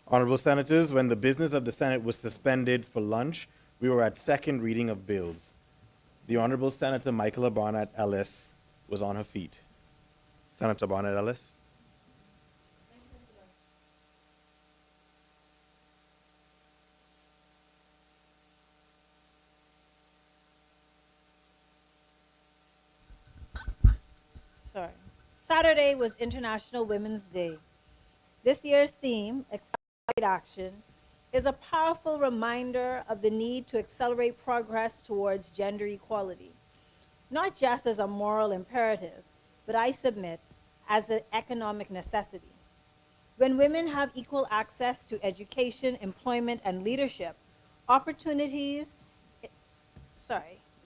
Honorable Senators, when the business of the Senate was suspended for lunch, we were at second reading of bills. The Honorable Senator Michaela Barnett Ellis was on her feet. Senator Barnett Ellis. Sorry. Saturday was International Women's Day. This year's theme, Accelerate Action, is a powerful reminder of the need to accelerate progress towards gender equality, not just as a moral imperative, but I submit as an economic necessity. When women have equal access to education, employment, and leadership, opportunities,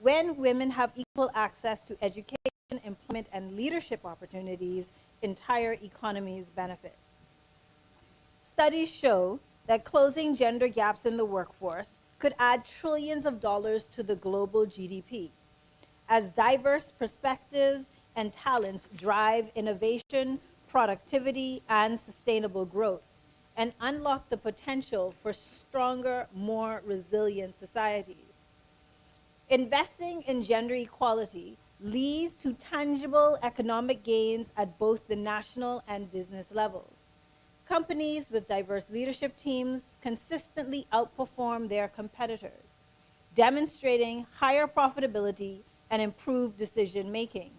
when women have equal access to education, employment, and leadership opportunities, entire economies benefit. Studies show that closing gender gaps in the workforce could add trillions of dollars to the global GDP. As diverse perspectives and talents drive innovation, productivity, and sustainable growth, and unlock the potential for stronger, more resilient societies. Investing in gender equality leads to tangible economic gains at both the national and business levels. Companies with diverse leadership teams consistently outperform their competitors, demonstrating higher profitability and improved decision making.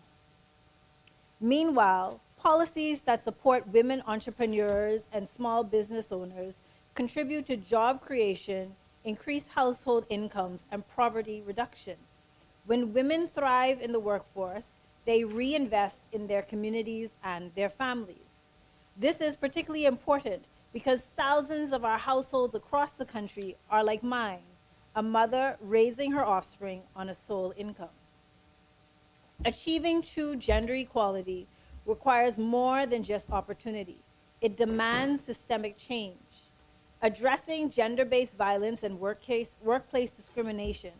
Meanwhile, policies that support women entrepreneurs and small business owners contribute to job creation, increased household incomes, and poverty reduction. When women thrive in the workforce, they reinvest in their communities and their families. This is particularly important because thousands of our households across the country are like mine, a mother raising her offspring on a sole income. Achieving true gender equality requires more than just opportunity. It demands systemic change. Addressing gender-based violence and workplace discrimination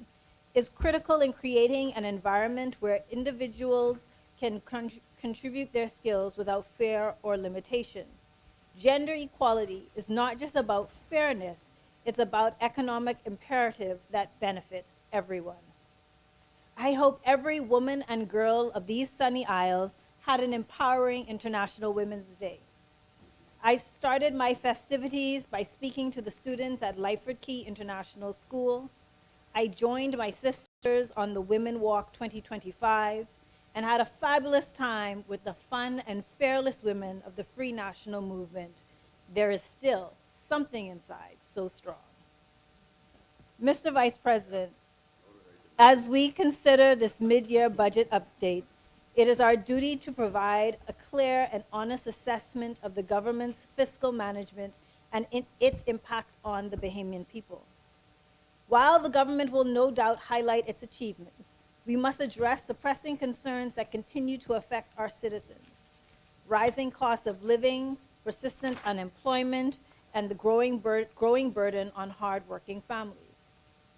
is critical in creating an environment where individuals can contribute their skills without fear or limitation. Gender equality is not just about fairness, it's about economic imperative that benefits everyone. I hope every woman and girl of these sunny isles had an empowering International Women's Day. I started my festivities by speaking to the students at Lyford Key International School. I joined my sisters on the Women Walk 2025 and had a fabulous time with the fun and fearless women of the Free National Movement. There is still something inside so strong. Mr. Vice President, as we consider this mid-year budget update, it is our duty to provide a clear and honest assessment of the government's fiscal management and its impact on the Bahamian people. While the government will no doubt highlight its achievements, we must address the pressing concerns that continue to affect our citizens. Rising costs of living, persistent unemployment, and the growing burden on hardworking families.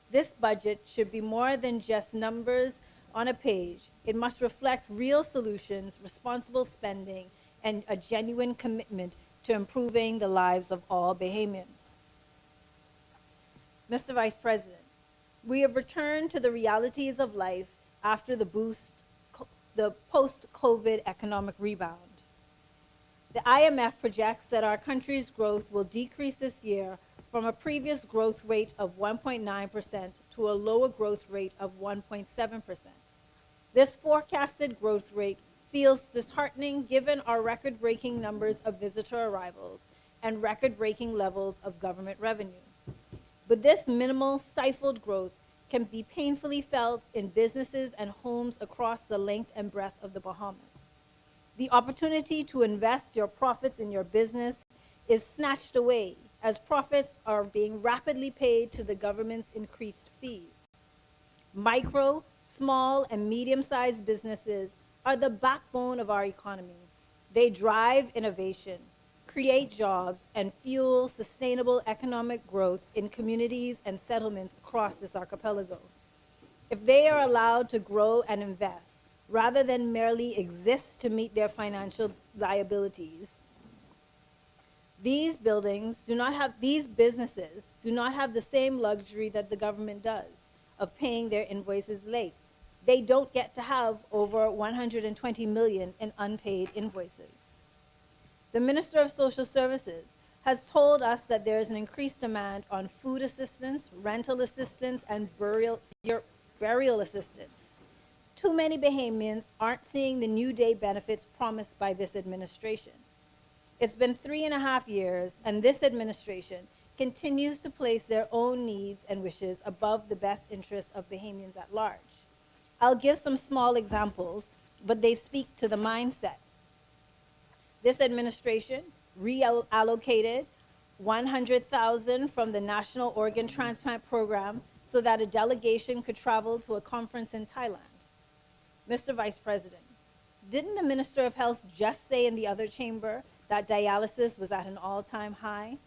This budget should be more than just numbers on a page. It must reflect real solutions, responsible spending, and a genuine commitment to improving the lives of all Bahamians. Mr. Vice President, we have returned to the realities of life after the post-COVID economic rebound. The IMF projects that our country's growth will decrease this year from a previous growth rate of 1.9% to a lower growth rate of 1.7%. This forecasted growth rate feels disheartening given our record-breaking numbers of visitor arrivals and record-breaking levels of government revenue. But this minimal stifled growth can be painfully felt in businesses and homes across the length and breadth of the Bahamas. The opportunity to invest your profits in your business is snatched away as profits are being rapidly paid to the government's increased fees. Micro, small, and medium-sized businesses are the backbone of our economy. They drive innovation, create jobs, and fuel sustainable economic growth in communities and settlements across this archipelago. If they are allowed to grow and invest, rather than merely exist to meet their financial liabilities, These businesses do not have the same luxury that the government does of paying their invoices late. They don't get to have over 120 million in unpaid invoices. The Minister of Social Services has told us that there is an increased demand on food assistance, rental assistance, and burial assistance. Too many Bahamians aren't seeing the New Day benefits promised by this administration. It's been 3.5 years, and this administration continues to place their own needs and wishes above the best interests of Bahamians at large. I'll give some small examples, but they speak to the mindset. This administration reallocated 100,000 from the National Organ Transplant Program so that a delegation could travel to a conference in Thailand. Mr. Vice President, didn't the Minister of Health just say in the other chamber that dialysis was at an all-time high,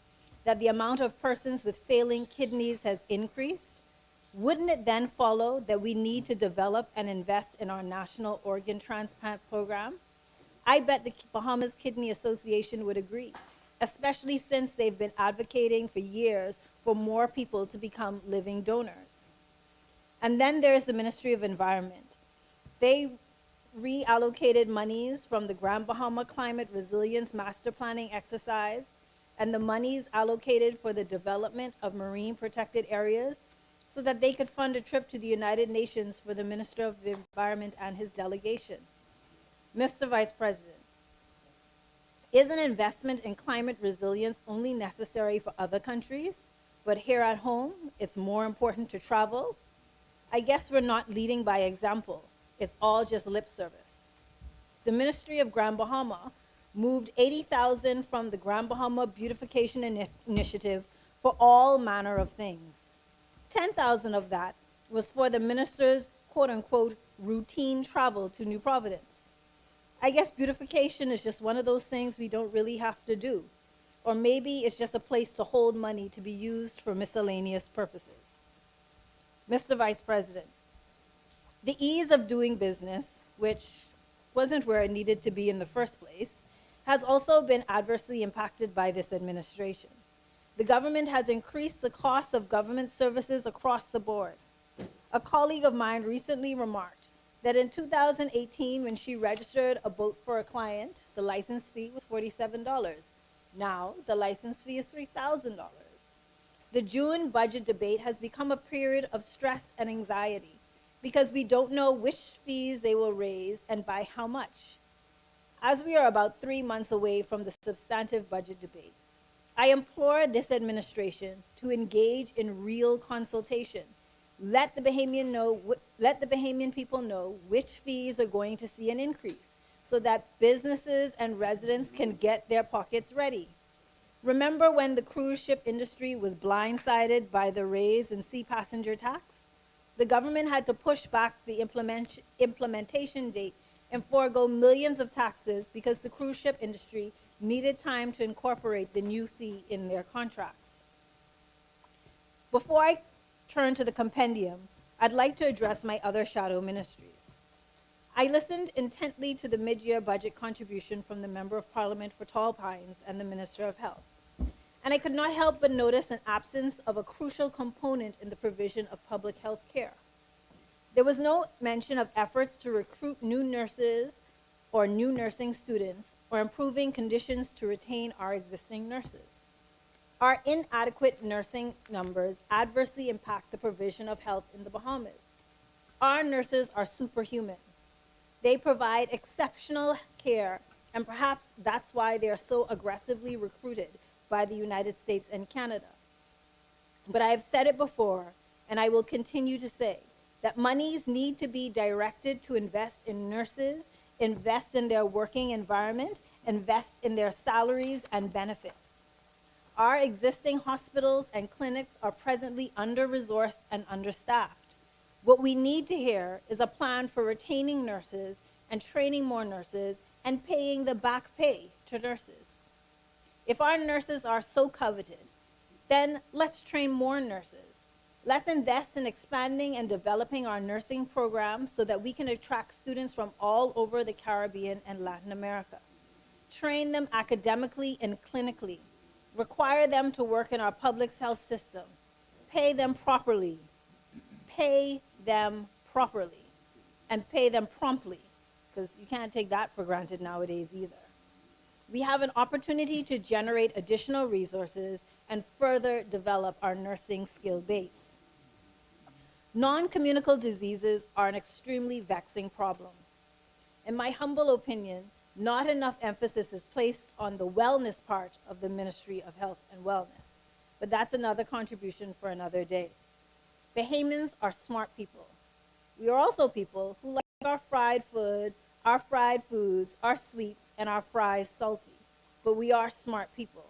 that the amount of persons with failing kidneys has increased? Wouldn't it then follow that we need to develop and invest in our National Organ Transplant Program? I bet the Bahamas Kidney Association would agree, especially since they've been advocating for years for more people to become living donors. And then there's the Ministry of Environment. They reallocated monies from the Grand Bahama Climate Resilience Master Planning exercise and the monies allocated for the development of marine protected areas so that they could fund a trip to the United Nations for the Minister of the Environment and his delegation. Mr. Vice President, is an investment in climate resilience only necessary for other countries, but here at home, it's more important to travel? I guess we're not leading by example. It's all just lip service. The Ministry of Grand Bahama moved 80,000 from the Grand Bahama Beautification Initiative for all manner of things. 10,000 of that was for the minister's quote-unquote routine travel to New Providence. I guess beautification is just one of those things we don't really have to do. Or maybe it's just a place to hold money to be used for miscellaneous purposes. Mr. Vice President, the ease of doing business, which wasn't where it needed to be in the first place, has also been adversely impacted by this administration. The government has increased the cost of government services across the board. A colleague of mine recently remarked that in 2018, when she registered a boat for a client, the license fee was $47. Now, the license fee is $3,000. The June budget debate has become a period of stress and anxiety because we don't know which fees they will raise and by how much. As we are about 3 months away from the substantive budget debate, I implore this administration to engage in real consultation. Let the Bahamian people know which fees are going to see an increase so that businesses and residents can get their pockets ready. Remember when the cruise ship industry was blindsided by the raise in sea passenger tax? The government had to push back the implementation date and forego millions of taxes because the cruise ship industry needed time to incorporate the new fee in their contracts. Before I turn to the compendium, I'd like to address my other shadow ministries. I listened intently to the mid-year budget contribution from the Member of Parliament for Tall Pines and the Minister of Health, and I could not help but notice an absence of a crucial component in the provision of public health care. There was no mention of efforts to recruit new nurses or new nursing students or improving conditions to retain our existing nurses. Our inadequate nursing numbers adversely impact the provision of health in the Bahamas. Our nurses are superhuman. They provide exceptional care, and perhaps that's why they are so aggressively recruited by the United States and Canada. But I have said it before, and I will continue to say, that monies need to be directed to invest in nurses, invest in their working environment, invest in their salaries and benefits. Our existing hospitals and clinics are presently under-resourced and understaffed. What we need to hear is a plan for retaining nurses and training more nurses and paying the back pay to nurses. If our nurses are so coveted, then let's train more nurses. Let's invest in expanding and developing our nursing programs so that we can attract students from all over the Caribbean and Latin America. Train them academically and clinically. require them to work in our public health system, pay them properly, pay them properly, and pay them promptly, because you can't take that for granted nowadays either. We have an opportunity to generate additional resources and further develop our nursing skill base. Non-communicable diseases are an extremely vexing problem. In my humble opinion, not enough emphasis is placed on the wellness part of the Ministry of Health and Wellness, but that's another contribution for another day. Bahamians are smart people. We are also people who like our fried food, our fried foods, our sweets, and our fries salty, but we are smart people.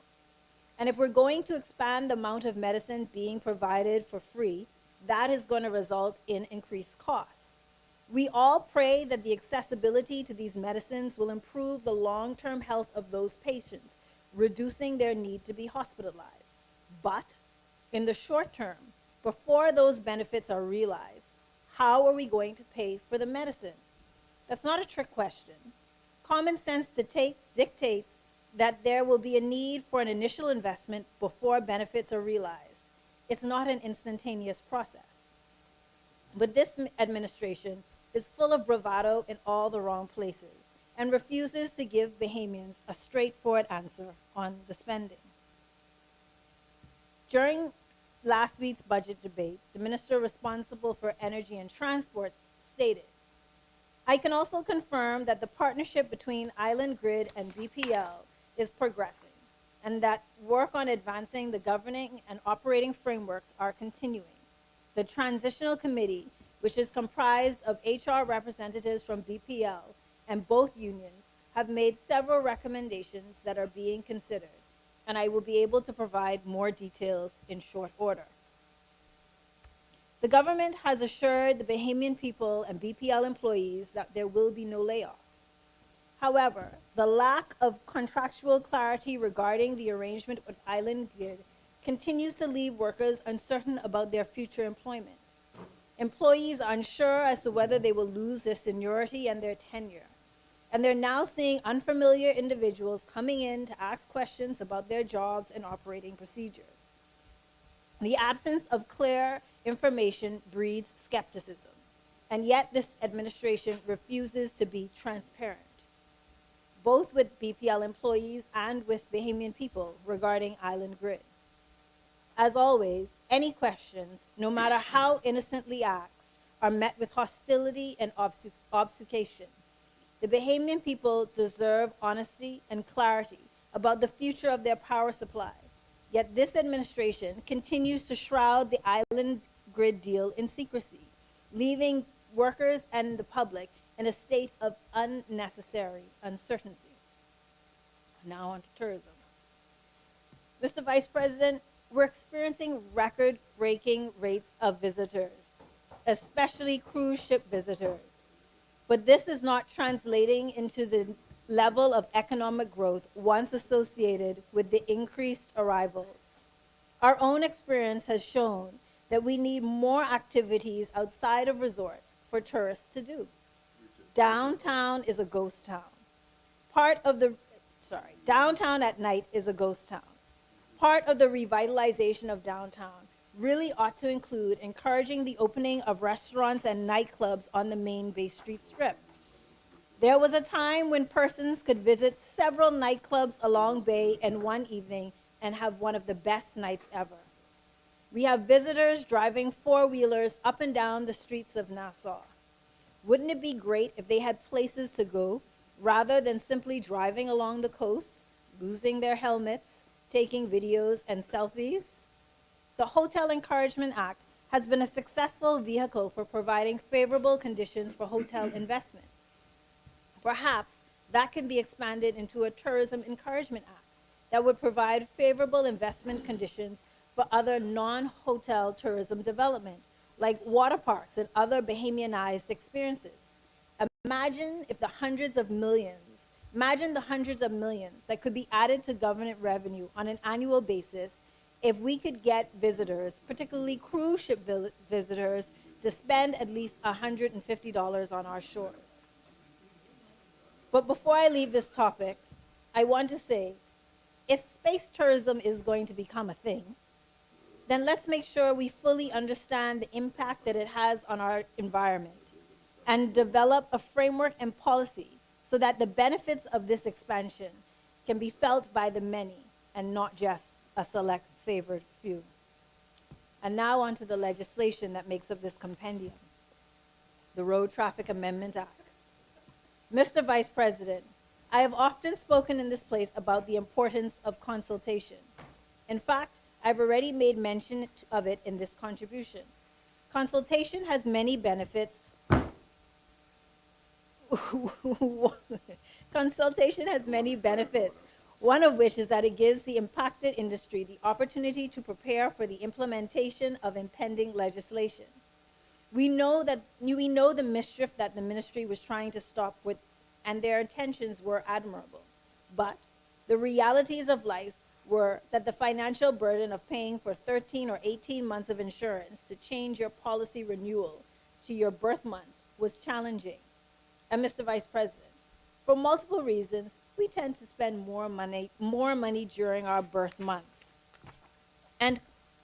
And if we're going to expand the amount of medicine being provided for free, that is going to result in increased costs. We all pray that the accessibility to these medicines will improve the long-term health of those patients, reducing their need to be hospitalized. But in the short term, before those benefits are realized, how are we going to pay for the medicine? That's not a trick question. Common sense dictates that there will be a need for an initial investment before benefits are realized. It's not an instantaneous process. But this administration is full of bravado in all the wrong places and refuses to give Bahamians a straightforward answer on the spending. During last week's budget debate, the minister responsible for energy and transport stated, "I can also confirm that the partnership between Island Grid and BPL is progressing, and that work on advancing the governing and operating frameworks are continuing. The Transitional Committee, which is comprised of HR representatives from BPL and both unions, have made several recommendations that are being considered, and I will be able to provide more details in short order." The government has assured the Bahamian people and BPL employees that there will be no layoffs. However, the lack of contractual clarity regarding the arrangement with Island Grid continues to leave workers uncertain about their future employment. Employees are unsure as to whether they will lose their seniority and their tenure. And they're now seeing unfamiliar individuals coming in to ask questions about their jobs and operating procedures. The absence of clear information breeds skepticism, and yet this administration refuses to be transparent, both with BPL employees and with Bahamian people regarding Island Grid. As always, any questions, no matter how innocently asked, are met with hostility and obfuscation. The Bahamian people deserve honesty and clarity about the future of their power supply. Yet this administration continues to shroud the Island Grid deal in secrecy, leaving workers and the public in a state of unnecessary uncertainty. Now on to tourism. Mr. Vice President, we're experiencing record-breaking rates of visitors, especially cruise ship visitors. But this is not translating into the level of economic growth once associated with the increased arrivals. Our own experience has shown that we need more activities outside of resorts for tourists to do. Downtown is a ghost town. Downtown at night is a ghost town. Part of the revitalization of downtown really ought to include encouraging the opening of restaurants and nightclubs on the main Bay Street Strip. There was a time when persons could visit several nightclubs along Bay in one evening and have one of the best nights ever. We have visitors driving four-wheelers up and down the streets of Nassau. Wouldn't it be great if they had places to go rather than simply driving along the coast, losing their helmets, taking videos and selfies? The Hotel Encouragement Act has been a successful vehicle for providing favorable conditions for hotel investment. Perhaps that can be expanded into a Tourism Encouragement Act that would provide favorable investment conditions for other non-hotel tourism development, like water parks and other Bahamianized experiences. Imagine the hundreds of millions that could be added to government revenue on an annual basis if we could get visitors, particularly cruise ship visitors, to spend at least $150 on our shores. But before I leave this topic, I want to say if space tourism is going to become a thing, then let's make sure we fully understand the impact that it has on our environment and develop a framework and policy so that the benefits of this expansion can be felt by the many and not just a select favored few. And now on to the legislation that makes up this compendium, the Road Traffic Amendment Act. Mr. Vice President, I have often spoken in this place about the importance of consultation. In fact, I've already made mention of it in this contribution. Consultation has many benefits. Consultation has many benefits, one of which is that it gives the impacted industry the opportunity to prepare for the implementation of impending legislation. We know the mischief that the ministry was trying to stop with, and their intentions were admirable. But the realities of life were that the financial burden of paying for 13 or 18 months of insurance to change your policy renewal to your birth month was challenging. And Mr. Vice President, for multiple reasons, we tend to spend more money during our birth month. And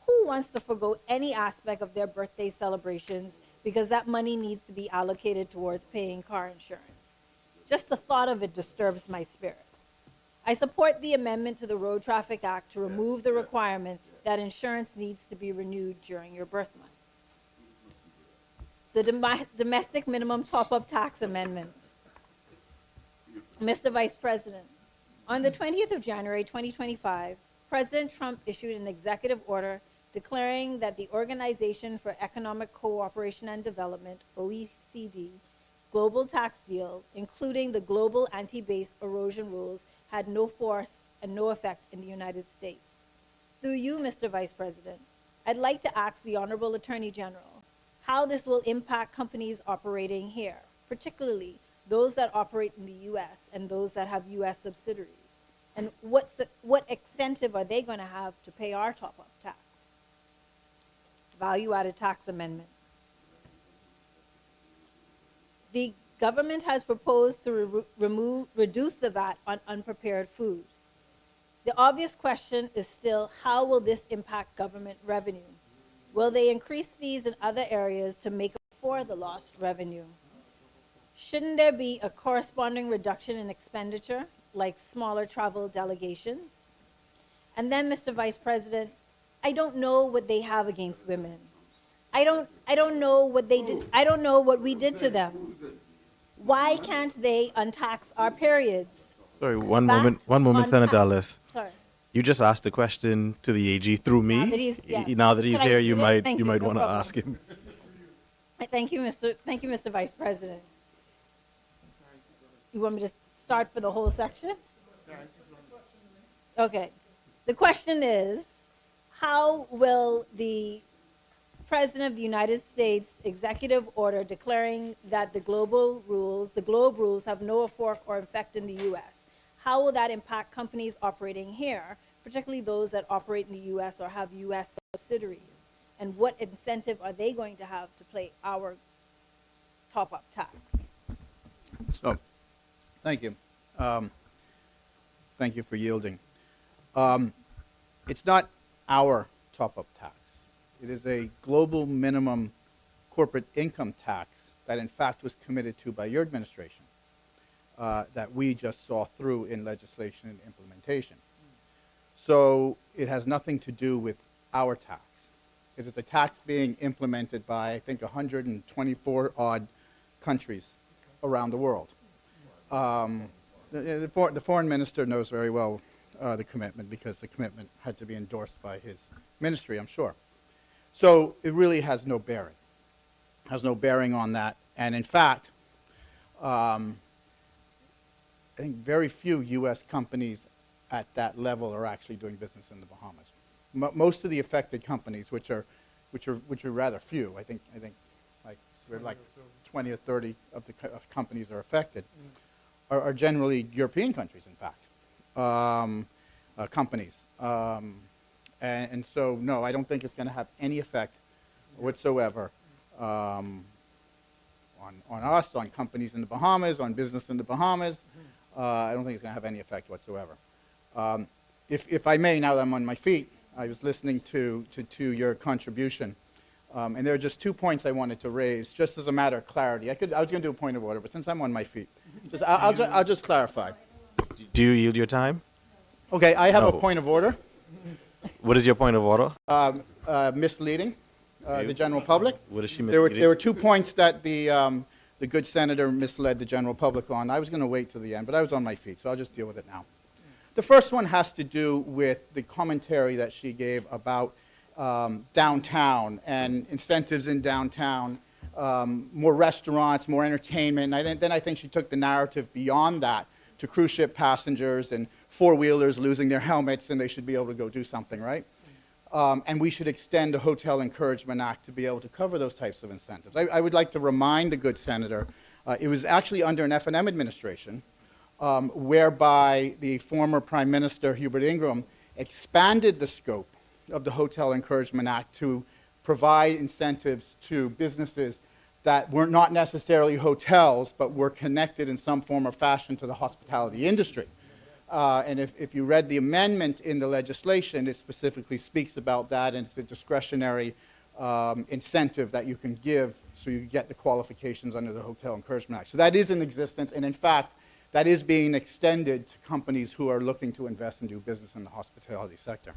who wants to forgo any aspect of their birthday celebrations because that money needs to be allocated towards paying car insurance? Just the thought of it disturbs my spirit. I support the amendment to the Road Traffic Act to remove the requirement that insurance needs to be renewed during your birth month. The domestic minimum top-up tax amendment. Mr. Vice President, on the 20th of January 2025, President Trump issued an executive order declaring that the Organization for Economic Cooperation and Development, OECD, global tax deal, including the global anti-base erosion rules, had no force and no effect in the United States. Through you, Mr. Vice President, I'd like to ask the Honorable Attorney General how this will impact companies operating here, particularly those that operate in the U.S. and those that have U.S. subsidiaries, and what incentive are they going to have to pay our top-up tax? Value-added tax amendment. The government has proposed to reduce the VAT on unprepared food. The obvious question is still, how will this impact government revenue? Will they increase fees in other areas to make up for the lost revenue? Shouldn't there be a corresponding reduction in expenditure, like smaller travel delegations? And then, Mr. Vice President, I don't know what they have against women. I don't know what they did. I don't know what we did to them. Why can't they untax our periods? Sorry, one moment, Senator Ellis. Sorry. You just asked a question to the AG through me. Now that he's Can I here, do you that? might No want to problem. ask him. Thank you, Mr. Vice President. You want me to start for the whole section? Okay. The question is, how will the President of the United States executive order declaring that the globe rules have no force or effect in the U.S., how will that impact companies operating here, particularly those that operate in the U.S. or have U.S. subsidiaries? And what incentive are they going to have to pay our top-up tax? So, thank you. Thank you for yielding. It's not our top-up tax. It is a global minimum corporate income tax that, in fact, was committed to by your administration that we just saw through in legislation and implementation. So it has nothing to do with our tax. It is a tax being implemented by, I think, 124 odd countries around the world. The foreign minister knows very well the commitment, because the commitment had to be endorsed by his ministry, I'm sure. So it really has no bearing on that. And in fact, I think very few U.S. companies at that level are actually doing business in the Bahamas. Most of the affected companies, which are rather few, I think like 20 or 30 of the companies are affected, are generally European countries, in fact, companies. And so, no, I don't think it's going to have any effect whatsoever on us, on companies in the Bahamas, on business in the Bahamas. I don't think it's going to have any effect whatsoever. if I may, now that I'm on my feet, I was listening to your contribution, and there are just 2 points I wanted to raise, just as a matter of clarity. I was going to do a point of order, but since I'm on my feet, I'll just clarify. Do you yield your time? Okay, I have a No. point of order. What is your point of order? Misleading the general public. What is she There misleading? were 2 points that the good senator misled the general public on. I was going to wait till the end, but I was on my feet, so I'll just deal with it now. The first one has to do with the commentary that she gave about downtown and incentives in downtown, more restaurants, more entertainment. And then I think she took the narrative beyond that to cruise ship passengers and four-wheelers losing their helmets, and they should be able to go do something, right? And we should extend the Hotel Encouragement Act to be able to cover those types of incentives. I would like to remind the good senator, it was actually under an F&M administration, whereby the former Prime Minister, Hubert Ingraham, expanded the scope of the Hotel Encouragement Act to provide incentives to businesses that were not necessarily hotels, but were connected in some form or fashion to the hospitality industry. And if you read the amendment in the legislation, it specifically speaks about that, and it's a discretionary incentive that you can give so you get the qualifications under the Hotel Encouragement Act. So that is in existence, and in fact, that is being extended to companies who are looking to invest and do business in the hospitality sector.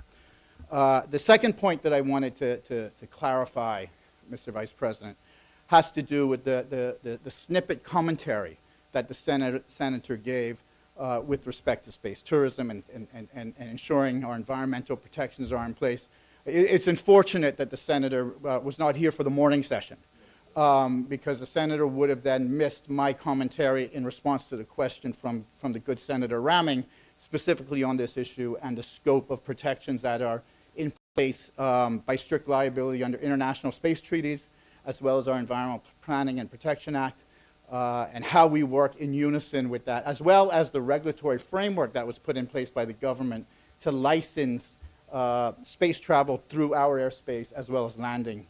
The second point that I wanted to clarify, Mr. Vice President, has to do with the snippet commentary that the senator gave with respect to space tourism and ensuring our environmental protections are in place. It's unfortunate that the senator was not here for the morning session, because the senator would have then missed my commentary in response to the question from the good Senator Ramming, specifically on this issue and the scope of protections that are in place by strict liability under international space treaties, as well as our Environmental Planning and Protection Act, and how we work in unison with that, as well as the regulatory framework that was put in place by the government to license space travel through our airspace, as well as landing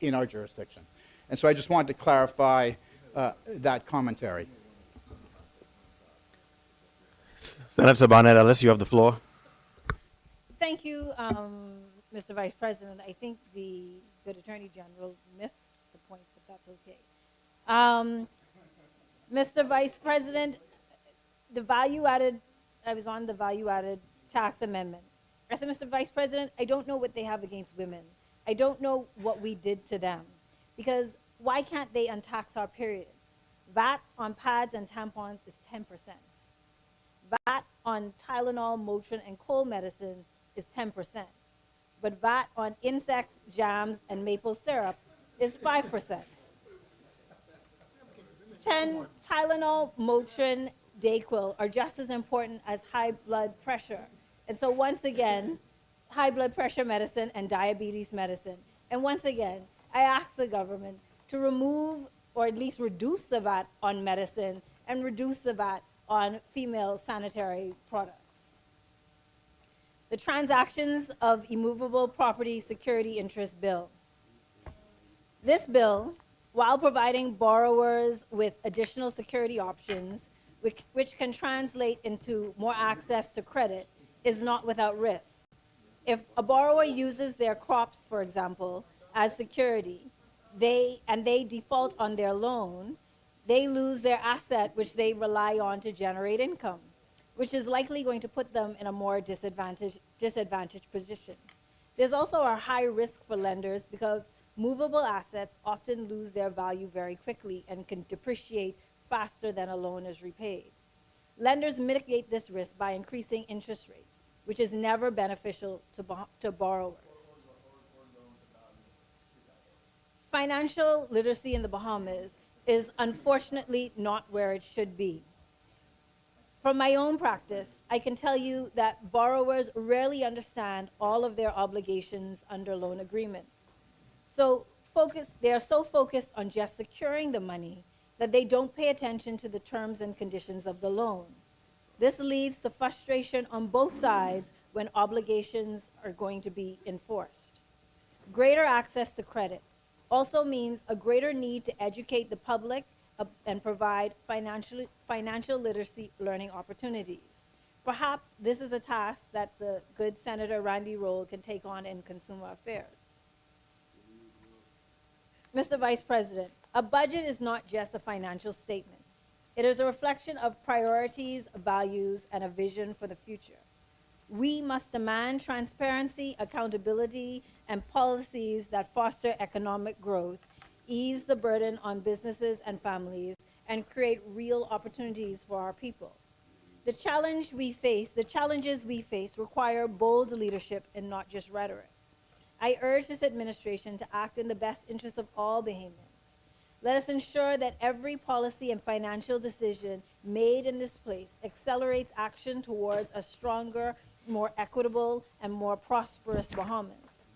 in our jurisdiction. And so I just wanted to clarify that commentary. Senator Barnett Ellis, you have the floor. Thank you, Mr. Vice President. I think the good Attorney General missed the point, but that's okay. Mr. Vice President, I was on the value-added tax amendment. I said, Mr. Vice President, I don't know what they have against women. I don't know what we did to them. Because why can't they untax our periods? VAT on pads and tampons is 10%. VAT on Tylenol, Motrin, and cold medicine is 10%. But VAT on insects, jams, and maple syrup is 5%. 10 Tylenol, Motrin, Dayquil are just as important as high blood pressure. And so once again, high blood pressure medicine and diabetes medicine. And once again, I ask the government to remove or at least reduce the VAT on medicine and reduce the VAT on female sanitary products. The Transactions of Immovable Property Security Interest Bill. This bill, while providing borrowers with additional security options, which can translate into more access to credit, is not without risk. If a borrower uses their crops, for example, as security, they default on their loan, they lose their asset which they rely on to generate income, which is likely going to put them in a more disadvantaged position. There's also a high risk for lenders because movable assets often lose their value very quickly and can depreciate faster than a loan is repaid. Lenders mitigate this risk by increasing interest rates, which is never beneficial to borrowers. Financial literacy in the Bahamas is unfortunately not where it should be. From my own practice, I can tell you that borrowers rarely understand all of their obligations under loan agreements. They are so focused on just securing the money that they don't pay attention to the terms and conditions of the loan. This leads to frustration on both sides when obligations are going to be enforced. Greater access to credit also means a greater need to educate the public and provide financial literacy learning opportunities. Perhaps this is a task that the good Senator Randy Roll can take on in Consumer Affairs. Mr. Vice President, a budget is not just a financial statement. It is a reflection of priorities, values, and a vision for the future. We must demand transparency, accountability, and policies that foster economic growth, ease the burden on businesses and families, and create real opportunities for our people. The challenges we face require bold leadership and not just rhetoric. I urge this administration to act in the best interest of all Bahamians. Let us ensure that every policy and financial decision made in this place accelerates action towards a stronger, more equitable, and more prosperous Bahamas.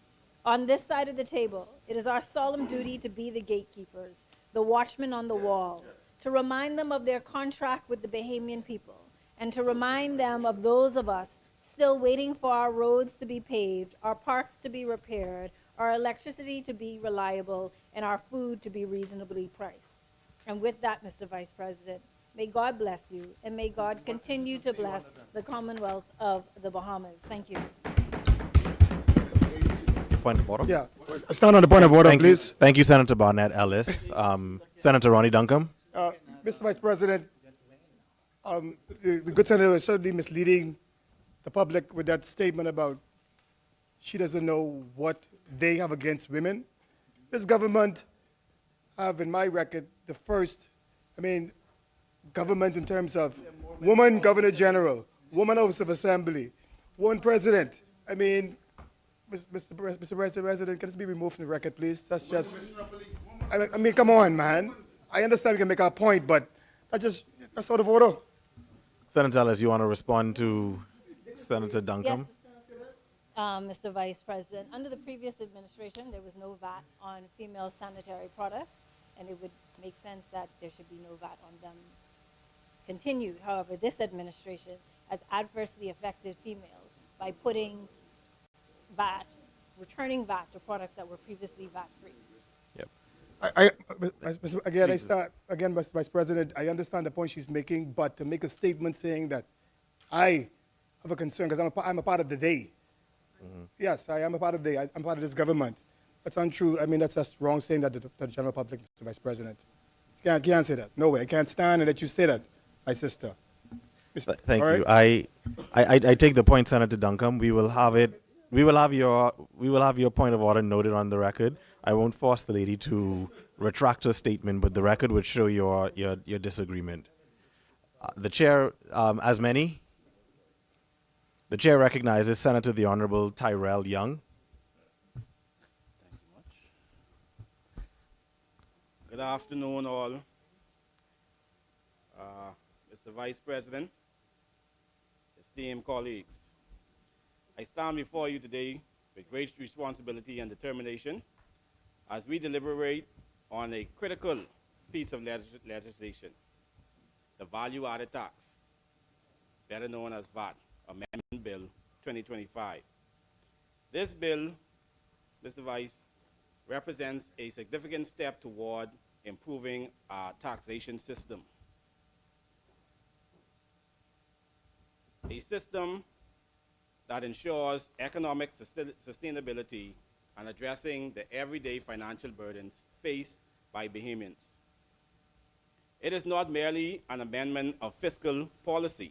On this side of the table, it is our solemn duty to be the gatekeepers, the watchmen on the wall, to remind them of their contract with the Bahamian people, and to remind them of those of us still waiting for our roads to be paved, our parks to be repaired, our electricity to be reliable, and our food to be reasonably priced. And with that, Mr. Vice President, may God bless you, and may God continue to bless the Commonwealth of the Bahamas. Thank you. Point of order? Yeah, stand on the point of order, Thank you. please. Thank you, Senator Barnett Ellis. Senator Ronnie Duncombe. Mr. Vice President, the good senator is certainly misleading the public with that statement about she doesn't know what they have against women. This government have, in my record, the first, government in terms of woman governor general, woman House of Assembly, woman president. Mr. President, can this be removed from the record, please? That's just, come on, man. I understand we can make our point, but that's out of order. Senator Ellis, you want to respond to Senator Duncombe? Yes, Mr. Vice President. Under the previous administration, there was no VAT on female sanitary products, and it would make sense that there should be no VAT on them continued. However, this administration has adversely affected females by putting VAT, returning VAT to products that were previously VAT-free. Again, Mr. Vice President, I understand the point she's making, but to make a statement saying that I have a concern because I'm a part of the day. Mm-hmm. Yes, I am a part of the day. I'm part of this government. That's untrue. That's just wrong saying that to the general public, Mr. Vice President. You can't say that. No way. I can't stand and let you say that, my sister. Thank you. I take the point, Senator Duncombe. We will have it. We will have your point of order noted on the record. I won't force the lady to retract her statement, but the record would show your disagreement. The chair, the chair recognizes Senator the Honorable Tyrell Young. Thank you much. Good afternoon, all. Mr. Vice President, esteemed colleagues, I stand before you today with great responsibility and determination as we deliberate on a critical piece of legislation, the value-added tax, better known as VAT, Amendment Bill 2025. This bill, Mr. Vice, represents a significant step toward improving our taxation system. A system that ensures economic sustainability and addressing the everyday financial burdens faced by Bahamians. It is not merely an amendment of fiscal policy.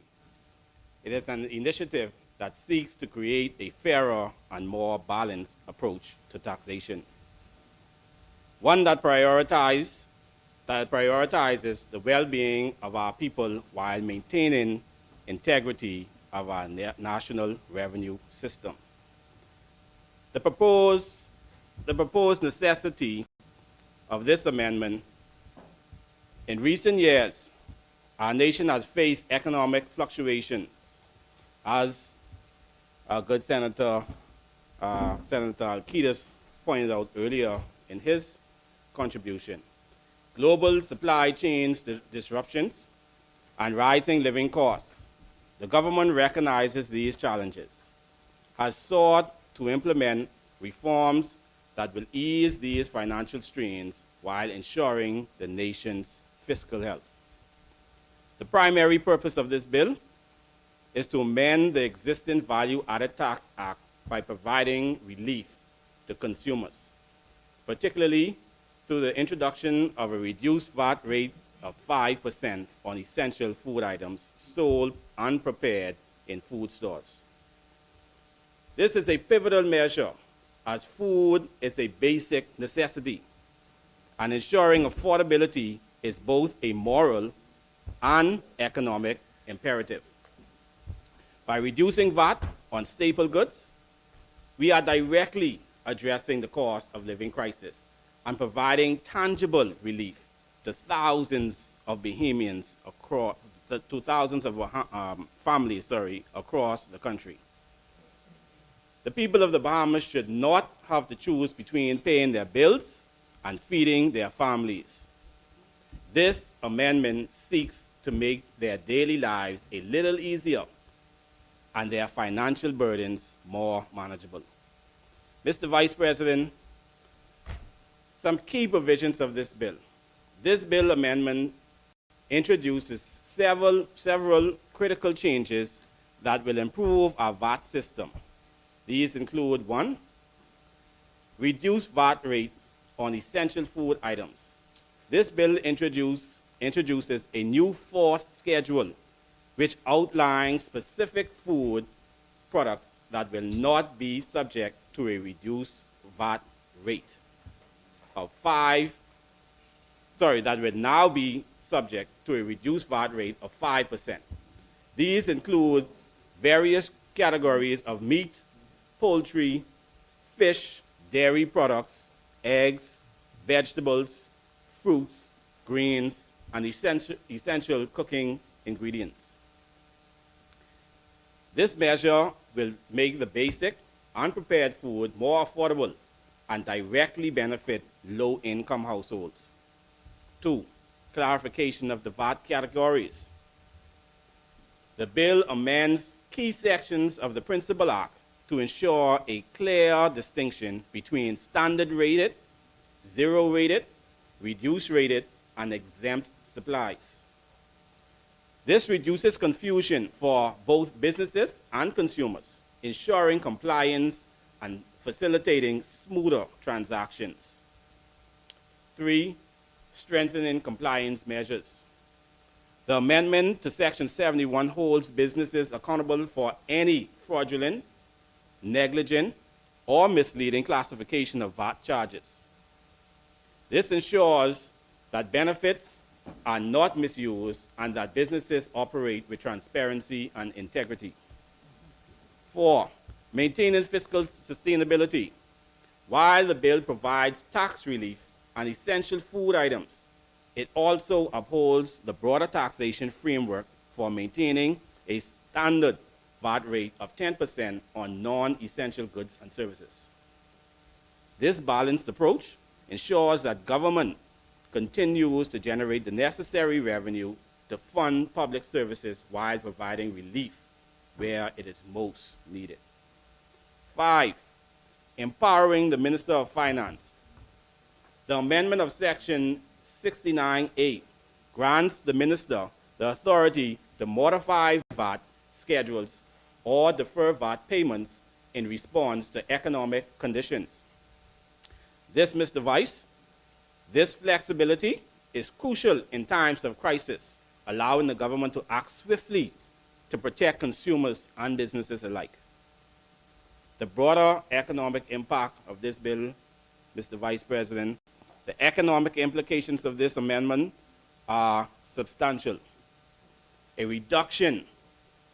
It is an initiative that seeks to create a fairer and more balanced approach to taxation. One that prioritizes the well-being of our people while maintaining integrity of our national revenue system. The proposed necessity of this amendment. In recent years, our nation has faced economic fluctuations, as our good Senator Alcides pointed out earlier in his contribution. Global supply chains disruptions and rising living costs. The government recognizes these challenges, has sought to implement reforms that will ease these financial strains while ensuring the nation's fiscal health. The primary purpose of this bill is to amend the existing Value Added Tax Act by providing relief to consumers, particularly through the introduction of a reduced VAT rate of 5% on essential food items sold unprepared in food stores. This is a pivotal measure as food is a basic necessity, and ensuring affordability is both a moral and economic imperative. By reducing VAT on staple goods, we are directly addressing the cost of living crisis and providing tangible relief to thousands of Bahamians across, to thousands of families, across the country. The people of the Bahamas should not have to choose between paying their bills and feeding their families. This amendment seeks to make their daily lives a little easier and their financial burdens more manageable. Mr. Vice President, some key provisions of this bill. This bill amendment introduces several critical changes that will improve our VAT system. These include: 1, reduced VAT rate on essential food items. This bill introduces a new fourth schedule which outlines specific food products that will not be subject to a reduced VAT rate of that will now be subject to a reduced VAT rate of 5%. These include various categories of meat, poultry, fish, dairy products, eggs, vegetables, fruits, grains, and essential cooking ingredients. This measure will make the basic, unprepared food more affordable and directly benefit low-income households. 2, clarification of the VAT categories. The bill amends key sections of the Principal Act to ensure a clear distinction between standard rated, zero rated, reduced rated, and exempt supplies. This reduces confusion for both businesses and consumers, ensuring compliance and facilitating smoother transactions. 3, strengthening compliance measures. The amendment to Section 71 holds businesses accountable for any fraudulent, negligent, or misleading classification of VAT charges. This ensures that benefits are not misused and that businesses operate with transparency and integrity. 4, maintaining fiscal sustainability. While the bill provides tax relief on essential food items, it also upholds the broader taxation framework for maintaining a standard VAT rate of 10% on non-essential goods and services. This balanced approach ensures that government continues to generate the necessary revenue to fund public services while providing relief where it is most needed. 5, empowering the Minister of Finance. The amendment of Section 69A grants the Minister the authority to modify VAT schedules or defer VAT payments in response to economic conditions. This, Mr. Vice, this flexibility is crucial in times of crisis, allowing the government to act swiftly to protect consumers and businesses alike. The broader economic impact of this bill, Mr. Vice President, the economic implications of this amendment are substantial. A reduction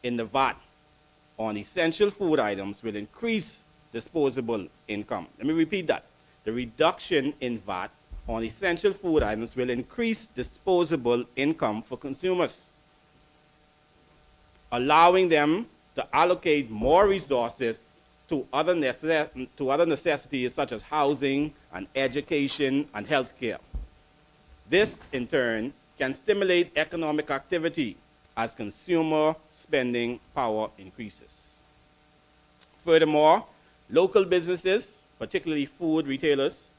in the VAT on essential food items will increase disposable income. Let me repeat that. The reduction in VAT on essential food items will increase disposable income for consumers, allowing them to allocate more resources to other necessities such as housing and education and healthcare. This, in turn, can stimulate economic activity as consumer spending power increases. Furthermore, local businesses, particularly food retailers,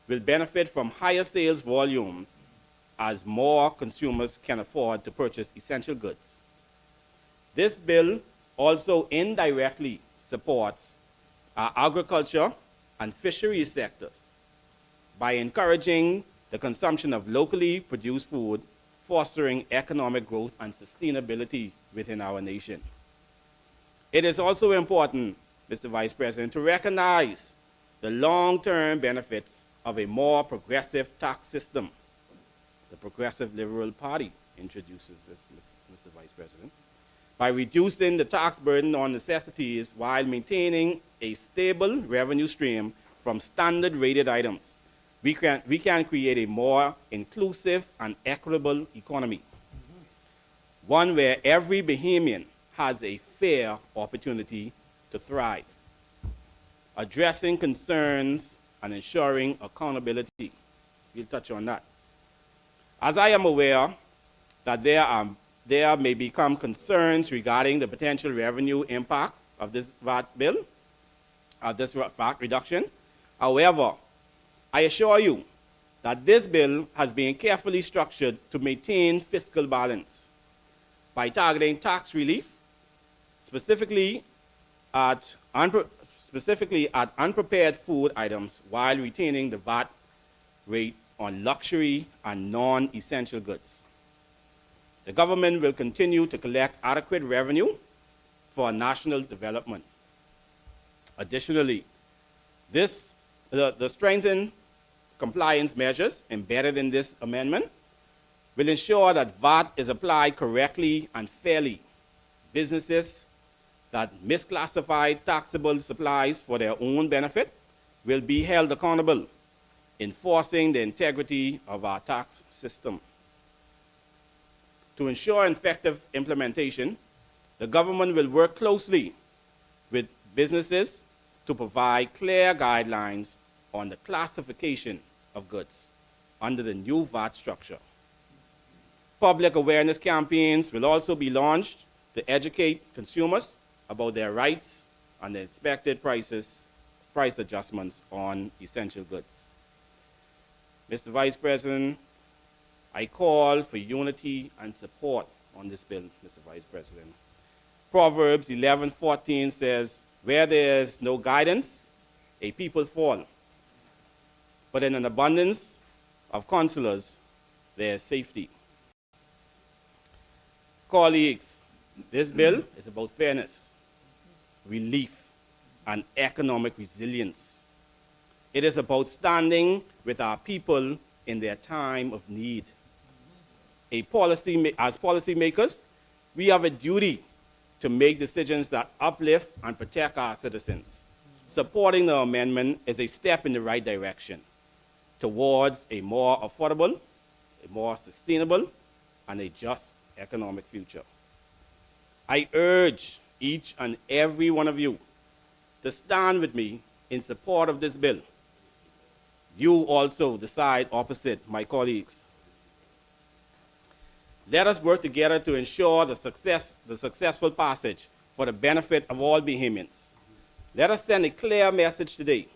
will benefit from higher sales volume as more consumers can afford to purchase essential goods. This bill also indirectly supports our agriculture and fisheries sectors by encouraging the consumption of locally produced food, fostering economic growth and sustainability within our nation. It is also important, Mr. Vice President, to recognize the long-term benefits of a more progressive tax system. The Progressive Liberal Party introduces this, Mr. Vice President, by reducing the tax burden on necessities while maintaining a stable revenue stream from standard rated items. We can create a more inclusive and equitable economy, one where every Bahamian has a fair opportunity to thrive, addressing concerns and ensuring accountability. We'll touch on that. As I am aware that there may become concerns regarding the potential revenue impact of this VAT bill, of this VAT reduction. However, I assure you that this bill has been carefully structured to maintain fiscal balance by targeting tax relief, specifically at unprepared food items while retaining the VAT rate on luxury and non-essential goods. The government will continue to collect adequate revenue for national development. Additionally, the strengthened compliance measures embedded in this amendment will ensure that VAT is applied correctly and fairly. Businesses that misclassify taxable supplies for their own benefit will be held accountable, enforcing the integrity of our tax system. To ensure effective implementation, the government will work closely with businesses to provide clear guidelines on the classification of goods under the new VAT structure. Public awareness campaigns will also be launched to educate consumers about their rights and the expected price adjustments on essential goods. Mr. Vice President, I call for unity and support on this bill, Mr. Vice President. Proverbs 11:14 says, "Where there is no guidance, a people fall. But in an abundance of counselors, there is safety." Colleagues, this bill is about fairness, relief, and economic resilience. It is about standing with our people in their time of need. As policymakers, we have a duty to make decisions that uplift and protect our citizens. Supporting the amendment is a step in the right direction towards a more affordable, a more sustainable, and a just economic future. I urge each and every one of you to stand with me in support of this bill. You also decide opposite, my colleagues. Let us work together to ensure the successful passage for the benefit of all Bahamians. Let us send a clear message today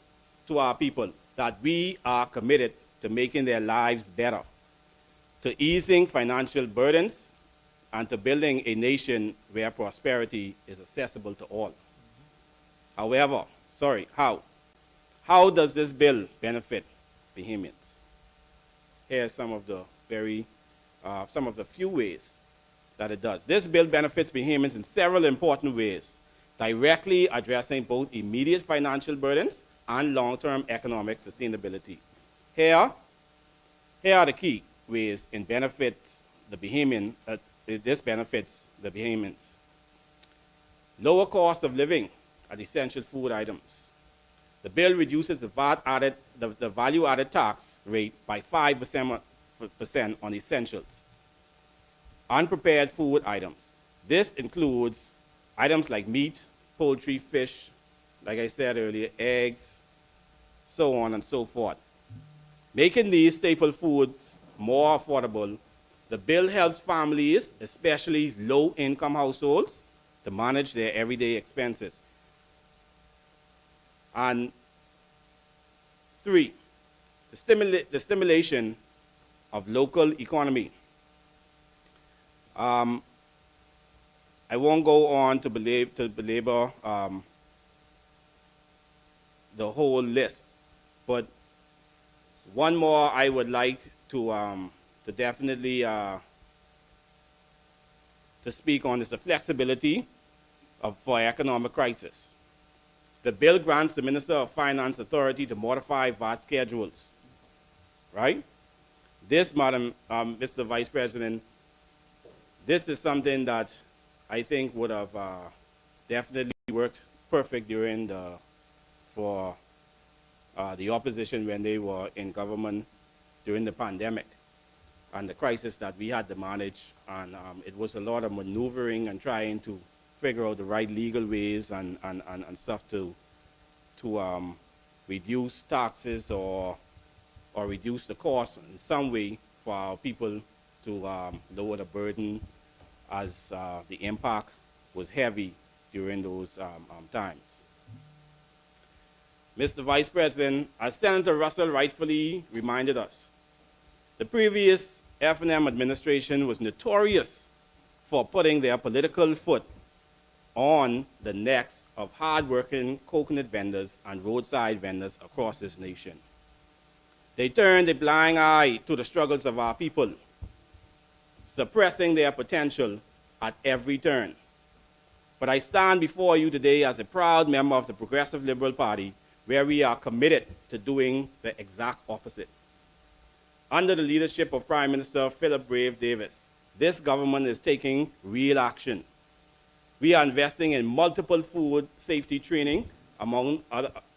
to our people that we are committed to making their lives better, to easing financial burdens, and to building a nation where prosperity is accessible to all. However, how? How does this bill benefit Bahamians? Here are some of the few ways that it does. This bill benefits Bahamians in several important ways, directly addressing both immediate financial burdens and long-term economic sustainability. Here are the key ways it benefits the Bahamian. This benefits the Bahamians. Lower cost of living at essential food items. The bill reduces the value-added tax rate by 5% on essentials. Unprepared food items. This includes items like meat, poultry, fish, like I said earlier, eggs, so on and so forth. Making these staple foods more affordable, the bill helps families, especially low-income households, to manage their everyday expenses. And 3, the stimulation of local economy. I I won't go on to belabor the whole list, but one more I would like to definitely to speak on is the flexibility for economic crisis. The bill grants the Minister of Finance authority to modify VAT schedules, right? This, Mr. Vice President, this is something that I think would have definitely worked perfect for the opposition when they were in government during the pandemic and the crisis that we had to manage. And it was a lot of maneuvering and trying to figure out the right legal ways and stuff to reduce taxes or reduce the cost in some way for our people to lower the burden, as the impact was heavy during those times. Mr. Vice President, as Senator Russell rightfully reminded us, the previous F&M administration was notorious for putting their political foot on the necks of hardworking coconut vendors and roadside vendors across this nation. They turned a blind eye to the struggles of our people, suppressing their potential at every turn. But I stand before you today as a proud member of the Progressive Liberal Party, where we are committed to doing the exact opposite. Under the leadership of Prime Minister Philip Brave Davis, this government is taking real action. We are investing in multiple food safety training, among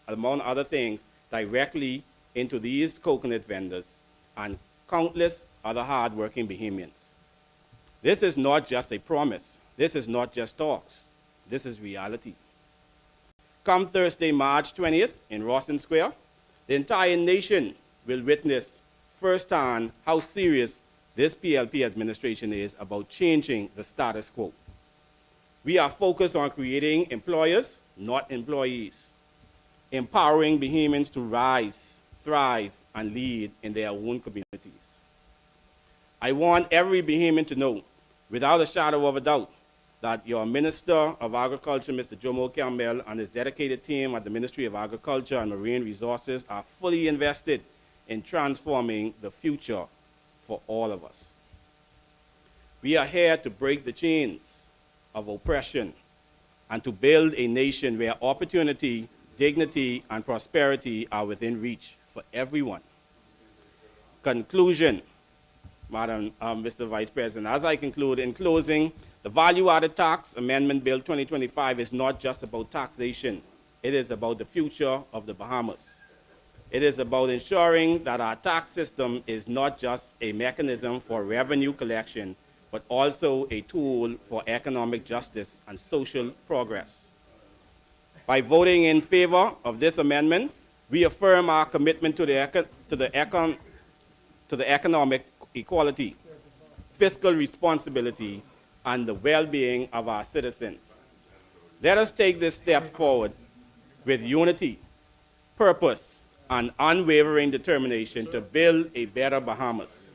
other things, directly into these coconut vendors and countless other hardworking Bahamians. This is not just a promise. This is not just talks. This is reality. Come Thursday, March 20th in Rawson Square, the entire nation will witness firsthand how serious this PLP administration is about changing the status quo. We are focused on creating employers, not employees, empowering Bahamians to rise, thrive, and lead in their own communities. I want every Bahamian to know, without a shadow of a doubt, that your Minister of Agriculture, Mr. Jomo Campbell, and his dedicated team at the Ministry of Agriculture and Marine Resources are fully invested in transforming the future for all of us. We are here to break the chains of oppression and to build a nation where opportunity, dignity, and prosperity are within reach for everyone. Conclusion, Mr. Vice President, as I conclude, in closing, the Value-Added Tax Amendment Bill 2025 is not just about taxation. It is about the future of the Bahamas. It is about ensuring that our tax system is not just a mechanism for revenue collection, but also a tool for economic justice and social progress. By voting in favor of this amendment, we affirm our commitment to the economic equality, fiscal responsibility, and the well-being of our citizens. Let us take this step forward with unity, purpose, and unwavering determination to build a better Bahamas.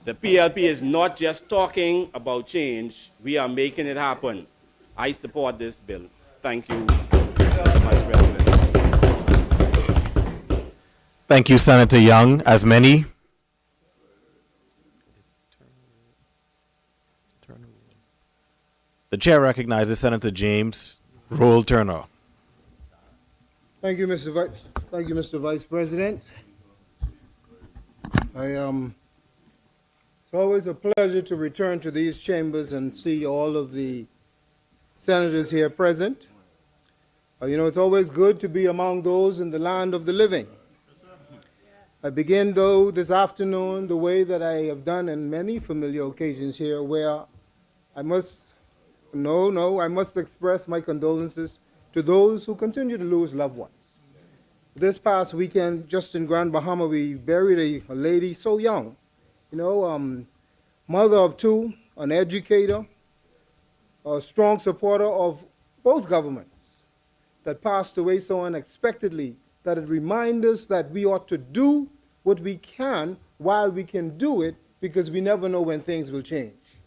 The PLP is not just talking about change, we are making it happen. I support this bill. Thank you, Mr. Vice President. Thank you, Senator Young. As many. The chair recognizes Senator James Roll Turner. Thank you, Mr. Vice President. It's always a pleasure to return to these chambers and see all of the senators here present. It's always good to be among those in the land of the living. I begin, though, this afternoon the way that I have done in many familiar occasions here, where I must express my condolences to those who continue to lose loved ones. This past weekend, just in Grand Bahama, we buried a lady so young, mother of two, an educator, a strong supporter of both governments, that passed away so unexpectedly that it reminds us that we ought to do what we can while we can do it, because we never know when things will change.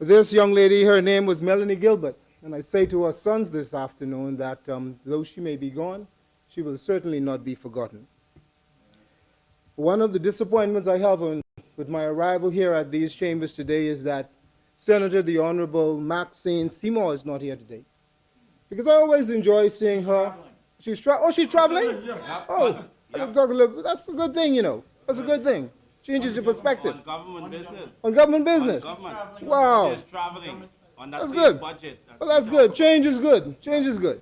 This young lady, her name was Melanie Gilbert. And I say to her sons this afternoon that though she may be gone, she will certainly not be forgotten. One of the disappointments I have with my arrival here at these chambers today is that Senator the Honorable Maxine Seymour is not here today. Because I always enjoy seeing her. She's traveling? Oh, that's a good thing, you know. That's a good thing. Changes your perspective. On government business. On government business? On government. Wow. She's traveling on that That's same good. budget. Well, that's good. Change is good. Change is good.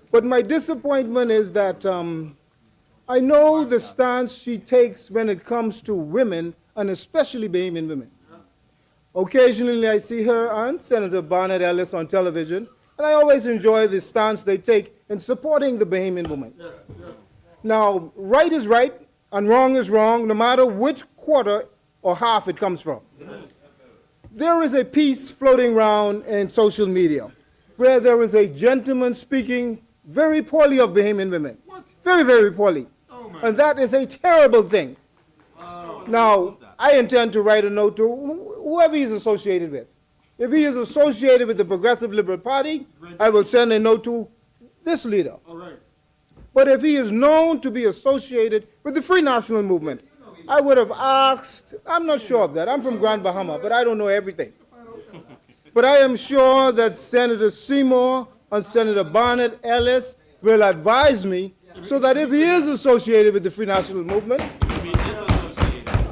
But my disappointment is that I know the stance she takes when it comes to women, and especially Bahamian women. Occasionally, I see her and Senator Barnett Ellis on television, and I always enjoy the stance they take in supporting the Bahamian woman. Now, right is right, and wrong is wrong, no matter which quarter or half it comes from. There is a piece floating around in social media where there is a gentleman speaking very poorly of Bahamian women. Very, very poorly. And that is a terrible thing. Now, I intend to write a note to whoever he's associated with. If he is associated with the Progressive Liberal Party, I will send a note to this leader. But if he is known to be associated with the Free National Movement, I would have asked, I'm not sure of that. I'm from Grand Bahama, but I don't know everything. But I am sure that Senator Seymour and Senator Barnett Ellis will advise me so that if he is associated with the Free National Movement,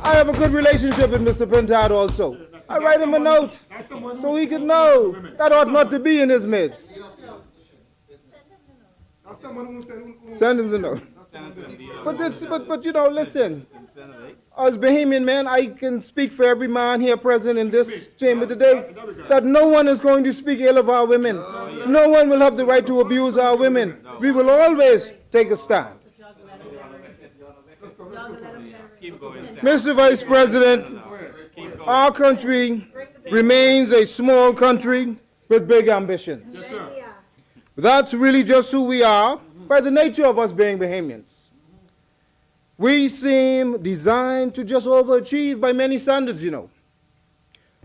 I have a good relationship with Mr. Pintard also. I write him a note so he can know that ought not to be in his midst. Send him the note. But you know, listen, as Bahamian man, I can speak for every man here present in this chamber today that no one is going to speak ill of our women. No one will have the right to abuse our women. We will always take a stand. Mr. Vice President, our country remains a small country with big ambitions. That's really just who we are by the nature of us being Bahamians. We seem designed to just overachieve by many standards, you know.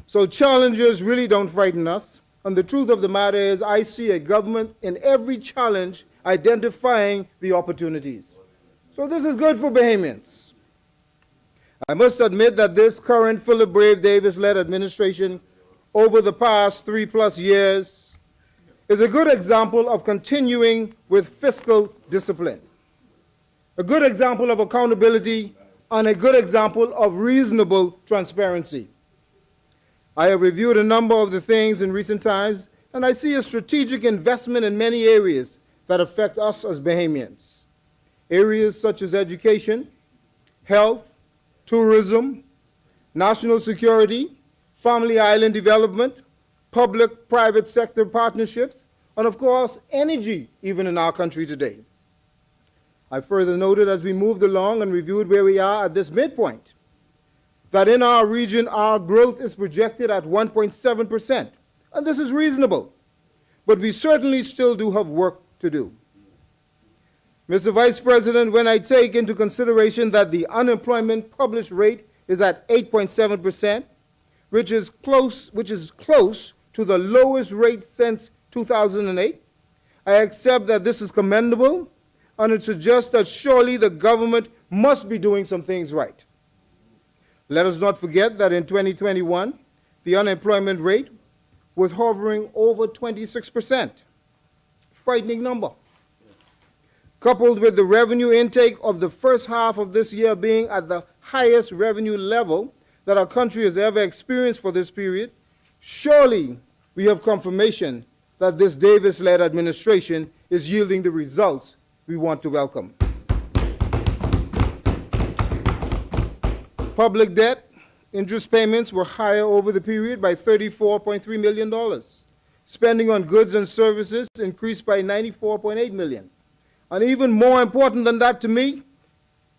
So challenges really don't frighten us. And the truth of the matter is I see a government in every challenge identifying the opportunities. So this is good for Bahamians. I must admit that this current Philip Brave Davis-led administration over the past 3+ years is a good example of continuing with fiscal discipline, a good example of accountability, and a good example of reasonable transparency. I have reviewed a number of the things in recent times, and I see a strategic investment in many areas that affect us as Bahamians. Areas such as education, health, tourism, national security, family island development, public-private sector partnerships, and of course, energy, even in our country today. I further noted as we moved along and reviewed where we are at this midpoint, that in our region, our growth is projected at 1.7%, and this is reasonable, but we certainly still do have work to do. Mr. Vice President, when I take into consideration that the unemployment published rate is at 8.7%, which is close to the lowest rate since 2008, I accept that this is commendable, and it suggests that surely the government must be doing some things right. Let us not forget that in 2021, the unemployment rate was hovering over 26%. Frightening number. Coupled with the revenue intake of the first half of this year being at the highest revenue level that our country has ever experienced for this period, surely we have confirmation that this Davis-led administration is yielding the results we want to welcome. Public debt, interest payments were higher over the period by $34.3 million. Spending on goods and services increased by $94.8 million. And even more important than that to me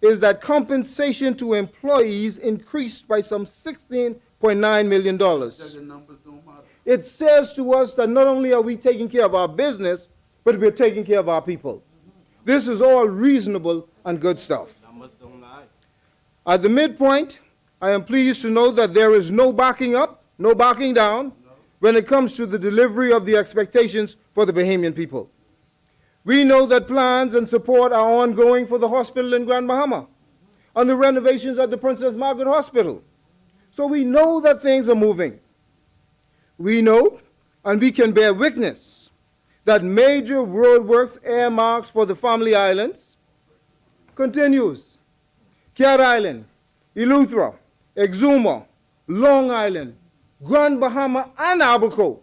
is that compensation to employees increased by some $16.9 million. It says to us that not only are we taking care of our business, but we're taking care of our people. This is all reasonable and good stuff. Numbers don't lie. At the midpoint, I am pleased to know that there is no backing up no backing down when it comes to the delivery of the expectations for the Bahamian people. We know that plans and support are ongoing for the hospital in Grand Bahama and the renovations at the Princess Margaret Hospital. So we know that things are moving. We know, and we can bear witness, that major roadworks earmarked for the Family Islands continues. Cat Island, Eleuthera, Exuma, Long Island, Grand Bahama, and Abaco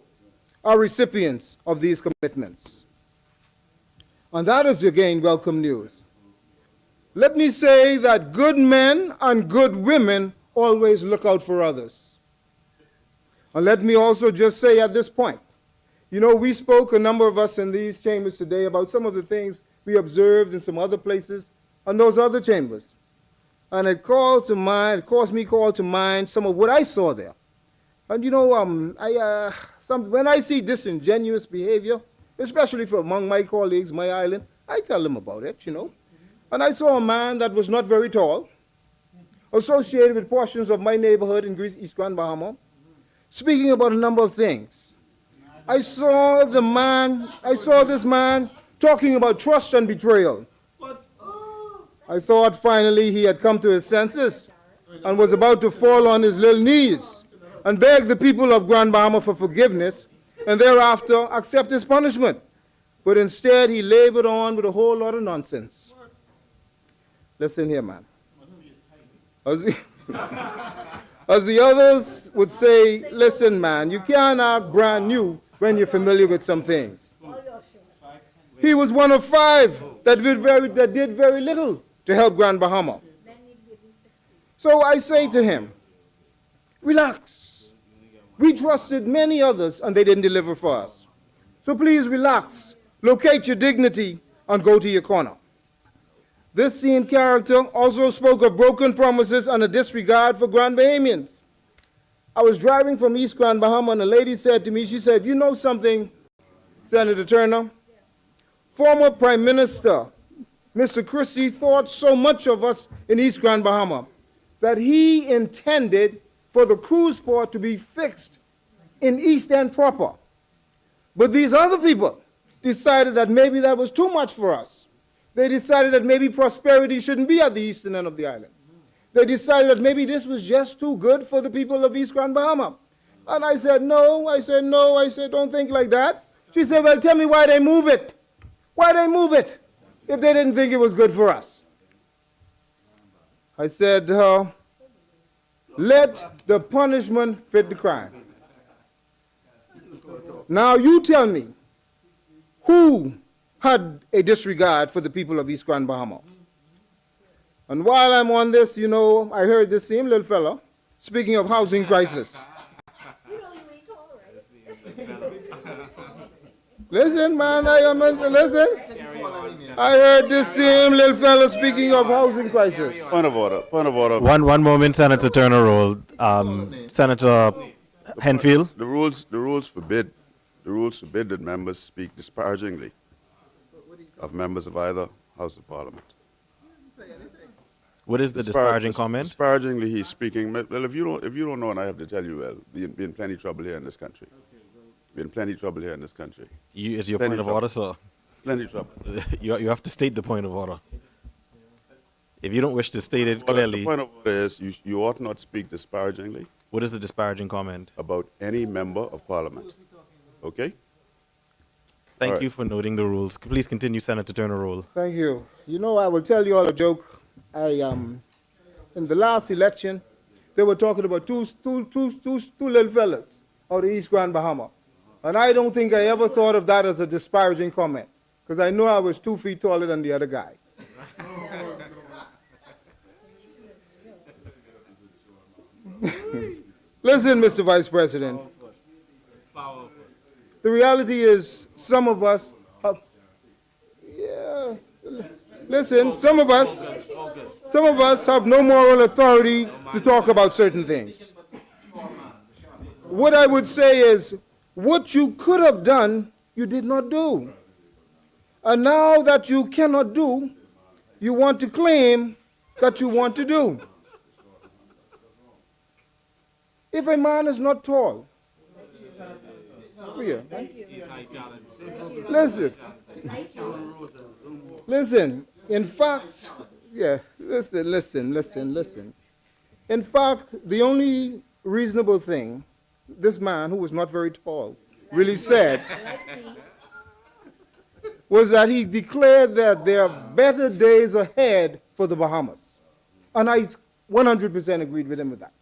are recipients of these commitments. And that is, again, welcome news. Let me say that good men and good women always look out for others. And let me also just say at this point, you know, we spoke, a number of us in these chambers today, about some of the things we observed in some other places and those other chambers. And it caused me call to mind some of what I saw there. And you know, when I see disingenuous behavior, especially from among my colleagues, my island, I tell them about it, you know. And I saw a man that was not very tall, associated with portions of my neighborhood in East Grand Bahama, speaking about a number of things. I saw this man talking about trust and betrayal. I thought finally he had come to his senses and was about to fall on his little knees and beg the people of Grand Bahama for forgiveness and thereafter accept his punishment. But instead, he labored on with a whole lot of nonsense. Listen here, man. As the others would say, listen, man, you can't act brand new when you're familiar with some things. He was one of 5 that did very little to help Grand Bahama. So I say to him, relax. We trusted many others and they didn't deliver for us. So please relax, locate your dignity, and go to your corner. This same character also spoke of broken promises and a disregard for Grand Bahamians. I was driving from East Grand Bahama and a lady said to me, she said, you know something, Senator Turner? Former Prime Minister Mr. Christie thought so much of us in East Grand Bahama that he intended for the cruise port to be fixed in East End proper. But these other people decided that maybe that was too much for us. They decided that maybe prosperity shouldn't be at the eastern end of the island. They decided that maybe this was just too good for the people of East Grand Bahama. And I said, no, don't think like that. She said, well, tell me why they move it. Why they move it if they didn't think it was good for us? I said, let the punishment fit the crime. Now you tell me, who had a disregard for the people of East Grand Bahama? And while I'm on this, you know, I heard this same little fella speaking of housing crisis. Listen, man, listen. I heard this same little fella speaking of housing crisis. Point of order. One moment, Senator Turner Roll. Senator Henfield. The rules forbid that members speak disparagingly of members of either House of Parliament. What is the disparaging comment? Disparagingly, he's speaking. Well, if you don't know, and I have to tell you, well, we're in plenty trouble here in this country. We're in plenty trouble here in this country. Is your point of order, sir? Plenty trouble. You have to state the point of order. If you don't wish to state it clearly. The point of order is you ought not speak disparagingly. What is the disparaging comment? About any member of Parliament. Okay? Thank you for noting the rules. Please continue, Senator Turner Roll. Thank you. You know, I will tell you all a joke. In the last election, they were talking about two little fellas out of East Grand Bahama. And I don't think I ever thought of that as a disparaging comment, because I know I was 2 feet taller than the other guy. Listen, Mr. Vice President. The reality is some of us have, listen, some of us have no moral authority to talk about certain things. What I would say is, what you could have done, you did not do. And now that you cannot do, you want to claim that you want to do. If a man is not tall, here, listen, listen, in fact, yeah, listen. In fact, the only reasonable thing this man, who was not very tall, really said was that he declared that there are better days ahead for the Bahamas. And I 100% agreed with him with that.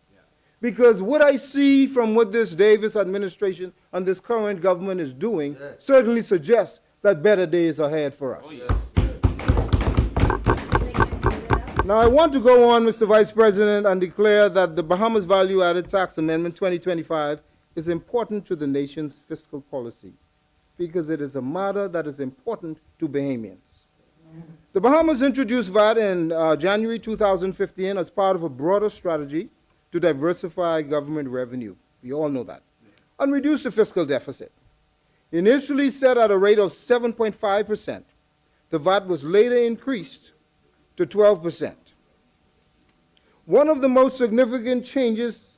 Because what I see from what this Davis administration and this current government is doing certainly suggests that better days are ahead for us. Now, I want to go on, Mr. Vice President, and declare that the Bahamas Value Added Tax Amendment 2025 is important to the nation's fiscal policy because it is a matter that is important to Bahamians. The Bahamas introduced VAT in January 2015 as part of a broader strategy to diversify government revenue. We all know that. And reduce the fiscal deficit. Initially set at a rate of 7.5%, the VAT was later increased to 12%. One of the most significant changes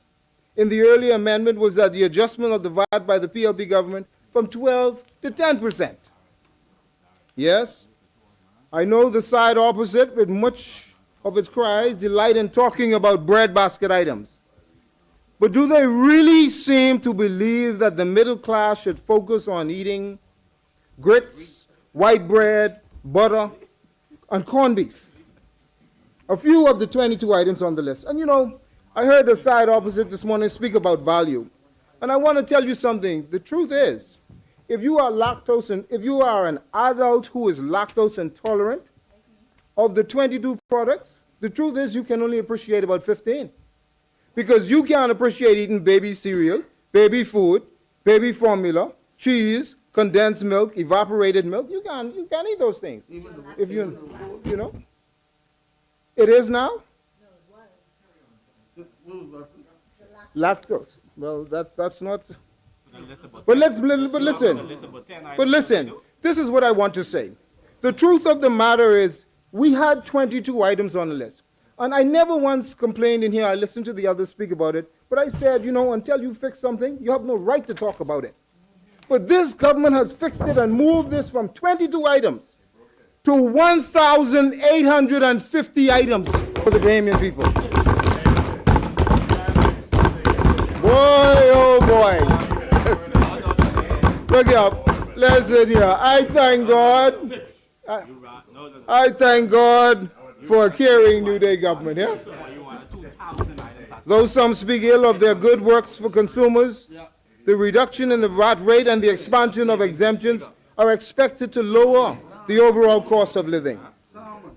in the earlier amendment was that the adjustment of the VAT by the PLP government from 12 to 10%. Yes, I know the side opposite, with much of its cries, delight in talking about breadbasket items. But do they really seem to believe that the middle class should focus on eating grits, white bread, butter, and corned beef? A few of the 22 items on the list. And you know, I heard the side opposite this morning speak about value. And I want to tell you something. The truth is, if you are an adult who is lactose intolerant, of the 22 products, the truth is you can only appreciate about 15. Because you can't appreciate eating baby cereal, baby food, baby formula, cheese, condensed milk, evaporated milk. You can't eat those things. If you know. It is now? Lactose. Well, that's not. But listen. This is what I want to say. The truth of the matter is, we had 22 items on the list. And I never once complained in here. I listened to the others speak about it. But I said, you know, until you fix something, you have no right to talk about it. But this government has fixed it and moved this from 22 items to 1,850 items for the Bahamian people. Boy, oh boy. Look up. Listen here. I thank God. I thank God for a caring New Day government, yeah? Though some speak ill of their good works for consumers, the reduction in the VAT rate and the expansion of exemptions are expected to lower the overall cost of living.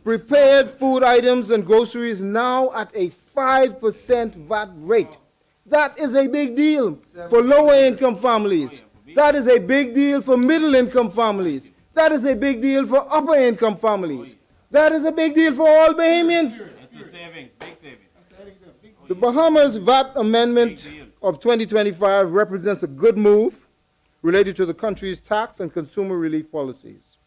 Prepared food items and groceries now at a 5% VAT rate. That is a big deal for lower income families. That is a big deal for middle income families. That is a big deal for upper income families. That is a big deal for all Bahamians. It's a savings, big savings. The Bahamas VAT Amendment of 2025 represents a good move related to the country's tax and consumer relief policies.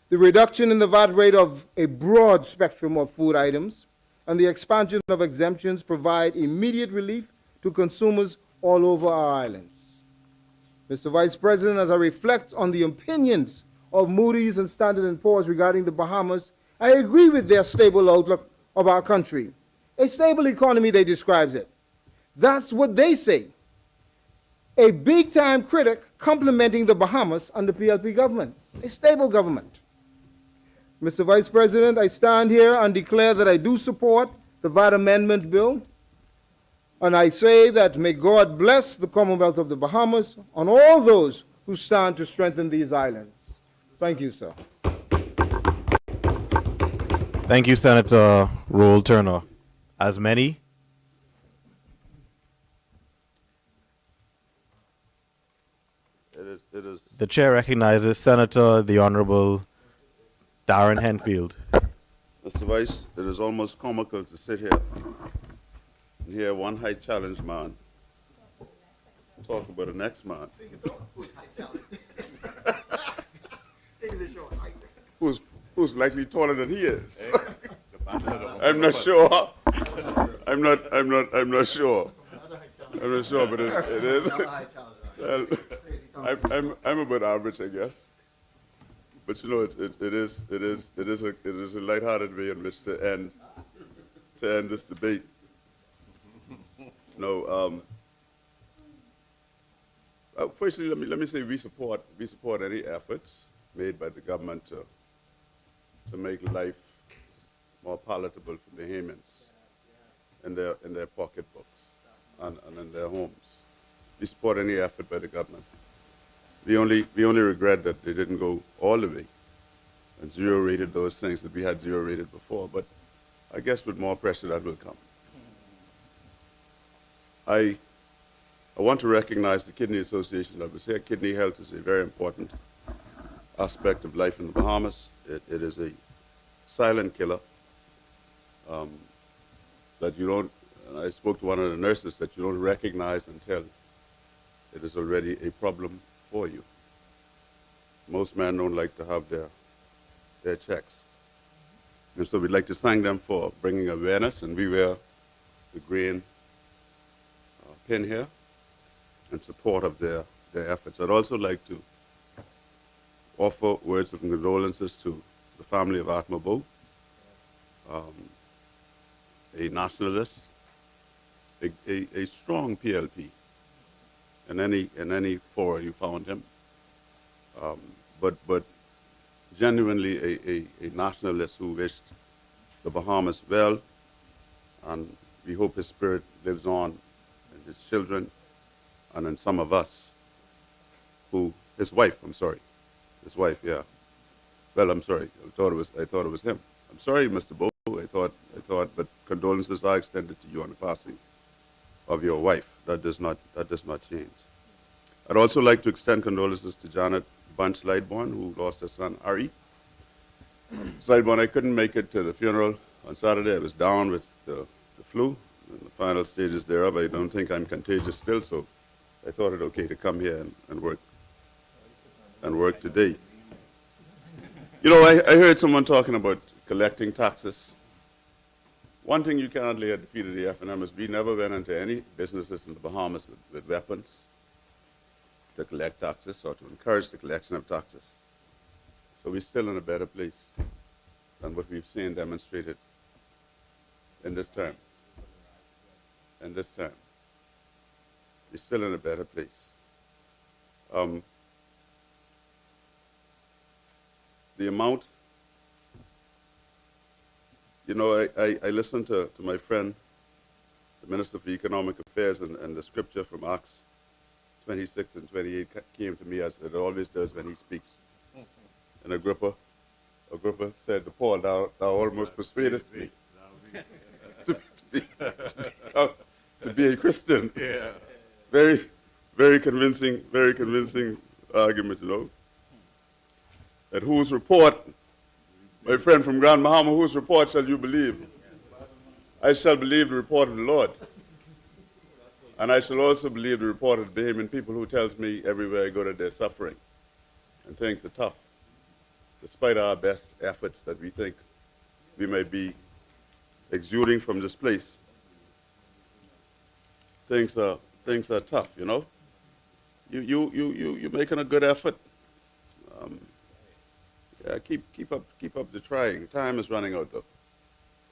The reduction in the VAT rate of a broad spectrum of food items and the expansion of exemptions provide immediate relief to consumers all over our islands. Mr. Vice President, as I reflect on the opinions of Moody's and Standard & Poor's regarding the Bahamas, I agree with their stable outlook of our country. A stable economy, they describe it. That's what they say. A big-time critic complimenting the Bahamas and the PLP government, a stable government. Mr. Vice President, I stand here and declare that I do support the VAT Amendment Bill, and I say that may God bless the Commonwealth of the Bahamas and all those who stand to strengthen these islands. Thank you, sir. Thank you, Senator Roel Turner. As many? It is. The chair recognizes Senator the Honorable Darren Henfield. Mr. Vice, it is almost comical to sit here and hear one high challenge man talk about the next man who's likely taller than he is. I'm not sure. I'm not sure. I'm not sure, but it is. Well, I'm about average, I guess. But you know, it is a lighthearted way in which to end this debate. No, firstly, let me say we support any efforts made by the government to make life more palatable for Bahamians in their pocketbooks and in their homes. We support any effort by the government. We only regret that they didn't go all the way and zero-rated those things that we had zero-rated before. But I guess with more pressure that will come. I want to recognize the Kidney Association that was here. Kidney health is a very important aspect of life in the Bahamas. It is a silent killer that you don't, and I spoke to one of the nurses, that you don't recognize until it is already a problem for you. Most men don't like to have their checks. And so we'd like to thank them for bringing awareness, and we wear the green pin here in support of their efforts. I'd also like to offer words of condolences to the family of Atma Bo, a nationalist, a strong PLP in any fora you found him, but genuinely a nationalist who wished the Bahamas well, and we hope his spirit lives on in his children and in some of us his wife, yeah. Well, I'm sorry, I thought it was him. I'm sorry, Mr. Bo, I thought, but condolences are extended to you on the passing of your wife. That does not change. I'd also like to extend condolences to Janet Bunch Lightborn, who lost her son, Ari. Lightborn, I couldn't make it to the funeral on Saturday. I was down with the flu in the final stages thereof. I don't think I'm contagious still, so I thought it okay to come here and work today. You know, I heard someone talking about collecting taxes. One thing you cannot lay at the feet of the FNM is we never went into any businesses in the Bahamas with weapons to collect taxes or to encourage the collection of taxes. So we're still in a better place than what we've seen demonstrated in this term. We're still in a better place. The amount, you know, I listened to my friend, the Minister for Economic Affairs, and the scripture from Acts 26 and 28 came to me as it always does when he speaks. And Agrippa said to Paul, thou almost persuadest me to be a Christian. Yeah. Very convincing argument, you know. That whose report, my friend from Grand Bahama, whose report shall you believe? I shall believe the report of the Lord. And I shall also believe the report of the Bahamian people who tells me everywhere I go that they're suffering and things are tough, despite our best efforts that we think we may be exuding from this place. Things are tough, you know. You're making a good effort. Yeah, keep up the trying. Time is running out, though.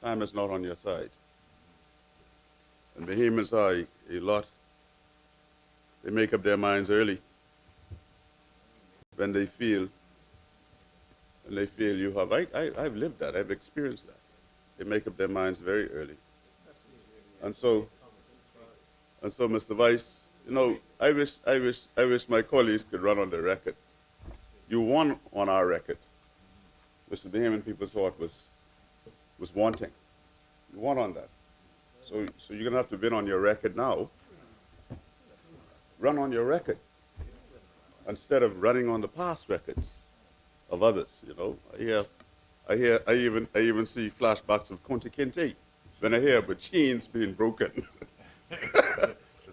Time is not on your side. And Bahamians are a lot. They make up their minds early when they feel you have. I've lived that. I've experienced that. They make up their minds very early. And so, Mr. Vice, you know, I wish my colleagues could run on the record. You won on our record, which the Bahamian people thought was wanting. You won on that. So you're going to have to win on your record now. Run on your record instead of running on the past records of others, you know. I even see flashbacks of Kunta Kinte when I hear about chains being broken.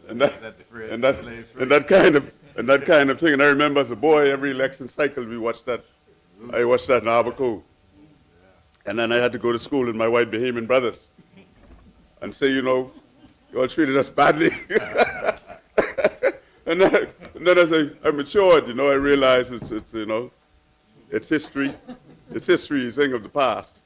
and that kind of thing. And I remember as a boy, every election cycle we watched that. I watched that in Abaco. And then I had to go to school with my white Bahamian brothers and say, you know, you all treated us badly. And then as I matured, you know, I realized it's you know, it's history. It's history, is thing of the past.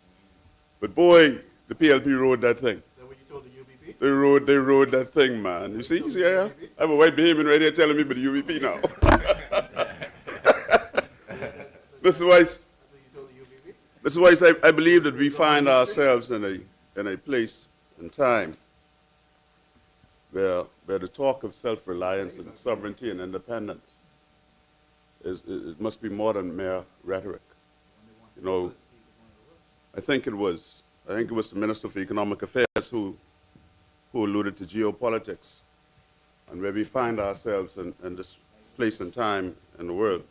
But boy, the PLP rode that thing. Is that what you told the UBP? They rode that thing, man. You see, I have a white Bahamian right here telling me about the UBP now. Mr. Weiss, Mr. Weiss, I believe that we find ourselves in a place and time where the talk of self-reliance and sovereignty and independence it must be more than mere rhetoric. You know, I think it was the Minister for Economic Affairs who alluded to geopolitics and where we find ourselves in this place and time in the world.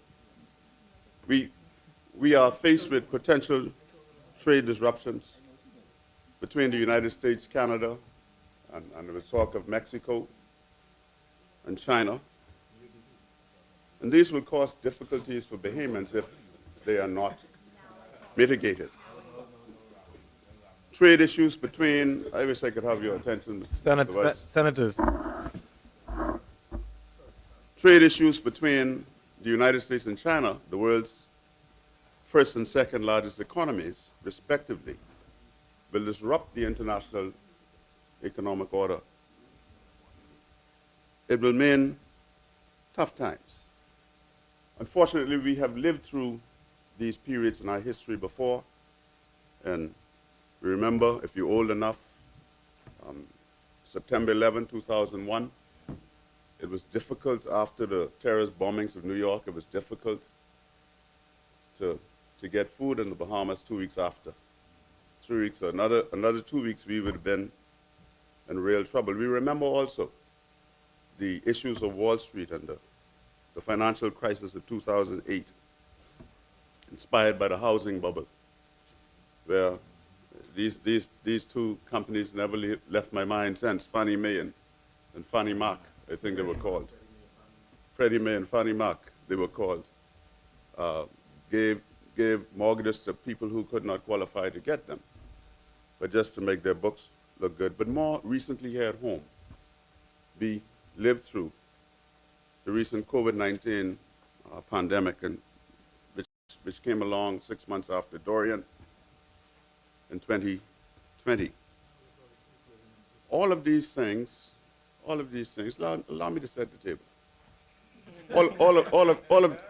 We are faced with potential trade disruptions between the United States, Canada, and there was talk of Mexico and China. And these will cause difficulties for Bahamians if they are not mitigated. Trade issues between, I wish I could have your attention, Mr. Vice. Senators, Trade issues between the United States and China, the world's first and second largest economies, respectively, will disrupt the international economic order. It will mean tough times. Unfortunately, we have lived through these periods in our history before, and we remember, if you're old enough, September 11, 2001, it was difficult after the terrorist bombings of New York. It was difficult to get food in the Bahamas 2 weeks after. 3 weeks, or another 2 weeks, we would have been in real trouble. We remember also the issues of Wall Street and the financial crisis of 2008, inspired by the housing bubble, where these two companies never left my mind since, Fannie Mae and Fannie Mac, I think they were called. Freddie Mae and Fannie Mac, they were called. Gave mortgages to people who could not qualify to get them, but just to make their books look good. But more recently here at home, we lived through the recent COVID-19 pandemic, and which came along 6 months after Dorian in 2020. All of these things, allow me to set the table.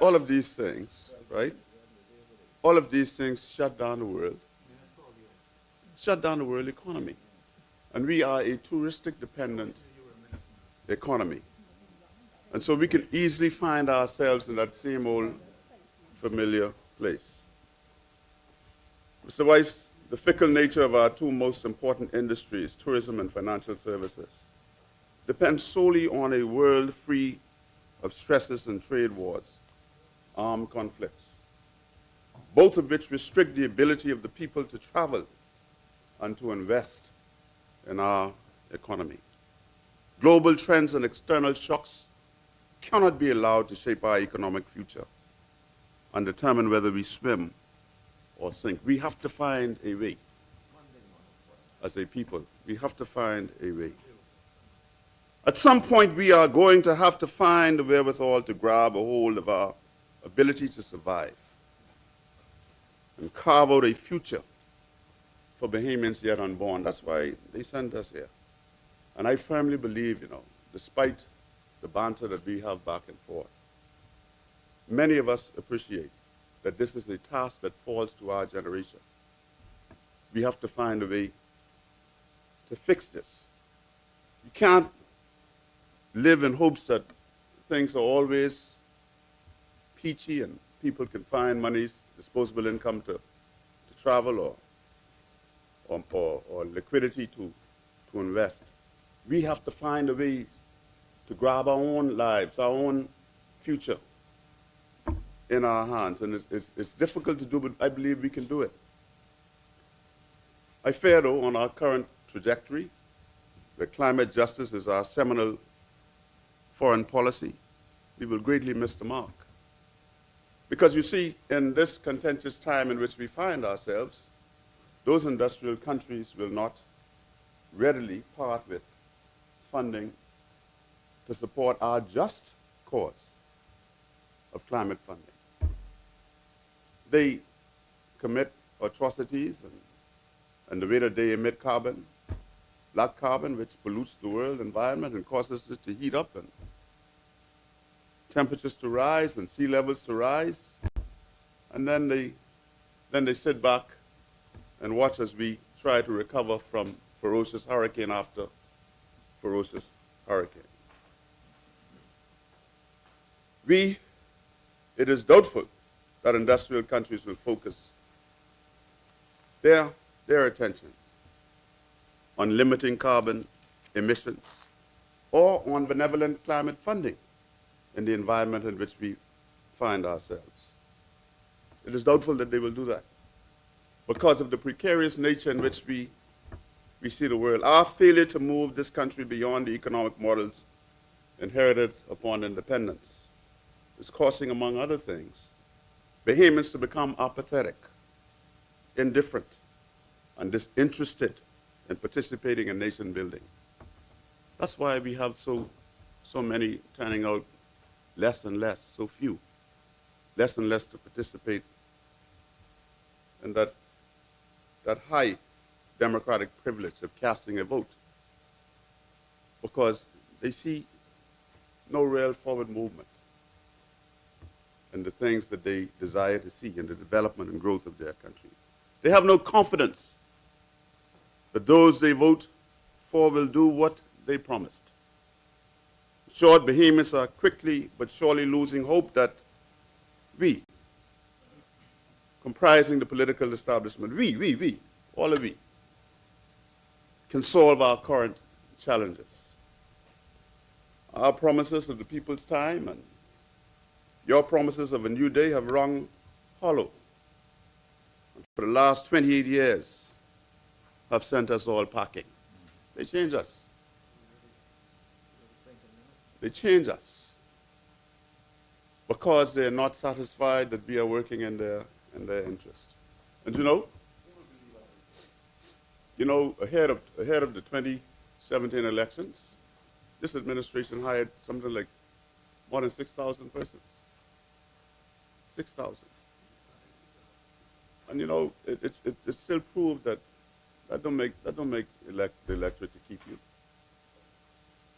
All of these things, right? All of these things shut down the world economy. And we are a touristic dependent economy. And so we can easily find ourselves in that same old familiar place. Mr. Weiss, the fickle nature of our two most important industries, tourism and financial services, depends solely on a world free of stresses and trade wars, armed conflicts, both of which restrict the ability of the people to travel and to invest in our economy. Global trends and external shocks cannot be allowed to shape our economic future and determine whether we swim or sink. We have to find a way. As a people, we have to find a way. At some point, we are going to have to find the wherewithal to grab a hold of our ability to survive and carve out a future for Bahamians yet unborn. That's why they sent us here. And I firmly believe, you know, despite the banter that we have back and forth, many of us appreciate that this is a task that falls to our generation. We have to find a way to fix this. You can't live in hopes that things are always peachy and people can find money's disposable income to travel or liquidity to invest. We have to find a way to grab our own lives, our own future in our hands. And it's difficult to do, but I believe we can do it. I fear, though, on our current trajectory, where climate justice is our seminal foreign policy, we will greatly miss the mark. Because you see, in this contentious time in which we find ourselves, those industrial countries will not readily part with funding to support our just cause of climate funding. They commit atrocities, and the way that they emit carbon, black carbon, which pollutes the world environment and causes it to heat up and temperatures to rise and sea levels to rise. And then they sit back and watch as we try to recover from ferocious hurricane after ferocious hurricane. It is doubtful that industrial countries will focus their attention on limiting carbon emissions or on benevolent climate funding in the environment in which we find ourselves. It is doubtful that they will do that because of the precarious nature in which we see the world. Our failure to move this country beyond the economic models inherited upon independence is causing, among other things, Bahamians to become apathetic, indifferent, and disinterested in participating in nation building. That's why we have so many turning out less and less, so few, less and less to participate in that high democratic privilege of casting a vote, because they see no real forward movement in the things that they desire to see in the development and growth of their country. They have no confidence that those they vote for will do what they promised. In short, Bahamians are quickly but surely losing hope that we, comprising the political establishment, we, all of we, can solve our current challenges. Our promises of the people's time and your promises of a new day have rung hollow. And for the last 28 years, have sent us all packing. They change us. They change us because they are not satisfied that we are working in their interest. And ahead of the 2017 elections, this administration hired something like more than 6,000 persons. 6,000. And it still proved that don't make the electorate to keep you.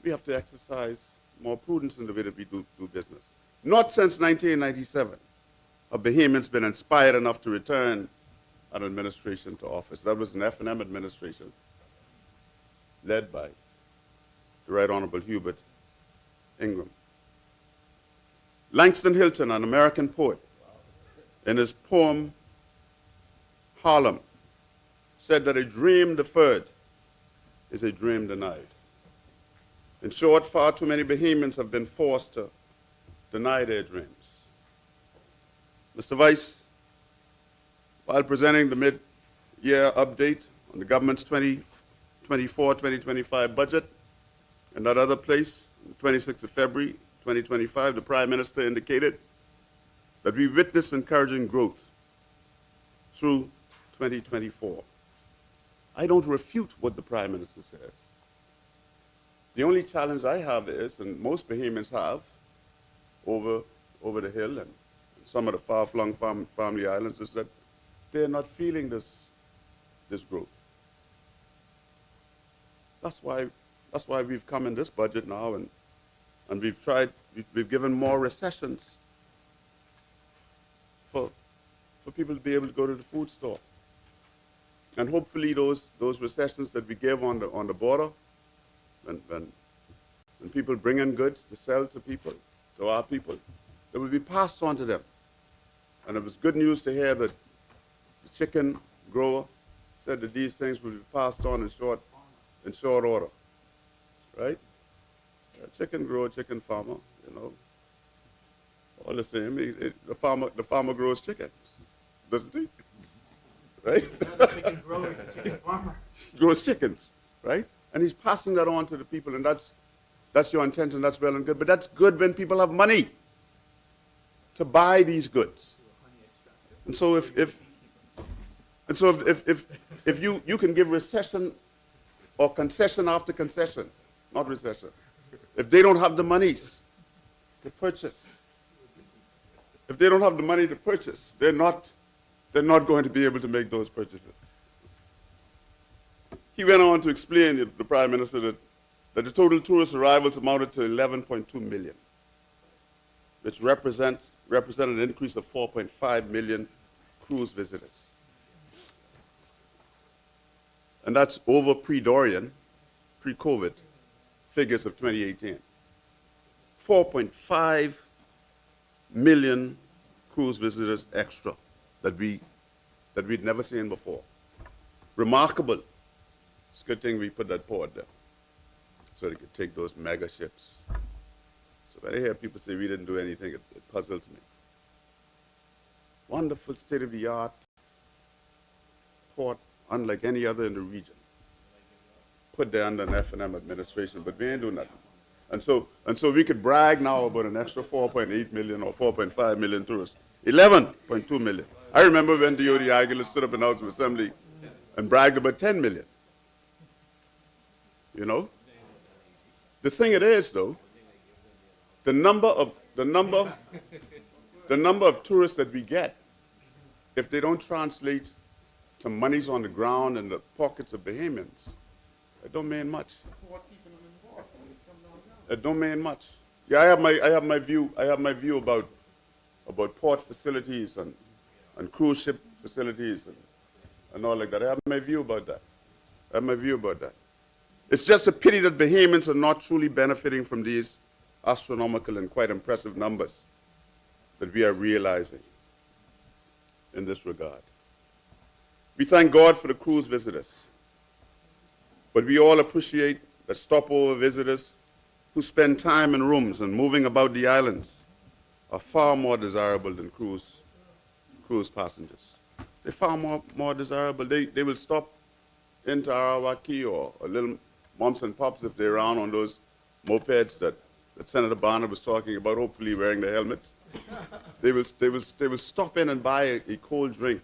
We have to exercise more prudence in the way that we do business. Not since 1997 have Bahamians been inspired enough to return an administration to office. That was an F&M administration led by the Right Honorable Hubert Ingram. Langston Hylton, an American poet, in his poem Harlem, said that a dream deferred is a dream denied. In short, far too many Bahamians have been forced to deny their dreams. Mr. Vice, while presenting the mid-year update on the government's 2024-2025 budget, in that other place, on the 26th of February 2025, the Prime Minister indicated that we witness encouraging growth through 2024. I don't refute what the Prime Minister says. The only challenge I have is, and most Bahamians have, over the hill and some of the far-flung family islands, is that they're not feeling this growth. That's why we've come in this budget now, and we've given more recessions for people to be able to go to the food store. And hopefully those recessions that we gave on the border, when people bring in goods to sell to people, to our people, they will be passed on to them. And it was good news to hear that the chicken grower said that these things will be passed on in short order, right? Chicken grower, chicken farmer, all the same. The farmer grows chickens, doesn't he? Right? The chicken grower is a chicken farmer. Grows chickens, right? And he's passing that on to the people, and that's your intention. That's well and good. But that's good when people have money to buy these goods. And so if you can give recession or concession after concession, not recession, if they don't have the monies to purchase. If they don't have the money to purchase, they're not going to be able to make those purchases. He went on to explain, the Prime Minister, that the total tourist arrivals amounted to 11.2 million, which represented an increase of 4.5 million cruise visitors. And that's over pre-Dorian, pre-COVID figures of 2018. 4.5 million cruise visitors extra that we'd never seen before. Remarkable. It's a good thing we put that port there so they could take those mega ships. So when I hear people say we didn't do anything, it puzzles me. Wonderful state-of-the-art port, unlike any other in the region. Put there under an F&M administration, but we ain't doing nothing. And so we could brag now about an extra 4.8 million or 4.5 million tourists. 11.2 million. I remember when D.O.D. Aguilar stood up in the House of Assembly and bragged about 10 million. You know? The thing it is, though, the number of tourists that we get, if they don't translate to monies on the ground in the pockets of Bahamians, it don't mean much. It don't mean much. Yeah, I have my view about port facilities and cruise ship facilities and all like that. I have my view about that. It's just a pity that Bahamians are not truly benefiting from these astronomical and quite impressive numbers that we are realizing in this regard. We thank God for the cruise visitors, but we all appreciate the stopover visitors who spend time in rooms and moving about the islands are far more desirable than cruise passengers. They're far more desirable. They will stop in Tarawaki or a little moms and pops if they're around on those mopeds that Senator Barnett was talking about, hopefully wearing the helmets. They will stop in and buy a cold drink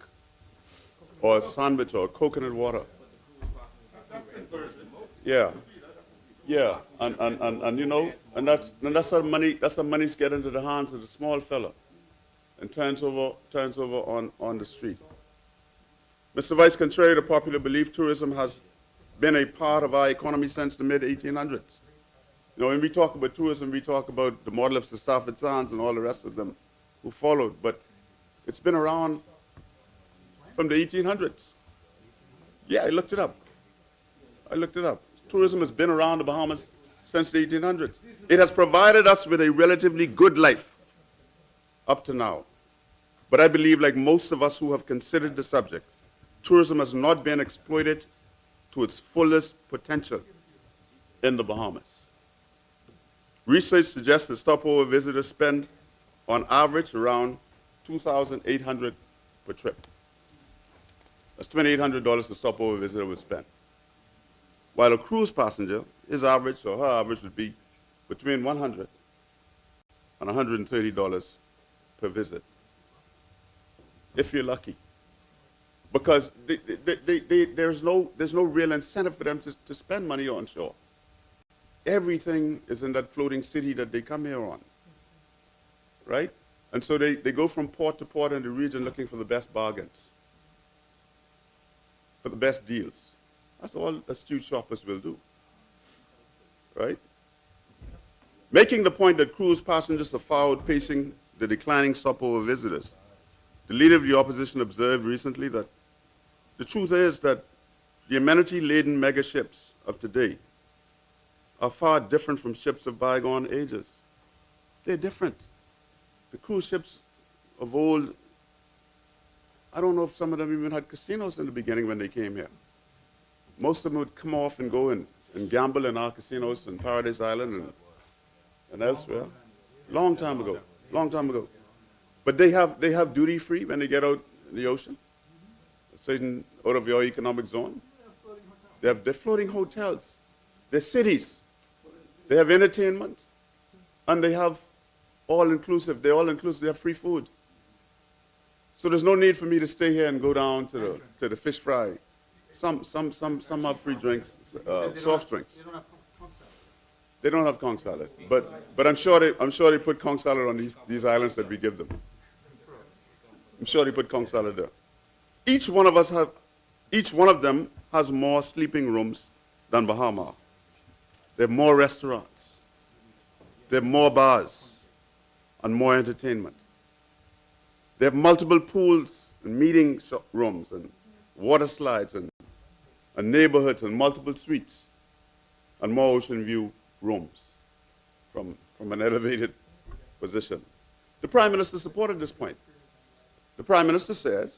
or a sandwich or coconut water. Yeah. Yeah, and you know, and that's how money's get into the hands of the small fella and turns over on the street. Mr. Vice, contrary to popular belief, tourism has been a part of our economy since the mid-1800s. You know, when we talk about tourism, we talk about the model of Sir Stafford Sands and all the rest of them who followed, but it's been around from the 1800s. Yeah, I looked it up. Tourism has been around the Bahamas since the 1800s. It has provided us with a relatively good life up to now. But I believe, like most of us who have considered the subject, tourism has not been exploited to its fullest potential in the Bahamas. Research suggests that stopover visitors spend, on average, around $2,800 per trip. That's $2,800 a stopover visitor would spend. While a cruise passenger, his average or her average would be between $100 and $130 per visit, if you're lucky. Because there's no real incentive for them to spend money on shore. Everything is in that floating city that they come here on, right? And so they go from port to port in the region looking for the best bargains, for the best deals. That's all astute shoppers will do, right? Making the point that cruise passengers are far outpacing the declining stopover visitors, the leader of the opposition observed recently that the truth is that the amenity-laden mega ships of today are far different from ships of bygone ages. They're different. The cruise ships of old, I don't know if some of them even had casinos in the beginning when they came here. Most of them would come off and go and gamble in our casinos in Paradise Island and elsewhere. Long time ago. But they have duty free when they get out in the ocean, a certain out of your economic zone. They're floating hotels. They're cities. They have entertainment, and they have all-inclusive. They're all-inclusive. They have free food. So there's no need for me to stay here and go down to the fish fry. Some have free drinks, soft drinks. They don't have conch salad, but I'm sure they put conch salad on these islands that we give them. I'm sure they put conch salad there. Each one of them has more sleeping rooms than Bahama. They have more restaurants. They have more bars and more entertainment. They have multiple pools and meeting rooms and water slides and neighborhoods and multiple suites and more ocean view rooms from an elevated position. The Prime Minister supported this point. The Prime Minister says,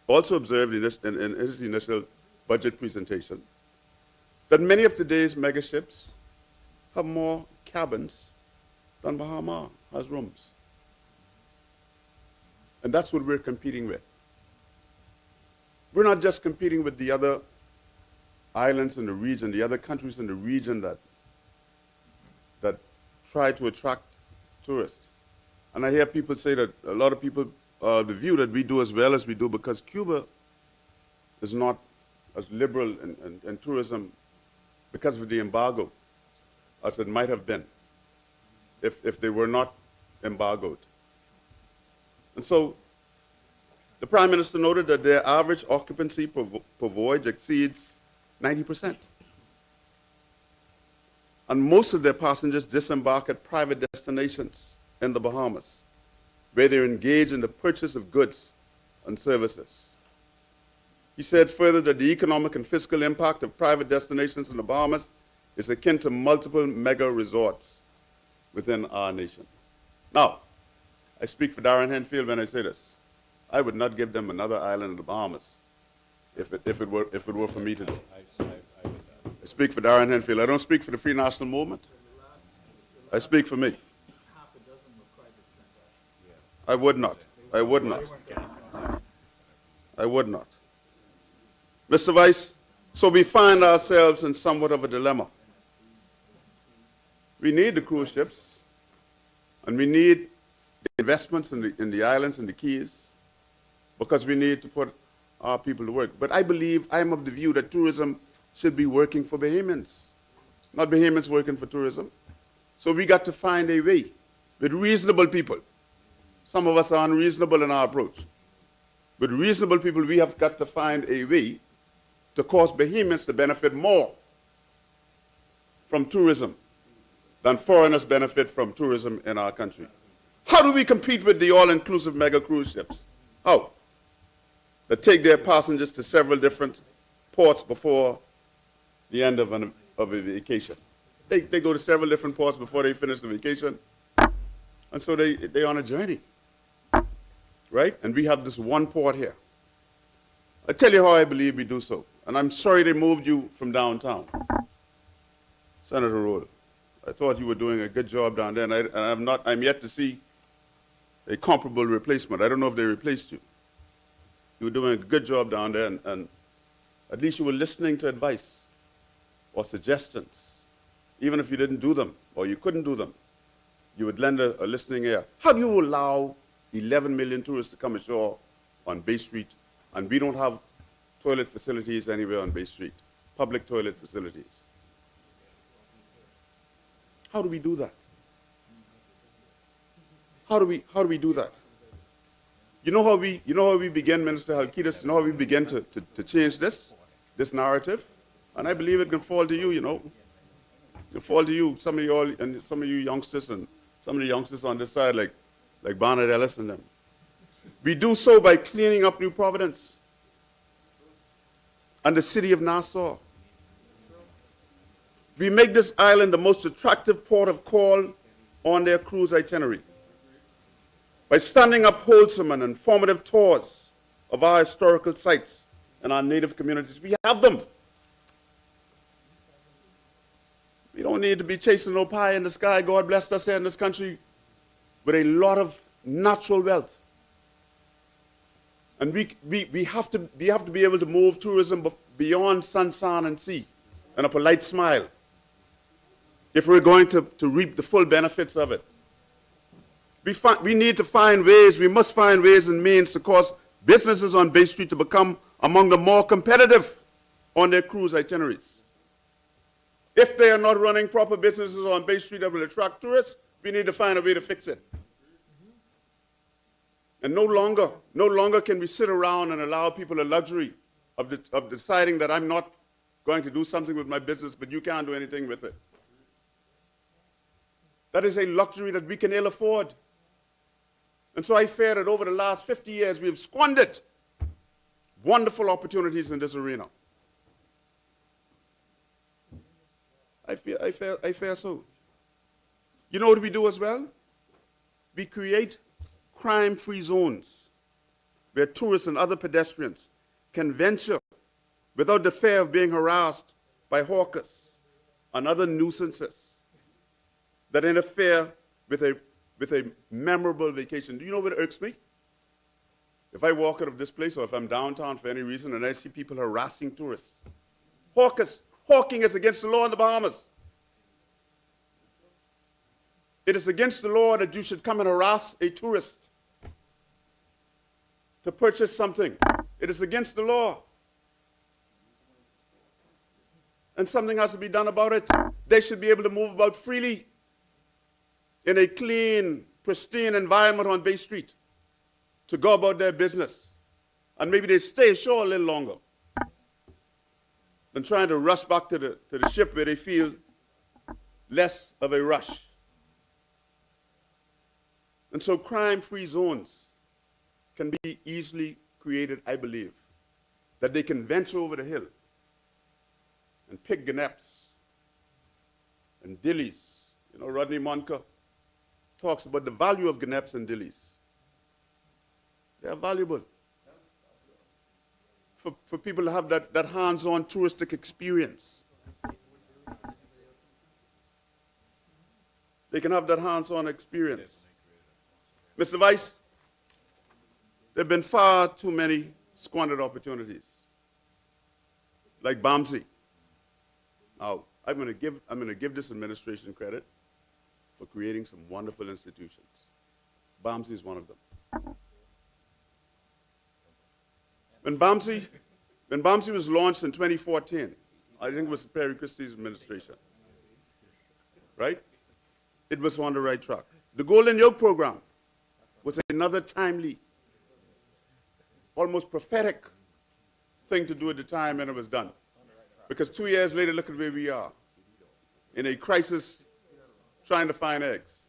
also observed in his initial budget presentation, that many of today's megaships have more cabins than Bahama has rooms. And that's what we're competing with. We're not just competing with the other islands in the region, the other countries in the region that try to attract tourists. And I hear people say that a lot of people, the view that we do as well as we do because Cuba is not as liberal in tourism because of the embargo as it might have been if they were not embargoed. And so the Prime Minister noted that their average occupancy per voyage exceeds 90%. And most of their passengers disembark at private destinations in the Bahamas, where they engage in the purchase of goods and services. He said further that the economic and fiscal impact of private destinations in the Bahamas is akin to multiple mega resorts within our nation. Now, I speak for Darren Henfield when I say this. I would not give them another island in the Bahamas if it were for me to do. I speak for Darren Henfield. I don't speak for the Free National Movement. I speak for me. I would not. I would not. I would not. Mr. Vice, so we find ourselves in somewhat of a dilemma. We need the cruise ships, and we need investments in the islands and the Keys, because we need to put our people to work. But I believe, I am of the view that tourism should be working for Bahamians, not Bahamians working for tourism. So we got to find a way with reasonable people. Some of us are unreasonable in our approach. With reasonable people, we have got to find a way to cause Bahamians to benefit more from tourism than foreigners benefit from tourism in our country. How do we compete with the all-inclusive mega cruise ships? How? That take their passengers to several different ports before the end of a vacation. They go to several different ports before they finish the vacation, and so they're on a journey, right? And we have this one port here. I'll tell you how I believe we do so, and I'm sorry they moved you from downtown. Senator Roll, I thought you were doing a good job down there, and I'm yet to see a comparable replacement. I don't know if they replaced you. You were doing a good job down there, and at least you were listening to advice or suggestions. Even if you didn't do them or you couldn't do them, you would lend a listening ear. How do you allow 11 million tourists to come ashore on Bay Street, and we don't have toilet facilities anywhere on Bay Street, public toilet facilities? How do we do that? How do we do that? You know how we begin, Minister Halkidas, you know how we begin to change this narrative? And I believe it can fall to you, you know. It can fall to you, some of you youngsters and some of the youngsters on this side, like Barnett Ellis and them. We do so by cleaning up New Providence and the city of Nassau. We make this island the most attractive port of call on their cruise itinerary. By standing up wholesome and informative tours of our historical sites and our native communities. We have them. We don't need to be chasing no pie in the sky. God blessed us here in this country with a lot of natural wealth. And we have to be able to move tourism beyond sun, sand, and sea and a polite smile if we're going to reap the full benefits of it. We need to find ways, we must find ways and means to cause businesses on Bay Street to become among the more competitive on their cruise itineraries. If they are not running proper businesses on Bay Street that will attract tourists, we need to find a way to fix it. And no longer can we sit around and allow people a luxury of deciding that I'm not going to do something with my business, but you can't do anything with it. That is a luxury that we can ill afford. And so I fear that over the last 50 years, we have squandered wonderful opportunities in this arena. I fear so. You know what we do as well? We create crime-free zones where tourists and other pedestrians can venture without the fear of being harassed by hawkers and other nuisances that interfere with a memorable vacation. Do you know what irks me? If I walk out of this place or if I'm downtown for any reason and I see people harassing tourists. Hawking is against the law in the Bahamas. It is against the law that you should come and harass a tourist to purchase something. It is against the law. And something has to be done about it. They should be able to move about freely in a clean, pristine environment on Bay Street to go about their business. And maybe they stay ashore a little longer than trying to rush back to the ship where they feel less of a rush. And so crime-free zones can be easily created, I believe, that they can venture over the hill and pick ganapes and dillies. You know, Rodney Monka talks about the value of ganapes and dillies. They are valuable for people to have that hands-on touristic experience. They can have that hands-on experience. Mr. Vice, there have been far too many squandered opportunities, like BAMSI. Now, I'm going to give this administration credit for creating some wonderful institutions. BAMSI is one of them. When BAMSI was launched in 2014, I think it was Perry Christie's administration, right? It was on the right track. The Golden Yoke program was another timely, almost prophetic thing to do at the time, and it was done. Because 2 years later, look at where we are, in a crisis trying to find eggs.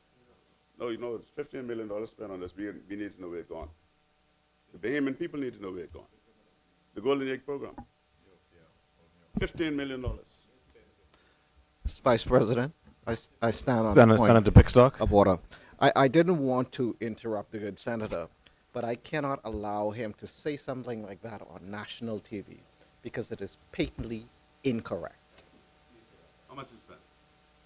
No, you know, it's $15 million spent on this. We need to know where it's gone. The Bahamian people need to know where it's gone. The Golden Egg program, $15 million. Vice President, I stand on the point Senator Pickstock. of order. I didn't want to interrupt the good senator, but I cannot allow him to say something like that on national TV because it is patently incorrect. How much is spent?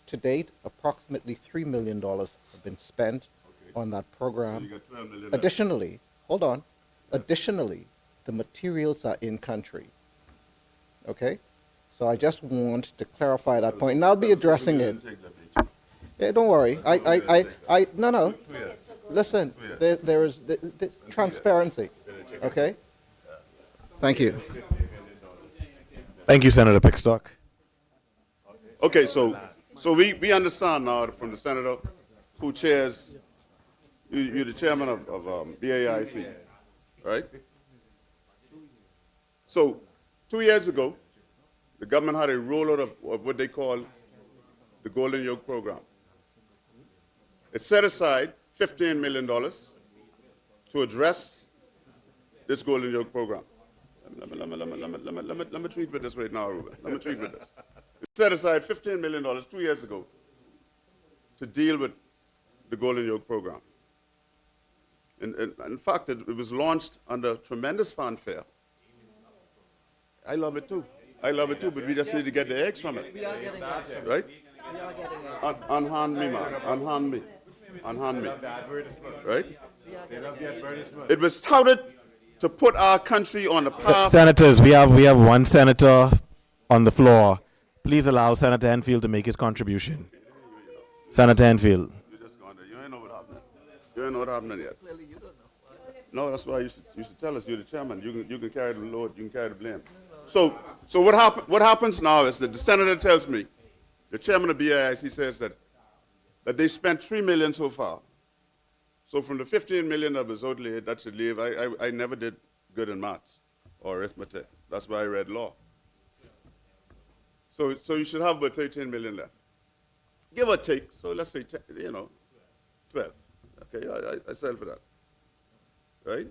To date, approximately $3 million have been spent on that So program. you got 12 million left. Additionally, hold on. Additionally, the materials are in country. Okay? So I just want to clarify that point, and I'll be addressing it. Yeah, don't worry. No. Listen, there is the transparency. Okay? Thank you. Thank you, Senator Pickstock. Okay, so we understand now from the senator who chairs, you're the chairman of BAIC, right? So 2 years ago, the government had a rollout of what they call the Golden Yoke program. It set aside $15 million to address this Golden Yoke program. Let me treat with this right now, Ruben. Let me treat with this. It set aside $15 million 2 years ago to deal with the Golden Yoke program. In fact, it was launched under tremendous fanfare. I love it too. But we just need to get the eggs from it. Right? Unhand me, man. Unhand me. Right? It was touted to put our country on the path. Senators, we have one senator on the floor. Please allow Senator Enfield to make his contribution. Senator Enfield. You just gone there. You ain't know what happened. You ain't know what happened yet. No, that's why you should tell us. You're the chairman. You can carry the load. You can carry the blame. So what happens now is that the senator tells me The chairman of BIIC says that they spent $3 million so far. So from the 15 million that was outlay, that should leave. I never did good in maths or arithmetic. That's why I read law. So you should have about 13 million left, give or take. So let's say 10, 12. Okay, I settle for that, right?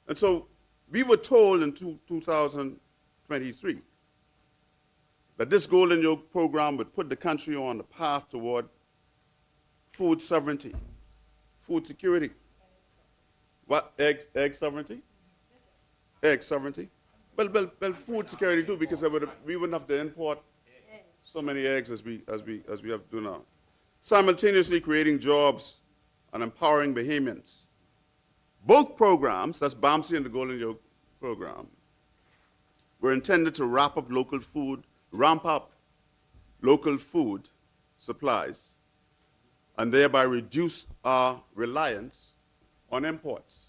And so we were told in 2023 that this Golden Yoke program would put the country on the path toward food sovereignty, food security. What? Egg sovereignty? Egg sovereignty? Well, food security too, because we wouldn't have to import so many eggs as we have to do now. Simultaneously creating jobs and empowering Bahamians. Both programs, that's BAMSI and the Golden Yoke program, were intended to ramp up local food supplies and thereby reduce our reliance on imports.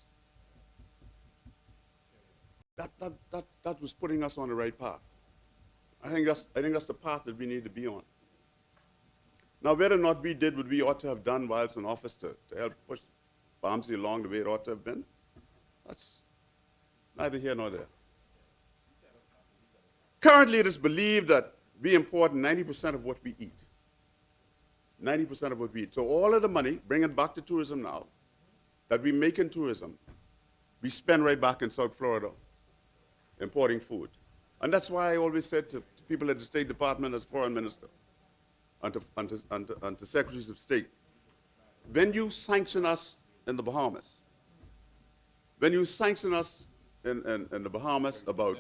That was putting us on the right path. I think that's the path that we need to be on. Now, whether or not we did what we ought to have done whilst in office to help push BAMSI along the way it ought to have been, that's neither here nor there. Currently, it is believed that we import 90% of what we eat. 90% of what we eat. So all of the money, bring it back to tourism now, that we make in tourism, we spend right back in South Florida importing food. And that's why I always said to people at the State Department as foreign minister and to secretaries of state, when you sanction us in the Bahamas, when you sanction us in the Bahamas about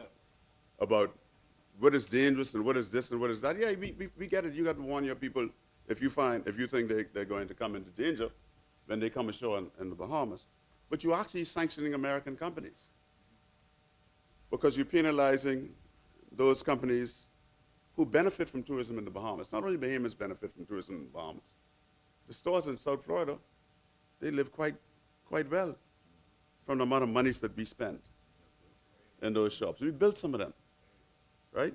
what is dangerous and what is this and what is that, yeah, we get it. You got to warn your people if you think they're going to come into danger when they come ashore in the Bahamas. But you're actually sanctioning American companies because you're penalizing those companies who benefit from tourism in the Bahamas. Not only Bahamians benefit from tourism in the Bahamas. The stores in South Florida, they live quite well from the amount of monies that we spend in those shops. We built some of them, right?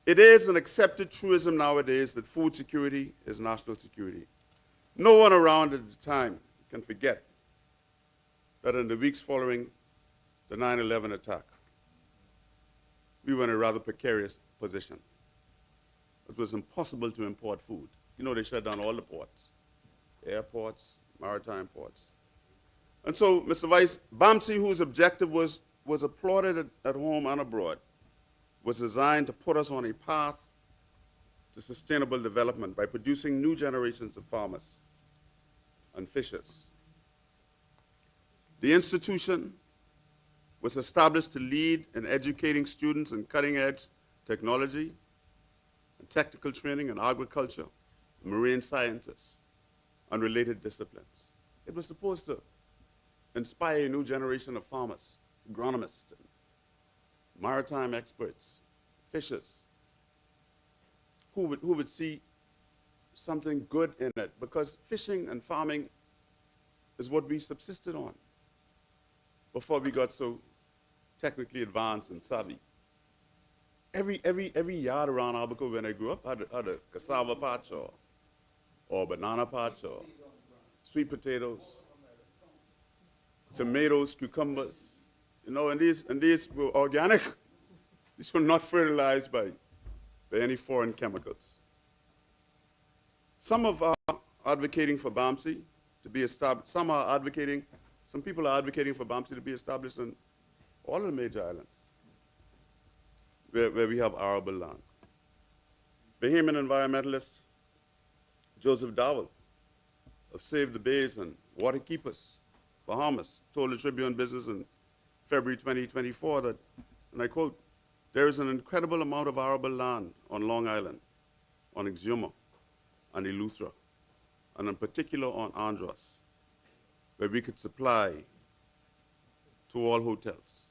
It is an accepted truism nowadays that food security is national security. No one around at the time can forget that in the weeks following the 9/11 attack, we were in a rather precarious position. It was impossible to import food. They shut down all the ports, airports, maritime ports. And so, Mr. Vice, BAMSI, whose objective was applauded at home and abroad, was designed to put us on a path to sustainable development by producing new generations of farmers and fishers. The institution was established to lead in educating students in cutting-edge technology and technical training in agriculture, marine sciences, and related disciplines. It was supposed to inspire a new generation of farmers, agronomists, maritime experts, fishers, who would see something good in it, because fishing and farming is what we subsisted on before we got so technically advanced and savvy. Every yard around Albuquerque when I grew up had a cassava patch or banana patch or sweet potatoes, tomatoes, cucumbers, and these were organic. These were not fertilized by any foreign chemicals. Some are advocating for BAMSI to be established. Some people are advocating for BAMSI to be established in all of the major islands where we have arable land. Bahamian environmentalist Joseph Dowell of Save the Bays and Waterkeepers, Bahamas, told the Tribune Business in February 2024 that, and I quote, "There is an incredible amount of arable land on Long Island, on Exuma, and Eleuthera, and in particular on Andros, where we could supply to all hotels,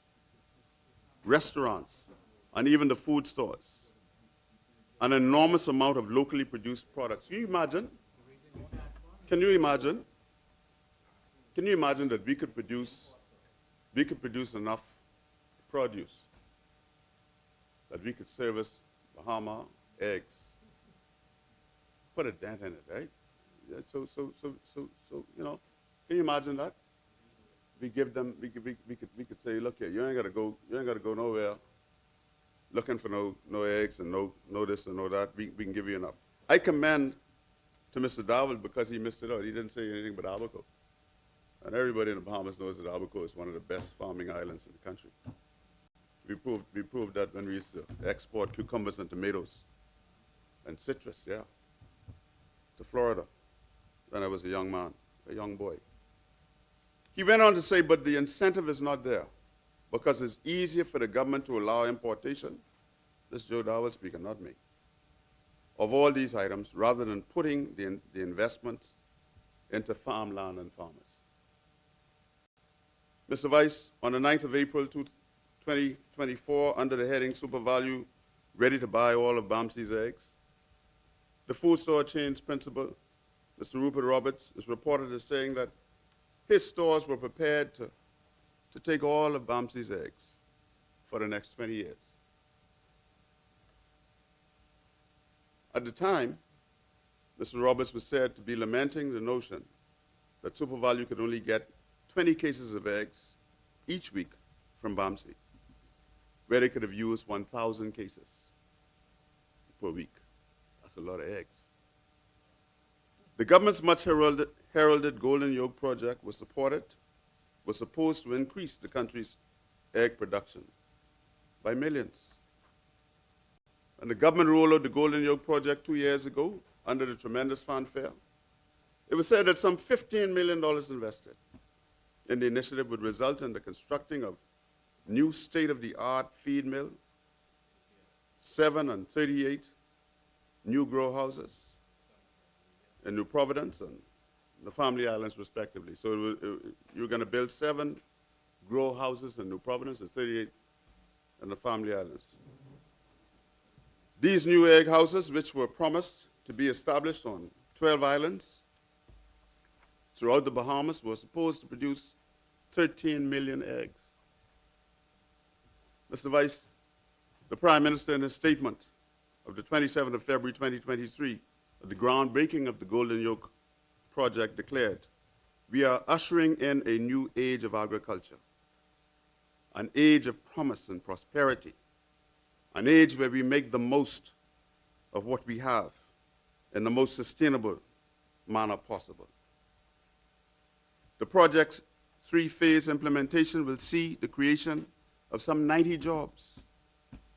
restaurants, and even the food stores, an enormous amount of locally produced products." Can you imagine? Can you imagine? Can you imagine that we could produce enough produce that we could service Bahama eggs put a dent in it, right? Yeah, so, you know, can you imagine that? We give them, we could say, look here, you ain't gotta go nowhere looking for no eggs and no this and no that. We can give you enough. I commend to Mr. Dowell because he missed it out. He didn't say anything but Abaco. And everybody in the Bahamas knows that Abaco is one of the best farming islands in the country. We proved that when we used to export cucumbers and tomatoes and citrus, yeah, to Florida when I was a young man, a young boy. He went on to say, but the incentive is not there because it's easier for the government to allow importation, this is Joe Dowell speaking, not me, of all these items rather than putting the investment into farmland and farmers. Mr. Vice, on the 9th of April 2024, under the heading Super Value, ready to buy all of BAMSI's eggs, the food store chain's principal, Mr. Rupert Roberts, is reported as saying that his stores were prepared to take all of BAMSI's eggs for the next 20 years. At the time, Mr. Roberts was said to be lamenting the notion that Super Value could only get 20 cases of eggs each week from BAMSI, where they could have used 1,000 cases per week. That's a lot of eggs. The government's much heralded Golden Yolk project was supposed to increase the country's egg production by millions. And the government rolled out the Golden Yolk project 2 years ago under the tremendous fanfare. It was said that some $15 million invested in the initiative would result in the constructing of new state-of-the-art feed mill, 7 and 38 new grow houses in New Providence and the Family Islands, respectively. So you're going to build 7 grow houses in New Providence and 38 in the Family Islands. These new egg houses, which were promised to be established on 12 islands throughout the Bahamas, were supposed to produce 13 million eggs. Mr. Vice, the Prime Minister, in his statement of the 27th of February 2023, at the groundbreaking of the Golden Yolk project, declared, "We are ushering in a new age of agriculture, an age of promise and prosperity, an age where we make the most of what we have in the most sustainable manner possible." The project's 3-phase implementation will see the creation of some 90 jobs,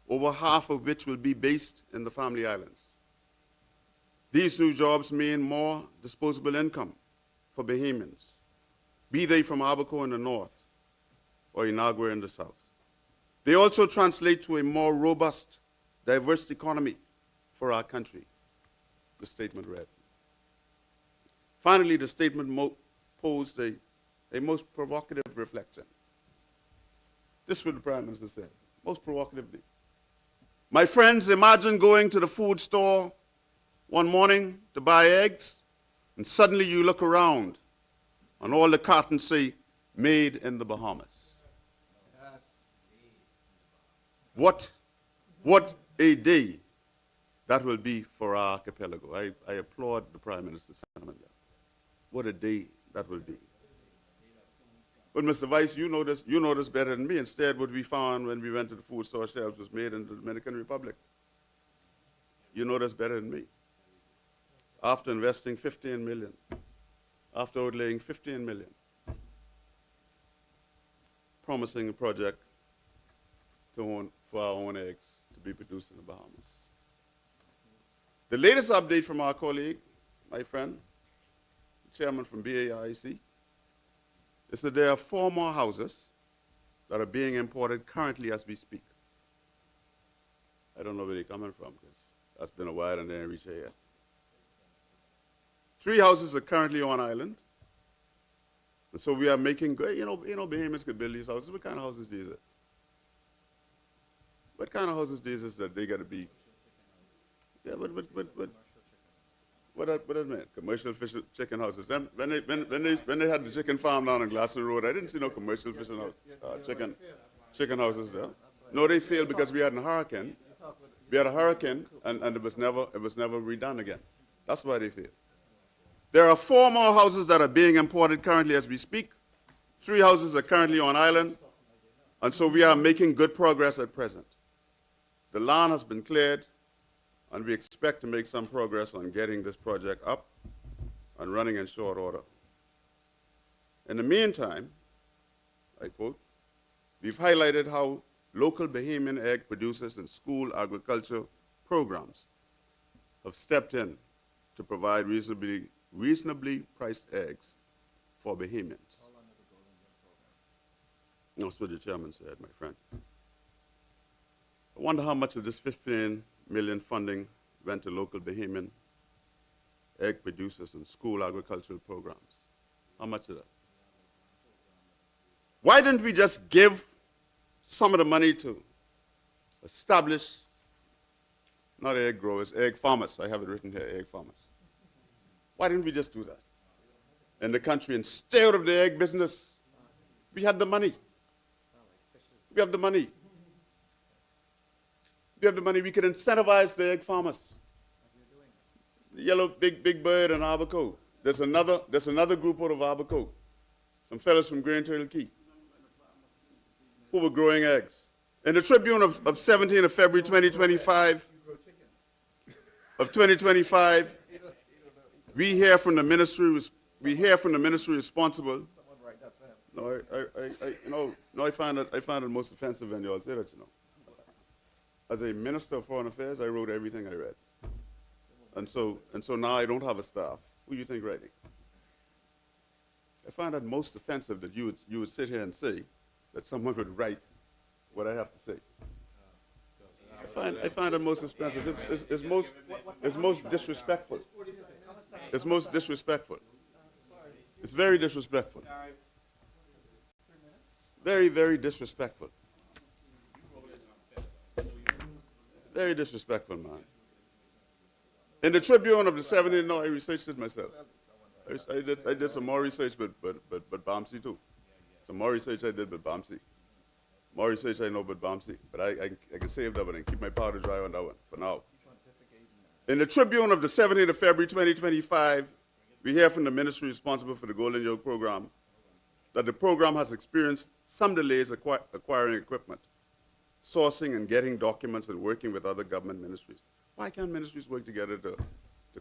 over half of which will be based in the Family Islands. These new jobs mean more disposable income for Bahamians, be they from Abaco in the north or Inagua in the south. They also translate to a more robust, diverse economy for our country, the statement read. Finally, the statement posed a most provocative reflection. This is what the Prime Minister said, most provocatively. "My friends, imagine going to the food store one morning to buy eggs, and suddenly you look around and all the cartons say, made in the Bahamas." What a day that will be for our archipelago. I applaud the Prime Minister's sentiment there. What a day that will be. But Mr. Vice, you know this better than me. Instead, what we found when we went to the food store shelves was made in the Dominican Republic. You know this better than me. After investing $15 million, after outlaying $15 million, promising a project for our own eggs to be produced in the Bahamas. The latest update from our colleague, my friend, the chairman from BAIC, is that there are 4 more houses that are being imported currently as we speak. I don't know where they're coming from because that's been a while and they didn't reach here yet. 3 houses are currently on island. And so we are making, Bahamians could build these houses. What kind of houses these are? What kind of houses these is that they got to be? Yeah, what that mean? Commercial fish chicken houses. Then when they had the chicken farm down on Glasson Road, I didn't see no commercial chicken houses there. No, they failed because we had a hurricane. We had a hurricane, and it was never redone again. That's why they failed. There are 4 more houses that are being imported currently as we speak. 3 houses are currently on island, and so we are making good progress at present. The land has been cleared, and we expect to make some progress on getting this project up and running in short order. In the meantime, I quote, we've highlighted how local Bahamian egg producers and school agriculture programs have stepped in to provide reasonably priced eggs for Bahamians. That's what the chairman said, my friend. I wonder how much of this 15 million funding went to local Bahamian egg producers and school agricultural programs. How much of that? Why didn't we just give some of the money to establish, not egg growers, egg farmers? I have it written here, egg farmers. Why didn't we just do that in the country and stay out of the egg business? We had the money. We have the money. We have the money. We could incentivize the egg farmers. The yellow big bird and Abaco. There's another group out of Abaco. Some fellows from Grand Turtle Key who were growing eggs. In the Tribune of 17th of February 2025, we hear from the ministry responsible. No, I find it most offensive when you all say that, you know. As a minister of foreign affairs, I wrote everything I read. And so now I don't have a staff. Who do you think writing? I find that most offensive that you would sit here and say that someone would write what I have to say. I find it most offensive. It's most disrespectful. It's most disrespectful. It's very disrespectful. Very, very disrespectful. Very disrespectful, man. In the Tribune of the 17th, no, I researched it myself. I did some more research, but Bamsi too. Some more research I did with Bamsi. More research I know with Bamsi. But I can save that one and keep my powder dry on that one for now. In the Tribune of the 17th of February 2025, we hear from the ministry responsible for the Golden Yoke program that the program has experienced some delays acquiring equipment, sourcing and getting documents, and working with other government ministries. Why can't ministries work together to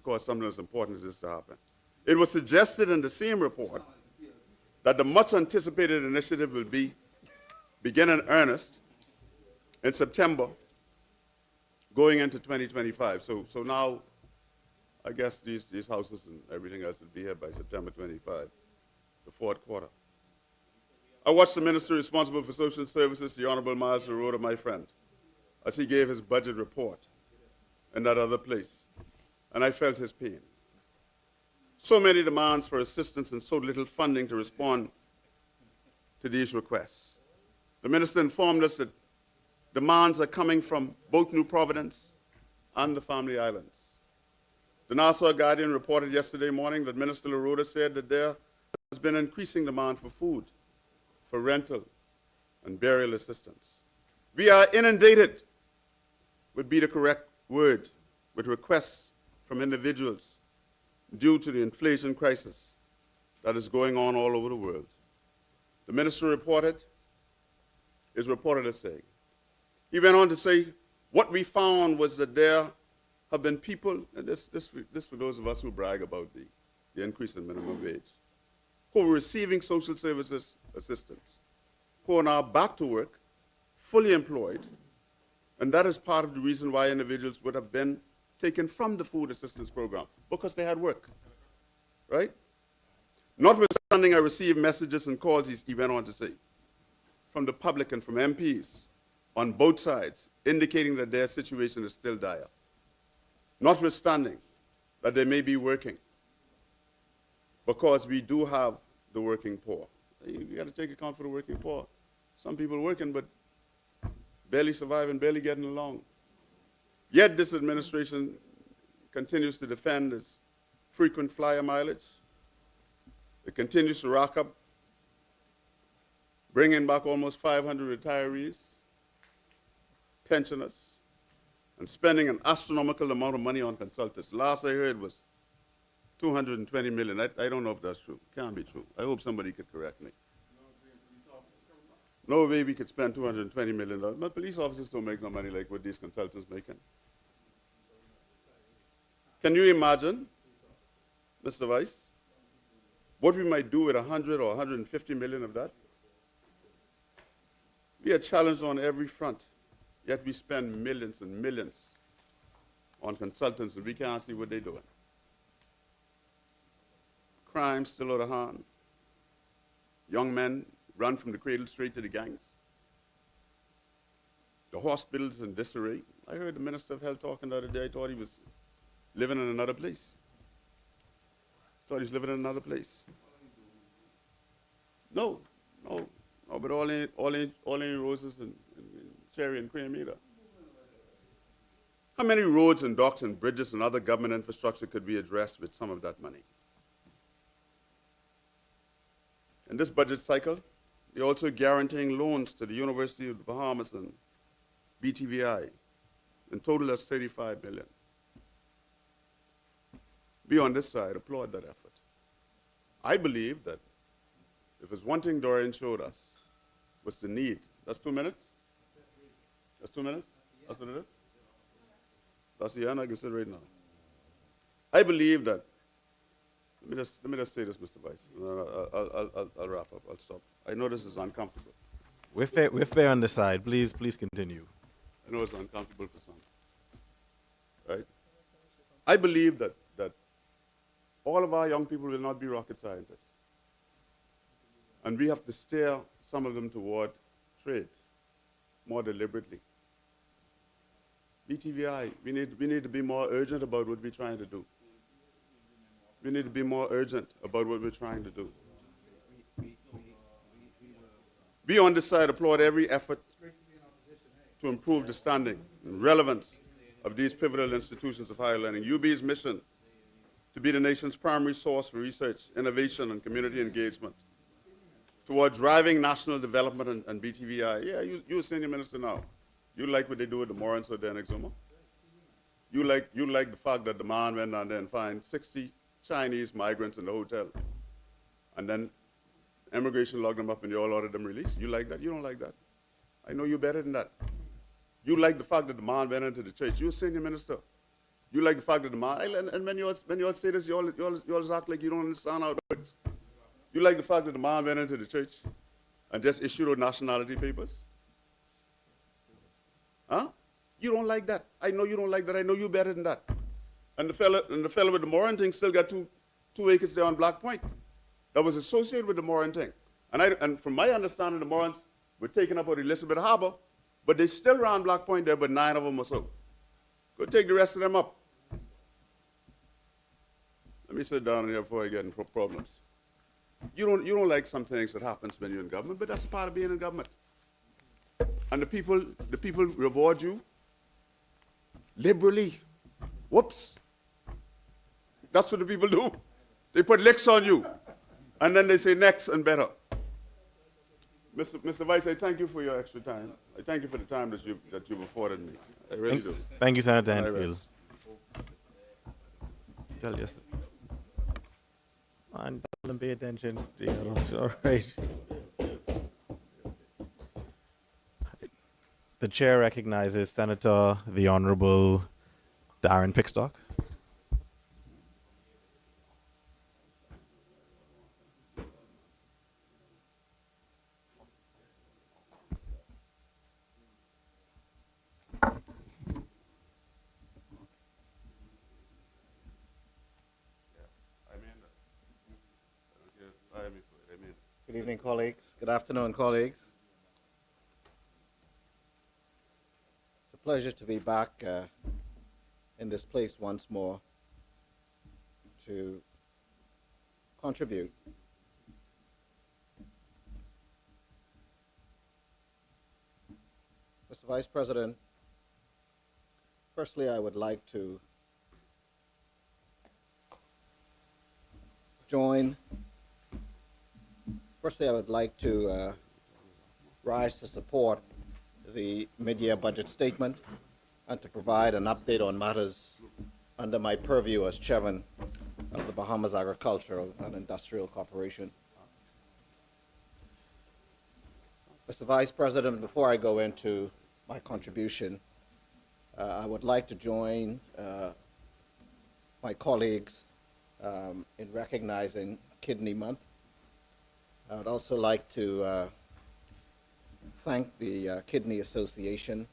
cause something as important as this to happen? It was suggested in the same report that the much anticipated initiative will begin in earnest in September, going into 2025. So now, I guess these houses and everything else will be here by September 25, the 4th quarter. I watched the minister responsible for social services, the Honorable Miles Arruda, my friend, as he gave his budget report in that other place, and I felt his pain. So many demands for assistance and so little funding to respond to these requests. The minister informed us that demands are coming from both New Providence and the Family Islands. The Nassau Guardian reported yesterday morning that Minister Arruda said that there has been increasing demand for food, for rental, and burial assistance. We are inundated, would be the correct word, with requests from individuals due to the inflation crisis that is going on all over the world. The minister is reported as saying. He went on to say, what we found was that there have been people, and this for those of us who brag about the increase in minimum wage, who were receiving social services assistance, who are now back to work, fully employed, and that is part of the reason why individuals would have been taken from the food assistance program, because they had work, right? Notwithstanding, I received messages and calls, he went on to say, from the public and from MPs on both sides, indicating that their situation is still dire. Notwithstanding that they may be working, because we do have the working poor. You got to take account for the working poor. Some people working, but barely surviving, barely getting along. Yet this administration continues to defend its frequent flyer mileage. It continues to rack up, bringing back almost 500 retirees, pensioners, and spending an astronomical amount of money on consultants. Last I heard was 220 million. I don't know if that's true. Can't be true. I hope somebody could correct me. No way we could spend $220 million. But police officers don't make no money like what these consultants making. Can you imagine, Mr. Vice, what we might do with 100 or 150 million of that? We are challenged on every front, yet we spend millions and millions on consultants and we can't see what they're doing. Crime still out of hand. Young men run from the cradle straight to the gangs. The hospitals in disarray. I heard the Minister of Health talking the other day. I thought he was living in another place. Thought he was living in another place. No, but all ain't roses and cherry and cream either. How many roads and docks and bridges and other government infrastructure could be addressed with some of that money? In this budget cycle, they're also guaranteeing loans to the University of the Bahamas and BTVI. In total, that's $35 million. We on this side applaud that effort. I believe that if it's one thing Dorian showed us, was the need. That's 2 minutes? That's 2 minutes? That's what it is? That's the end, I can sit right now. I believe that, let me just say this, Mr. Vice. I'll wrap up, I'll stop. I know this is uncomfortable. We're fair on this side. Please continue. I know it's uncomfortable for some. Right? I believe that all of our young people will not be rocket scientists. And we have to steer some of them toward trades more deliberately. BTVI, we need to be more urgent about what we're trying to do. We need to be more urgent about what we're trying to do. We on this side applaud every effort to improve the standing and relevance of these pivotal institutions of higher learning. UB's mission to be the nation's primary source for research, innovation, and community engagement toward driving national development and BTVI. Yeah, you're a senior minister now. You like what they do with the Morans or the Exuma? You like the fact that the man went down there and found 60 Chinese migrants in the hotel, and then immigration locked them up and they all ordered them released. You like that? You don't like that. I know you better than that. You like the fact that the man went into the church. You're a senior minister. You like the fact that the man, and when you all say this, you all act like you don't understand how it works. You like the fact that the man went into the church and just issued out nationality papers? Huh? You don't like that. I know you don't like that. I know you better than that. And the fella with the Moran thing still got two acres there on Black Point that was associated with the Moran thing. And from my understanding, the Morans were taken up at Elizabeth Harbor, but they still ran Black Point there, but 9 of them or so. Go take the rest of them up. Let me sit down here before I get in problems. You don't like some things that happens when you're in government, but that's a part of being in government. And the people reward you liberally. Whoops. That's what the people do. They put licks on you, and then they say next and better. Mr. Vice, I thank you for your extra time. I thank you for the time that you've afforded me. I really do. Thank you, Senator I Henfield. rest. Tell yes. Man, tell them pay attention. All right. The chair recognizes Senator the Honorable Darren Pickstock. Good evening, colleagues. Good afternoon, colleagues. It's a pleasure to be back in this place once more to contribute Mr. Vice President, firstly, I would like to rise to support the mid-year budget statement and to provide an update on matters under my purview as chairman of the Bahamas Agricultural and Industrial Corporation. Mr. Vice President, before I go into my contribution, I would like to join my colleagues in recognizing Kidney Month. I would also like to thank the Kidney Association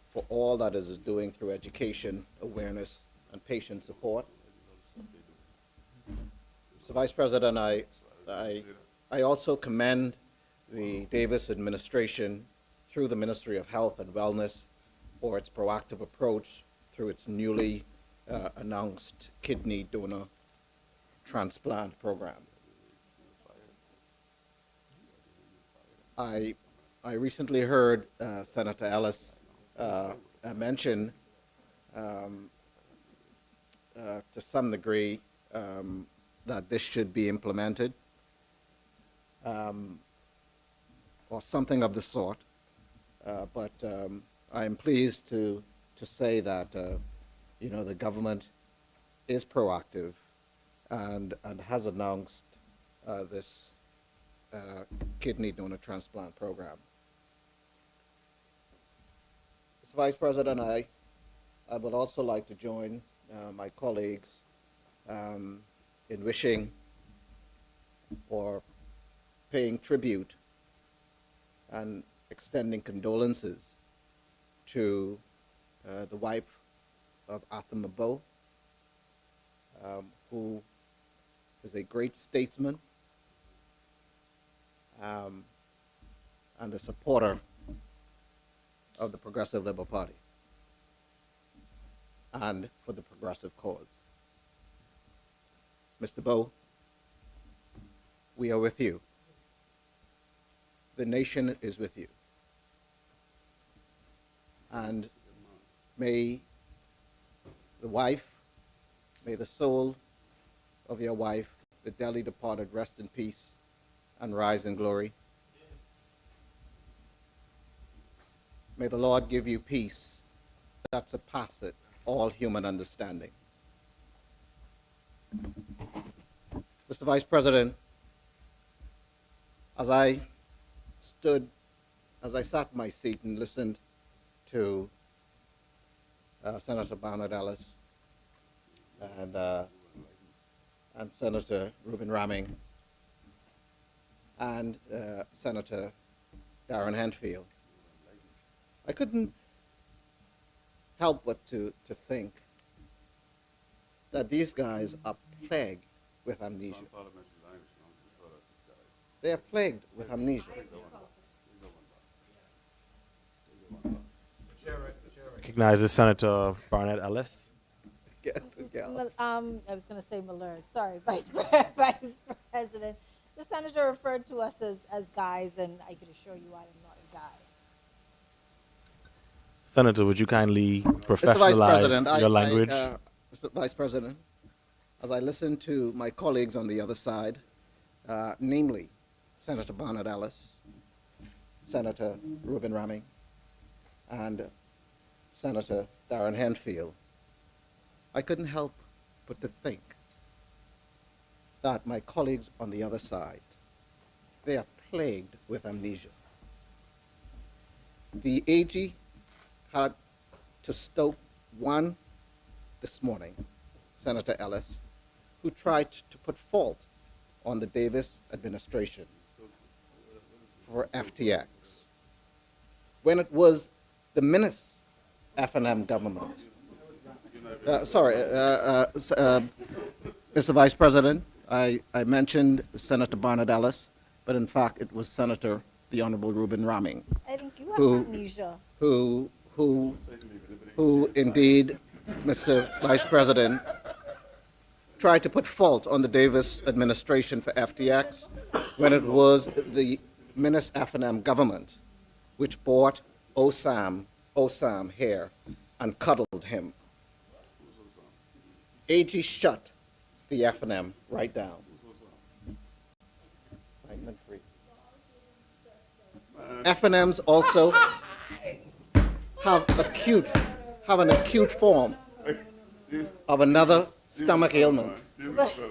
for all that it is doing through education, awareness, and patient support. So, Vice President, I also commend the Davis administration through the Ministry of Health and Wellness for its proactive approach through its newly announced kidney donor transplant program. I recently heard Senator Ellis mention to some degree that this should be implemented or something of the sort. But I am pleased to say that the government is proactive and has announced this kidney donor transplant program. Mr. Vice President, I would also like to join my colleagues in wishing or paying tribute and extending condolences to the wife of Atham Abo, who is a great statesman and a supporter of the Progressive Liberal Party and for the progressive cause. Mr. Bo, we are with you. The nation is with you. And may the soul of your wife, the dearly departed, rest in peace and rise in glory. May the Lord give you peace that surpasseth all human understanding. Mr. Vice President, as I sat in my seat and listened to Senator Barnard Ellis and Senator Reuben Ramming and Senator Darren Henfield, I couldn't help but to think that these guys are plagued with amnesia. They are plagued with amnesia. Recognizes Senator Barnett Ellis. Yes, yes. I was going to say Millard. Sorry, Vice President. The senator referred to us as guys, and I can assure you I am not a guy. Senator, would you kindly Mr. Vice professionalize President, your language? Mr. Vice President, as I listen to my colleagues on the other side, namely Senator Barnard Ellis, Senator Reuben Ramming, and Senator Darren Henfield, I couldn't help but to think that my colleagues on the other side, they are plagued with amnesia. The AG had to stoke one this morning, Senator Ellis, who tried to put fault on the Davis administration for FTX, when it was the Minnis F&M government. Mr. Vice President, I mentioned Senator Barnard Ellis, but in fact it was Senator the Honorable Reuben Ramming, I think you have amnesia. who indeed, Mr. Vice President, tried to put fault on the Davis administration for FTX when it was the Minnis F&M government which bought Osam here and cuddled him. AG shut the F&M right down. F&Ms also have have an acute form of another stomach ailment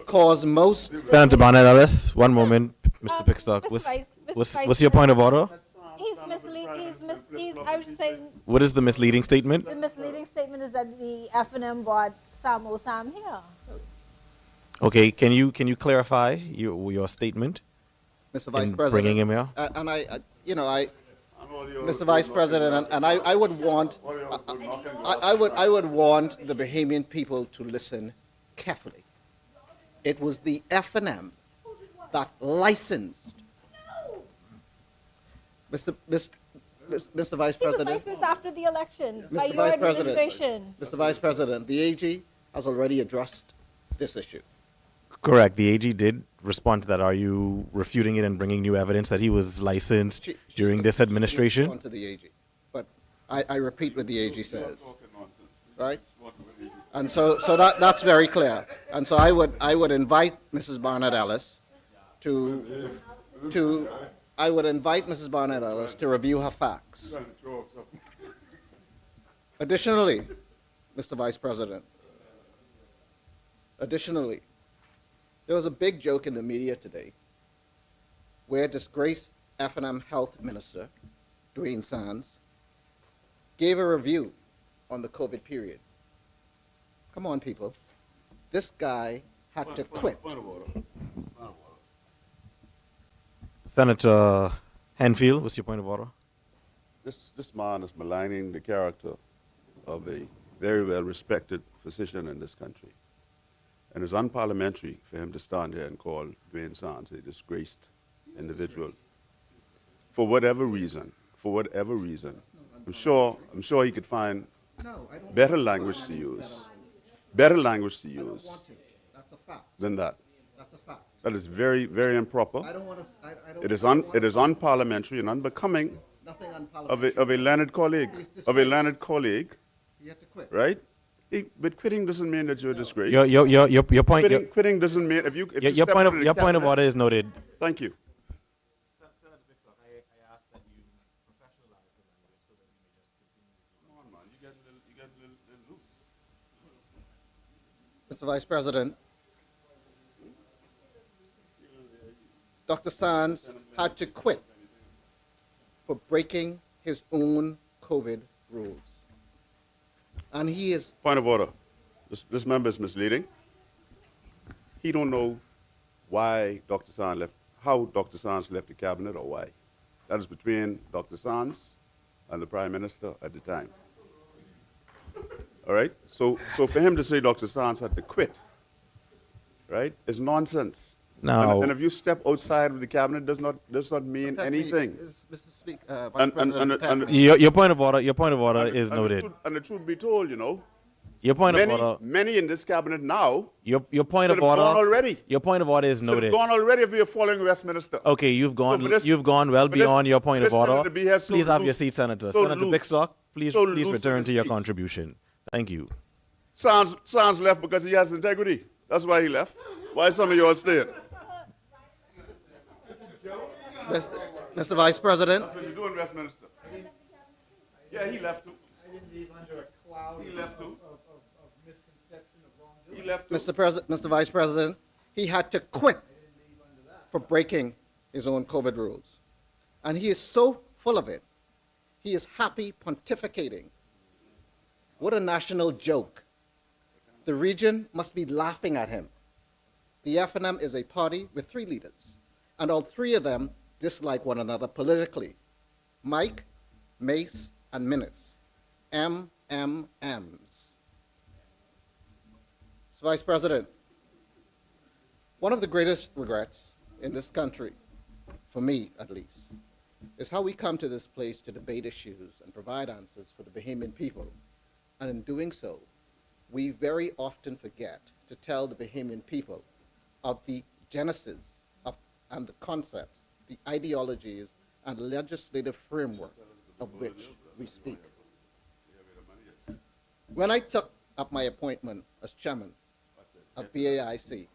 cause most. Senator Barnett Ellis, one moment, Mr. Pickstock. Mr. What's Vice your point of order? He's misleading, I was saying, What is the misleading statement? the misleading statement is that the F&M bought Sam here. Okay, can you clarify your statement Mr. Vice in President. bringing him here? Mr. Vice President, and I would want, I would want the Bahamian people to listen carefully. It was the F&M that licensed Mr. Vice He was President. licensed after the election by Mr. your Vice President. administration. Mr. Vice President, the AG has already addressed this issue. Correct. The AG did respond to that. Are you refuting it and bringing new evidence that he was licensed during this administration? On to the AG, but I repeat what the AG says, right? And so that's very clear. And so I would invite Mrs. Barnett Ellis to review her facts. Additionally, Mr. Vice President, there was a big joke in the media today where disgraced F&M Health Minister, Dwayne Sands, gave a review on the COVID period. Come on, people. This guy had to quit. Senator Henfield, what's your point of order? This man is maligning the character of a very well-respected physician in this country. And it's unparliamentary for him to stand here and call Dwayne Sands a disgraced individual. For whatever reason, I'm sure he could find better language to use I don't want to. That's a fact. than that. That's a fact. That is very, very improper. I don't want to. I don't. It is unparliamentary and unbecoming Nothing of unparliamentary. a learned colleague, He had to quit. right? But quitting doesn't mean that you're a disgrace. Your point. Quitting doesn't mean if you Your step point into of the your point of cabinet- order is noted. Thank you. Mr. Vice President, Dr. Sands had to quit for breaking his own COVID rules. And he is, Point of order. This member is misleading. He don't know why Dr. Sands left, how Dr. Sands left the cabinet or why. That is between Dr. Sands and the Prime Minister at the time. All right? So for him to say Dr. Sands had to quit, right, is nonsense. Now, And if you step outside of the cabinet, does not mean anything. Mr. Speaker, Vice President, and- your point of order is noted. And the truth be told, you know, Your point of order. many in this cabinet now Your point should of have order. gone already. Your point of order is should have noted. gone already if we are following Westminster. Okay, you've gone. So for this- You've gone well for this- beyond your point for of this order. senator to be here so Please have your loose- seat, Senator. so Senator loose- Bickstock, please so please loose return with to your his speech. contribution. Thank you. Sands left because he has integrity. That's why he left. Why some of you all staying? Mr. Vice President, That's what you do in Westminster. Yeah, he left too. He left too. He left too. Mr. Vice President, he had to quit for breaking his own COVID rules. And he is so full of it, he is happy pontificating. What a national joke. The region must be laughing at him. The F&M is a party with 3 leaders, and all 3 of them dislike one another politically. Mike, Mace, and Minnis. MMMs. Mr. Vice President, one of the greatest regrets in this country, for me at least, is how we come to this place to debate issues and provide answers for the Bahamian people. And in doing so, we very often forget to tell the Bahamian people of the genesis of, and the concepts, the ideologies, and legislative framework of which we speak. When I took up my appointment as chairman of BAIC,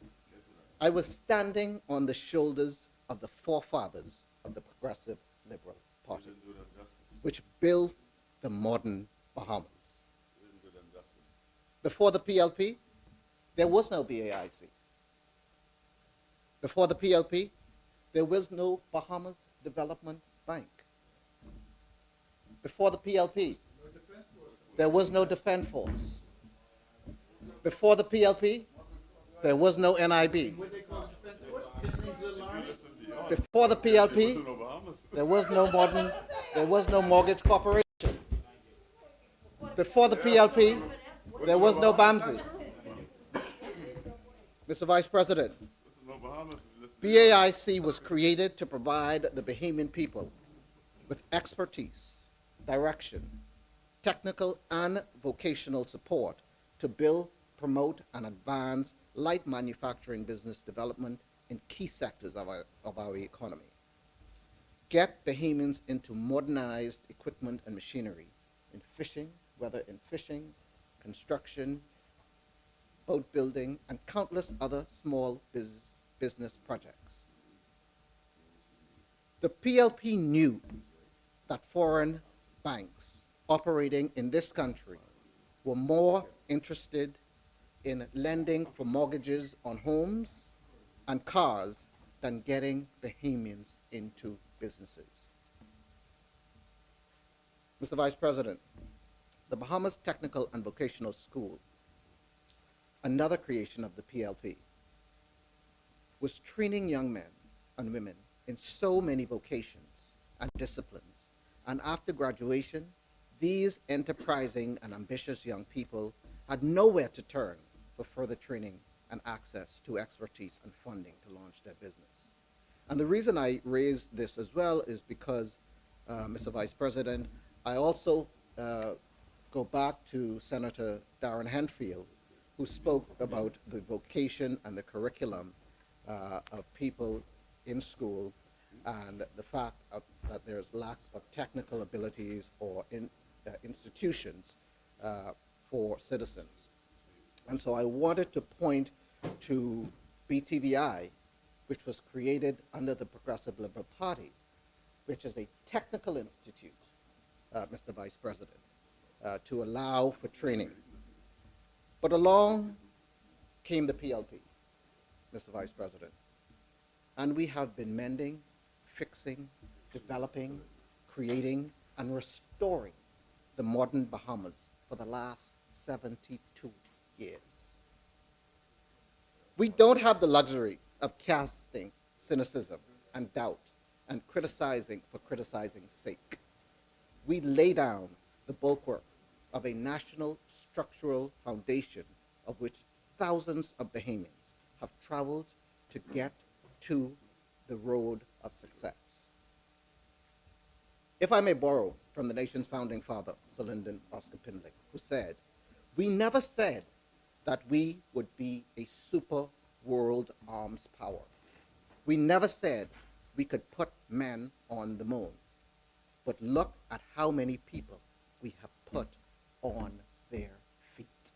I was standing on the shoulders of the forefathers of the Progressive Liberal Party, which built the modern Bahamas. Before the PLP, there was no BAIC. Before the PLP, there was no Bahamas Development Bank. Before the PLP, there was no Defense Force. Before the PLP, there was no NIB. Before the PLP, there was no Mortgage Corporation. Before the PLP, there was no BAMSI. Mr. Vice President, BAIC was created to provide the Bahamian people with expertise, direction, technical and vocational support to build, promote, and advance light manufacturing business development in key sectors of our economy. Get Bahamians into modernized equipment and machinery in fishing, whether in fishing, construction, boat building, and countless other small business projects. The PLP knew that foreign banks operating in this country were more interested in lending for mortgages on homes and cars than getting Bahamians into businesses. Mr. Vice President, the Bahamas Technical and Vocational School, another creation of the PLP, was training young men and women in so many vocations and disciplines. And after graduation, these enterprising and ambitious young people had nowhere to turn for further training and access to expertise and funding to launch their business. And the reason I raise this as well is because, Mr. Vice President, I also go back to Senator Darren Henfield, who spoke about the vocation and the curriculum of people in school and the fact that there's lack of technical abilities or institutions for citizens. And so I wanted to point to BTVI, which was created under the Progressive Liberal Party, which is a technical institute, Mr. Vice President, to allow for training. But along came the PLP, Mr. Vice President, and we have been mending, fixing, developing, creating, and restoring the modern Bahamas for the last 72 years. We don't have the luxury of casting cynicism and doubt and criticizing for criticizing's sake. We lay down the bulwark of a national structural foundation of which thousands of Bahamians have traveled to get to the road of success. If I may borrow from the nation's founding father, Sir Lyndon Oscar Pindling, who said, "We never said that we would be a super world arms power. We never said we could put men on the moon. But look at how many people we have put on their feet."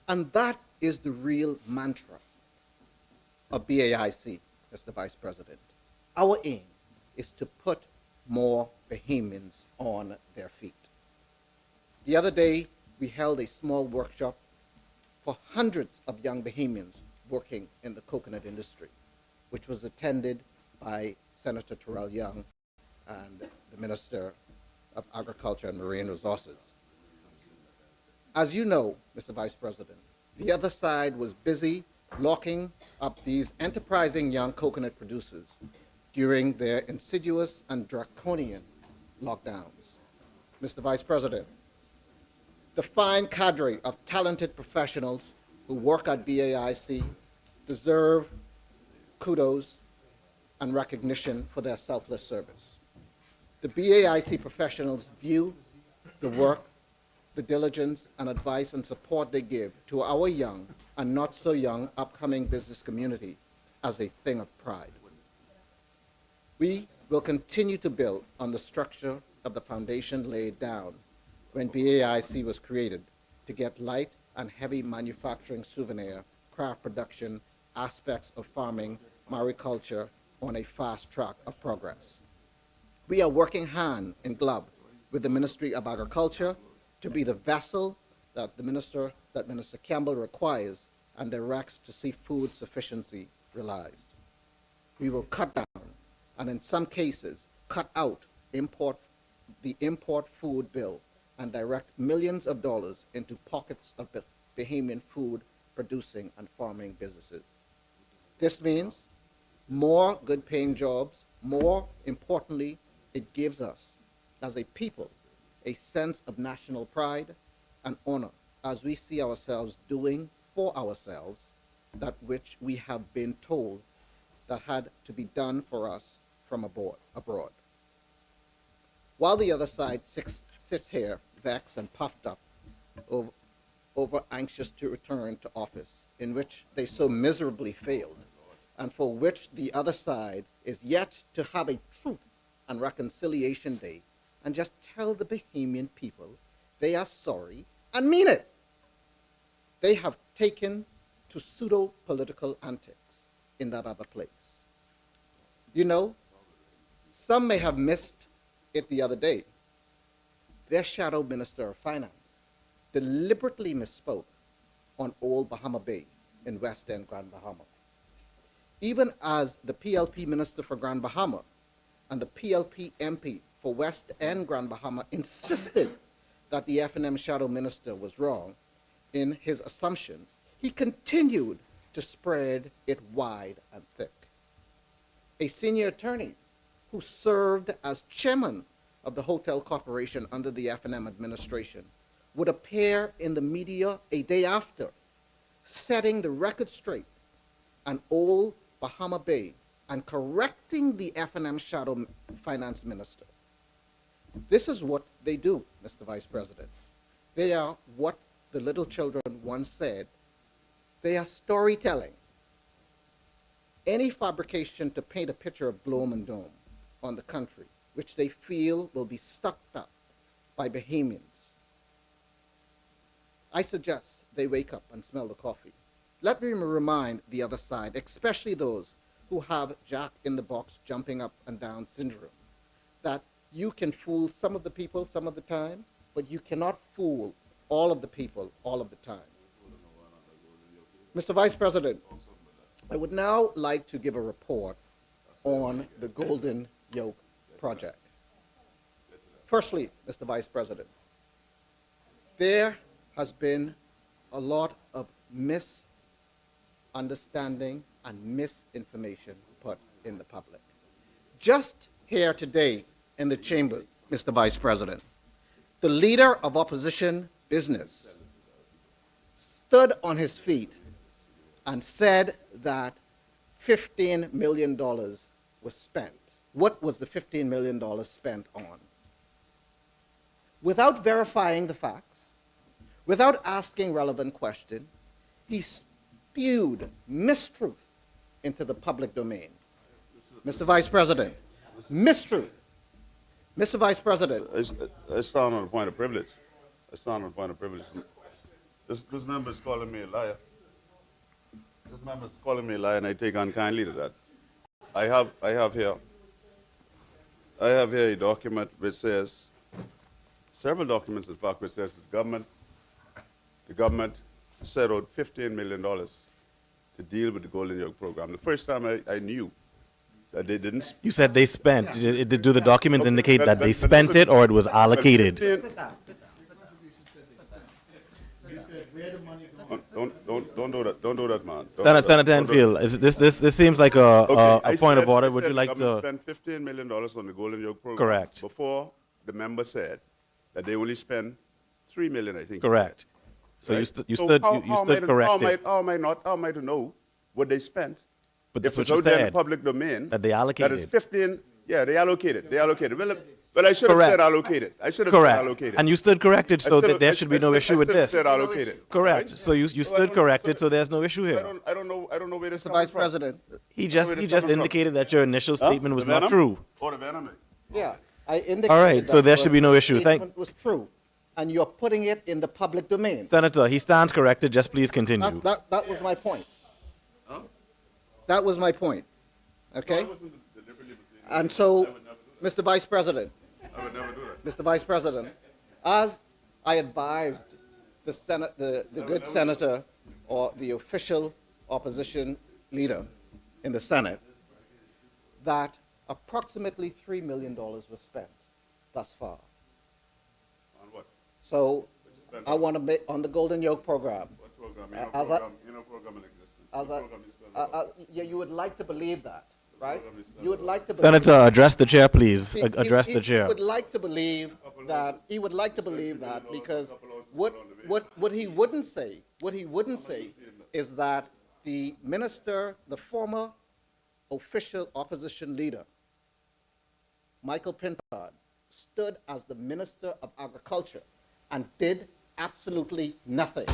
And that is the real mantra of BAIC, Mr. Vice President. Our aim is to put more Bahamians on their feet. The other day, we held a small workshop for hundreds of young Bahamians working in the coconut industry, which was attended by Senator Terrell Young and the Minister of Agriculture and Marine Resources. As you know, Mr. Vice President, the other side was busy locking up these enterprising young coconut producers during their insidious and draconian lockdowns. Mr. Vice President, the fine cadre of talented professionals who work at BAIC deserve kudos and recognition for their selfless service. The BAIC professionals view the work, the diligence, and advice and support they give to our young and not so young upcoming business community as a thing of pride. We will continue to build on the structure of the foundation laid down when BAIC was created to get light and heavy manufacturing, souvenir, craft production, aspects of farming, mariculture on a fast track of progress. We are working hand in glove with the Ministry of Agriculture to be the vessel that Minister Campbell requires and directs to see food sufficiency realized. We will cut down, and in some cases, cut out the import food bill and direct millions of dollars into pockets of Bahamian food producing and farming businesses. This means more good-paying jobs. More importantly, it gives us, as a people, a sense of national pride and honor as we see ourselves doing for ourselves that which we have been told that had to be done for us from abroad. While the other side sits here vexed and puffed up over anxious to return to office, in which they so miserably failed, and for which the other side is yet to have a truth and reconciliation day and just tell the Bahamian people they are sorry and mean it. They have taken to pseudo-political antics in that other place. You know, some may have missed it the other day. Their shadow minister of finance deliberately misspoke on Old Bahama Bay in West End, Grand Bahama. Even as the PLP minister for Grand Bahama and the PLP MP for West End, Grand Bahama insisted that the F&M shadow minister was wrong in his assumptions, he continued to spread it wide and thick. A senior attorney who served as chairman of the Hotel Corporation under the F&M administration would appear in the media a day after, setting the record straight on Old Bahama Bay and correcting the F&M shadow finance minister. This is what they do, Mr. Vice President. They are what the little children once said, they are storytelling. Any fabrication to paint a picture of gloom and doom on the country, which they feel will be sucked up by Bahamians. I suggest they wake up and smell the coffee. Let me remind the other side, especially those who have jack-in-the-box jumping up and down syndrome, that you can fool some of the people some of the time, but you cannot fool all of the people all of the time. Mr. Vice President, I would now like to give a report on the Golden Yoke project. Firstly, Mr. Vice President, there has been a lot of misunderstanding and misinformation put in the public. Just here today in the chamber, Mr. Vice President, the leader of opposition business stood on his feet and said that $15 million was spent. What was the $15 million spent on? Without verifying the facts, without asking relevant questions, he spewed mistruth into the public domain. Mr. Vice President, mistruth. Mr. Vice President. I stand on a point of privilege. This member is calling me a liar. This member is calling me a liar, and I take unkindly to that. I have here a document which says, several documents in fact, which says the government set out $15 million to deal with the Golden Yoke program. The first time I knew that they didn't. You said they spent. Do the documents indicate that they spent it or it was allocated? Don't do that. Don't do that, man. Senator Enfield, this seems like a point of order. Would you like to? Spend $15 million on the Golden Yoke program. Correct. Before the member said that they only spend $3 million, I think. Correct. So right? you stood corrected. How am I to know what they spent? But that's if what it's you out there in said. the public domain. That they allocated. That is 15. Yeah, they allocated. Well, I should have said allocated. I should have said allocated. And you stood corrected, so that there should be no issue with this. Said allocated. Correct. Right? So you stood corrected, so there's no issue here. I don't know where this Mr. Vice President. He just indicated that your initial statement was not true. Or the venom. Yeah, I indicated. All right, so that there should be no issue. your statement was true, and you're putting it in the public domain. Senator, he stands corrected. Just please continue. That was my point. That was my point. Okay? And so, Mr. Vice President, I would never do that. Mr. Vice President, as I advised the Senate, the good senator or the official opposition leader in the Senate, that approximately $3 million was spent thus far. On what? So spent I want to make on the Golden Yoke program. What program? As I- program in existence. As What I, program is spent? yeah, you would like to believe that, right? program is spent You would like to believe Senator, address the chair, please. Address the He chair. would like to believe that, because what he wouldn't say is that the minister, the former official opposition leader, Michael Pintard, stood as the Minister of Agriculture and did absolutely nothing.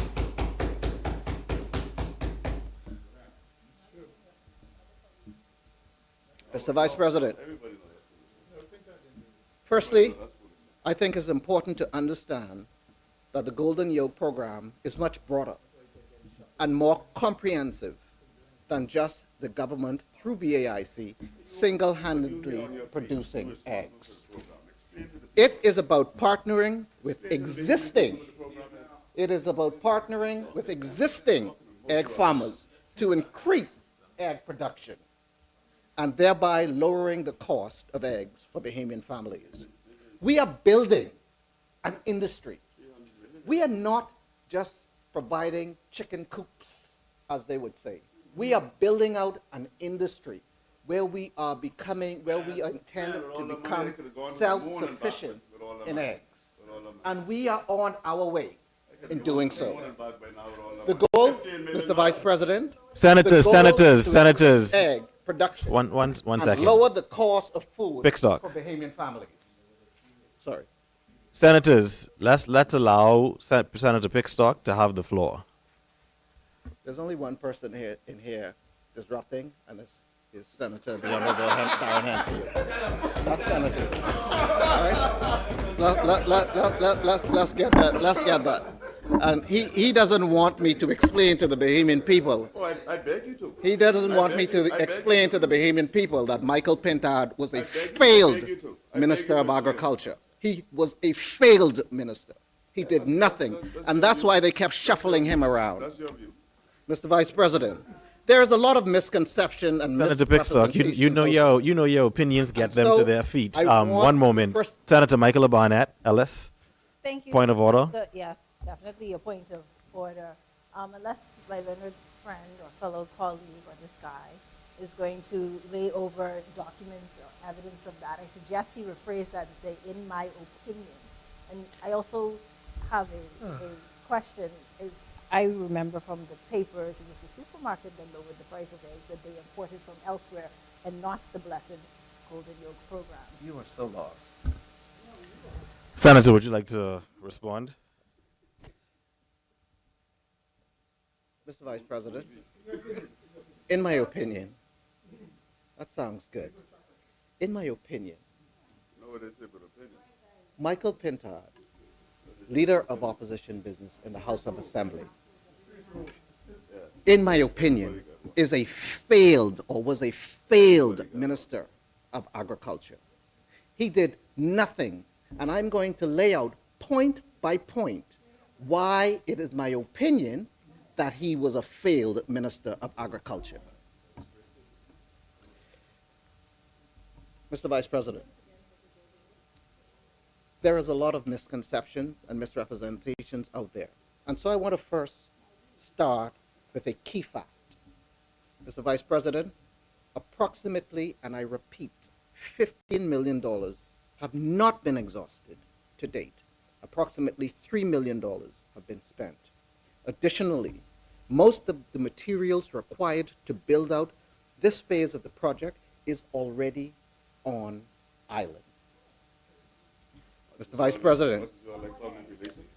Mr. Vice President, firstly, I think it's important to understand that the Golden Yoke program is much broader and more comprehensive than just the government through BAIC single-handedly producing eggs. It is about partnering with existing egg farmers to increase egg production and thereby lowering the cost of eggs for Bahamian families. We are building an industry. We are not just providing chicken coops, as they would say. We are building out an industry where we are intended to become self-sufficient in eggs. And we are on our way in doing so. The goal, Mr. Vice President, Senators, the goal is to senators. increase egg production One and second. lower the cost of food Pickstock. for Bahamian families. Sorry. Senators, let's allow Senator Pickstock to have the floor. There's only one person here disrupting, and it's Senator, the Honorable Darren Hanfield. Not Senator. All right? Let's get that. And he doesn't want me to explain to the Bahamian people. Oh, I beg you to. He doesn't want me to explain to the Bahamian people that Michael Pintard was a failed Minister of Agriculture. He was a failed minister. He did nothing, and that's why they kept shuffling him around. That's your view. Mr. Vice President, there is a lot of misconception and Senator Pickstock, you know your opinions get them So, to their feet. I want One moment. first- Senator Michael Barnett, Ellis. Thank you. Point of order. Yes, definitely a point of order. Unless my learned friend or fellow colleague or this guy is going to lay over documents or evidence of that, I suggest he rephrase that and say, in my opinion. And I also have a question. I remember from the papers, it was the supermarket that lowered the price of eggs that they imported from elsewhere and not the blessed Golden Yoke program. You are so lost. Senator, would you like to respond? Mr. Vice President, in my opinion, that sounds good. In my opinion, No, it is a good opinion. Michael Pintard, leader of opposition business in the House of Assembly, in my opinion, is a failed or was a failed Minister of Agriculture. He did nothing, and I'm going to lay out point by point why it is my opinion that he was a failed Minister of Agriculture. Mr. Vice President, there is a lot of misconceptions and misrepresentations out there. And so I want to first start with a key fact. Mr. Vice President, approximately, and I repeat, $15 million have not been exhausted to date. Approximately $3 million have been spent. Additionally, most of the materials required to build out this phase of the project is already on island. Mr. Vice President,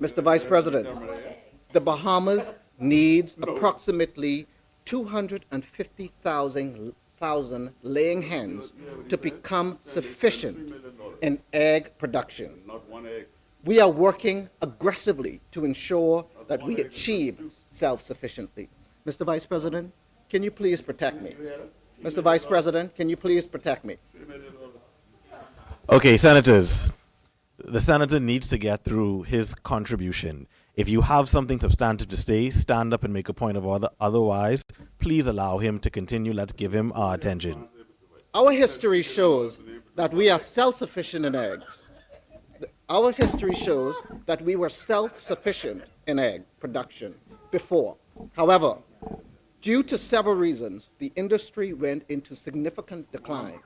Mr. Vice President, the Bahamas needs approximately 250,000 laying hens to become sufficient in egg production. Not one egg. We are working aggressively to ensure that we achieve self-sufficiency. Mr. Vice President, can you please protect me? Mr. Vice President, can you please protect me? Okay, senators, the senator needs to get through his contribution. If you have something substantive to say, stand up and make a point of order. Otherwise, please allow him to continue. Let's give him our attention. Our history shows that we are self-sufficient in eggs. Our history shows that we were self-sufficient in egg production before. However, due to several reasons, the industry went into significant decline.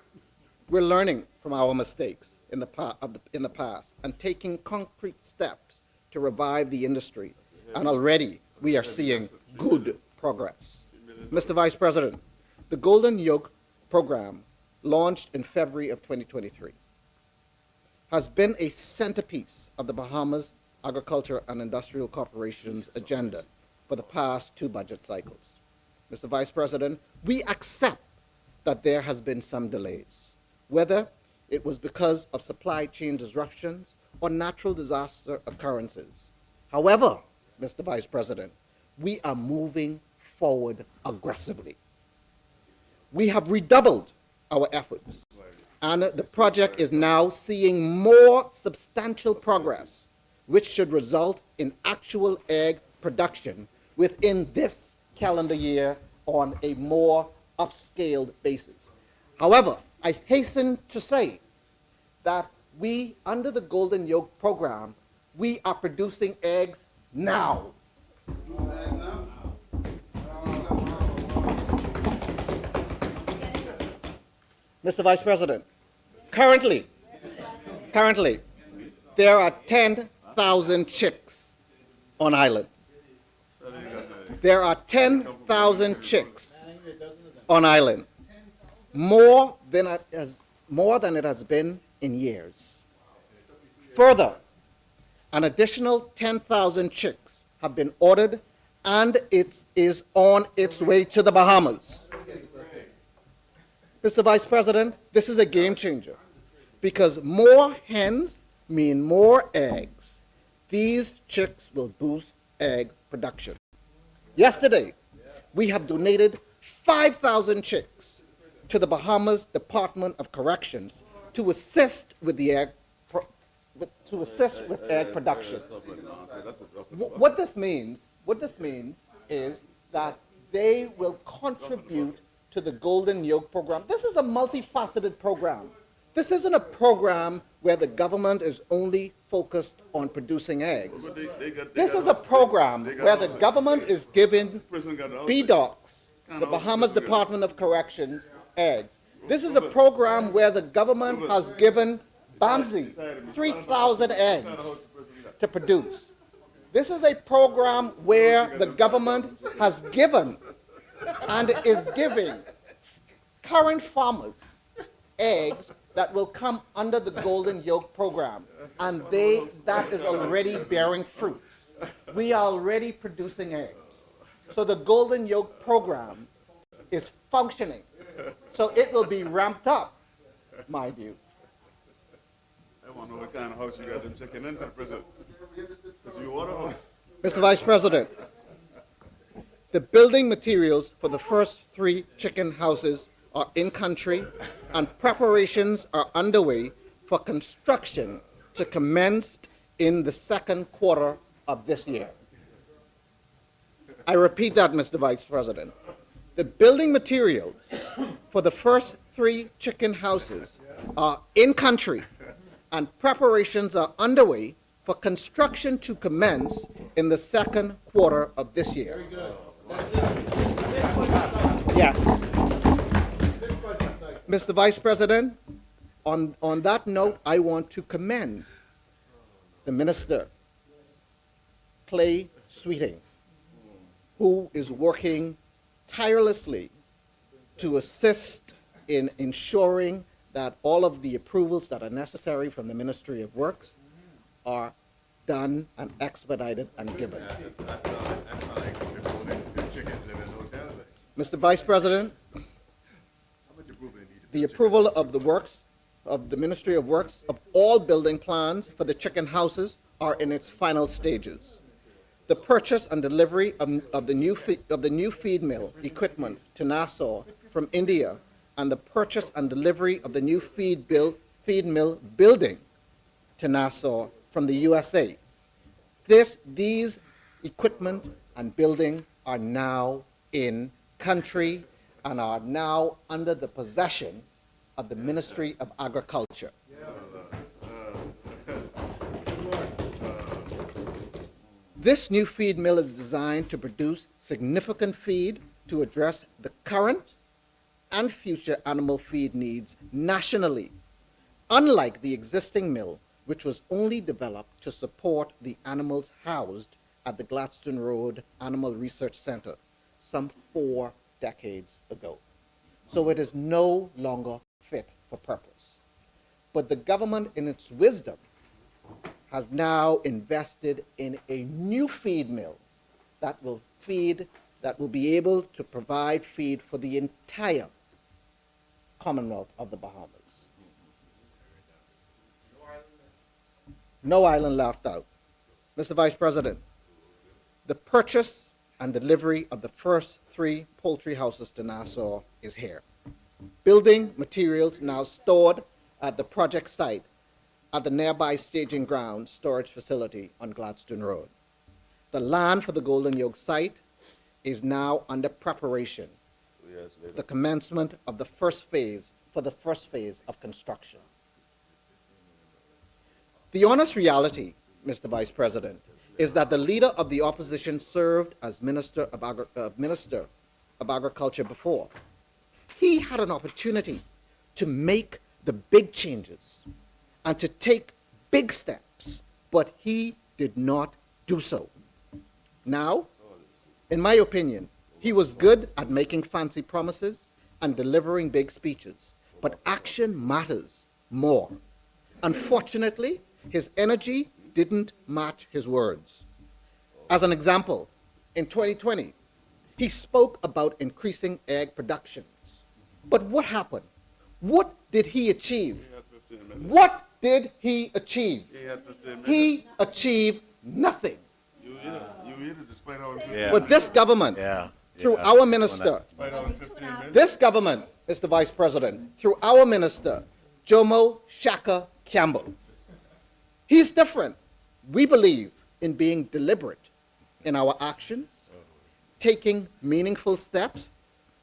We're learning from our mistakes in the past and taking concrete steps to revive the industry. And already we are seeing good progress. Mr. Vice President, the Golden Yoke program, launched in February of 2023, has been a centerpiece of the Bahamas Agriculture and Industrial Corporation's agenda for the past 2 budget cycles. Mr. Vice President, we accept that there has been some delays, whether it was because of supply chain disruptions or natural disaster occurrences. However, Mr. Vice President, we are moving forward aggressively. We have redoubled our efforts, and the project is now seeing more substantial progress, which should result in actual egg production within this calendar year on a more upscaled basis. However, I hasten to say that we, under the Golden Yoke program, we are producing eggs now. Mr. Vice President, currently, there are 10,000 chicks on island. There are 10,000 chicks on island, more than it has been in years. Further, an additional 10,000 chicks have been ordered, and it is on its way to the Bahamas. Mr. Vice President, this is a game changer because more hens mean more eggs. These chicks will boost egg production. Yesterday, we have donated 5,000 chicks to the Bahamas Department of Corrections to assist with the egg production. What this means is that they will contribute to the Golden Yoke program. This is a multifaceted program. This isn't a program where the government is only focused on producing eggs. This is a program where the government is giving BDOCs, the Bahamas Department of Corrections, eggs. This is a program where the government has given BAMSI 3,000 eggs to produce. This is a program where the government has given and is giving current farmers eggs that will come under the Golden Yoke program, and that is already bearing fruits. We are already producing eggs. So the Golden Yoke program is functioning. So it will be ramped up, mind you. I want to know what kind of house you got them chicken in, President. Because you want a house. Mr. Vice President, the building materials for the first 3 chicken houses are in country, and preparations are underway for construction to commence in the second quarter of this year. I repeat that, Mr. Vice President. The building materials for the first 3 chicken houses are in country, and preparations are underway for construction to commence in the second quarter of this year. Yes. Mr. Vice President, on that note, I want to commend the Minister, Clay Sweeting, who is working tirelessly to assist in ensuring that all of the approvals that are necessary from the Ministry of Works are done and expedited and given. That's not like the golden chickens live in hotels. Mr. Vice President, the approval of the works, of the Ministry of Works, of all building plans for the chicken houses are in its final stages. The purchase and delivery of the new feed mill equipment to Nassau from India, and the purchase and delivery of the new feed mill building to Nassau from the USA. These equipment and building are now in country and are now under the possession of the Ministry of Agriculture. This new feed mill is designed to produce significant feed to address the current and future animal feed needs nationally, unlike the existing mill, which was only developed to support the animals housed at the Gladstone Road Animal Research Center some 4 decades ago. So it is no longer fit for purpose. But the government, in its wisdom, has now invested in a new feed mill that will be able to provide feed for the entire Commonwealth of the Bahamas. No island left out. Mr. Vice President, the purchase and delivery of the first 3 poultry houses to Nassau is here. Building materials now stored at the project site at the nearby staging ground storage facility on Gladstone Road. The land for the Golden Yolk site is now under preparation. The commencement of the first phase of construction. The honest reality, Mr. Vice President, is that the leader of the opposition served as Minister of Agriculture before. He had an opportunity to make the big changes and to take big steps, but he did not do so. Now, in my opinion, he was good at making fancy promises and delivering big speeches, but action matters more. Unfortunately, his energy didn't match his words. As an example, in 2020, he spoke about increasing egg productions. But what happened? What did he achieve? What did he achieve? He achieved nothing. But this government, through our minister, this government, Mr. Vice President, through our minister, Jomo Shaka Campbell, he's different. We believe in being deliberate in our actions, taking meaningful steps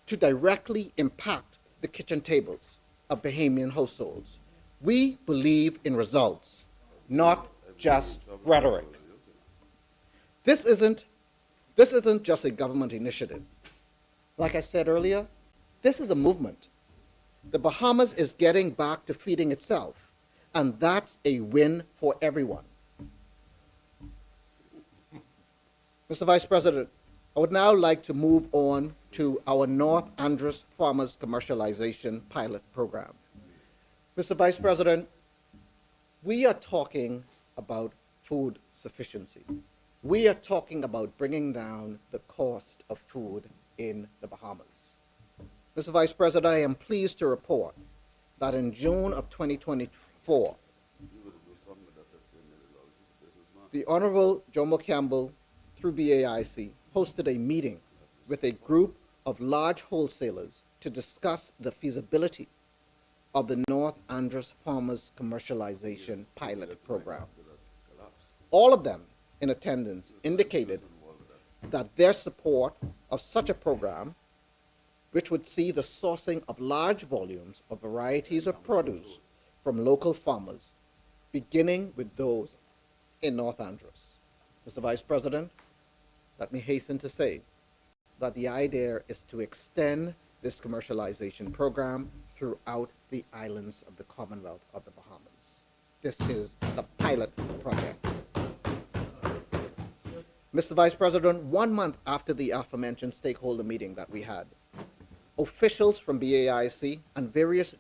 to directly impact the kitchen tables of Bahamian households. We believe in results, not just rhetoric. This isn't just a government initiative. Like I said earlier, this is a movement. The Bahamas is getting back to feeding itself, and that's a win for everyone. Mr. Vice President, I would now like to move on to our North Andros Farmers Commercialization Pilot Program. Mr. Vice President, we are talking about food sufficiency. We are talking about bringing down the cost of food in the Bahamas. Mr. Vice President, I am pleased to report that in June of 2024, the Honorable Jomo Campbell, through BAIC, hosted a meeting with a group of large wholesalers to discuss the feasibility of the North Andros Farmers Commercialization Pilot Program. All of them in attendance indicated that their support of such a program, which would see the sourcing of large volumes of varieties of produce from local farmers, beginning with those in North Andros. Mr. Vice President, let me hasten to say that the idea is to extend this commercialization program throughout the islands of the Commonwealth of the Bahamas. This is the pilot project. Mr. Vice President, 1 month after the aforementioned stakeholder meeting that we had, officials from BAIC and various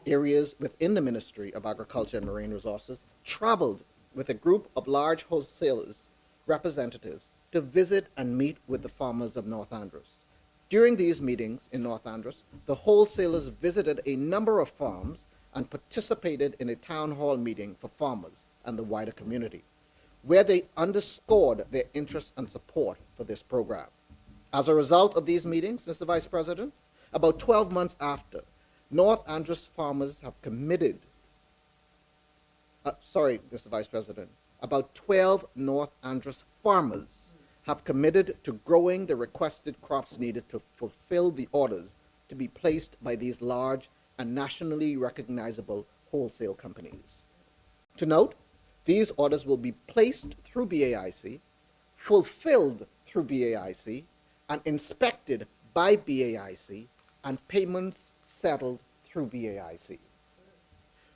areas within the Ministry of Agriculture and Marine Resources traveled with a group of large wholesalers representatives to visit and meet with the farmers of North Andros. During these meetings in North Andros, the wholesalers visited a number of farms and participated in a town hall meeting for farmers and the wider community, where they underscored their interest and support for this program. As a result of these meetings, Mr. Vice President, about 12 months after, North Andros farmers have committed Mr. Vice President, about 12 North Andros farmers have committed to growing the requested crops needed to fulfill the orders to be placed by these large and nationally recognizable wholesale companies. To note, these orders will be placed through BAIC, fulfilled through BAIC, and inspected by BAIC, and payments settled through BAIC.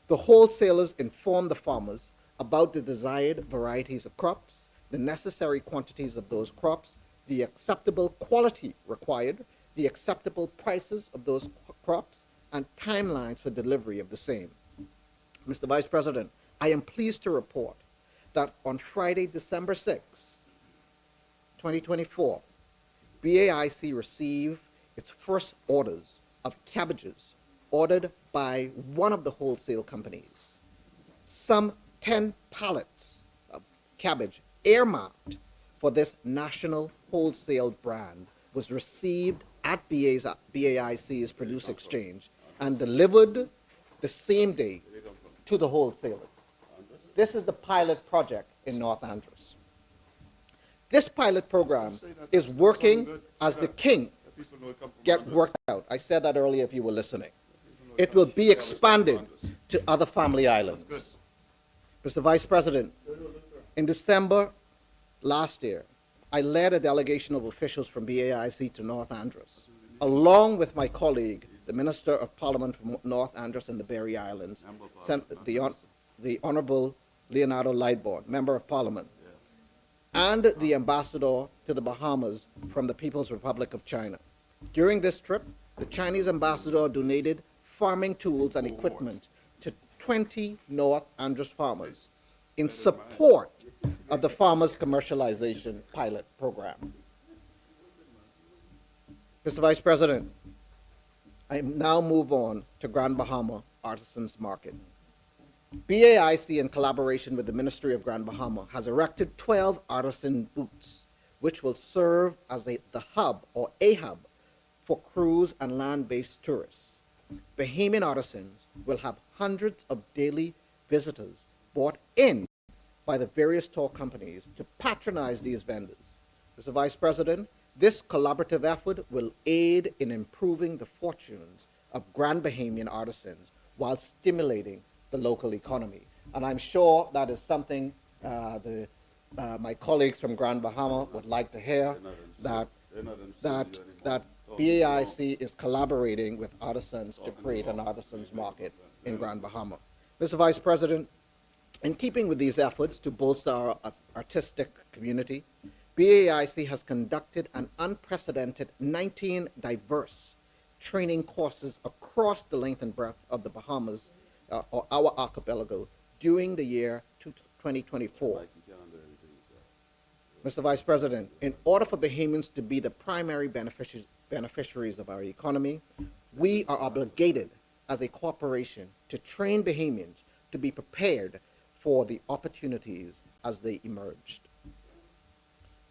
The wholesalers inform the farmers about the desired varieties of crops, the necessary quantities of those crops, the acceptable quality required, the acceptable prices of those crops, and timelines for delivery of the same. Mr. Vice President, I am pleased to report that on Friday, December 6, 2024, BAIC received its first orders of cabbages ordered by one of the wholesale companies. Some 10 pallets of cabbage earmarked for this national wholesale brand was received at BAIC's Produce Exchange and delivered the same day to the wholesalers. This is the pilot project in North Andros. This pilot program is working as the kinks get worked out. I said that earlier if you were listening. It will be expanded to other family islands. Mr. Vice President, in December last year, I led a delegation of officials from BAIC to North Andros, along with my colleague, the Minister of Parliament from North Andros and the Berry Islands, the Honorable Leonardo Lightbourne, Member of Parliament, and the ambassador to the Bahamas from the People's Republic of China. During this trip, the Chinese ambassador donated farming tools and equipment to 20 North Andros farmers in support of the Farmers Commercialization Pilot Program. Mr. Vice President, I now move on to Grand Bahama Artisans Market. BAIC, in collaboration with the Ministry of Grand Bahama, has erected 12 artisan booths, which will serve as the hub or a hub for cruise and land-based tourists. Bahamian artisans will have hundreds of daily visitors brought in by the various tour companies to patronize these vendors. Mr. Vice President, this collaborative effort will aid in improving the fortunes of Grand Bahamian artisans while stimulating the local economy. And I'm sure that is something my colleagues from Grand Bahama would like to hear, that BAIC is collaborating with artisans to create an artisans market in Grand Bahama. Mr. Vice President, in keeping with these efforts to bolster our artistic community, BAIC has conducted an unprecedented 19 diverse training courses across the length and breadth of the Bahamas, or our archipelago, during the year 2024. Mr. Vice President, in order for Bahamians to be the primary beneficiaries of our economy, we are obligated as a corporation to train Bahamians to be prepared for the opportunities as they emerged.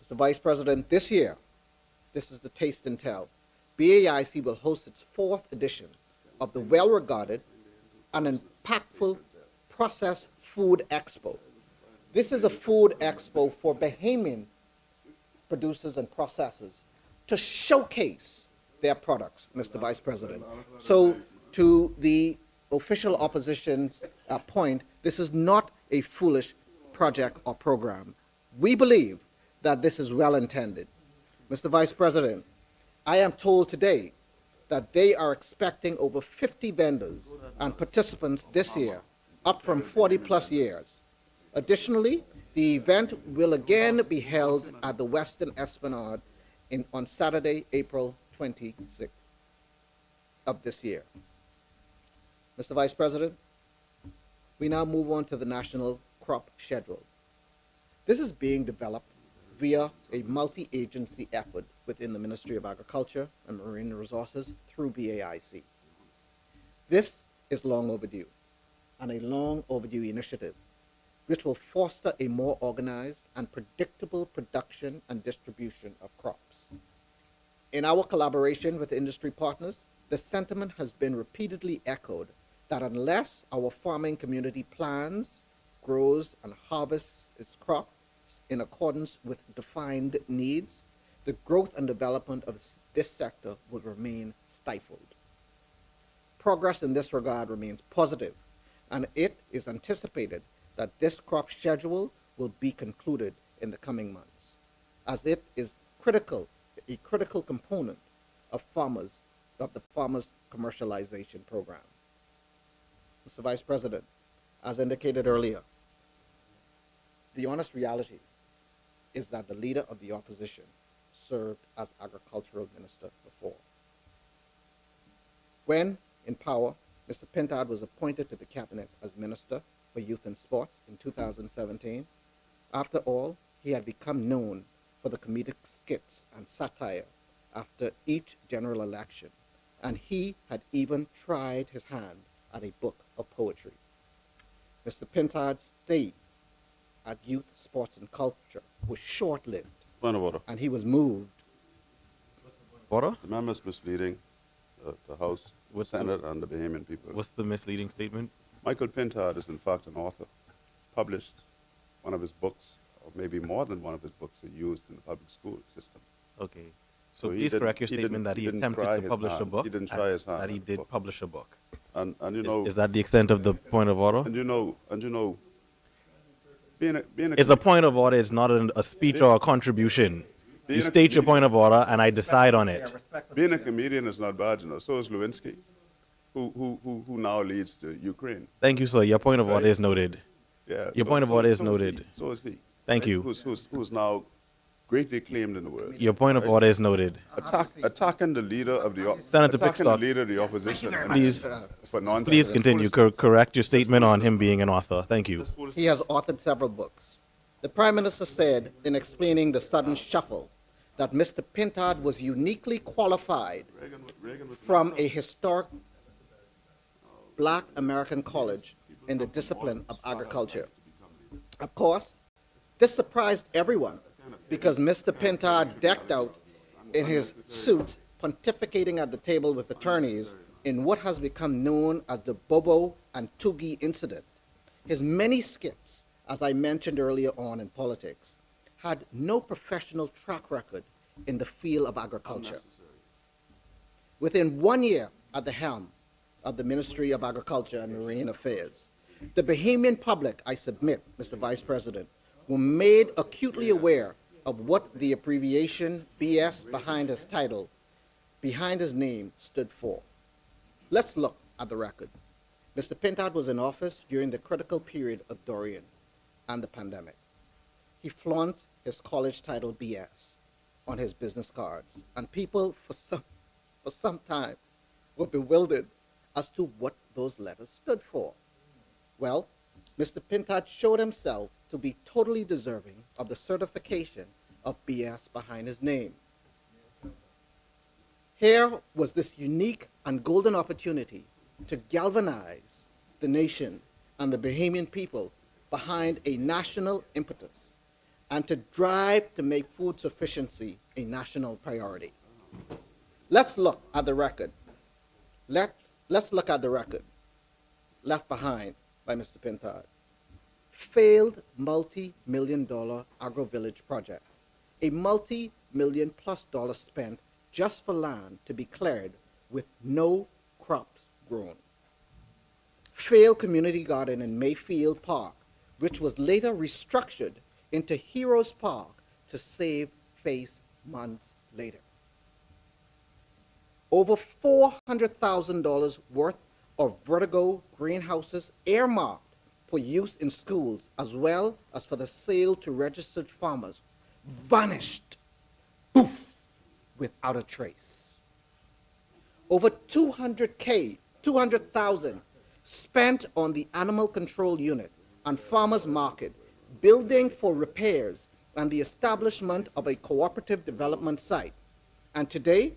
Mr. Vice President, this year, this is the Taste and Tell, BAIC will host its 4th edition of the well-regarded and impactful Processed Food Expo. This is a food expo for Bahamian producers and processors to showcase their products, Mr. Vice President. So to the official opposition's point, this is not a foolish project or program. We believe that this is well intended. Mr. Vice President, I am told today that they are expecting over 50 vendors and participants this year, up from 40 plus years. Additionally, the event will again be held at the Western Esplanade on Saturday, April 26th of this year. Mr. Vice President, we now move on to the National Crop Schedule. This is being developed via a multi-agency effort within the Ministry of Agriculture and Marine Resources through BAIC. This is long overdue, and a long overdue initiative which will foster a more organized and predictable production and distribution of crops. In our collaboration with industry partners, the sentiment has been repeatedly echoed that unless our farming community plans grows and harvests its crop in accordance with defined needs, the growth and development of this sector will remain stifled. Progress in this regard remains positive, and it is anticipated that this crop schedule will be concluded in the coming months, as it is a critical component of the farmers' commercialization program. Mr. Vice President, as indicated earlier, the honest reality is that the leader of the opposition served as agricultural minister before. When in power, Mr. Pintard was appointed to the cabinet as Minister for Youth and Sports in 2017. After all, he had become known for the comedic skits and satire after each general election, and he had even tried his hand at a book of poetry. Mr. Pintard's stay at Youth, Sports, and Culture was short-lived, Point of order. and he was moved. Order? The member is misleading the House, What's the- Senate, and the Bahamian people. What's the misleading statement? Michael Pintard is in fact an author. Published one of his books, or maybe more than one of his books, are used in the public school system. Okay. So he please didn't- correct your he statement didn't- that he he didn't attempted try to his publish a hand. book. He didn't try his hand That he at the did book. publish a book. And you know, Is that the extent of the point of order? and you know, being a It's a point of order. It's not a speech or a contribution. Being You a state your comedian- point of order, and I decide on it. being a comedian is not bad, you know. So is Lewinsky, who now leads to Ukraine. Thank you, sir. Your point of order Right. is noted. Yeah. Your point of order is so noted. So is he. Thank you. Who's now greatly acclaimed in the world. Your point of order is noted. Attacking the leader of the Senator attacking the Pickstock. leader of the opposition. and Please- for nonsense. Please continue. Correct your statement on him being an author. Thank you. He has authored several books. The Prime Minister said in explaining the sudden shuffle that Mr. Pintard was uniquely qualified Reagan was from a historic Black American college in the discipline of agriculture. Of course, this surprised everyone because Mr. Pintard decked out in his suit, pontificating at the table with attorneys in what has become known as the Bobo and Tugi incident. His many skits, as I mentioned earlier on in politics, had no professional track record in the field of agriculture. Within 1 year at the helm of the Ministry of Agriculture and Marine Affairs, the Bahamian public, I submit, Mr. Vice President, were made acutely aware of what the abbreviation BS behind his title, behind his name, stood for. Let's look at the record. Mr. Pintard was in office during the critical period of Dorian and the pandemic. He flaunts his college title BS on his business cards, and people for some time were bewildered as to what those letters stood for. Well, Mr. Pintard showed himself to be totally deserving of the certification of BS behind his name. Here was this unique and golden opportunity to galvanize the nation and the Bahamian people behind a national impetus and to drive to make food sufficiency a national priority. Let's look at the record. Let's look at the record left behind by Mr. Pintard. Failed multi-million-dollar agro-village project. A multi-million-plus dollar spent just for land to be cleared with no crops grown. Failed community garden in Mayfield Park, which was later restructured into Heroes Park to save face months later. Over $400,000 worth of vertigo greenhouses earmarked for use in schools as well as for the sale to registered farmers vanished, poof, without a trace. Over 200,000 spent on the animal control unit and farmers market, building for repairs and the establishment of a cooperative development site. And today,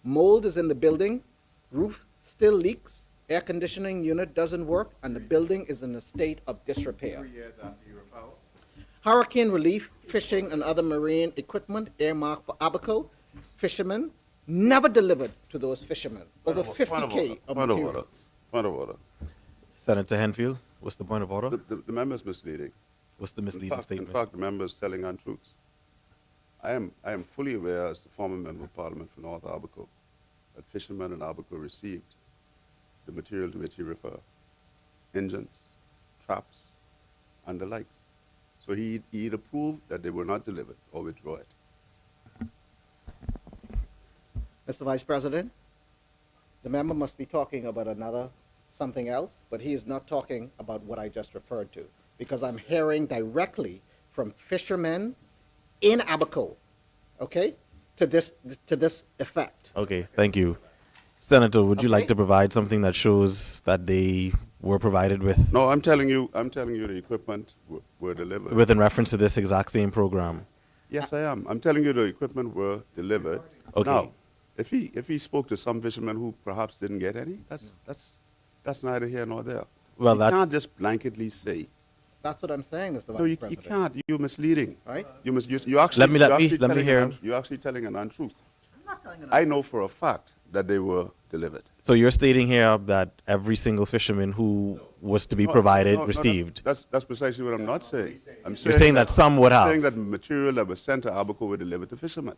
mold is in the building, roof still leaks, air conditioning unit doesn't work, and the building is in a state of disrepair. 3 years after you were power. Hurricane relief, fishing, and other marine equipment earmarked for Abaco fishermen never delivered to those fishermen. Over 50K of Point of order. materials. Point of order. Senator Henfield. What's the point of order? The member is misleading. What's the misleading In statement? fact, the member is telling untruths. I am fully aware, as the former member of parliament for North Abaco, that fishermen in Abaco received the material to which he referred, engines, traps, and the likes. So he either proved that they were not delivered or withdraw it. Mr. Vice President, the member must be talking about something else, but he is not talking about what I just referred to, because I'm hearing directly from fishermen in Abaco, okay, to this effect. Okay, thank you. Senator, would you like Okay. to provide something that shows that they were provided with, No, I'm telling you the equipment were delivered. within reference to this exact same program? Yes, I am. I'm telling you the equipment were delivered. Okay. Now, if he spoke to some fishermen who perhaps didn't get any, that's neither here nor there. Well, you that's- can't just blanketly say. That's what I'm saying, Mr. Vice No, you President. can't. You're misleading. Right? You actually. Let me telling hear an him. You're actually telling an untruth. I know for a fact that they were delivered. So you're stating here that every single fisherman who was to be No, provided no, received? that's precisely what I'm not saying. I'm You're saying that some would I'm have? saying that material that was sent to Abaco were delivered to fishermen.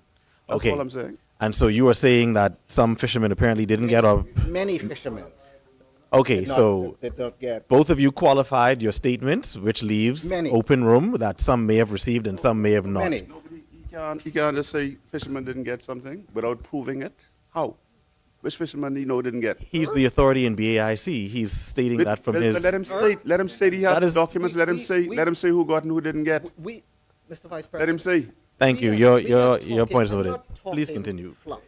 That's Okay. all I'm saying. And so you are saying that some fishermen apparently didn't get a... Many fishermen Okay, did not- so did not get. both of you qualified your statements, which leaves Many. open room that some may have received and some may have not. Many. Nobody, you can't just say fishermen didn't get something without proving it. How? Which fisherman do you know didn't get? He's the authority in BAIC. He's stating that from But his... let him state. Let him state he has That the is- documents. Let him say. Let him say who got and who didn't get. We, Mr. Vice Let him President. say. Thank you. we Your are your point is talking- noted. I'm not Please talking continue. fluff.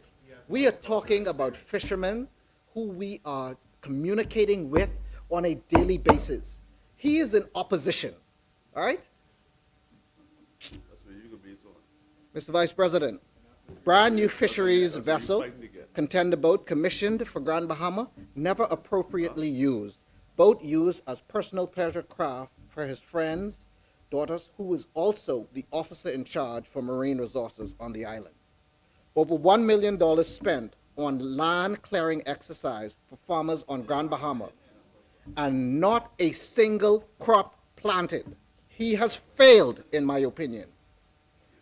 We are talking about fishermen who we are communicating with on a daily basis. He is in opposition, all right? Mr. Vice President, brand new fisheries vessel, contender boat commissioned for Grand Bahama, never appropriately used. Boat used as personal pleasure craft for his friends, daughters, who is also the officer in charge for marine resources on the island. Over $1 million spent on land clearing exercise for farmers on Grand Bahama, and not a single crop planted. He has failed, in my opinion.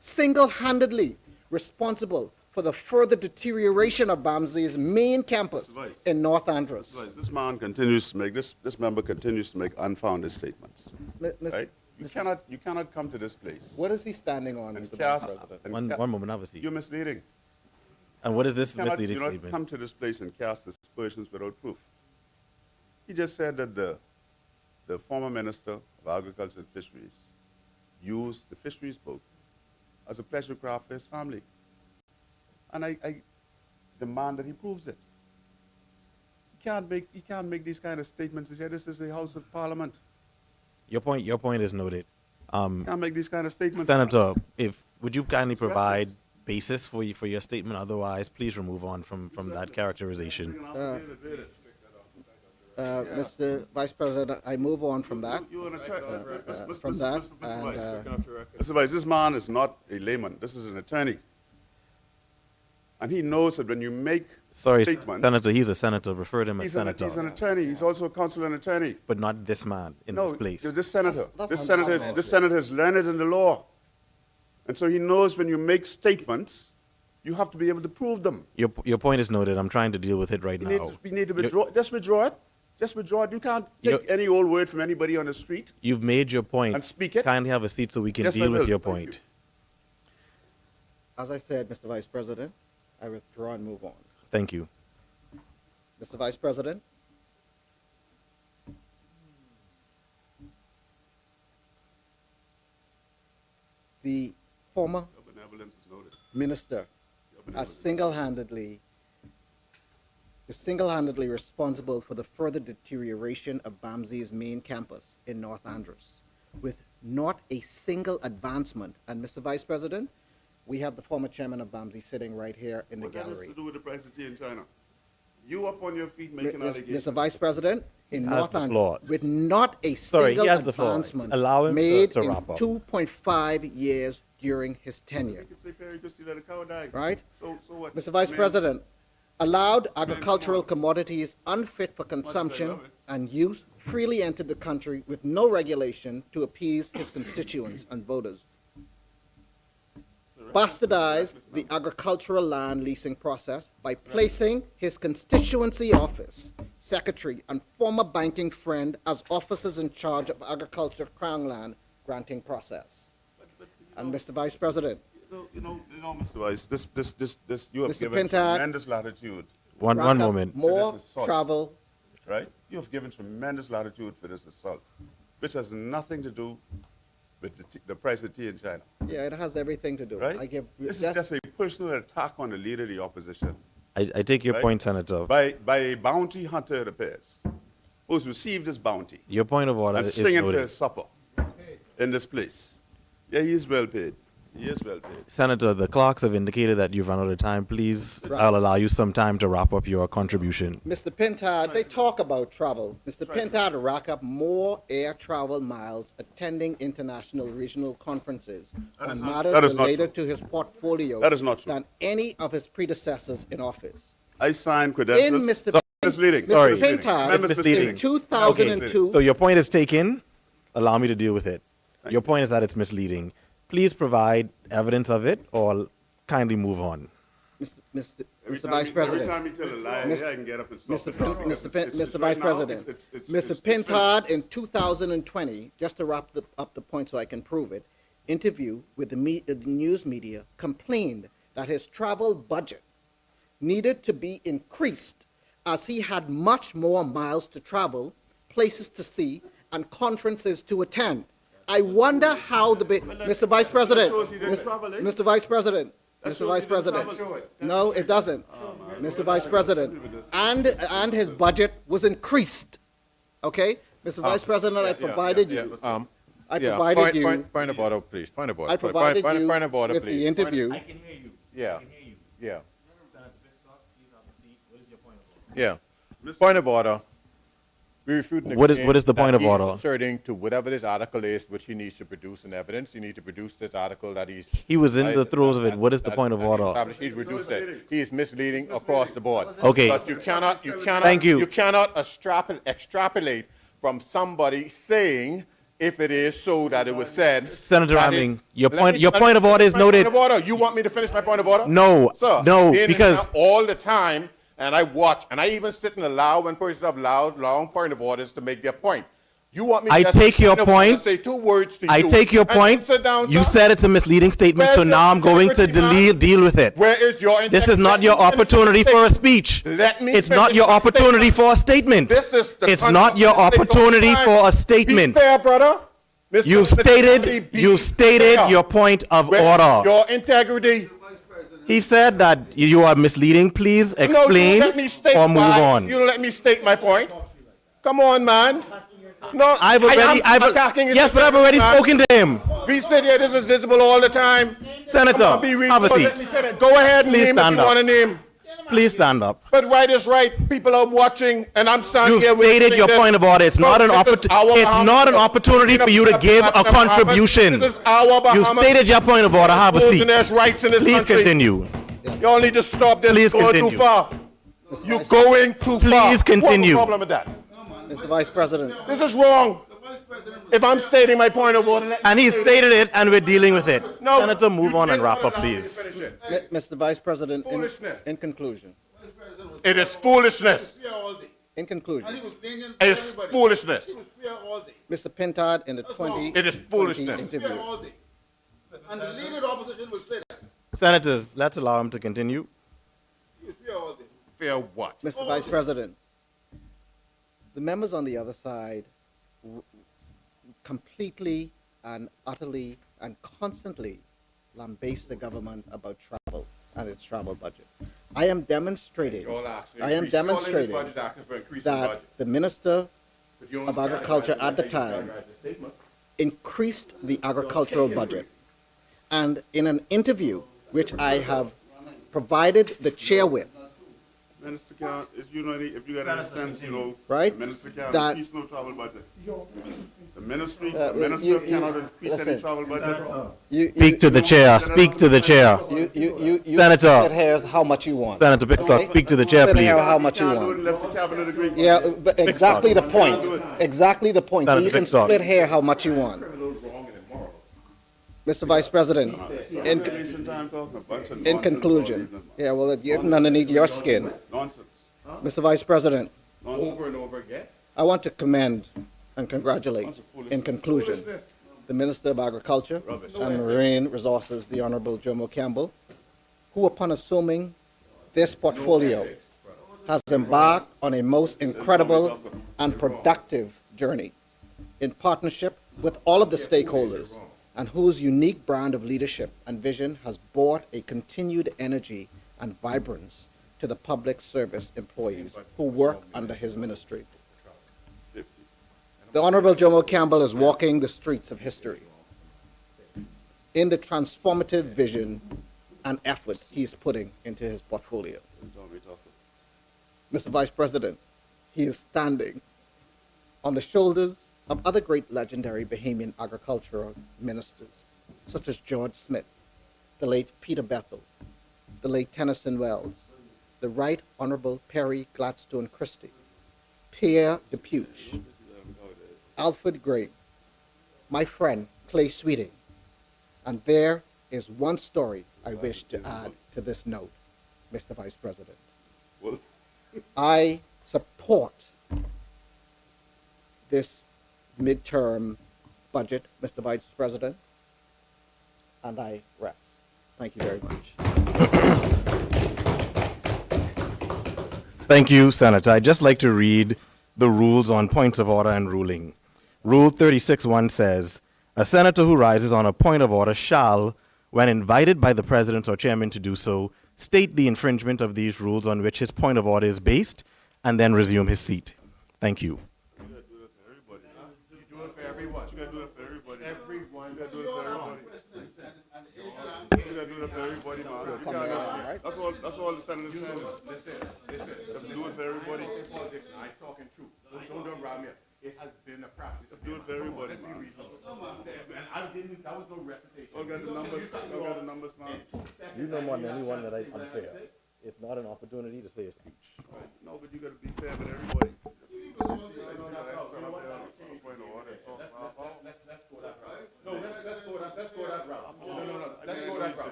Single-handedly responsible for the further deterioration of BAMSI's main campus Mr. Vice. in North Andros. This man continues to make this member continues to make unfounded statements. Right? You cannot come to this place What is he standing on, and Mr. Vice cast. President? and One moment, obviously. You're misleading. And what is this You cannot misleading come statement? to this place and cast aspersions without proof. He just said that the former Minister of Agriculture and Fisheries used the fisheries boat as a pleasure craft for his family. And I demand that he proves it. He can't make these kind of statements here. This is the House of Parliament. Your point is noted. He can't make these kind of statements. Senator, would you kindly It's provide reckless. basis for your statement? Otherwise, please remove on from that characterization. Mr. Vice President, I move on from that. You're an attorney. From that, Mr. Vice, this man is not a layman. This is an attorney. And he knows that when you make Sorry, statements, Senator, he's a senator. Refer to him as he's senator. an attorney. He's also a consular and attorney. But not this man in No, this place. this senator. That's This senator is learned in the law. And so he knows when you make statements, you have to be able to prove them. Your point is noted. I'm trying to deal with it right now. We need to withdraw. Just withdraw it. Just withdraw it. You can't take You're- any old word from anybody on the street. You've made your point. And speak it. Kindly have a seat so we can Yes, I deal with will. your Thank point. you. As I said, Mr. Vice President, I withdraw and move on. Thank you. Mr. Vice President, the former Your benevolence is noted. minister Your is benevolence. single-handedly responsible for the further deterioration of BAMSI's main campus in North Andros, with not a single advancement. And Mr. Vice President, we have the former chairman of BAMSI sitting right here in the What that has gallery. to do with the price of tea in China? You up on your feet making allegations. Mr. Vice President, in Has North the Andros, floor. with not a Sorry, he single has the floor. advancement Allow him to- made to in wrap up. 2.5 years during his tenure. You can say Perry Christie let a cow die. Right? So what? Mr. Vice Man, President, allowed agricultural commodities unfit for consumption love it. and use freely entered the country with no regulation to appease his constituents and voters. Bastardized the agricultural land leasing process by placing his constituency office, secretary, and former banking friend as officers in charge of agriculture crown land granting process. And Mr. Vice President, Mr. Vice, you have Mr. given Pintard, tremendous latitude, One rack up moment. more This is salt. travel. right? You have given tremendous latitude for this assault, which has nothing to do with the price of tea in China, Yeah, it has everything to do. right? I give This that- is just a personal attack on the leader of the opposition I take your Right. point, Senator. by a bounty hunter, it appears, who's received his bounty Your point of order and is singing for noted. his supper in this place. Yeah, he is well paid. He is well paid. Senator, the clerks have indicated that you've run out of time. Please, I'll allow you some time to wrap up your contribution. Mr. Pintard, they talk about travel. Mr. Pintard rack up more air travel miles attending international regional conferences That on is not- matters that is not related true. to his portfolio That is not true. than any of his predecessors in office. I signed credentials. In Mr. So, misleading. Mr. Sorry. Pintard, Member's It's misleading. in 2002, So your point is taken. Allow me to deal with it. Your point is that it's misleading. Please provide evidence of it or kindly move on. Mr. Every Mr. time Vice he- President. Every time you tell a lie, Mr. yeah, I can get up and stop Mr. the Pin- clock because Mr. Pin- it's Mr. right Vice now, President, it's Mr. Pintard in 2020, just to wrap up the point so I can prove it, interview with the news media complained that his travel budget needed to be increased as he had much more miles to travel, places to see, and conferences to attend. I wonder how Mr. Vice President, shows he didn't travel, eh? Mr. Vice President, That Mr. shows Vice he didn't President. travel. No, it doesn't. Mr. Vice President. And his budget was increased. Okay? Mr. Vice President, I provided you. I provided you. Point of order, please. Point of order. I provided you Point of order, with please. the interview. can hear you. Yeah. Yeah. Yeah. Point of order. We refuting the What is- claim what is the point that of he's order? asserting to whatever this article is, which he needs to produce in evidence. He needs to produce this article that he's. He was in the throes of it. What is the point of order? He's reduced it. He is misleading across the board. Okay. Because you cannot. Thank you. You cannot extrapolate from somebody saying if it is so that it was said. Senator that Ramling, it- your Let point- me- your let me point of finish order is my noted. Point of order. You want me to finish my point of order? No, Sir, no, being in because- here all the time, and I watch, and I even sit and allow when persons have long point of orders to make their point. You want me to I just take your point of order, point. say two words to you. I take your and point. Sit down, You sir? said it's a misleading statement, Where's so your now I'm going to integrity, man? deal with it. Where is your This is not integrity? your Let me finish opportunity my for a statement. speech. Let me It's not finish your my opportunity statement. for a statement. This is the It's not your concept of the opportunity time. for a statement. Be fair, brother. Mr. You Mr. Kennedy, be you stated fair. your point of Where is order. Your integrity. He said that you are misleading. Please No, you explain let me state or move why. on. You let me state my point. Come on, man. No, I've already, I am attacking his yes, but I've already man. spoken to him. We sit here, this is visible all the time. Senator, Come on, be have a reasonable. Let seat. me finish. Go ahead and Please name if stand you up. want to name. Please stand up. But right is right. People are watching, and I'm standing You've here. stated witnessing your this. point of order. It's No, not an this is our It's Bahamas. not an opportunity for you to give a contribution. This is our You Bahamas. stated your point of order. Have a And seat. there's rights in this Please country. continue. Y'all need to stop this. Please You're going continue. too far. You're going too far. Please continue. What's the problem with that? Mr. Vice President. This is wrong. If I'm stating my point of order, let me And he state it. stated it, and we're dealing with it. No, Senator, move you on and didn't wrap up, allow me to please. finish it. Mr. Vice President, Foolishness. in conclusion. It is foolishness. In conclusion. It's foolishness. Mr. Pintard in the 2020 It is foolishness. interview. And the leader of the opposition will say that. Senators, let's allow him to continue. You fear all day. Fear what? Mr. Vice President, the members on the other side completely and utterly and constantly lambaste the government about travel and its travel budget. I am demonstrating that the Minister of Agriculture at the time increased the agricultural budget. And in an interview, which I have provided the chair with, Minister Khan, if you got any sense, Right? Minister Khan, That- peace no travel budget. The ministry, Uh, the minister you- cannot increase any listen. travel budget. Speak to the chair. Speak to the chair. You Senator. split hairs how much you want. Senator Bixstock, speak to the chair, Split hair please. how much you Can't do it want. unless the cabinet agrees. Yeah, but exactly the point. Exactly the point. So Senator you can Bixstock. split hair how much you want. Mr. Vice President, in, Election time talking a bunch of in nonsense conclusion, all evening, man. yeah, well, it's getting underneath your skin. Nonsense. Mr. Vice President, Over and over again. I want to commend and congratulate, Bunch of foolishness. in conclusion, the Minister of Agriculture and Marine Resources, the Honorable Jomo Campbell, who upon assuming this portfolio has embarked on a most incredible and productive journey in partnership with all of the stakeholders, and whose unique brand of leadership and vision has brought a continued energy and vibrance to the public service employees who work under his ministry. The Honorable Jomo Campbell is walking the streets of history in the transformative vision and effort he's putting into his portfolio. Mr. Vice President, he is standing on the shoulders of other great legendary Bahamian agricultural ministers, such as George Smith, the late Peter Bethel, the late Tennyson Wells, the Right Honorable Perry Gladstone Christie, Pierre Depuch, Alfred Gray, my friend Clay Sweeting. And there is one story I wish to add to this note, Mr. Vice President. Well, I support this midterm budget, Mr. Vice President, and I rest. Thank you very much. Thank you, Senator. I'd just like to read the rules on points of order and ruling. Rule 36.1 says, a senator who rises on a point of order shall, when invited by the president or chairman to do so, state the infringement of these rules on which his point of order is based, and then resume his seat. Thank you. You do it for everyone. you gotta do it for everybody. Everyone. You gotta do it for everybody. You gotta do it for everybody, man. You can't just- That's all the senators saying. Listen. You have to do it for everybody. Politics, I'm talking truth. Don't around me. It has been a practice. Do it for everybody, Let's be man. reasonable. And I didn't, that was no recitation. All got the numbers, all got the numbers, man. You know more than anyone that I'm unfair. It's not an opportunity to say a speech. No, but you gotta be fair with everybody. No, let's go that route. No. Let's go that route.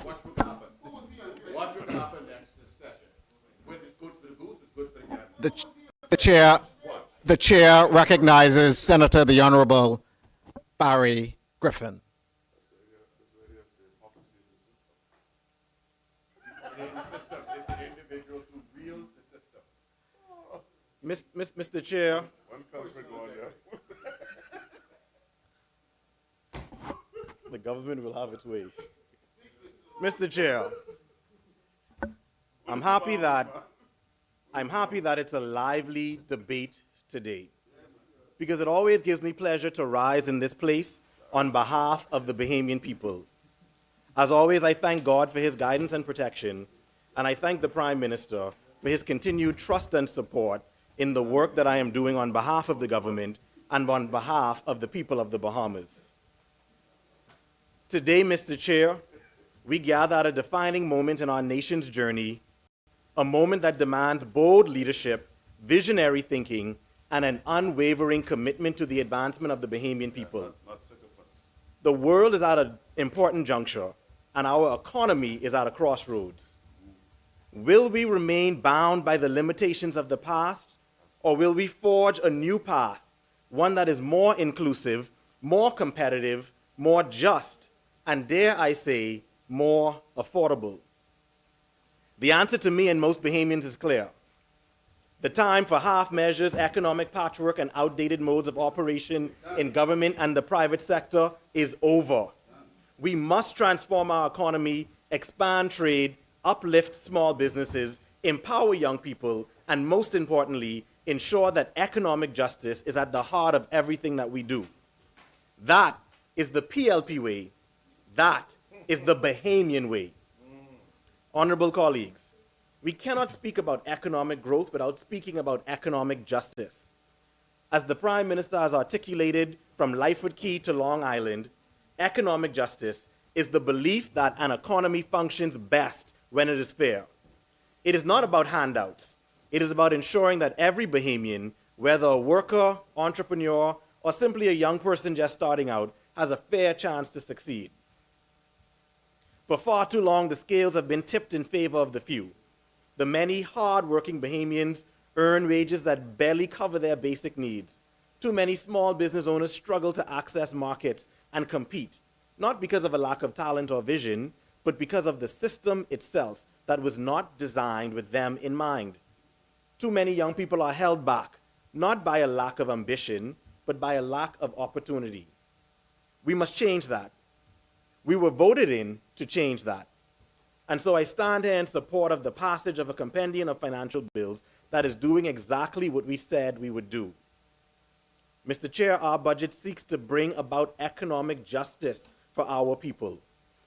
Watch what happen. Watch what happen next session. When it's good for the goose, it's good for the gander. The chair recognizes Senator the Honorable Barry Griffin. The system is the individuals who wield the system. Mr. Chair, One country going there. the government will have its way. Mr. Chair, I'm happy that it's a lively debate today, because it always gives me pleasure to rise in this place on behalf of the Bahamian people. As always, I thank God for his guidance and protection, and I thank the Prime Minister for his continued trust and support in the work that I am doing on behalf of the government and on behalf of the people of the Bahamas. Today, Mr. Chair, we gather at a defining moment in our nation's journey, a moment that demands bold leadership, visionary thinking, and an unwavering commitment to the advancement of the Bahamian people. Not sycophants. The world is at an important juncture, and our economy is at a crossroads. Will we remain bound by the limitations of the past, or will we forge a new path, one that is more inclusive, more competitive, more just, and dare I say, more affordable? The answer to me and most Bahamians is clear. The time for half measures, economic patchwork, and outdated modes of operation in government and the private sector is over. We must transform our economy, expand trade, uplift small businesses, empower young people, and most importantly, ensure that economic justice is at the heart of everything that we do. That is the PLP way. That is the Bahamian way. Honorable colleagues, we cannot speak about economic growth without speaking about economic justice. As the Prime Minister has articulated from Lightfoot Key to Long Island, economic justice is the belief that an economy functions best when it is fair. It is not about handouts. It is about ensuring that every Bahamian, whether a worker, entrepreneur, or simply a young person just starting out, has a fair chance to succeed. For far too long, the scales have been tipped in favor of the few. The many hard-working Bahamians earn wages that barely cover their basic needs. Too many small business owners struggle to access markets and compete, not because of a lack of talent or vision, but because of the system itself that was not designed with them in mind. Too many young people are held back, not by a lack of ambition, but by a lack of opportunity. We must change that. We were voted in to change that. And so I stand here in support of the passage of a compendium of financial bills that is doing exactly what we said we would do. Mr. Chair, our budget seeks to bring about economic justice for our people,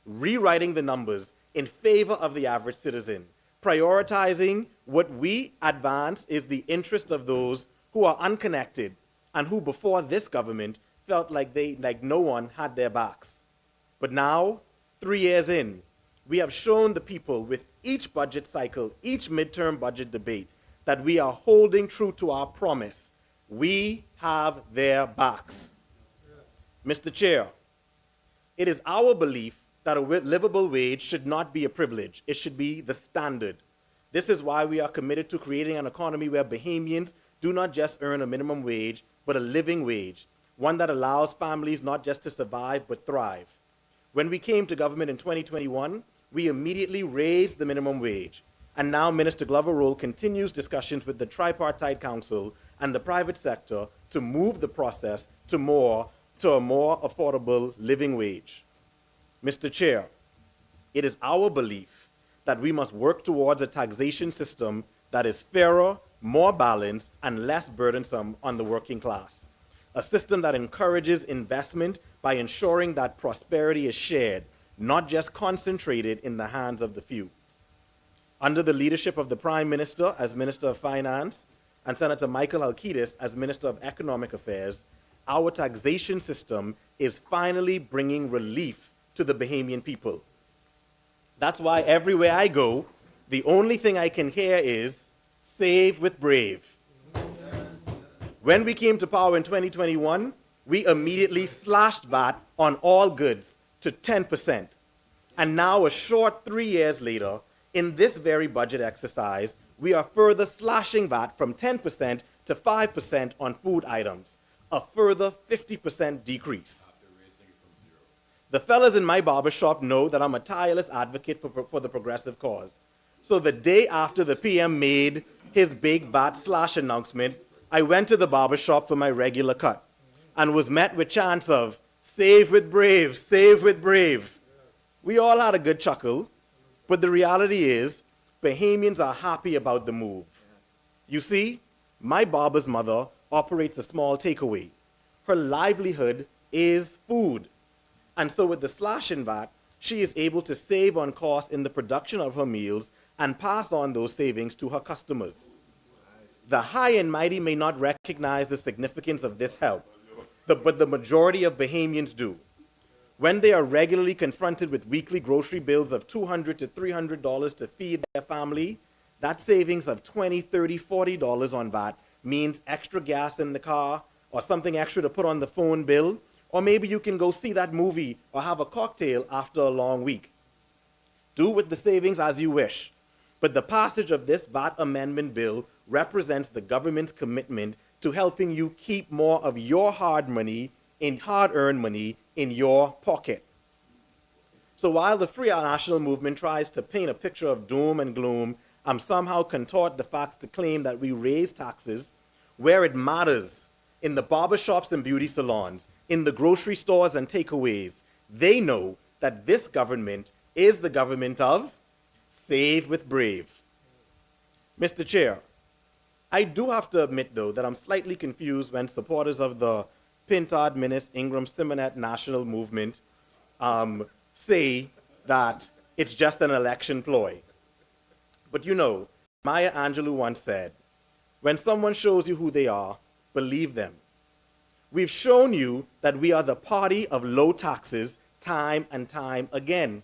rewriting the numbers in favor of the average citizen, prioritizing what we advance is the interest of those who are unconnected and who before this government felt like no one had their backs. But now, 3 years in, we have shown the people with each budget cycle, each midterm budget debate, that we are holding true to our promise. We have their backs. Mr. Chair, it is our belief that a livable wage should not be a privilege. It should be the standard. This is why we are committed to creating an economy where Bahamians do not just earn a minimum wage, but a living wage, one that allows families not just to survive, but thrive. When we came to government in 2021, we immediately raised the minimum wage. And now Minister Glover Roll continues discussions with the Tripartite Council and the private sector to move the process to a more affordable living wage. Mr. Chair, it is our belief that we must work towards a taxation system that is fairer, more balanced, and less burdensome on the working class. A system that encourages investment by ensuring that prosperity is shared, not just concentrated in the hands of the few. Under the leadership of the Prime Minister as Minister of Finance and Senator Michael Alkitis as Minister of Economic Affairs, our taxation system is finally bringing relief to the Bahamian people. That's why everywhere I go, the only thing I can hear is, "Save with Brave." When we came to power in 2021, we immediately slashed VAT on all goods to 10%. And now, a short 3 years later, in this very budget exercise, we are further slashing VAT from 10% to 5% on food items, a further 50% decrease. The fellas in my barbershop know that I'm a tireless advocate for the progressive cause. So the day after the PM made his big VAT slash announcement, I went to the barbershop for my regular cut and was met with chants of, "Save with Brave, save with Brave." We all had a good chuckle, but the reality is, Bahamians are happy about the move. You see, my barber's mother operates a small takeaway. Her livelihood is food. And so with the slash in VAT, she is able to save on costs in the production of her meals and pass on those savings to her customers. The high and mighty may not recognize the significance of this help, but the majority of Bahamians do. When they are regularly confronted with weekly grocery bills of $200 to $300 to feed their family, that savings of $20, $30, $40 on VAT means extra gas in the car or something extra to put on the phone bill, or maybe you can go see that movie or have a cocktail after a long week. Do with the savings as you wish, but the passage of this VAT amendment bill represents the government's commitment to helping you keep more of your hard-earned money in your pocket. So while the Free Our National movement tries to paint a picture of doom and gloom and somehow contort the facts to claim that we raise taxes where it matters, in the barbershops and beauty salons, in the grocery stores and takeaways, they know that this government is the government of Save with Brave. Mr. Chair, I do have to admit, though, that I'm slightly confused when supporters of the Pintard, Minnis, Ingram, Simonet National Movement say that it's just an election ploy. But you know, Maya Angelou once said, when someone shows you who they are, believe them. We've shown you that we are the party of low taxes time and time again.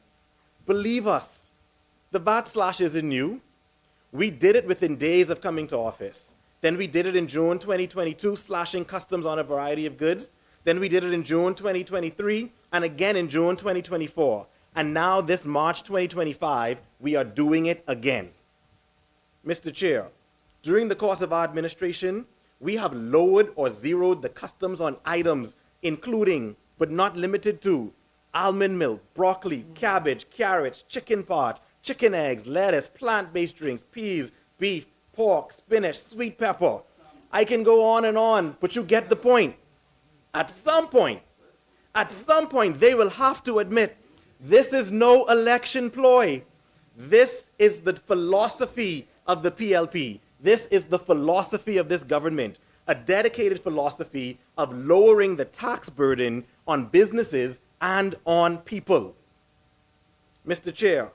Believe us. The VAT slash isn't new. We did it within days of coming to office. Then we did it in June 2022, slashing customs on a variety of goods. Then we did it in June 2023, and again in June 2024. And now this March 2025, we are doing it again. Mr. Chair, during the course of our administration, we have lowered or zeroed the customs on items including, but not limited to, almond milk, broccoli, cabbage, carrots, chicken parts, chicken eggs, lettuce, plant-based drinks, peas, beef, pork, spinach, sweet pepper. I can go on, but you get the point. At some point, they will have to admit this is no election ploy. This is the philosophy of the PLP. This is the philosophy of this government, a dedicated philosophy of lowering the tax burden on businesses and on people. Mr. Chair,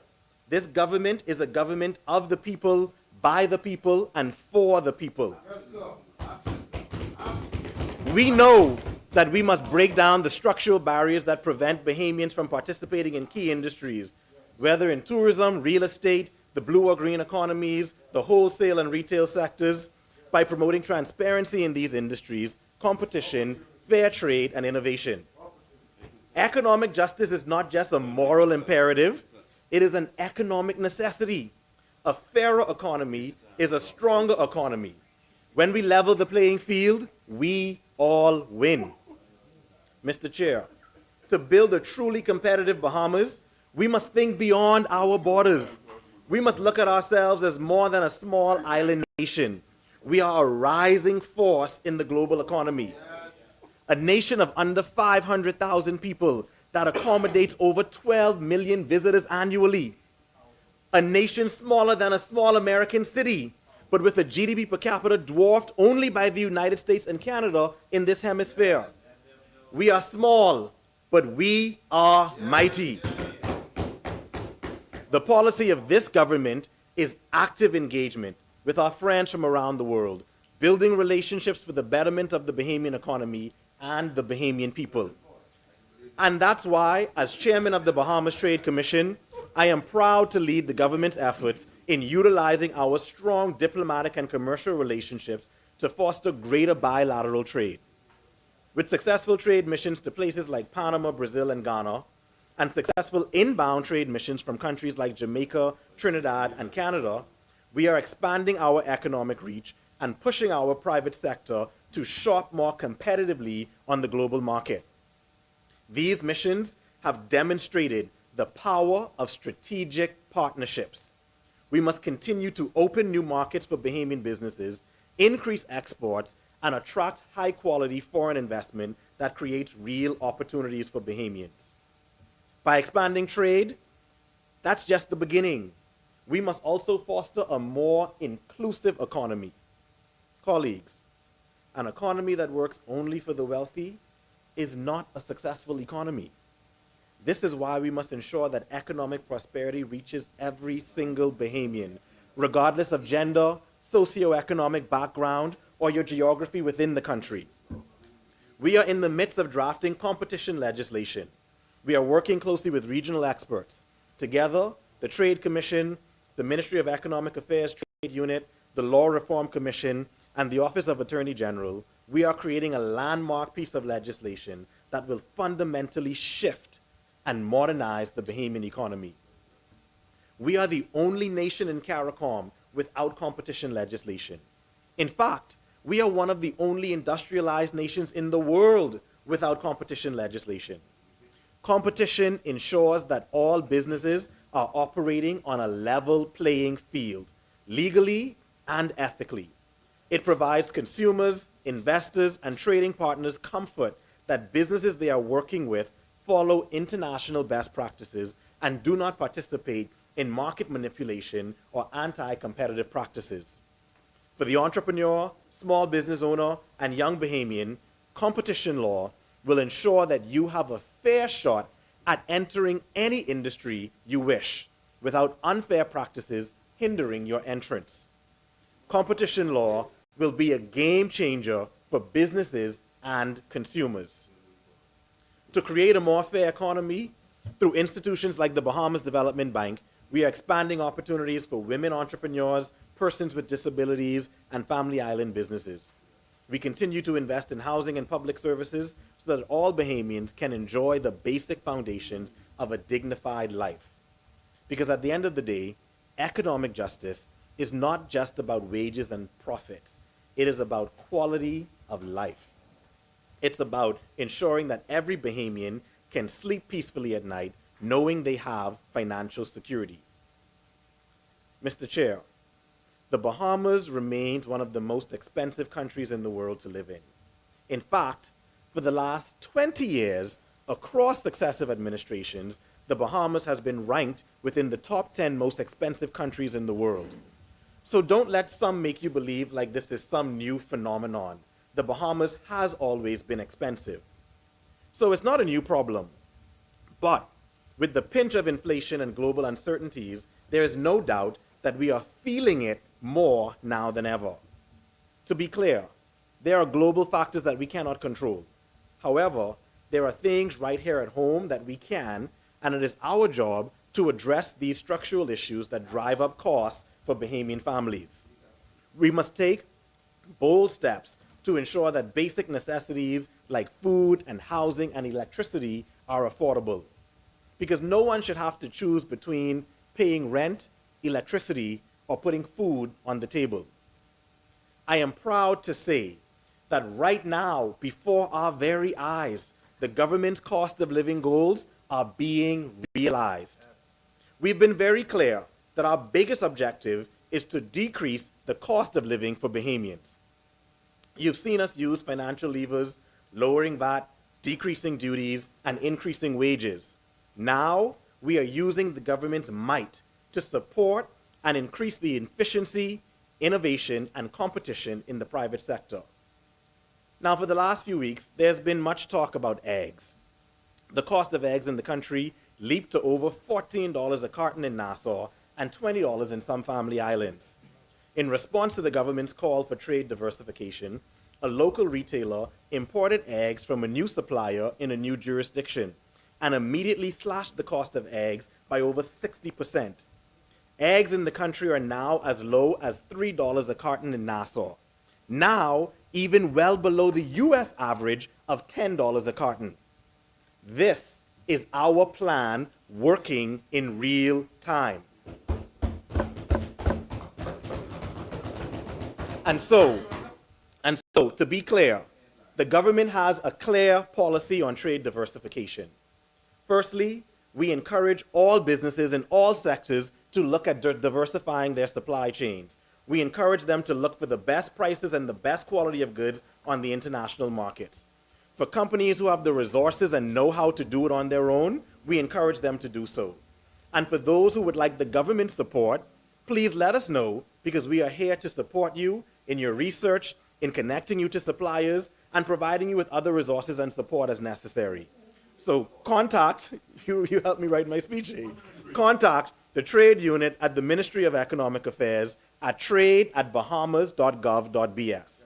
this government is a government of the people, by the people, and for the people. We know that we must break down the structural barriers that prevent Bahamians from participating in key industries, whether in tourism, real estate, the blue or green economies, the wholesale and retail sectors, by promoting transparency in these industries, competition, fair trade, and innovation. Economic justice is not just a moral imperative, it is an economic necessity. A fairer economy is a stronger economy. When we level the playing field, we all win. Mr. Chair, to build a truly competitive Bahamas, we must think beyond our borders. We must look at ourselves as more than a small island nation. We are a rising force in the global economy. A nation of under 500,000 people that accommodates over 12 million visitors annually. A nation smaller than a small American city, but with a GDP per capita dwarfed only by the United States and Canada in this hemisphere. We are small, but we are mighty. The policy of this government is active engagement with our friends from around the world, building relationships for the betterment of the Bahamian economy and the Bahamian people. And that's why, as chairman of the Bahamas Trade Commission, I am proud to lead the government's efforts in utilizing our strong diplomatic and commercial relationships to foster greater bilateral trade. With successful trade missions to places like Panama, Brazil, and Ghana, and successful inbound trade missions from countries like Jamaica, Trinidad, and Canada, we are expanding our economic reach and pushing our private sector to shop more competitively on the global market. These missions have demonstrated the power of strategic partnerships. We must continue to open new markets for Bahamian businesses, increase exports, and attract high-quality foreign investment that creates real opportunities for Bahamians. By expanding trade, that's just the beginning. We must also foster a more inclusive economy. Colleagues, an economy that works only for the wealthy is not a successful economy. This is why we must ensure that economic prosperity reaches every single Bahamian, regardless of gender, socioeconomic background, or your geography within the country. We are in the midst of drafting competition legislation. We are working closely with regional experts. Together, the Trade Commission, the Ministry of Economic Affairs Trade Unit, the Law Reform Commission, and the Office of Attorney General, we are creating a landmark piece of legislation that will fundamentally shift and modernize the Bahamian economy. We are the only nation in CARICOM without competition legislation. In fact, we are one of the only industrialized nations in the world without competition legislation. Competition ensures that all businesses are operating on a level playing field, legally and ethically. It provides consumers, investors, and trading partners comfort that businesses they are working with follow international best practices and do not participate in market manipulation or anti-competitive practices. For the entrepreneur, small business owner, and young Bahamian, competition law will ensure that you have a fair shot at entering any industry you wish without unfair practices hindering your entrance. Competition law will be a game changer for for businesses and consumers. To create a more fair economy, through institutions like the Bahamas Development Bank, we are expanding opportunities for women entrepreneurs, persons with disabilities, and family island businesses. We continue to invest in housing and public services so that all Bahamians can enjoy the basic foundations of a dignified life. Because at the end of the day, economic justice is not just about wages and profits. It is about quality of life. It's about ensuring that every Bahamian can sleep peacefully at night knowing they have financial security. Mr. Chair, the Bahamas remains one of the most expensive countries in the world to live in. In fact, for the last 20 years, across successive administrations, the Bahamas has been ranked within the top 10 most expensive countries in the world. So don't let some make you believe like this is some new phenomenon. The Bahamas has always been expensive. So it's not a new problem. But with the pinch of inflation and global uncertainties, there is no doubt that we are feeling it more now than ever. To be clear, there are global factors that we cannot control. However, there are things right here at home that we can, and it is our job to address these structural issues that drive up costs for Bahamian families. We must take bold steps to ensure that basic necessities like food and housing and electricity are affordable. Because no one should have to choose between paying rent, electricity, or putting food on the table. I am proud to say that right now, before our very eyes, the government's cost of living goals are being realized. We've been very clear that our biggest objective is to decrease the cost of living for Bahamians. You've seen us use financial levers, lowering VAT, decreasing duties, and increasing wages. Now, we are using the government's might to support and increase the efficiency, innovation, and competition in the private sector. Now, for the last few weeks, there's been much talk about eggs. The cost of eggs in the country leaped to over $14 a carton in Nassau and $20 in some family islands. In response to the government's call for trade diversification, a local retailer imported eggs from a new supplier in a new jurisdiction and immediately slashed the cost of eggs by over 60%. Eggs in the country are now as low as $3 a carton in Nassau. Now, even well below the US average of $10 a carton. This is our plan working in real time. And so, to be clear, the government has a clear policy on trade diversification. Firstly, we encourage all businesses in all sectors to look at diversifying their supply chains. We encourage them to look for the best prices and the best quality of goods on the international markets. For companies who have the resources and know how to do it on their own, we encourage them to do so. And for those who would like the government support, please let us know, because we are here to support you in your research, in connecting you to suppliers, and providing you with other resources and support as necessary. So contact, you helped me write my speech here. Contact the trade unit at the Ministry of Economic Affairs at trade@bahamas.gov.bs.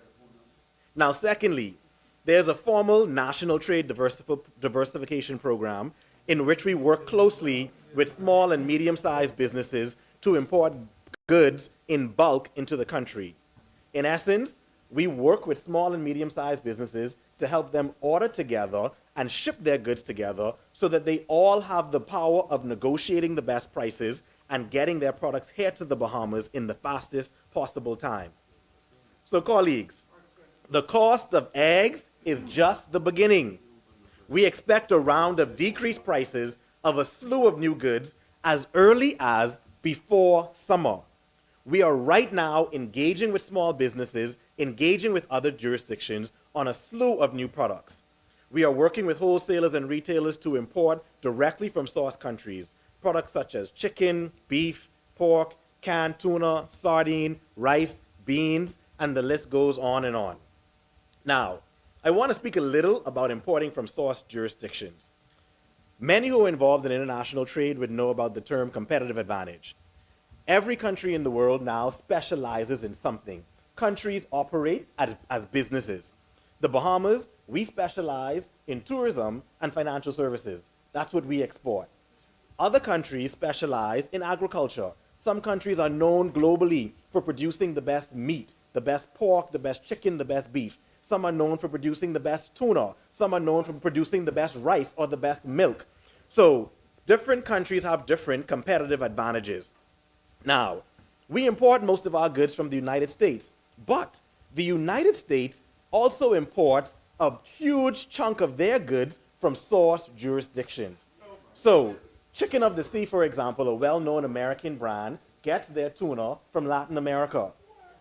Now, secondly, there's a formal national trade diversification program in which we work closely with small and medium-sized businesses to import goods in bulk into the country. In essence, we work with small and medium-sized businesses to help them order together and ship their goods together so that they all have the power of negotiating the best prices and getting their products here to the Bahamas in the fastest possible time. So, colleagues, the cost of eggs is just the beginning. We expect a round of decreased prices of a slew of new goods as early as before summer. We are right now engaging with small businesses, engaging with other jurisdictions on a slew of new products. We are working with wholesalers and retailers to import directly from source countries, products such as chicken, beef, pork, canned tuna, sardine, rice, beans, and the list goes on and on. Now, I want to speak a little about importing from source jurisdictions. Many who are involved in international trade would know about the term competitive advantage. Every country in the world now specializes in something. Countries operate as businesses. The Bahamas, we specialize in tourism and financial services. That's what we export. Other countries specialize in agriculture. Some countries are known globally for producing the best meat, the best pork, the best chicken, the best beef. Some are known for producing the best tuna. Some are known for producing the best rice or the best milk. So different countries have different competitive advantages. Now, we import most of our goods from the United States, but the United States also imports a huge chunk of their goods from source jurisdictions. So, Chicken of the Sea, for example, a well-known American brand, gets their tuna from Latin America.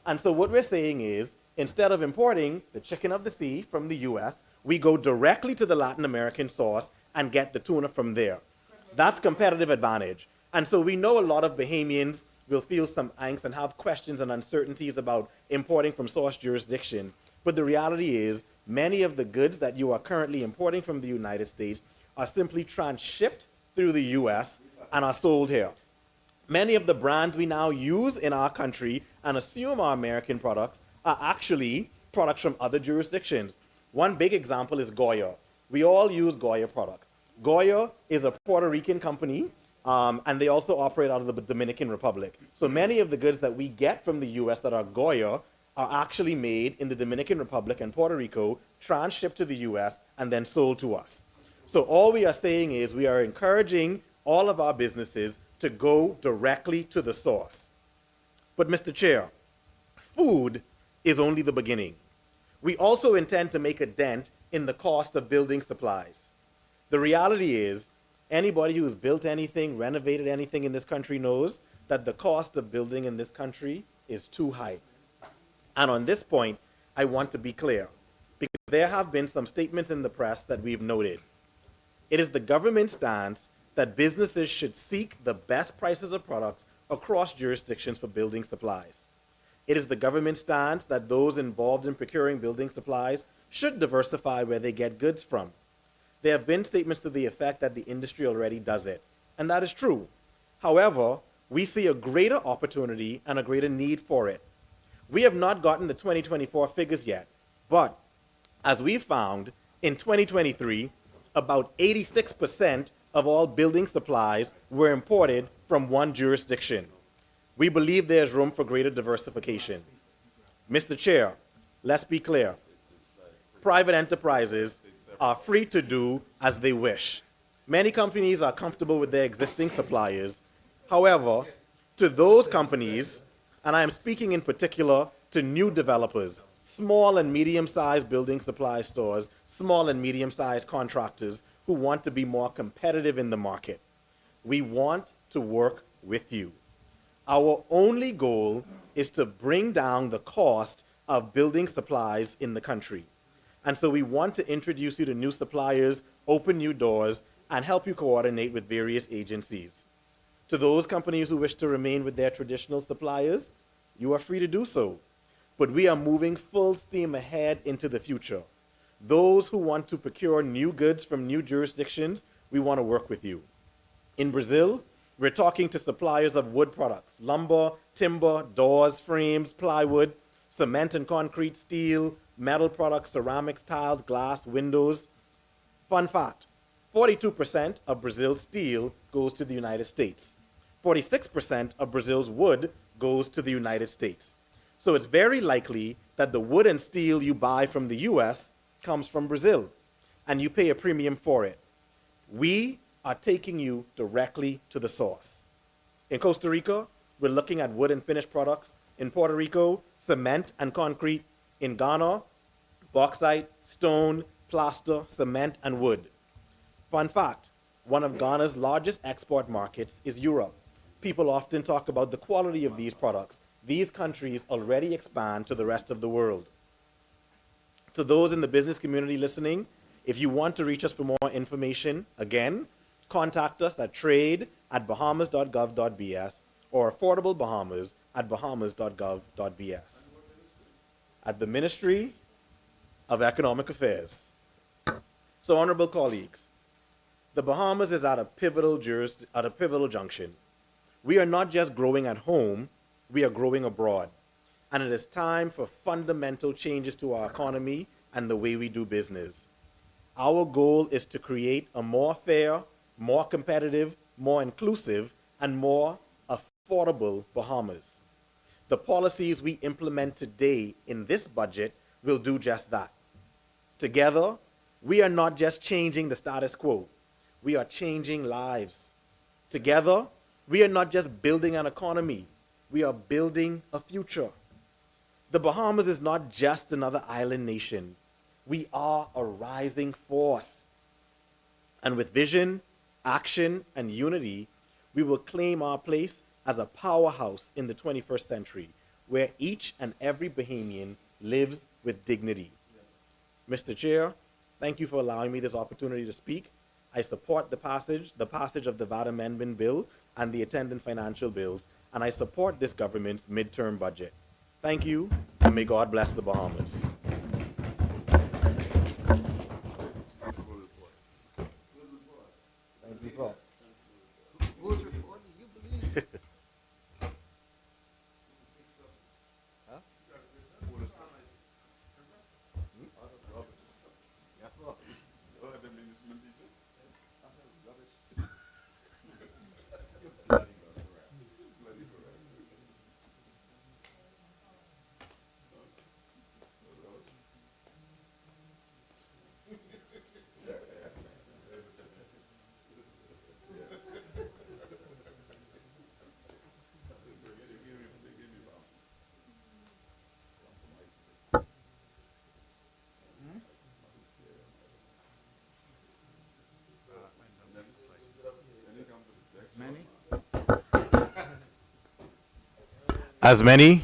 And so what we're saying is, instead of importing the Chicken of the Sea from the US, we go directly to the Latin American source and get the tuna from there. That's competitive advantage. And so we know a lot of Bahamians will feel some angst and have questions and uncertainties about importing from source jurisdictions. But the reality is, many of the goods that you are currently importing from the United States are simply transshipped through the US and are sold here. Many of the brands we now use in our country and assume are American products are actually products from other jurisdictions. One big example is Goya. We all use Goya products. Goya is a Puerto Rican company, and they also operate out of the Dominican Republic. So many of the goods that we get from the US that are Goya are actually made in the Dominican Republic and Puerto Rico, transshipped to the US, and then sold to us. So all we are saying is we are encouraging all of our businesses to go directly to the source. But Mr. Chair, food is only the beginning. We also intend to make a dent in the cost of building supplies. The reality is, anybody who's built anything, renovated anything in this country knows that the cost of building in this country is too high. And on this point, I want to be clear, because there have been some statements in the press that we've noted. It is the government's stance that businesses should seek the best prices of products across jurisdictions for building supplies. It is the government's stance that those involved in procuring building supplies should diversify where they get goods from. There have been statements to the effect that the industry already does it, and that is true. However, we see a greater opportunity and a greater need for it. We have not gotten the 2024 figures yet, but as we found, in 2023, about 86% of all building supplies were imported from one jurisdiction. We believe there's room for greater diversification. Mr. Chair, let's be clear. Private enterprises are free to do as they wish. Many companies are comfortable with their existing suppliers. However, to those companies, and I am speaking in particular to new developers, small and medium-sized building supply stores, small and medium-sized contractors who want to be more competitive in the market, we want to work with you. Our only goal is to bring down the cost of building supplies in the country. And so we want to introduce you to new suppliers, open new doors, and help you coordinate with various agencies. To those companies who wish to remain with their traditional suppliers, you are free to do so. But we are moving full steam ahead into the future. Those who want to procure new goods from new jurisdictions, we want to work with you. In Brazil, we're talking to suppliers of wood products, lumber, timber, doors, frames, plywood, cement and concrete, steel, metal products, ceramics, tiles, glass, windows. Fun fact, 42% of Brazil's steel goes to the United States. 46% of Brazil's wood goes to the United States. So it's very likely that the wood and steel you buy from the US comes from Brazil, and you pay a premium for it. We are taking you directly to the source. In Costa Rica, we're looking at wood and finished products. In Puerto Rico, cement and concrete. In Ghana, bauxite, stone, plaster, cement, and wood. Fun fact, one of Ghana's largest export markets is Europe. People often talk about the quality of these products. These countries already expand to the rest of the world. To those in the business community listening, if you want to reach us for more information, again, contact us at trade@bahamas.gov.bs or affordablebahamas@bahamas.gov.bs. At the Ministry of Economic Affairs. So, honorable colleagues, the Bahamas is at a pivotal junction. We are not just growing at home, we are growing abroad. And it is time for fundamental changes to our economy and the way we do business. Our goal is to create a more fair, more competitive, more inclusive, and more affordable Bahamas. The policies we implement today in this budget will do just that. Together, we are not just changing the status quo, we are changing lives. Together, we are not just building an economy, we are building a future. The Bahamas is not just another island nation. We are a rising force. And with vision, action, and unity, we will claim our place as a powerhouse in the 21st century, where each and every Bahamian lives with dignity. Mr. Chair, thank you for allowing me this opportunity to speak. I support the passage of the VAT Amendment Bill and the attendant financial bills, and I support this government's midterm budget. Thank you, and may God bless the Bahamas. Thank you, sir. As many,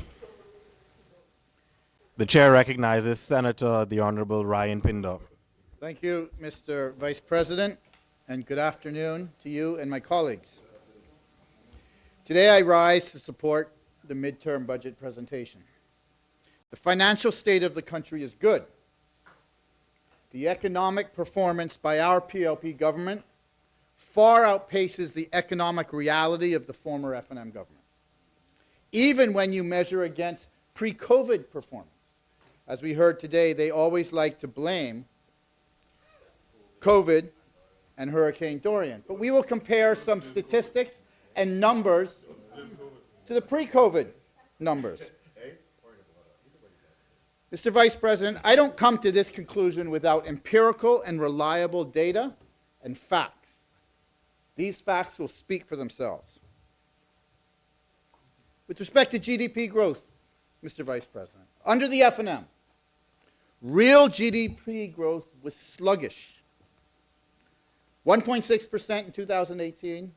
the chair recognizes Senator the Honorable Ryan Pinder. Thank you, Mr. Vice President, and good afternoon to you and my colleagues. Today I rise to support the midterm budget presentation. The financial state of the country is good. The economic performance by our PLP government far outpaces the economic reality of the former F&M government, even when you measure against pre-COVID performance. As we heard today, they always like to blame COVID and Hurricane Dorian. But we will compare some statistics and numbers to the pre-COVID numbers. Mr. Vice President, I don't come to this conclusion without empirical and reliable data and facts. These facts will speak for themselves. With respect to GDP growth, Mr. Vice President, under the F&M, real GDP growth was sluggish. 1.6% in 2018,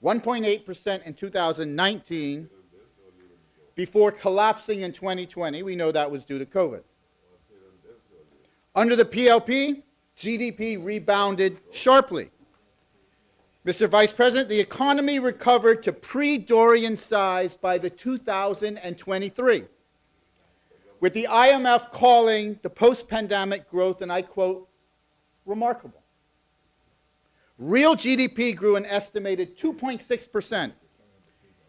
1.8% in 2019, before collapsing in 2020. We know that was due to COVID. Under the PLP, GDP rebounded sharply. Mr. Vice President, the economy recovered to pre-Dorian size by the 2023, with the IMF calling the post-pandemic growth, and I quote, remarkable. Real GDP grew an estimated 2.6%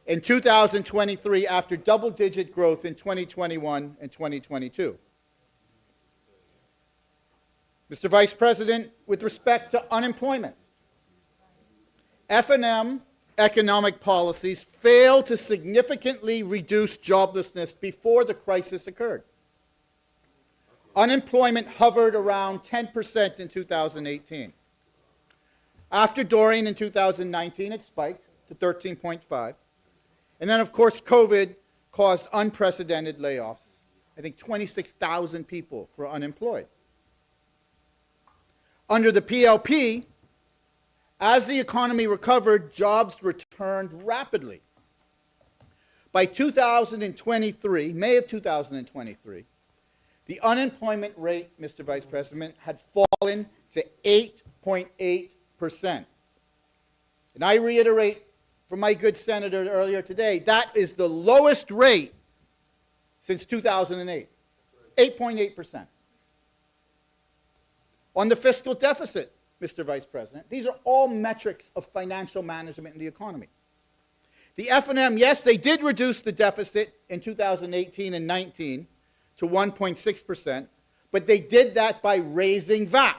in 2023 after double-digit growth in 2021 and 2022. Mr. Vice President, with respect to unemployment, F&M economic policies failed to significantly reduce joblessness before the crisis occurred. Unemployment hovered around 10% in 2018. After Dorian in 2019, it spiked to 13.5. And then, of course, COVID caused unprecedented layoffs. I think 26,000 people were unemployed. Under the PLP, as the economy recovered, jobs returned rapidly. By 2023, May of 2023, the unemployment rate, Mr. Vice President, had fallen to 8.8%. And I reiterate from my good senator earlier today, that is the lowest rate since 2008, 8.8%. On the fiscal deficit, Mr. Vice President, these are all metrics of financial management in the economy. The F&M, yes, they did reduce the deficit in 2018 and 19 to 1.6%, But they did that by raising VAT.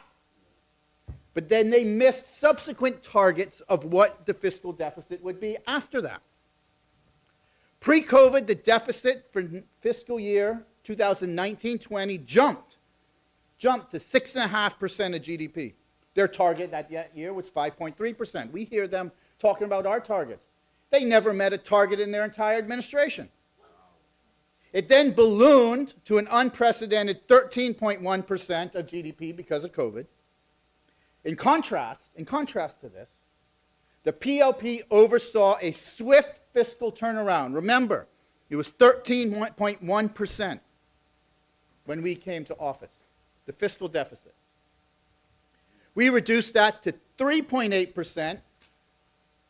But then they missed subsequent targets of what the fiscal deficit would be after that. Pre-COVID, the deficit for fiscal year 2019-20 jumped to 6.5% of GDP. Their target that year was 5.3%. We hear them talking about our targets. They never met a target in their entire administration. It then ballooned to an unprecedented 13.1% of GDP because of COVID. In contrast to this, the PLP oversaw a swift fiscal turnaround. Remember, it was 13.1% when we came to office, the fiscal deficit. We reduced that to 3.8%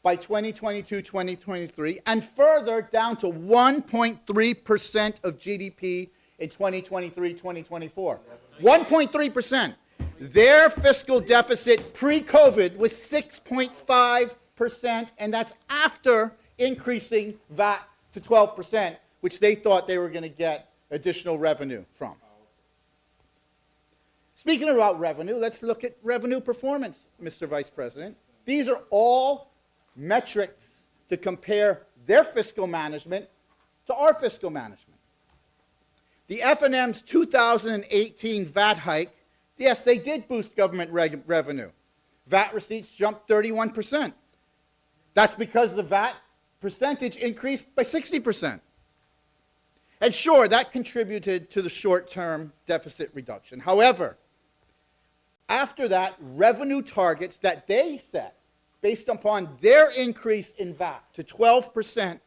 by 2022-2023, and further down to 1.3% of GDP in 2023-2024. 1.3%. Their fiscal deficit pre-COVID was 6.5%, and that's after increasing VAT to 12%, which they thought they were going to get additional revenue from. Speaking about revenue, let's look at revenue performance, Mr. Vice President. These are all metrics to compare their fiscal management to our fiscal management. The F&M's 2018 VAT hike, yes, they did boost government revenue. VAT receipts jumped 31%. That's because the VAT percentage increased by 60%. And sure, that contributed to the short-term deficit reduction. However, after that, revenue targets that they set based upon their increase in VAT to 12%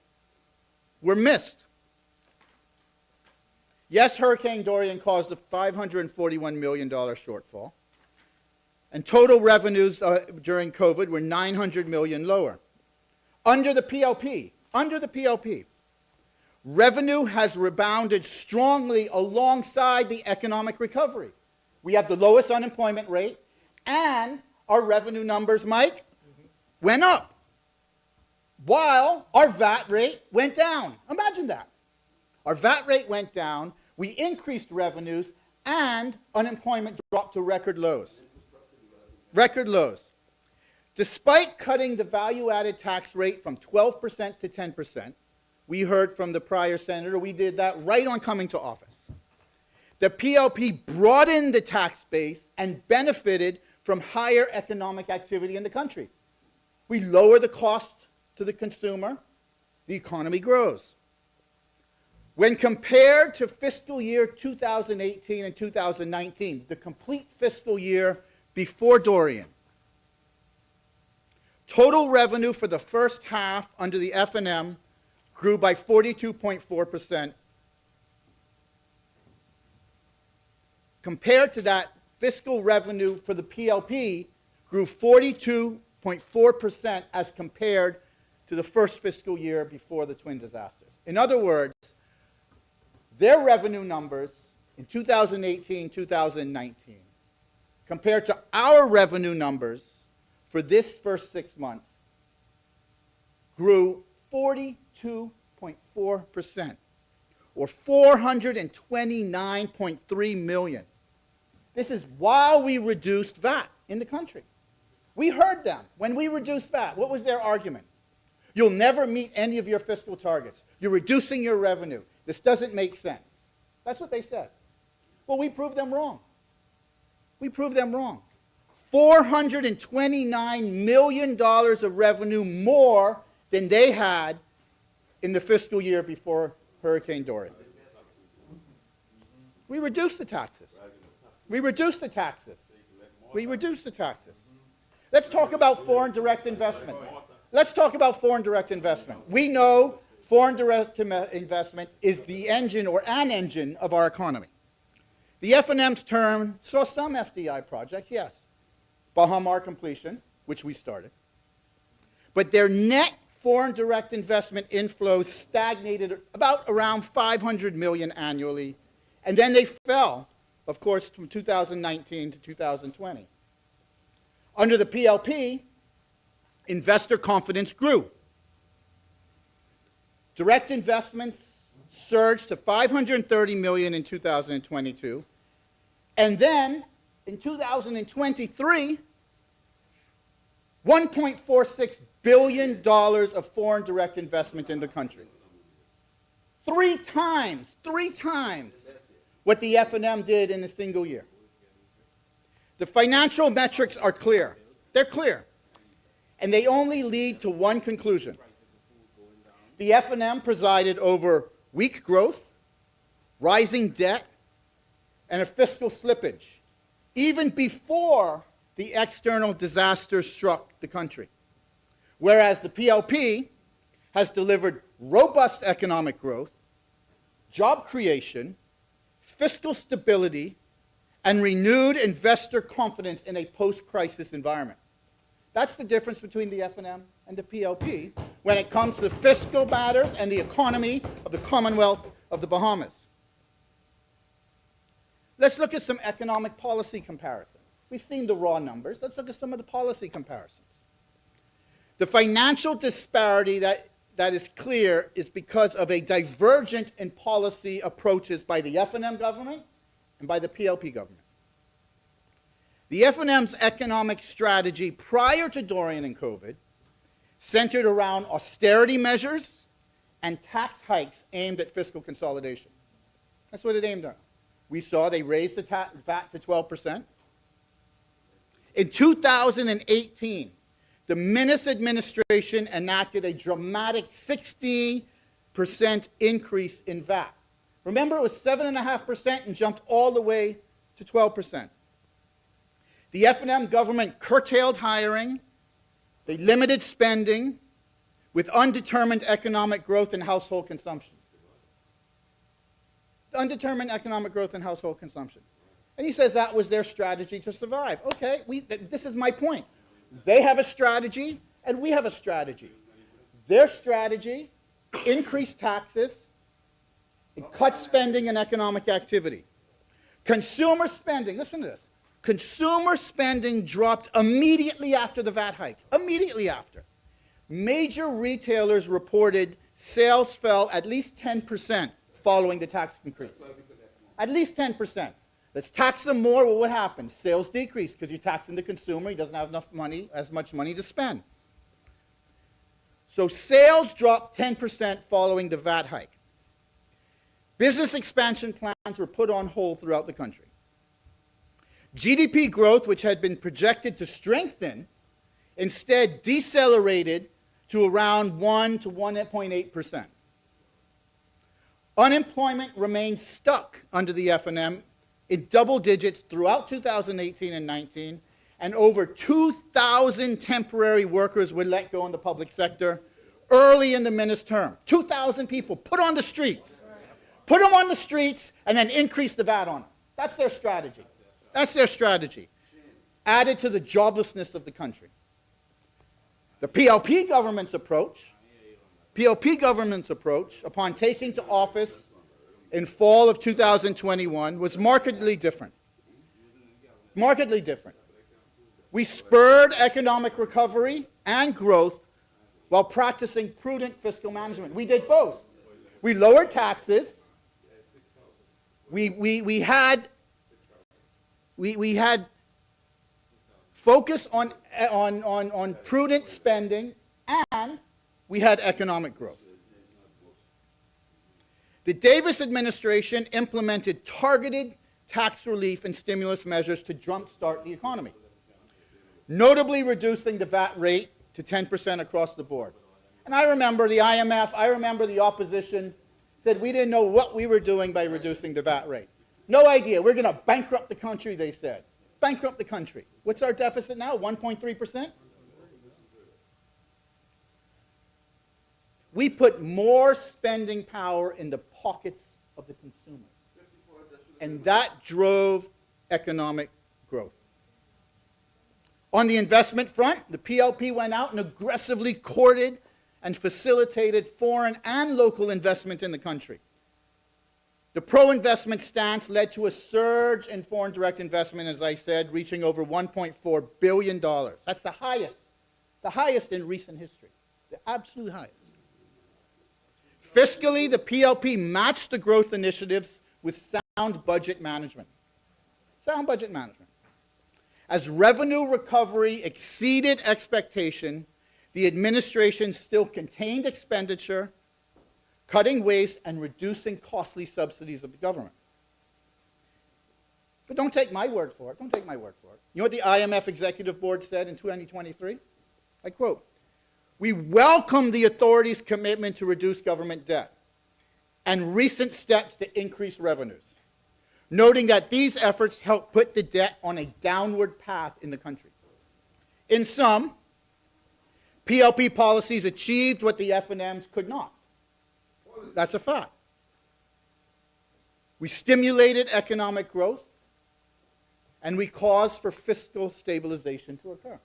were missed. Yes, Hurricane Dorian caused a $541 million shortfall, and total revenues during COVID were $900 million lower. Under the PLP, revenue has rebounded strongly alongside the economic recovery. We have the lowest unemployment rate, and our revenue numbers, Mike, went up, while our VAT rate went down. Imagine that. Our VAT rate went down, we increased revenues, and unemployment dropped to record lows. Record lows. Despite cutting the value-added tax rate from 12% to 10%, we heard from the prior senator, we did that right on coming to office. The PLP broadened the tax base and benefited from higher economic activity in the country. We lower the cost to the consumer, the economy grows. When compared to fiscal year 2018 and 2019, the complete fiscal year before Dorian, total revenue for the first half under the F&M grew by 42.4%. Compared to that, fiscal revenue for the PLP grew 42.4% as compared to the first fiscal year before the twin disasters. In other words, their revenue numbers in 2018, 2019, compared to our revenue numbers for this first 6 months, grew 42.4%, or $429.3 million. This is while we reduced VAT in the country. We heard them. When we reduced VAT, what was their argument? You'll never meet any of your fiscal targets. You're reducing your revenue. This doesn't make sense. That's what they said. Well, we proved them wrong. We proved them wrong. $429 million of revenue more than they had in the fiscal year before Hurricane Dorian. We reduced the taxes. We reduced the taxes. We reduced the taxes. Let's talk about foreign direct investment. Let's talk about foreign direct investment. We know foreign direct investment is the engine or an engine of our economy. The F&M's term saw some FDI projects, yes. Bahamar completion, which we started. But their net foreign direct investment inflows stagnated about around $500 million annually, and then they fell, of course, from 2019 to 2020. Under the PLP, investor confidence grew. Direct investments surged to $530 million in 2022, And then, in 2023, $1.46 billion of foreign direct investment in the country. Three times what the F&M did in a single year. The financial metrics are clear. They're clear. And they only lead to one conclusion. The F&M presided over weak growth, rising debt, and a fiscal slippage, even before the external disaster struck the country. Whereas the PLP has delivered robust economic growth, job creation, fiscal stability, and renewed investor confidence in a post-crisis environment. That's the difference between the F&M and the PLP when it comes to fiscal matters and the economy of the Commonwealth of the Bahamas. Let's look at some economic policy comparisons. We've seen the raw numbers. Let's look at some of the policy comparisons. The financial disparity that is clear is because of a divergent in policy approaches by the F&M government and by the PLP government. The F&M's economic strategy prior to Dorian and COVID centered around austerity measures and tax hikes aimed at fiscal consolidation. That's what it aimed at. We saw they raised the VAT to 12%. In 2018, the Minnis administration enacted a dramatic 60% increase in VAT. Remember, it was 7.5% and jumped all the way to 12%. The F&M government curtailed hiring, they limited spending with undetermined economic growth and household consumption. Undetermined economic growth and household consumption. And he says that was their strategy to survive. Okay, this is my point. They have a strategy, and we have a strategy. Their strategy, increase taxes, and cut spending and economic activity. Consumer spending, listen to this. Consumer spending dropped immediately after the VAT hike. Immediately after. Major retailers reported sales fell at least 10% following the tax increase. At least 10%. Let's tax them more. Well, what happens? Sales decrease because you're taxing the consumer. He doesn't have enough money, as much money to spend. So sales dropped 10% following the VAT hike. Business expansion plans were put on hold throughout the country. GDP growth, which had been projected to strengthen, instead decelerated to around 1 to 1.8%. Unemployment remained stuck under the F&M in double digits throughout 2018 and 19, and over 2,000 temporary workers were let go in the public sector early in the Minnis term. 2,000 people put on the streets. Put them on the streets and then increase the VAT on them. That's their strategy. That's their strategy. Added to the joblessness of the country. The PLP government's approach upon taking to office in fall of 2021 was markedly different. Markedly different. We spurred economic recovery and growth while practicing prudent fiscal management. We did both. We lowered taxes. We had focus on prudent spending, and we had economic growth. The Davis administration implemented targeted tax relief and stimulus measures to jumpstart the economy, notably reducing the VAT rate to 10% across the board. And I remember the IMF, I remember the opposition said we didn't know what we were doing by reducing the VAT rate. No idea. We're going to bankrupt the country, they said. Bankrupt the country. What's our deficit now? 1.3%? We put more spending power in the pockets of the consumers. And that drove economic growth. On the investment front, the PLP went out and aggressively courted and facilitated foreign and local investment in the country. The pro-investment stance led to a surge in foreign direct investment, as I said, reaching over $1.4 billion. That's the highest in recent history, the absolute highest. Fiscally, the PLP matched the growth initiatives with sound budget management. Sound budget management. As revenue recovery exceeded expectation, the administration still contained expenditure, cutting waste and reducing costly subsidies of the government. But don't take my word for it. Don't take my word for it. You know what the IMF Executive Board said in 2023? I quote, "We welcome the authorities' commitment to reduce government debt and recent steps to increase revenues, noting that these efforts help put the debt on a downward path in the country. In sum, PLP policies achieved what the F&Ms could not. That's a fact. We stimulated economic growth, and we caused for fiscal stabilization to occur.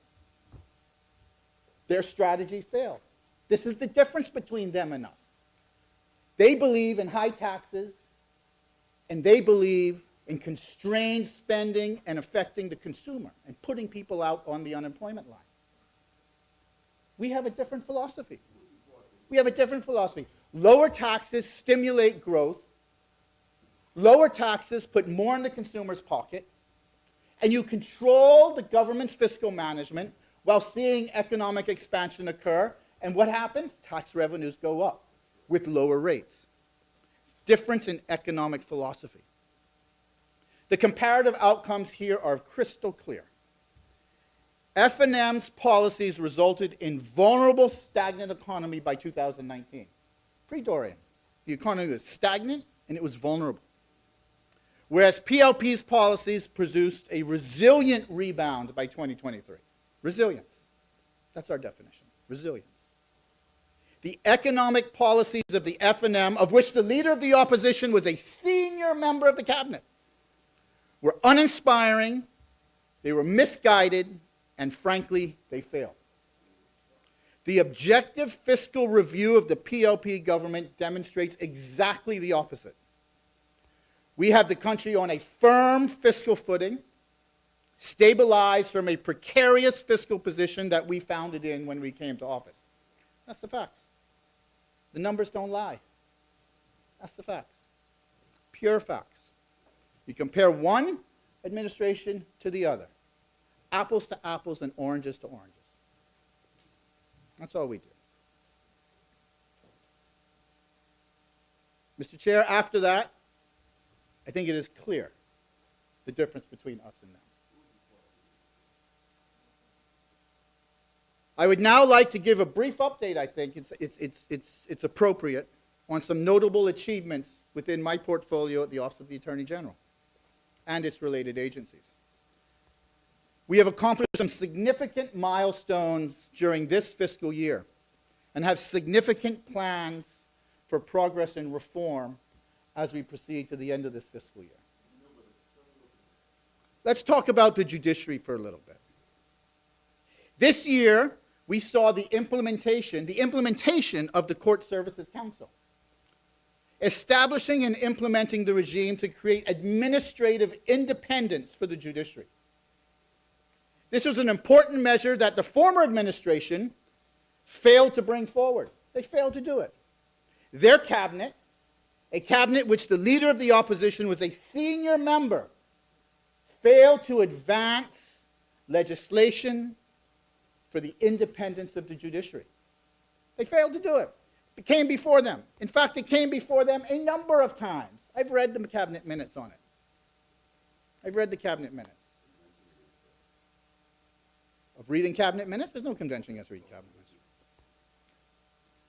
Their strategy failed. This is the difference between them and us. They believe in high taxes, and they believe in constrained spending and affecting the consumer and putting people out on the unemployment line. We have a different philosophy. We have a different philosophy. Lower taxes stimulate growth. Lower taxes put more in the consumer's pocket, and you control the government's fiscal management while seeing economic expansion occur. And what happens? Tax revenues go up with lower rates. Difference in economic philosophy. The comparative outcomes here are crystal clear. F&M's policies resulted in vulnerable, stagnant economy by 2019. Pre-Dorian, the economy was stagnant and it was vulnerable. Whereas PLP's policies produced a resilient rebound by 2023. Resilience. That's our definition. Resilience. The economic policies of the F&M, of which the leader of the opposition was a senior member of the cabinet, were uninspiring, they were misguided, and frankly, they failed. The objective fiscal review of the PLP government demonstrates exactly the opposite. We have the country on a firm fiscal footing, stabilized from a precarious fiscal position that we found it in when we came to office. That's the facts. The numbers don't lie. That's the facts. Pure facts. You compare one administration to the other. Apples to apples and oranges to oranges. That's all we do. Mr. Chair, after that, I think it is clear the difference between us and them. I would now like to give a brief update, I think it's appropriate, on some notable achievements within my portfolio at the Office of the Attorney General and its related agencies. We have accomplished some significant milestones during this fiscal year and have significant plans for progress and reform as we proceed to the end of this fiscal year. Let's talk about the judiciary for a little bit. This year, we saw the implementation of the Court Services Council, establishing and implementing the regime to create administrative independence for the judiciary. This was an important measure that the former administration failed to bring forward. They failed to do it. Their cabinet, a cabinet which the leader of the opposition was a senior member, failed to advance legislation for the independence of the judiciary. They failed to do it. It came before them. In fact, it came before them a number of times. I've read the cabinet minutes on it. I've read the cabinet minutes. Of reading cabinet minutes? There's no convention against reading cabinet minutes.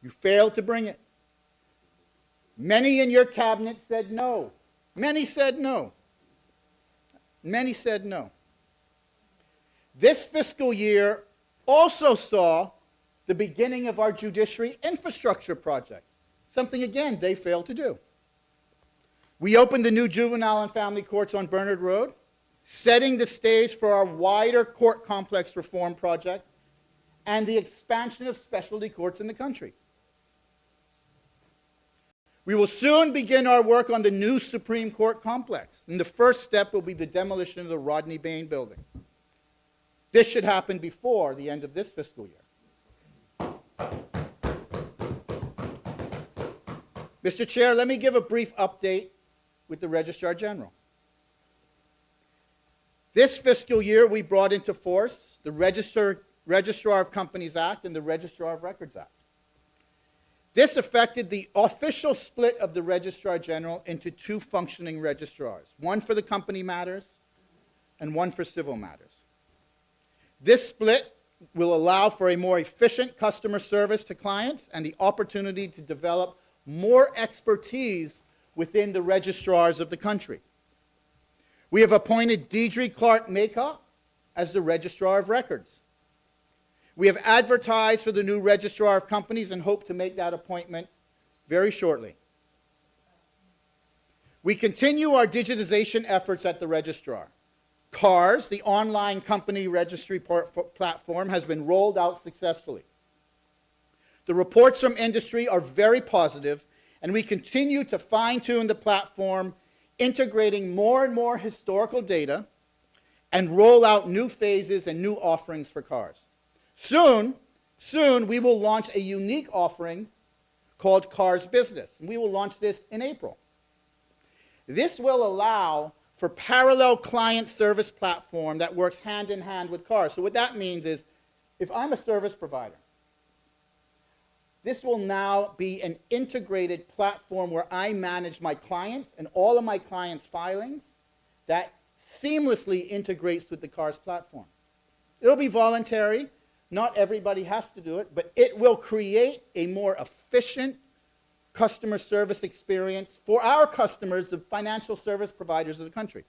You failed to bring it. Many in your cabinet said no. Many said no. Many said no. This fiscal year also saw the beginning of our judiciary infrastructure project, something, again, they failed to do. We opened the new juvenile and family courts on Bernard Road, setting the stage for our wider court complex reform project and the expansion of specialty courts in the country. We will soon begin our work on the new Supreme Court complex, and the first step will be the demolition of the Rodney Bain building. This should happen before the end of this fiscal year. Mr. Chair, let me give a brief update with the Registrar General. This fiscal year, we brought into force the Registrar of Companies Act and the Registrar of Records Act. This affected the official split of the Registrar General into two functioning registrars, one for the company matters and one for civil matters. This split will allow for a more efficient customer service to clients and the opportunity to develop more expertise within the registrars of the country. We have appointed Deidre Clark-Maycock as the Registrar of Records. We have advertised for the new Registrar of Companies and hope to make that appointment very shortly. We continue our digitization efforts at the Registrar. CARS, the online company registry platform, has been rolled out successfully. The reports from industry are very positive, and we continue to fine-tune the platform, integrating more and more historical data, and roll out new phases and new offerings for CARS. Soon, we will launch a unique offering called CARS Business, and we will launch this in April. This will allow for parallel client service platform that works hand in hand with CARS. So what that means is, if I'm a service provider, this will now be an integrated platform where I manage my clients and all of my clients' filings that seamlessly integrates with the CARS platform. It'll be voluntary. Not everybody has to do it, but it will create a more efficient customer service experience for our customers, the financial service providers of the country.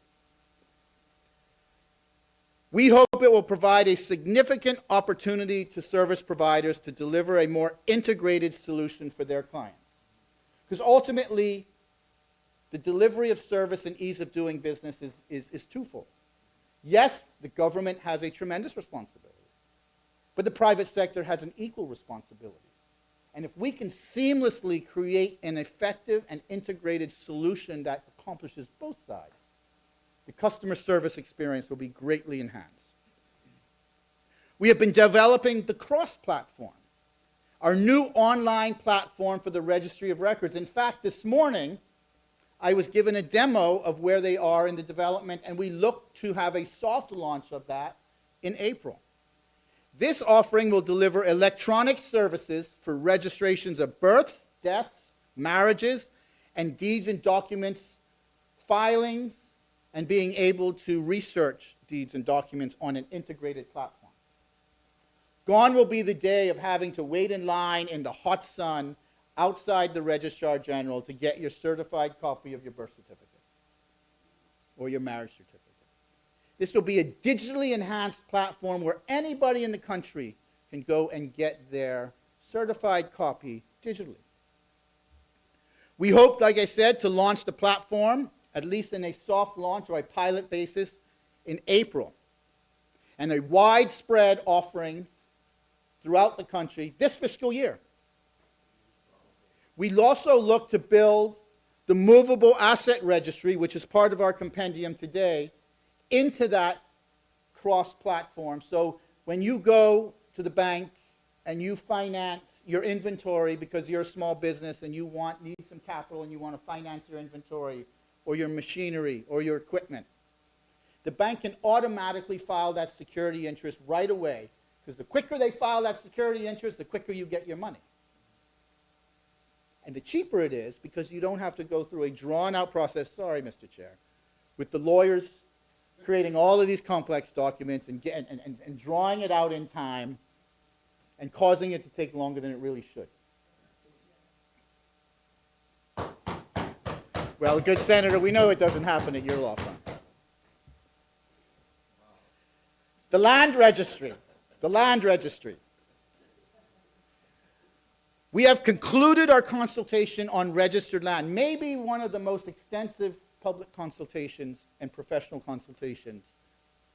We hope it will provide a significant opportunity to service providers to deliver a more integrated solution for their clients. Because ultimately, the delivery of service and ease of doing business is twofold. Yes, the government has a tremendous responsibility, but the private sector has an equal responsibility. And if we can seamlessly create an effective and integrated solution that accomplishes both sides, the customer service experience will be greatly enhanced. We have been developing the CROSS platform, our new online platform for the Registry of Records. In fact, this morning, I was given a demo of where they are in the development, and we look to have a soft launch of that in April. This offering will deliver electronic services for registrations of births, deaths, marriages, and deeds and documents, filings, and being able to research deeds and documents on an integrated platform. Gone will be the day of having to wait in line in the hot sun outside the Registrar General to get your certified copy of your birth certificate or your marriage certificate. This will be a digitally enhanced platform where anybody in the country can go and get their certified copy digitally. We hope, like I said, to launch the platform, at least in a soft launch or a pilot basis, in April, and a widespread offering throughout the country this fiscal year. We also look to build the movable asset registry, which is part of our compendium today, into that cross-platform. So when you go to the bank and you finance your inventory because you're a small business and you need some capital and you want to finance your inventory or your machinery or your equipment, the bank can automatically file that security interest right away, because the quicker they file that security interest, the quicker you get your money. And the cheaper it is, because you don't have to go through a drawn-out process, sorry, Mr. Chair, with the lawyers creating all of these complex documents and drawing it out in time and causing it to take longer than it really should. Well, good Senator, we know it doesn't happen at your law firm. The land registry. The land registry. We have concluded our consultation on registered land, maybe one of the most extensive public consultations and professional consultations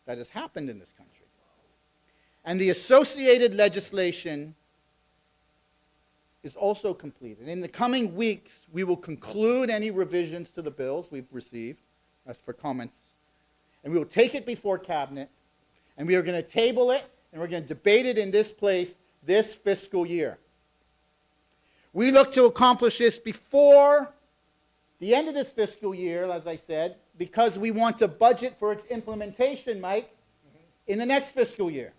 that has happened in this country. And the associated legislation is also completed. In the coming weeks, we will conclude any revisions to the bills we've received, as for comments, and we will take it before Cabinet, and we are going to table it, and we're going to debate it in this place this fiscal year. We look to accomplish this before the end of this fiscal year, as I said, because we want to budget for its implementation, Mike, in the next fiscal year.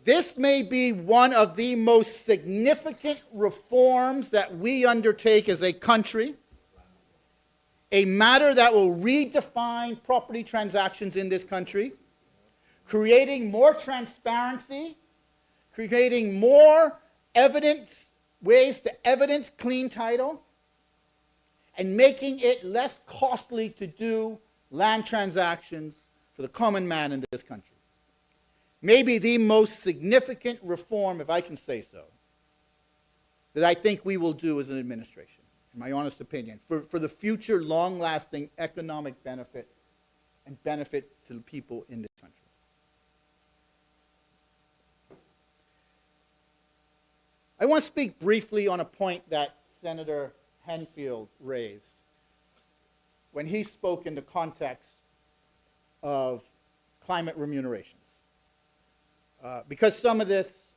This may be one of the most significant reforms that we undertake as a country, a matter that will redefine property transactions in this country, creating more transparency, creating more evidence, ways to evidence clean title, and making it less costly to do land transactions for the common man in this country. Maybe the most significant reform, if I can say so, that I think we will do as an administration, in my honest opinion, for the future long-lasting economic benefit and benefit to the people in this country. I want to speak briefly on a point that Senator Henfield raised when he spoke in the context of climate remunerations. Because some of this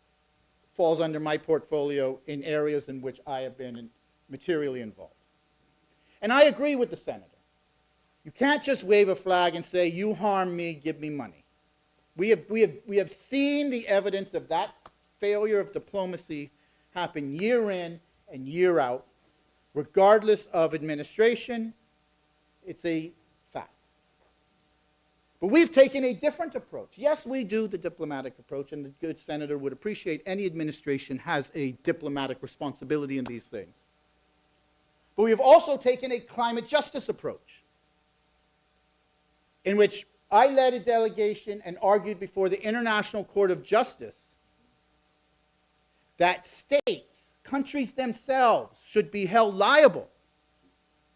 falls under my portfolio in areas in which I have been materially involved. And I agree with the senator. You can't just wave a flag and say, you harm me, give me money. We have seen the evidence of that failure of diplomacy happen year in and year out, regardless of administration. It's a fact. But we've taken a different approach. Yes, we do the diplomatic approach, and the good senator would appreciate any administration has a diplomatic responsibility in these things. But we have also taken a climate justice approach, in which I led a delegation and argued before the International Court of Justice that states, countries themselves, should be held liable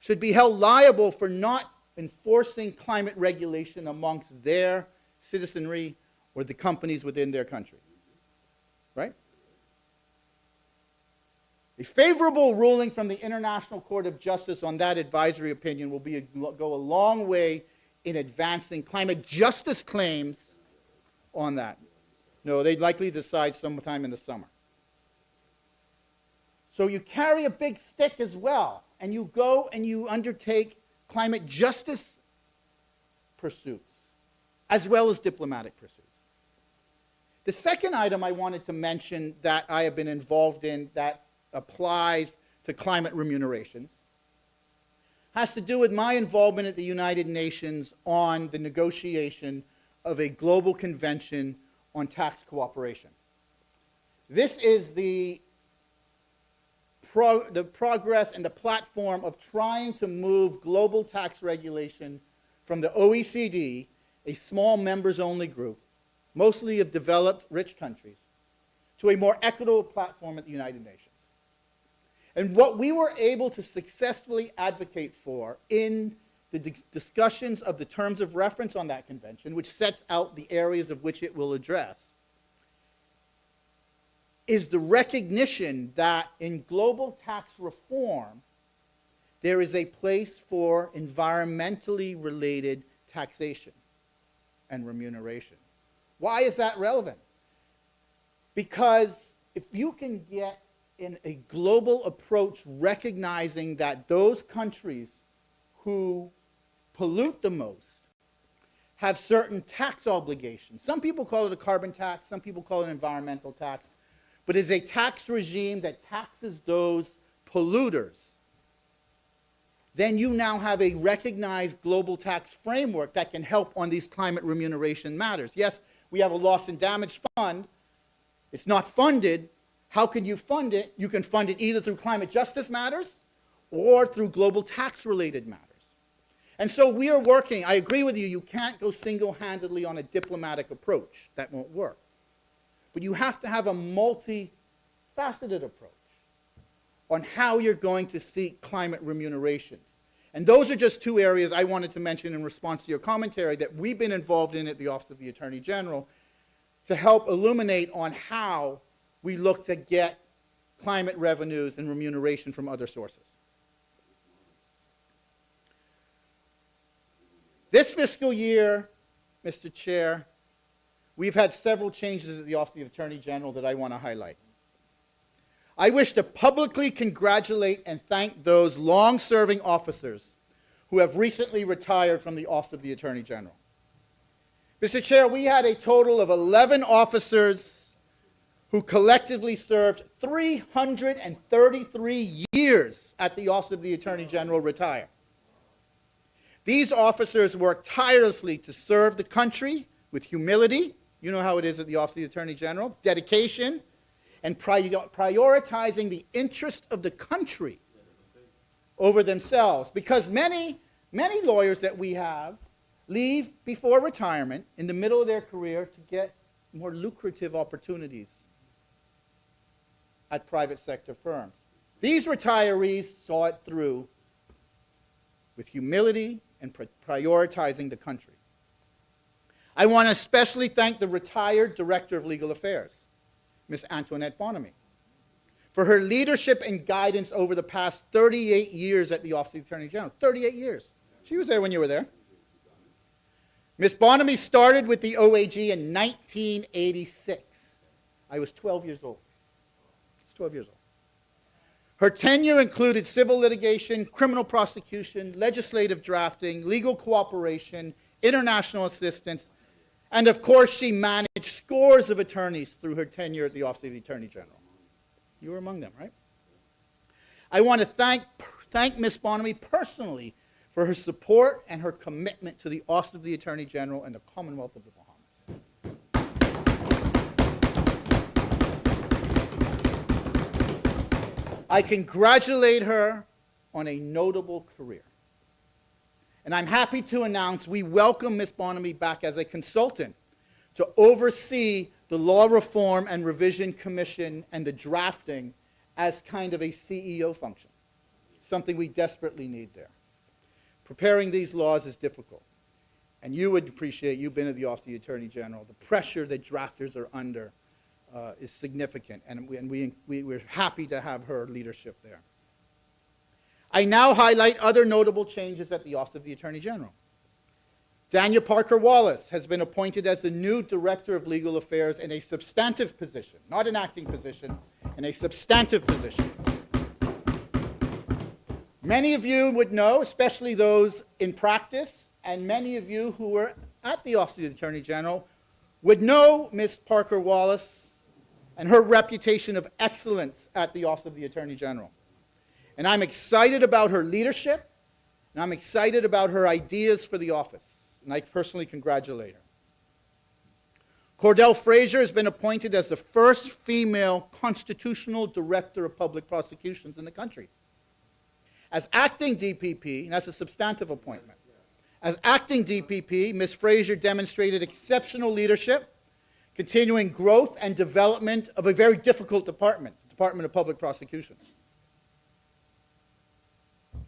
for not enforcing climate regulation amongst their citizenry or the companies within their country. Right? A favorable ruling from the International Court of Justice on that advisory opinion will go a long way in advancing climate justice claims on that. No, they'd likely decide sometime in the summer. So you carry a big stick as well, and you go and you undertake climate justice pursuits, as well as diplomatic pursuits. The second item I wanted to mention that I have been involved in that applies to climate remunerations has to do with my involvement at the United Nations on the negotiation of a global convention on tax cooperation. This is the progress and the platform of trying to move global tax regulation from the OECD, a small members-only group, mostly of developed, rich countries, to a more equitable platform at the United Nations. And what we were able to successfully advocate for in the discussions of the terms of reference on that convention, which sets out the areas of which it will address, is the recognition that in global tax reform, there is a place for environmentally related taxation and remuneration. Why is that relevant? Because if you can get in a global approach recognizing that those countries who pollute the most have certain tax obligations. Some people call it a carbon tax, some people call it an environmental tax, but it's a tax regime that taxes those polluters. Then you now have a recognized global tax framework that can help on these climate remuneration matters. Yes, we have a loss and damage fund. It's not funded. How can you fund it? You can fund it either through climate justice matters or through global tax-related matters. And so we are working. I agree with you. You can't go single-handedly on a diplomatic approach. That won't work. But you have to have a multifaceted approach on how you're going to seek climate remunerations. And those are just two areas I wanted to mention in response to your commentary that we've been involved in at the Office of the Attorney General to help illuminate on how we look to get climate revenues and remuneration from other sources. This fiscal year, Mr. Chair, we've had several changes at the Office of the Attorney General that I want to highlight. I wish to publicly congratulate and thank those long-serving officers who have recently retired from the Office of the Attorney General. Mr. Chair, we had a total of 11 officers who collectively served 333 years at the Office of the Attorney General retire. These officers worked tirelessly to serve the country with humility, you know how it is at the Office of the Attorney General, dedication, and prioritizing the interest of the country over themselves. Because many lawyers that we have leave before retirement in the middle of their career to get more lucrative opportunities at private sector firms. These retirees saw it through with humility and prioritizing the country. I want to especially thank the retired Director of Legal Affairs, Ms. Antoinette Bonamy, for her leadership and guidance over the past 38 years at the Office of the Attorney General. 38 years. She was there when you were there. Ms. Bonamy started with the OAG in 1986. I was 12 years old. I was 12 years old. Her tenure included civil litigation, criminal prosecution, legislative drafting, legal cooperation, international assistance, and of course she managed scores of attorneys through her tenure at the Office of the Attorney General. You were among them, right? I want to thank Ms. Bonamy personally for her support and her commitment to the Office of the Attorney General and the Commonwealth of the Bahamas. I congratulate her on a notable career. And I'm happy to announce we welcome Ms. Bonamy back as a consultant to oversee the Law Reform and Revision Commission and the drafting as kind of a CEO function, something we desperately need there. Preparing these laws is difficult. And you would appreciate, you've been at the Office of the Attorney General, the pressure that drafters are under is significant, and we're happy to have her leadership there. I now highlight other notable changes at the Office of the Attorney General. Daniel Parker Wallace has been appointed as the new Director of Legal Affairs in a substantive position, not an acting position, in a substantive position. Many of you would know, especially those in practice, and many of you who were at the Office of the Attorney General, would know Ms. Parker Wallace and her reputation of excellence at the Office of the Attorney General. And I'm excited about her leadership, and I'm excited about her ideas for the office, and I personally congratulate her. Cordell Frazier has been appointed as the first female constitutional director of public prosecutions in the country. As acting DPP, and that's a substantive appointment, as acting DPP, Ms. Frazier demonstrated exceptional leadership, continuing growth and development of a very difficult department, the Department of Public Prosecutions.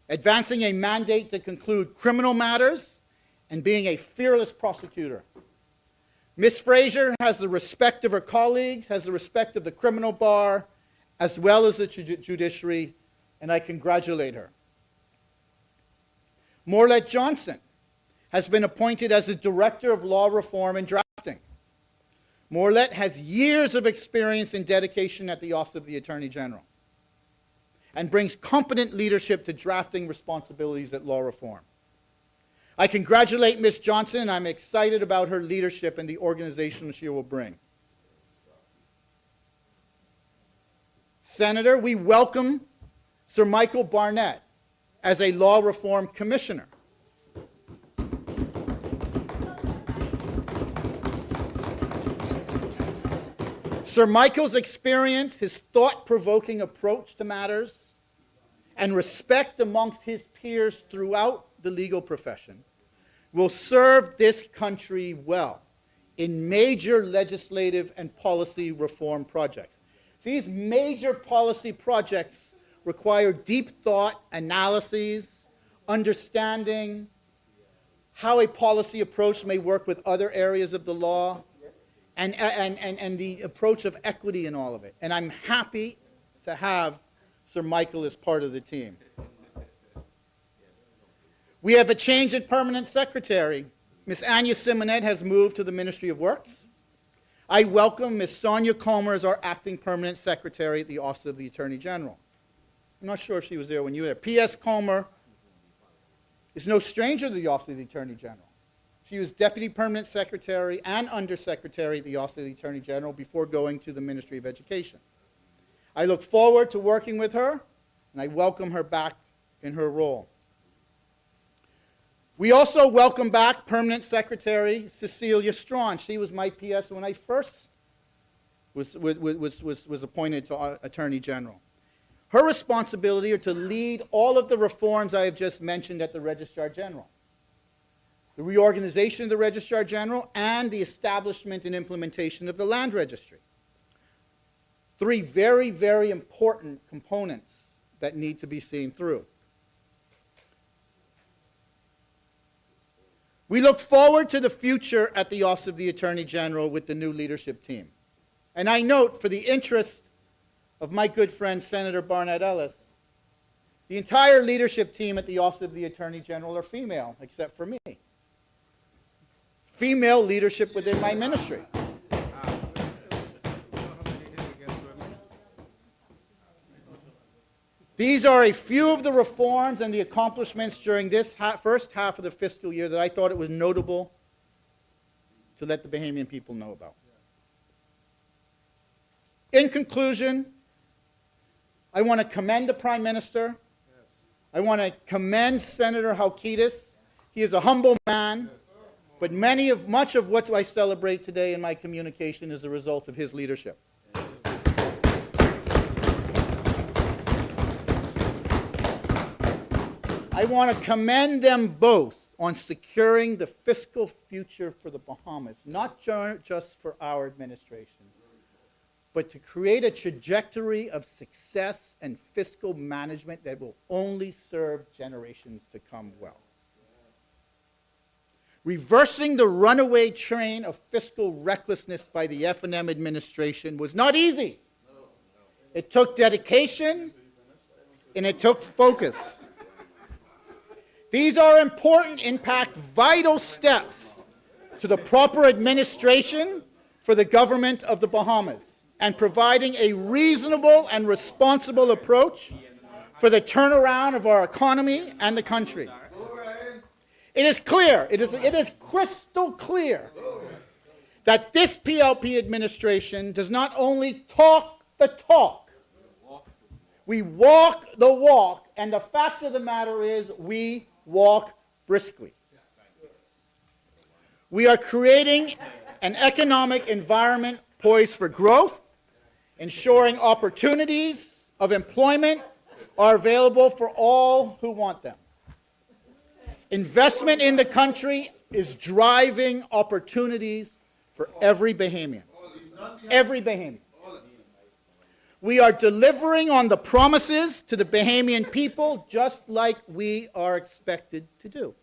Advancing a mandate to conclude criminal matters and being a fearless prosecutor. Ms. Frazier has the respect of her colleagues, has the respect of the criminal bar, as well as the judiciary, and I congratulate her. Morlett Johnson has been appointed as the Director of Law Reform and Drafting. Morlett has years of experience and dedication at the Office of the Attorney General and brings competent leadership to drafting responsibilities at law reform. I congratulate Ms. Johnson, and I'm excited about her leadership and the organization she will bring. Senator, we welcome Sir Michael Barnett as a Law Reform Commissioner. Sir Michael's experience, his thought-provoking approach to matters, and respect amongst his peers throughout the legal profession will serve this country well in major legislative and policy reform projects. These major policy projects require deep thought, analyses, understanding how a policy approach may work with other areas of the law, and the approach of equity in all of it. And I'm happy to have Sir Michael as part of the team. We have a change in permanent secretary. Ms. Anya Simonet has moved to the Ministry of Works. I welcome Ms. Sonia Comer as our acting permanent secretary at the Office of the Attorney General. I'm not sure if she was there when you were there. P.S. Comer is no stranger to the Office of the Attorney General. She was Deputy Permanent Secretary and Undersecretary at the Office of the Attorney General before going to the Ministry of Education. I look forward to working with her, and I welcome her back in her role. We also welcome back Permanent Secretary Cecilia Strawn. She was my PS when I first was appointed to Attorney General. Her responsibility are to lead all of the reforms I have just mentioned at the Registrar General. The reorganization of the Registrar General and the establishment and implementation of the Land Registry. Three very, very important components that need to be seen through. We look forward to the future at the Office of the Attorney General with the new leadership team. And I note, for the interest of my good friend Senator Barnett Ellis, the entire leadership team at the Office of the Attorney General are female, except for me. Female leadership within my ministry. These are a few of the reforms and the accomplishments during this first half of the fiscal year that I thought it was notable to let the Bahamian people know about. In conclusion, I want to commend the Prime Minister. I want to commend Senator Halkitis. He is a humble man, but much of what I celebrate today in my communication is a result of his leadership. I want to commend them both on securing the fiscal future for the Bahamas, not just for our administration, but to create a trajectory of success and fiscal management that will only serve generations to come well. Reversing the runaway train of fiscal recklessness by the F&M administration was not easy. It took dedication and it took focus. These are important, in fact, vital steps to the proper administration for the government of the Bahamas and providing a reasonable and responsible approach for the turnaround of our economy and the country. It is clear, it is crystal clear that this PLP administration does not only talk the talk, we walk the walk, and the fact of the matter is we walk briskly. We are creating an economic environment poised for growth, ensuring opportunities of employment are available for all who want them. Investment in the country is driving opportunities for every Bahamian. Every Bahamian. We are delivering on the promises to the Bahamian people just like we are expected to do.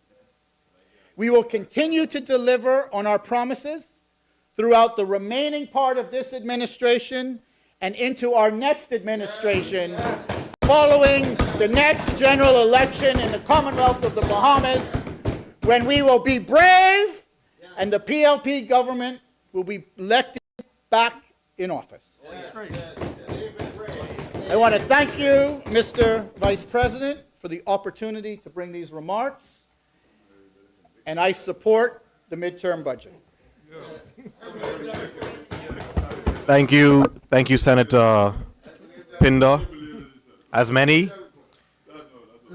We will continue to deliver on our promises throughout the remaining part of this administration and into our next administration following the next general election in the Commonwealth of the Bahamas, when we will be brave and the PLP government will be elected back in office. I want to thank you, Mr. Vice President, for the opportunity to bring these remarks, and I support the midterm budget. Thank you, Senator Pinder. As many,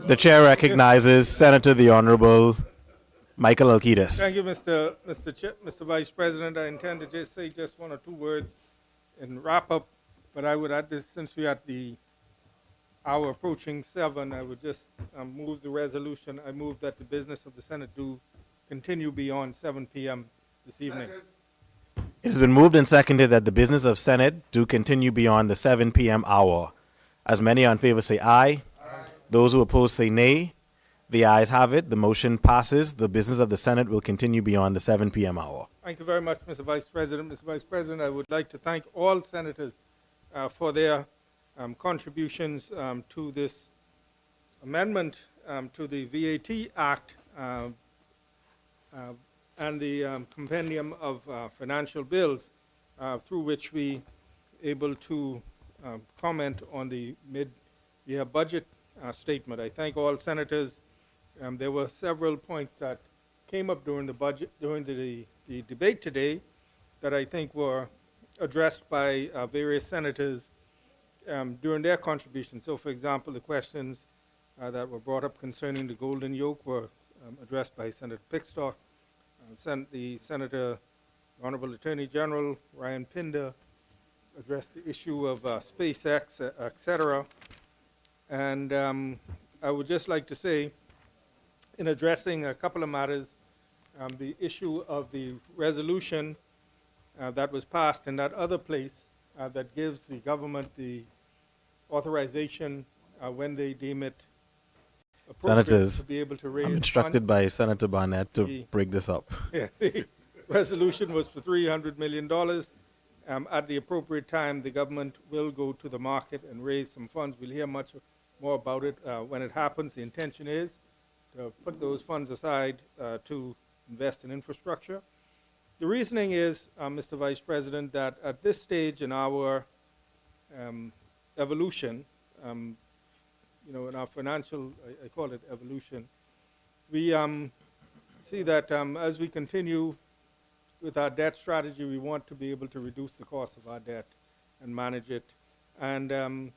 the chair recognizes Senator the Honorable Michael Alcides. Thank you, Mr. Vice President. I intend to just say just one or two words and wrap up, but I would add this, since we are at the hour approaching 7, I would just move the resolution. I move that the business of the Senate do continue beyond 7 p.m. this evening. It has been moved and seconded that the business of Senate do continue beyond the 7 p.m. hour. As many are in favor say aye. Those who oppose say nay. The ayes have it. The motion passes. The business of the Senate will continue beyond the 7 p.m. hour. Thank you very much, Mr. Vice President. Mr. Vice President, I would like to thank all senators for their contributions to this amendment to the VAT Act and the compendium of financial bills through which we able to comment on the mid-year budget statement. I thank all senators There were several points that came up during the debate today that I think were addressed by various senators during their contributions. So, for example, the questions that were brought up concerning the golden yoke were addressed by Senator Pickstock. The Senator, Honorable Attorney General Ryan Pinder addressed the issue of SpaceX, et cetera. And I would just like to say, in addressing a couple of matters, the issue of the resolution that was passed in that other place that gives the government the authorization when they deem it appropriate Senators, to be able to raise I'm instructed funds. by Senator Barnett to The- break this up. Yeah, the resolution was for $300 million. At the appropriate time, the government will go to the market and raise some funds. We'll hear much more about it when it happens. The intention is to put those funds aside to invest in infrastructure. The reasoning is, Mr. Vice President, that at this stage in our evolution, in our financial, I call it evolution, we see that as we continue with our debt strategy, we want to be able to reduce the cost of our debt and manage it and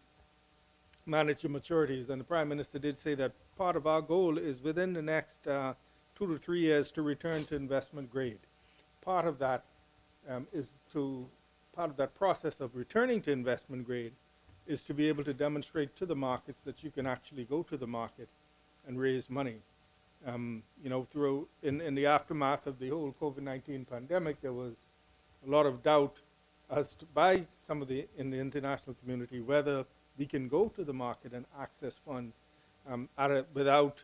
manage the maturities. And the Prime Minister did say that part of our goal is within the next 2 to 3 years to return to investment grade. Part of that part of that process of returning to investment grade is to be able to demonstrate to the markets that you can actually go to the market and raise money. In the aftermath of the whole COVID-19 pandemic, there was a lot of doubt by some of in the international community whether we can go to the market and access funds without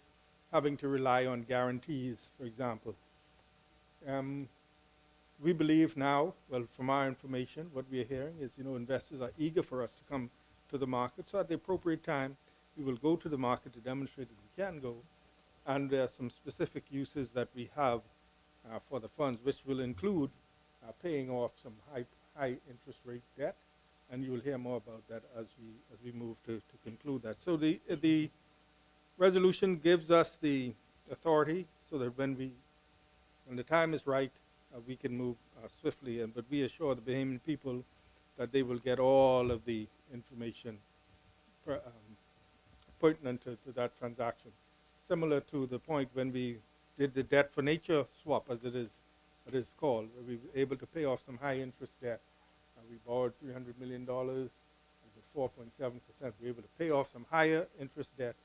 having to rely on guarantees, for example. We believe now, well, from our information, what we are hearing is, investors are eager for us to come to the market. So at the appropriate time, we will go to the market to demonstrate that we can go. And there are some specific uses that we have for the funds, which will include paying off some high interest rate debt. And you will hear more about that as we move to conclude that. So the resolution gives us the authority so that when the time is right, we can move swiftly. But we assure the Bahamian people that they will get all of the information pertinent to that transaction. Similar to the point when we did the debt for nature swap, as it is called, where we were able to pay off some high interest debt. We borrowed $300 million at 4.7%. We were able to pay off some higher interest debt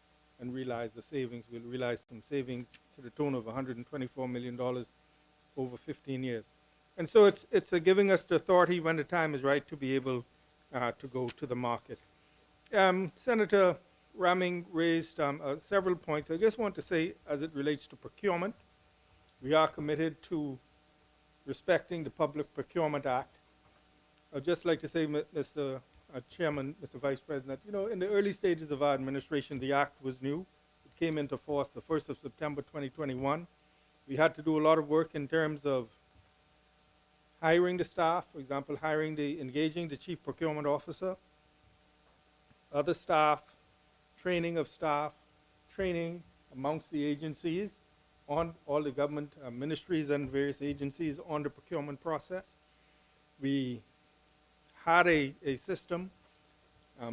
and realize the savings. We'll realize some savings to the tune of $124 million over 15 years. And so it's giving us the authority when the time is right to be able to go to the market. Senator Raming raised several points. I just want to say, as it relates to procurement, we are committed to respecting the Public Procurement Act. I'd just like to say, Mr. Chairman, Mr. Vice President, in the early stages of our administration, the act was new. It came into force the 1st of September 2021. We had to do a lot of work in terms of hiring the staff, for example, engaging the Chief Procurement Officer, other staff, training of staff, training amongst the agencies on all the government ministries and various agencies on the procurement process. We had a system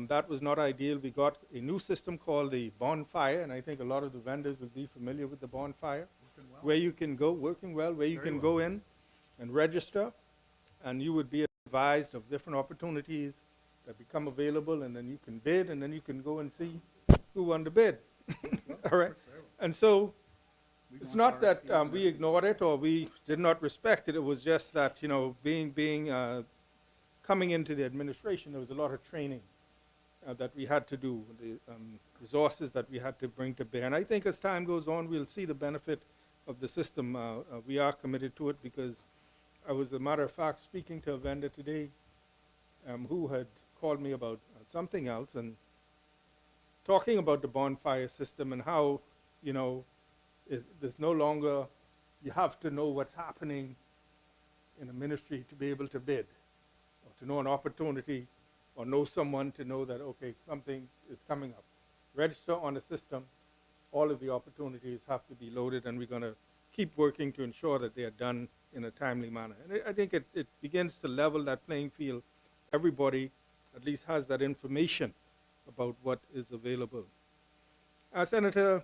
that was not ideal. We got a new system called the bonfire, and I think a lot of the vendors will be familiar with the bonfire, where you can go, working well, where you can go in and register, and you would be advised of different opportunities that become available, and then you can bid, and then you can go and see who won the bid. All right? And so it's not that we ignored it or we did not respect it. It was just that, coming into the administration, there was a lot of training that we had to do, the resources that we had to bring to bear. And I think as time goes on, we'll see the benefit of the system. We are committed to it because I was, a matter of fact, speaking to a vendor today who had called me about something else and talking about the bonfire system and how, there's no longer, you have to know what's happening in a ministry to be able to bid, or to know an opportunity, or know someone to know that, okay, something is coming up. Register on the system, all of the opportunities have to be loaded, and we're going to keep working to ensure that they are done in a timely manner. And I think it begins to level that playing field. Everybody at least has that information about what is available. Senator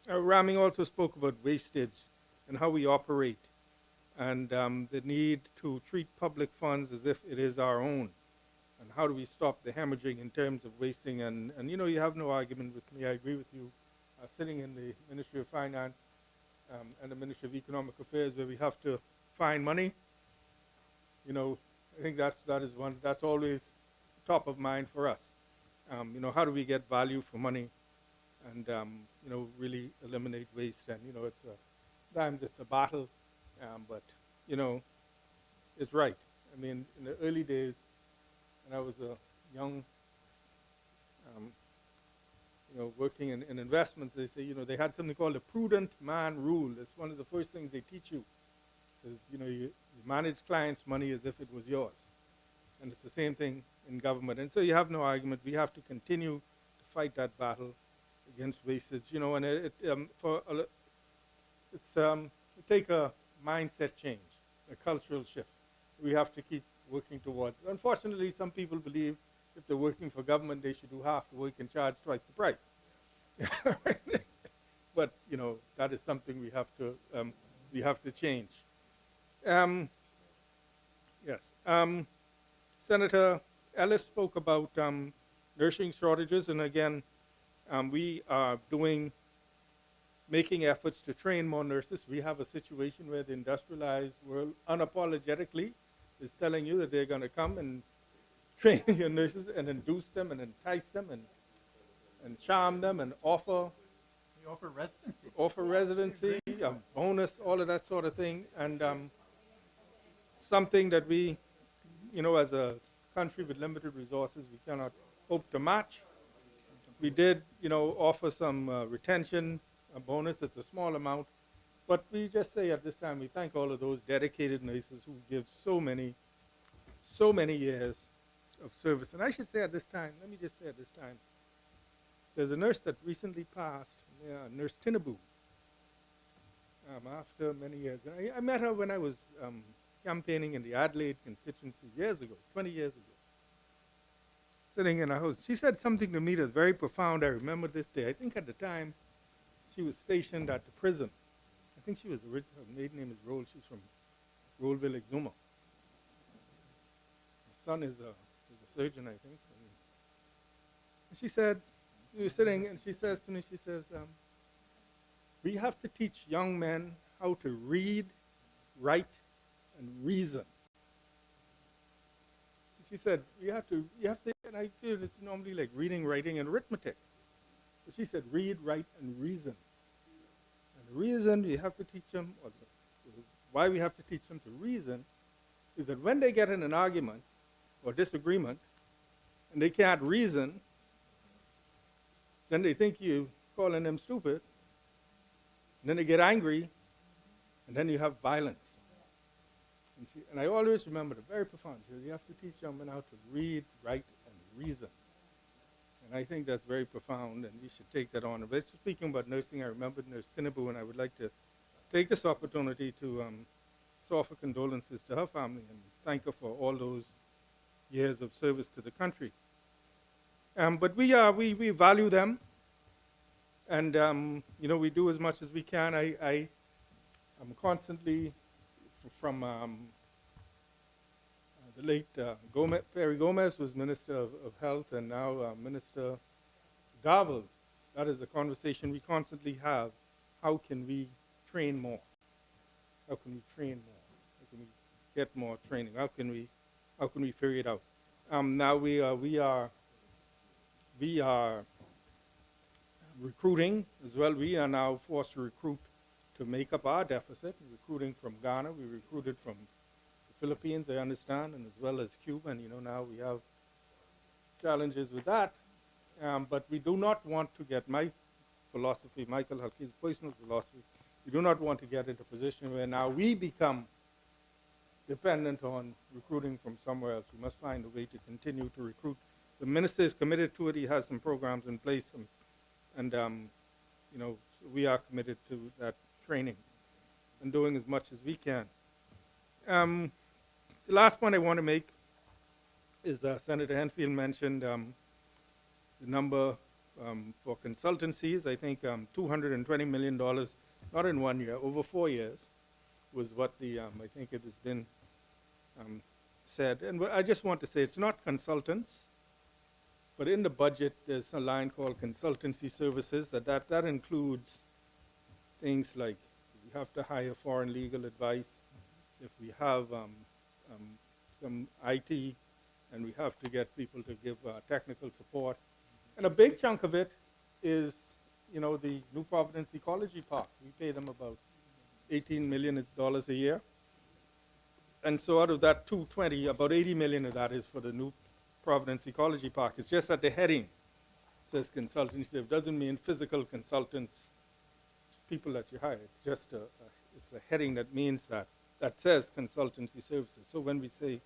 Raming also spoke about wastage and how we operate, and the need to treat public funds as if it is our own. And how do we stop the hemorrhaging in terms of wasting? And you know, you have no argument with me. I agree with you. Sitting in the Ministry of Finance and the Ministry of Economic Affairs, where we have to find money, you know, I think that's always top of mind for us. You know, how do we get value for money, and you know, really eliminate waste? And you know, sometimes it's a battle, but you know, it's right. I mean, in the early days, when I was a young, you know, working in investments, they say, you know, they had something called the prudent man rule. That's one of the first things they teach you. It says, you know, you manage clients' money as if it was yours. And it's the same thing in government. And so you have no argument. We have to continue to fight that battle against wastage. You know, and it take a mindset change, a cultural shift. We have to keep working towards. Unfortunately, some people believe if they're working for government, they should do half the work and charge twice the price. But you know, that is something we have to change. Yes. Senator Ellis spoke about nursing shortages, and again, we are making efforts to train more nurses. We have a situation where the industrialized world unapologetically is telling you that they're going to come and train your nurses and induce them and entice them and charm them and offer residency, a bonus, all of that sort of thing, and something that we, you know, as a country with limited resources, we cannot hope to match. We did, you know, offer some retention, a bonus. It's a small amount, but we just say at this time we thank all of those dedicated nurses who give so many years of service. And I should say at this time, let me just say at this time, there's a nurse that recently passed, Nurse Tinabu, after many years. And I met her when I was campaigning in the Adelaide constituency years ago, 20 years ago, sitting in a house. She said something to me that's very profound. I remember this day. I think at the time she was stationed at the prison. I think she was her maiden name is Roll. She's from Rollville, Exuma. Her son is a surgeon, I think. And she said, we were sitting, and she says to me, she says, we have to teach young men how to read, write, and reason. She said, you have to, and I feel it's normally like reading, writing, and arithmetic. But she said, read, write, and reason. And the reason we have to teach them, or why we have to teach them to reason, is that when they get in an argument or disagreement, and they can't reason, then they think you calling them stupid, and then they get angry, and then you have violence. And I always remember the very profound. You have to teach young men how to read, write, and reason. And I think that's very profound, and we should take that on. But speaking about nursing, I remembered Nurse Tinabu, and I would like to take this opportunity to offer condolences to her family and thank her for all those years of service to the country. But we value them, and you know, we do as much as we can. I'm constantly from the late Perry Gomez was Minister of Health, and now Minister Darville. That is the conversation we constantly have. How can we train more? How can we train more? How can we get more training? How can we figure it out? Now we are recruiting as well. We are now forced to recruit to make up our deficit. Recruiting from Ghana, we recruited from the Philippines, I understand, and as well as Cuba. And you know, now we have challenges with that. But we do not want to get, my philosophy, Michael Halki's personal philosophy, we do not want to get into a position where now we become dependent on recruiting from somewhere else. We must find a way to continue to recruit. The minister is committed to it. He has some programs in place, and we are committed to that training and doing as much as we can. The last point I want to make is Senator Enfield mentioned the number for consultancies. I think $220 million, not in 1 year, over 4 years, was what I think it has been said. And I just want to say it's not consultants, but in the budget there's a line called consultancy services that includes things like we have to hire foreign legal advice, if we have some IT, and we have to get people to give technical support. And a big chunk of it is, the New Providence Ecology Park. We pay them about $18 million a year. And so out of that 220, about 80 million of that is for the New Providence Ecology Park. It's just that the heading says consultancy. It doesn't mean physical consultants, people that you hire. It's just it's a heading that means that says consultancy services. So when we say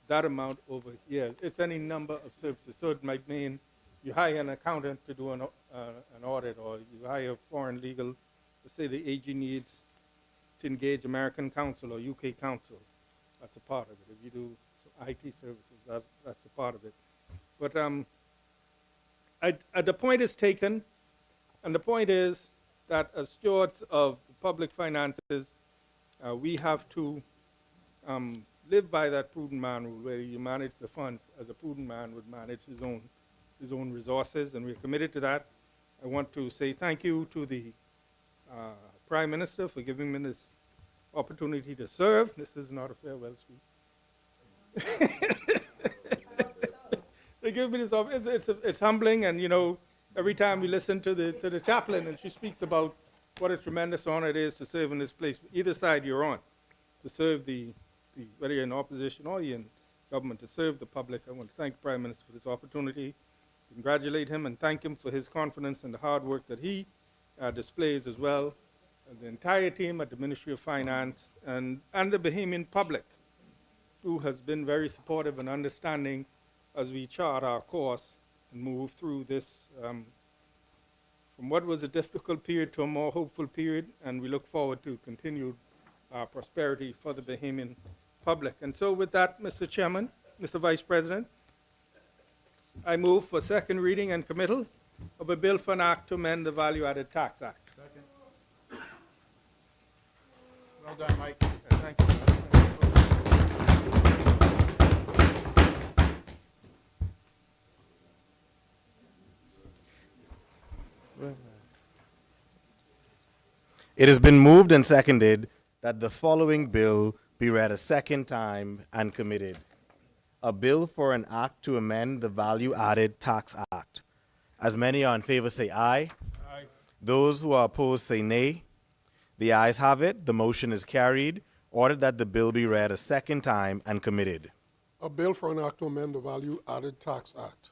that amount over years, it's any number of services. So it might mean you hire an accountant to do an audit, or you hire foreign legal. Let's say the AG needs to engage American counsel or UK counsel. That's a part of it. If you do IT services, that's a part of it. But the point is taken, and the point is that as stewards of public finances, we have to live by that prudent man rule, where you manage the funds as a prudent man would manage his own resources, and we're committed to that. I want to say thank you to the Prime Minister for giving me this opportunity to serve. This is not a farewell speech. They give me this it's humbling, and every time we listen to the chaplain and she speaks about what a tremendous honor it is to serve in this place, either side you're on, to serve whether you're in opposition or you're in government, to serve the public. I want to thank the Prime Minister for this opportunity, congratulate him and thank him for his confidence and the hard work that he displays as well, and the entire team at the Ministry of Finance and the Bahamian public, who has been very supportive and understanding as we chart our course and move through this from what was a difficult period to a more hopeful period, and we look forward to continued prosperity for the Bahamian public. And so with that, Mr. Chairman, Mr. Vice President, I move for second reading and committal of a bill for an act to amend the Value-Added Tax Act. Well done, Mike. Thank you. It has been moved and seconded that the following bill be read a second time and committed. A bill for an act to amend the Value-Added Tax Act. As many are in favor say aye. Aye. Those who are opposed say nay. The ayes have it. The motion is carried. Ordered that the bill be read a second time and committed. A bill for an act to amend the Value-Added Tax Act.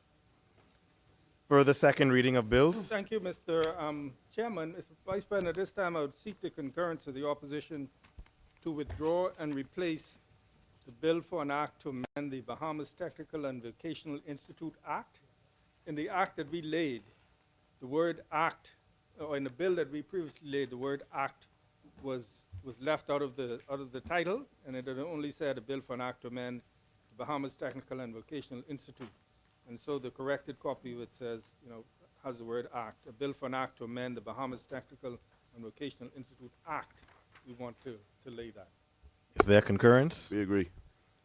Further second reading of bills. Thank you, Mr. Chairman. Mr. Vice President, at this time I would seek the concurrence of the opposition to withdraw and replace the bill for an act to amend the Bahamas Technical and Vocational Institute Act. In the act that we laid, the word act, or in the bill that we previously laid, the word act was left out of the title, and it had only said a bill for an act to amend the Bahamas Technical and Vocational Institute. And so the corrected copy, which says, has the word act, a bill for an act to amend the Bahamas Technical and Vocational Institute Act. We want to lay that. Is there concurrence? We agree.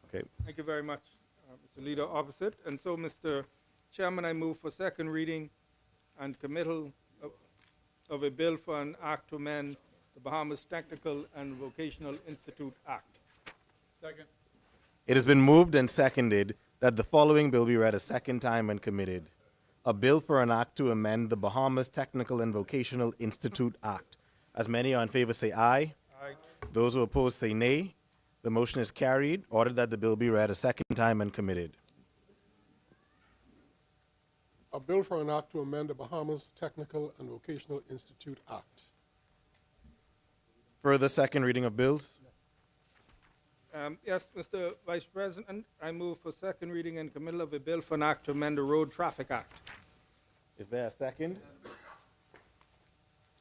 Okay. Thank you very much, Mr. Leader Opposite. And so, Mr. Chairman, I move for second reading and committal of a bill for an act to amend the Bahamas Technical and Vocational Institute Act. Second. It has been moved and seconded that the following bill be read a second time and committed. A bill for an act to amend the Bahamas Technical and Vocational Institute Act. As many are in favor say aye. Aye. Those who oppose say nay. The motion is carried. Ordered that the bill be read a second time and committed. A bill for an act to amend the Bahamas Technical and Vocational Institute Act. Further second reading of bills. Yes, Mr. Vice President, I move for second reading and committal of a bill for an act to amend the Road Traffic Act. Is there a second?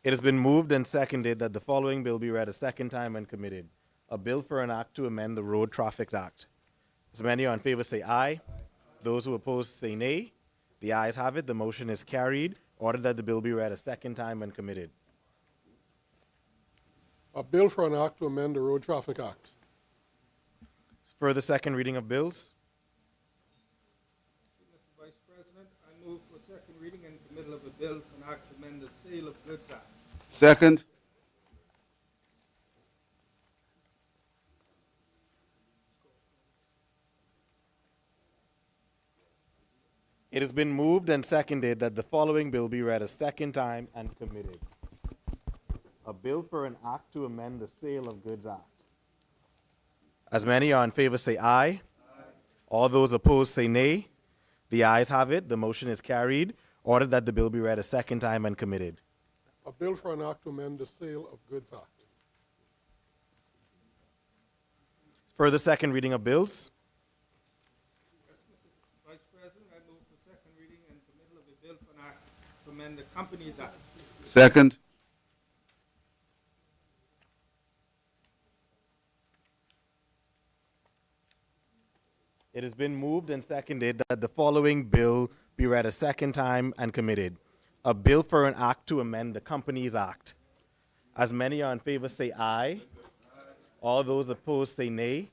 It has been moved and seconded that the following bill be read a second time and committed. A bill for an act to amend the Road Traffic Act. As many are in favor say aye. Those who oppose say nay. The ayes have it. The motion is carried. Order that the bill be read a second time and committed. A bill for an act to amend the Road Traffic Act. For the second reading of bills, Mr. Vice President, I move for second reading in the middle of a bill for an act to amend the Sale of Goods Act. Second. it has been moved and seconded that the following bill be read a second time and committed. A bill for an act to amend the Sale of Goods Act. As many are in favor say aye. All those opposed say nay. The ayes have it. The motion is carried. Order that the bill be read a second time and committed. A bill for an act to amend the Sale of Goods Act. For the second reading of bills, Yes, Mr. Vice President, I move for second reading in the middle of a bill for an act to amend the Companies Act. Second. it has been moved and seconded that the following bill be read a second time and committed. A bill for an act to amend the Companies Act. As many are in favor say aye. All those opposed say nay.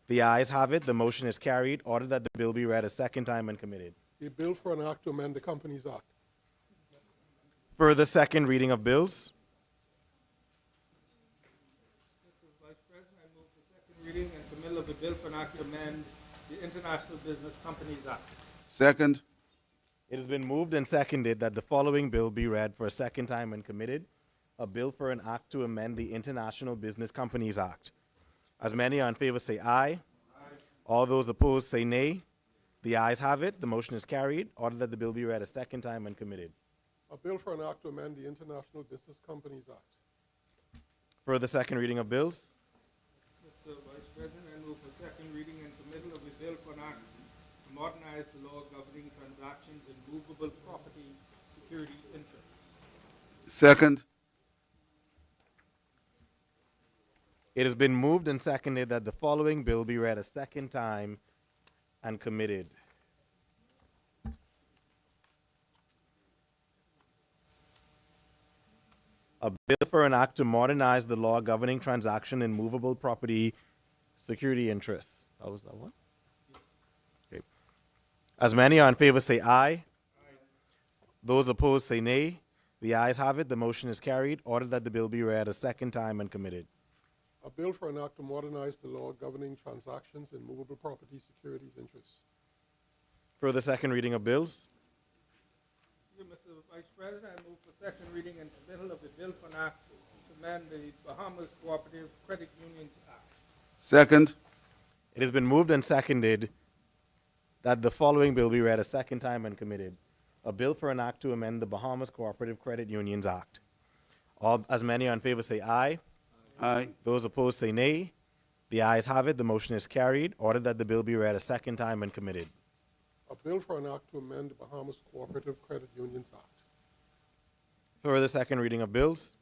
The ayes have it. The motion is carried. Order that the bill be read a second time and committed. A bill for an act to amend the Companies Act. For the second reading of bills, Mr. Vice President, I move for second reading in the middle of a bill for an act to amend the International Business Companies Act. Second. it has been moved and seconded that the following bill be read for a second time and committed. A bill for an act to amend the International Business Companies Act. As many are in favor say aye. All those opposed say nay. The ayes have it. The motion is carried. Order that the bill be read a second time and committed. A bill for an act to amend the International Business Companies Act. For the second reading of bills, Mr. Vice President, I move for second reading in the middle of a bill for an act to modernize the law governing transactions in movable property security interests. Second. it has been moved and seconded that the following bill be read a second time and committed. A bill for an act to modernize the law governing transaction in movable property security interests. That was that one? Okay. As many are in favor say aye. Those opposed say nay. The ayes have it. The motion is carried. Order that the bill be read a second time and committed. A bill for an act to modernize the law governing transactions in movable property securities interests. For the second reading of bills, Mr. Vice President, I move for second reading in the middle of a bill for an act to amend the Bahamas Cooperative Credit Unions Act. Second. it has been moved and seconded that the following bill be read a second time and committed. A bill for an act to amend the Bahamas Cooperative Credit Unions Act. As many are in favor say aye. Aye. Those opposed say nay. The ayes have it. The motion is carried. Order that the bill be read a second time and committed. A bill for an act to amend the Bahamas Cooperative Credit Unions Act. For the second reading of bills,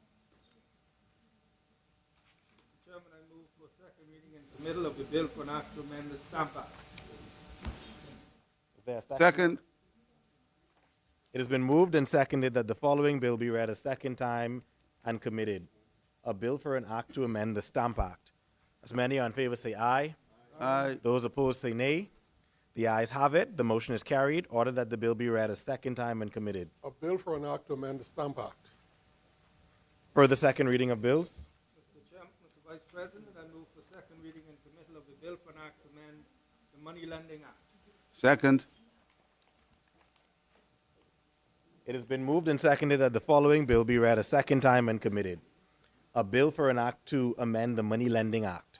Mr. Chairman, I move for second reading in the middle of a bill for an act to amend the Stamp Act. is there a second? Second. It has been moved and seconded that the following bill be read a second time and committed. A bill for an act to amend the Stamp Act. As many are in favor say aye. Aye. Those opposed say nay. The ayes have it. The motion is carried. Order that the bill be read a second time and committed. A bill for an act to amend the Stamp Act. For the second reading of bills, Mr. Chairman, Mr. Vice President, I move for second reading in the middle of a bill for an act to amend the Money Lending Act. Second. it has been moved and seconded that the following bill be read a second time and committed. A bill for an act to amend the Money Lending Act.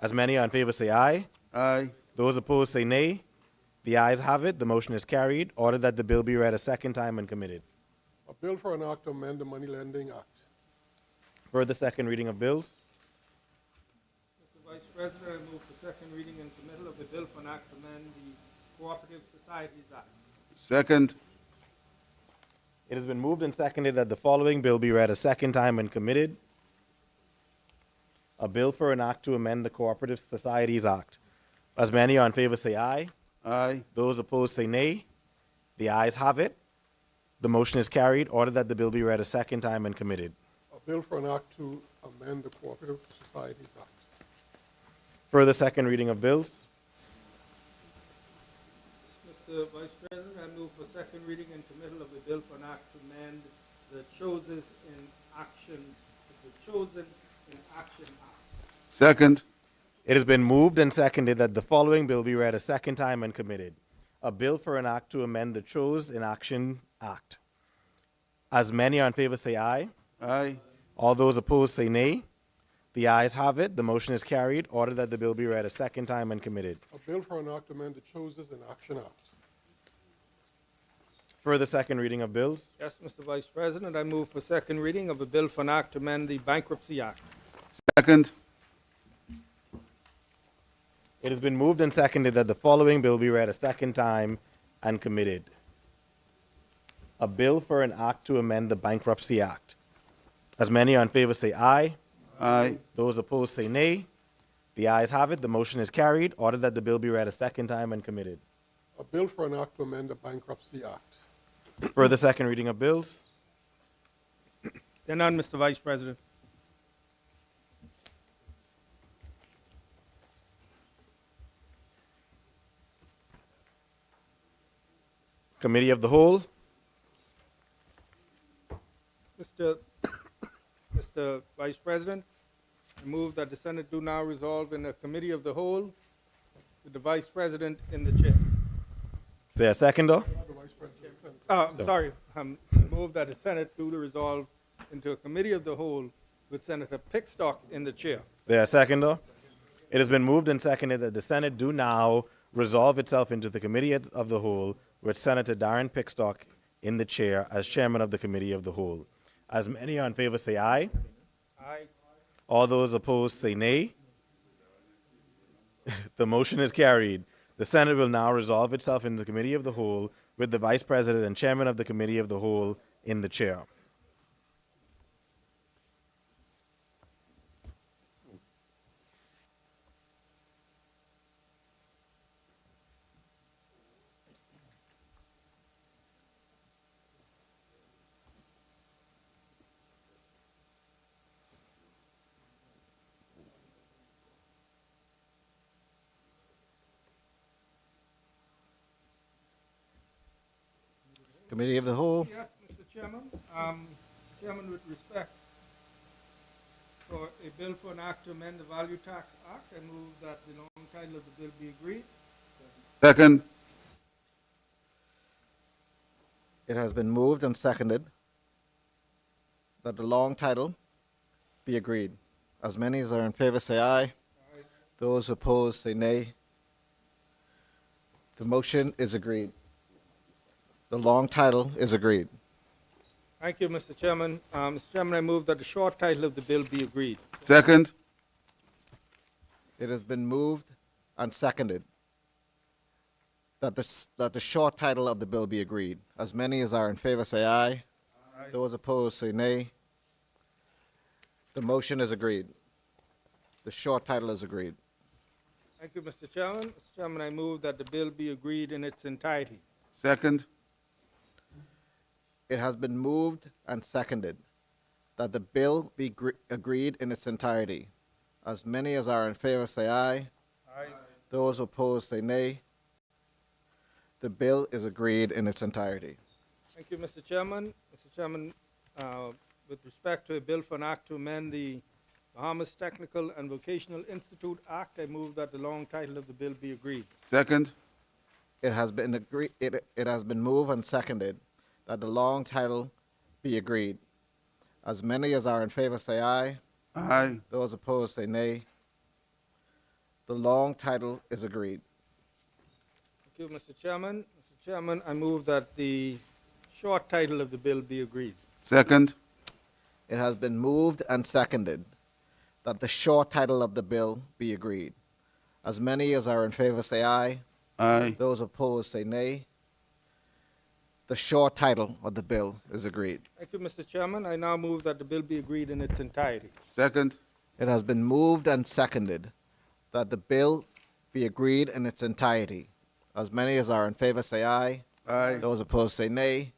As many are in favor say aye. Aye. Those opposed say nay. The ayes have it. The motion is carried. Order that the bill be read a second time and committed. A bill for an act to amend the Money Lending Act. For the second reading of bills, Mr. Vice President, I move for second reading in the middle of a bill for an act to amend the Cooperative Societies Act. Second. It has been moved and seconded that the following bill be read a second time and committed. A bill for an act to amend the Cooperative Societies Act. As many are in favor say aye. Aye. Those opposed say nay. The ayes have it. The motion is carried. Order that the bill be read a second time and committed. A bill for an act to amend the Cooperative Societies Act. Further second reading of bills. Mr. Vice President, I move for second reading and committal of a bill for an act to amend the Chosen in Action Act. Second. It has been moved and seconded that the following bill be read a second time and committed. A bill for an act to amend the Chose in Action Act. As many are in favor say aye. Aye. All those opposed say nay. The ayes have it. The motion is carried. Order that the bill be read a second time and committed. A bill for an act to amend the Chosen in Action Act. Further second reading of bills. Yes, Mr. Vice President, I move for second reading of a bill for an act to amend the Bankruptcy Act. Second. It has been moved and seconded that the following bill be read a second time and committed. A bill for an act to amend the Bankruptcy Act. As many are in favor say aye. Aye. Those opposed say nay. The ayes have it. The motion is carried. Order that the bill be read a second time and committed. A bill for an act to amend the Bankruptcy Act. Further second reading of bills. There are none, Mr. Vice President. Committee of the Whole. Mr. Vice President, I move that the Senate do now resolve in a Committee of the Whole with the Vice President in the chair. Is there a seconder? The Vice President, Senator. I'm sorry, I move that the Senate do the resolve into a Committee of the Whole with Senator Pickstock in the chair. Is there a seconder? It has been moved and seconded that the Senate do now resolve itself into the Committee of the Whole with Senator Darren Pickstock in the chair as chairman of the Committee of the Whole. As many are in favor say aye. Aye. All those opposed say nay. The motion is carried. The Senate will now resolve itself into the Committee of the Whole with the Vice President and Chairman of the Committee of the Whole in the chair. Committee of the Whole. Yes, Mr. Chairman. Mr. Chairman, with respect for a bill for an act to amend the Value Tax Act, I move that the long title of the bill be agreed. Second. It has been moved and seconded that the long title be agreed. As many as are in favor say aye. Those opposed say nay. The motion is agreed. The long title is agreed. Thank you, Mr. Chairman. Mr. Chairman, I move that the short title of the bill be agreed. Second. It has been moved and seconded that the short title of the bill be agreed. As many as are in favor say aye. Those opposed say nay. The motion is agreed. The short title is agreed. Thank you, Mr. Chairman. Mr. Chairman, I move that the bill be agreed in its entirety. Second. It has been moved and seconded that the bill be agreed in its entirety. As many as are in favor say aye. Aye. Those opposed say nay. The bill is agreed in its entirety. Thank you, Mr. Chairman. Mr. Chairman, with respect to a bill for an act to amend the Bahamas Technical and Vocational Institute Act, I move that the long title of the bill be agreed. Second. It has been it has been moved and seconded that the long title be agreed. As many as are in favor say aye. Aye. Those opposed say nay. The long title is agreed. Thank you, Mr. Chairman. Mr. Chairman, I move that the short title of the bill be agreed. Second. It has been moved and seconded that the short title of the bill be agreed. As many as are in favor say aye. Aye. Those opposed say nay. The short title of the bill is agreed. Thank you, Mr. Chairman. I now move that the bill be agreed in its entirety. Second. It has been moved and seconded that the bill be agreed in its entirety. As many as are in favor say aye. Aye. Those opposed say nay.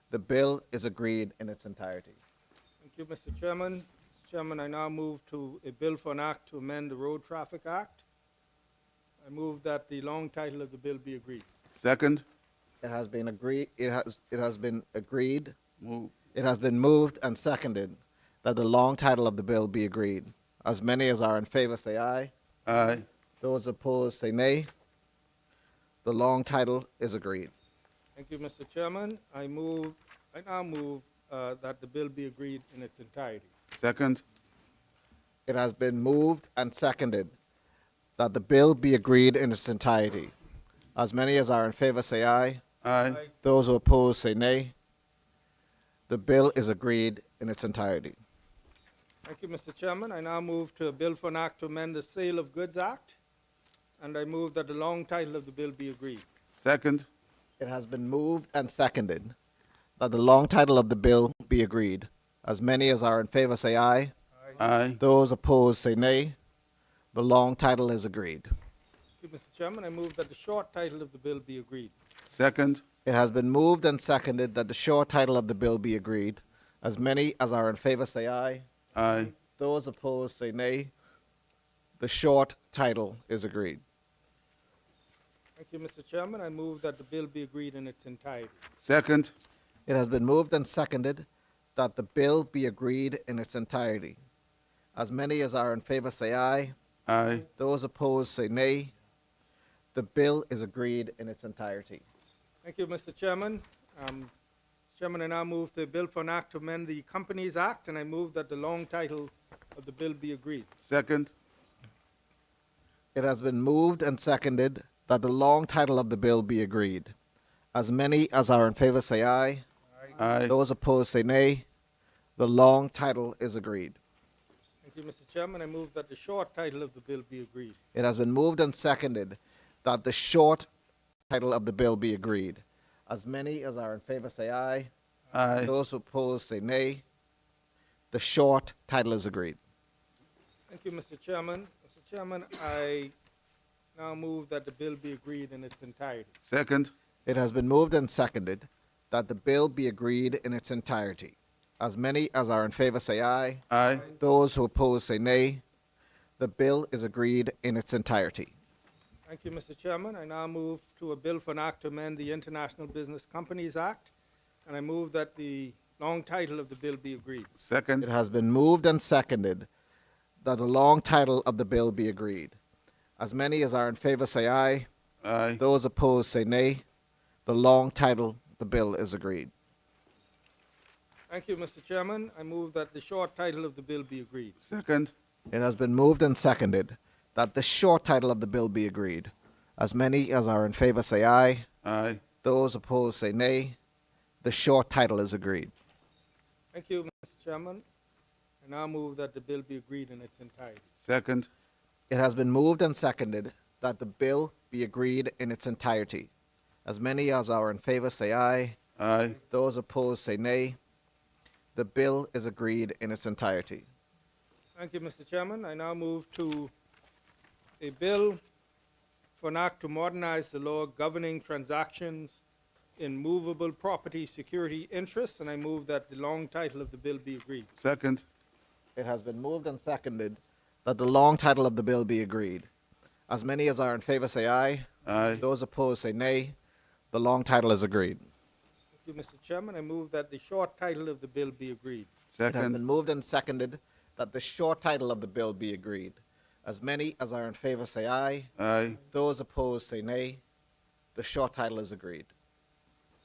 The bill is agreed in its entirety. Thank you, Mr. Chairman. Mr. Chairman, I now move to a bill for an act to amend the Road Traffic Act. I move that the long title of the bill be agreed. Second. It has been agreed. It has been agreed. Move. It has been moved and seconded that the long title of the bill be agreed. As many as are in favor say aye. Aye. Those opposed say nay. The long title is agreed. Thank you, Mr. Chairman. I now move that the bill be agreed in its entirety. Second. It has been moved and seconded that the bill be agreed in its entirety. As many as are in favor say aye. Aye. Those who oppose say nay. The bill is agreed in its entirety. Thank you, Mr. Chairman. I now move to a bill for an act to amend the Sale of Goods Act, and I move that the long title of the bill be agreed. Second. It has been moved and seconded that the long title of the bill be agreed. As many as are in favor say aye. Aye. Those opposed say nay. The long title is agreed. Thank you, Mr. Chairman. I move that the short title of the bill be agreed. Second. It has been moved and seconded that the short title of the bill be agreed. As many as are in favor say aye. Aye. Those opposed say nay. The short title is agreed. Thank you, Mr. Chairman. I move that the bill be agreed in its entirety. Second. It has been moved and seconded that the bill be agreed in its entirety. As many as are in favor say aye. Aye. Those opposed say nay. The bill is agreed in its entirety. Thank you, Mr. Chairman. Mr. Chairman, I now move to a bill for an act to amend the Companies Act, and I move that the long title of the bill be agreed. Second. It has been moved and seconded that the long title of the bill be agreed. As many as are in favor say aye. Aye. Those opposed say nay. The long title is agreed. Thank you, Mr. Chairman. I move that the short title of the bill be agreed. It has been moved and seconded that the short title of the bill be agreed. As many as are in favor say aye. Aye. Those opposed say nay. The short title is agreed. Thank you, Mr. Chairman. Mr. Chairman, I now move that the bill be agreed in its entirety. Second. It has been moved and seconded that the bill be agreed in its entirety. As many as are in favor say aye. Aye. Those who oppose say nay. The bill is agreed in its entirety. Thank you, Mr. Chairman. I now move to a bill for an act to amend the International Business Companies Act, and I move that the long title of the bill be agreed. Second. It has been moved and seconded that the long title of the bill be agreed. As many as are in favor say aye. Aye. Those opposed say nay. The long title of the bill is agreed. Thank you, Mr. Chairman. I move that the short title of the bill be agreed. Second. It has been moved and seconded that the short title of the bill be agreed. As many as are in favor say aye. Aye. Those opposed say nay. The short title is agreed. Thank you, Mr. Chairman. I now move that the bill be agreed in its entirety. Second. It has been moved and seconded that the bill be agreed in its entirety. As many as are in favor say aye. Aye. Those opposed say nay. The bill is agreed in its entirety. Thank you, Mr. Chairman. I now move to a bill for an act to modernize the law governing transactions in movable property security interests, and I move that the long title of the bill be agreed. Second. It has been moved and seconded that the long title of the bill be agreed. As many as are in favor say aye. Aye. Those opposed say nay. The long title is agreed. Thank you, Mr. Chairman. I move that the short title of the bill be agreed. It has Second. been moved and seconded that the short title of the bill be agreed. As many as are in favor say aye. Aye. Those opposed say nay. The short title is agreed.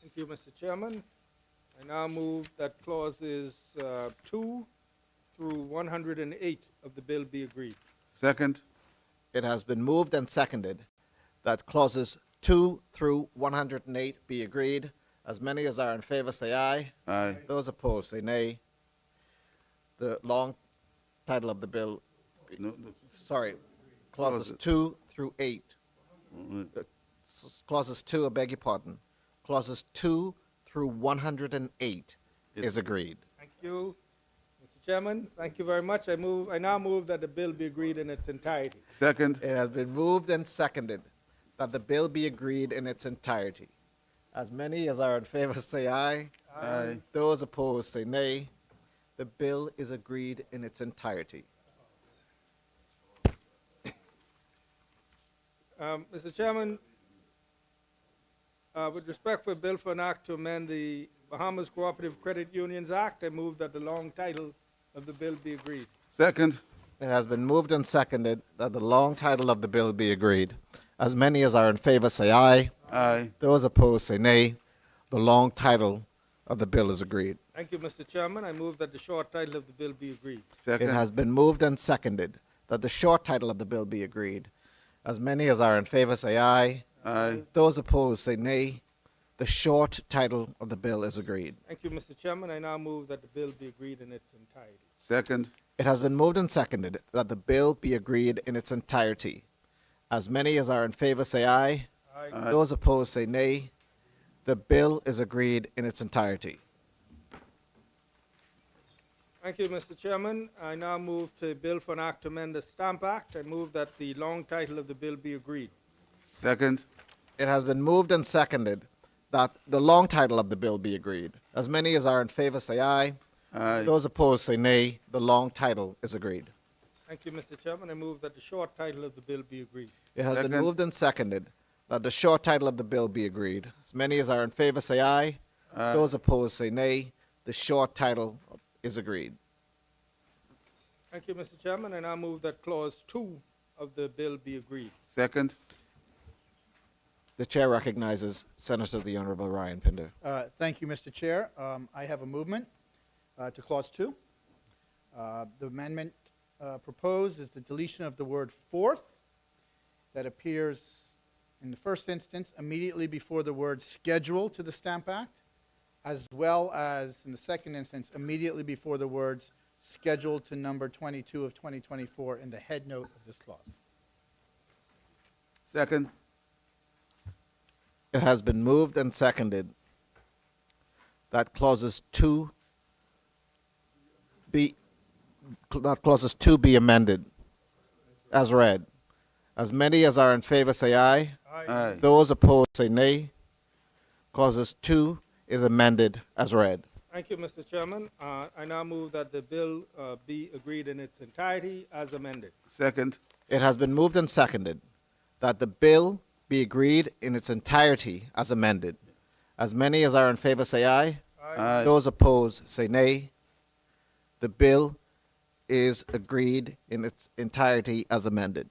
Thank you, Mr. Chairman. I now move that clauses 2 through 108 of the bill be agreed. Second. It has been moved and seconded that clauses 2 through 108 be agreed. As many as are in favor say aye. Aye. Those opposed say nay. The long title of the bill, No, clauses 2 through 8. no. Clauses 2, I beg your pardon. Clauses 2 through 108 is agreed. Thank you. Mr. Chairman, thank you very much. I now move that the bill be agreed in its entirety. Second. It has been moved and seconded that the bill be agreed in its entirety. As many as are in favor say aye. Aye. Those opposed say nay. The bill is agreed in its entirety. Mr. Chairman, with respect for a bill for an act to amend the Bahamas Cooperative Credit Unions Act, I move that the long title of the bill be agreed. Second. It has been moved and seconded that the long title of the bill be agreed. As many as are in favor say aye. Aye. Those opposed say nay. The long title of the bill is agreed. Thank you, Mr. Chairman. I move that the short title of the bill be agreed. Second. It has been moved and seconded that the short title of the bill be agreed. As many as are in favor say aye. Aye. Those opposed say nay. The short title of the bill is agreed. Thank you, Mr. Chairman. I now move that the bill be agreed in its entirety. Second. It has been moved and seconded that the bill be agreed in its entirety. As many as are in favor say aye. Aye. Those opposed say nay. The bill is agreed in its entirety. Thank you, Mr. Chairman. I now move to a bill for an act to amend the Stamp Act. I move that the long title of the bill be agreed. Second. It has been moved and seconded that the long title of the bill be agreed. As many as are in favor say aye. Aye. Those opposed say nay. The long title is agreed. Thank you, Mr. Chairman. I move that the short title of the bill be agreed. It has been Second. moved and seconded that the short title of the bill be agreed. As many as are in favor say aye. Aye. Those opposed say nay. The short title is agreed. Thank you, Mr. Chairman. I now move that Clause 2 of the bill be agreed. Second. The chair recognizes Senator the Honorable Ryan Pinder. Thank you, Mr. Chair. I have a movement to Clause 2. The amendment proposed is the deletion of the word fourth that appears in the first instance immediately before the word schedule to the Stamp Act, as well as in the second instance immediately before the words scheduled to number 22 of 2024 in the head note of this clause. Second. It has been moved and seconded that clauses 2 be amended as read. As many as are in favor say aye. Aye. Those opposed say nay. Clauses 2 is amended as read. Thank you, Mr. Chairman. I now move that the bill be agreed in its entirety as amended. Second. It has been moved and seconded that the bill be agreed in its entirety as amended. As many as are in favor say aye. Aye. Those opposed say nay. The bill is agreed in its entirety as amended.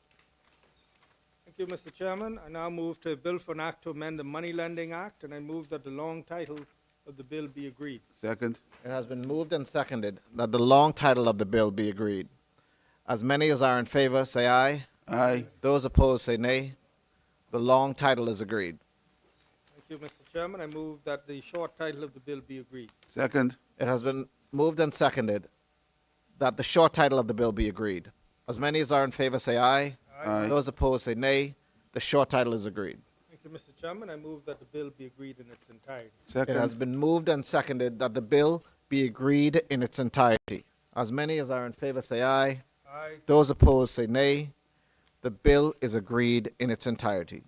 Thank you, Mr. Chairman. I now move to a bill for an act to amend the Money Lending Act, and I move that the long title of the bill be agreed. Second. It has been moved and seconded that the long title of the bill be agreed. As many as are in favor say aye. Aye. Those opposed say nay. The long title is agreed. Thank you, Mr. Chairman. I move that the short title of the bill be agreed. Second. It has been moved and seconded that the short title of the bill be agreed. As many as are in favor say aye. Aye. Those opposed say nay. The short title is agreed. Thank you, Mr. Chairman. I move that the bill be agreed in its entirety. It has Second. been moved and seconded that the bill be agreed in its entirety. As many as are in favor say aye. Aye. Those opposed say nay. The bill is agreed in its entirety.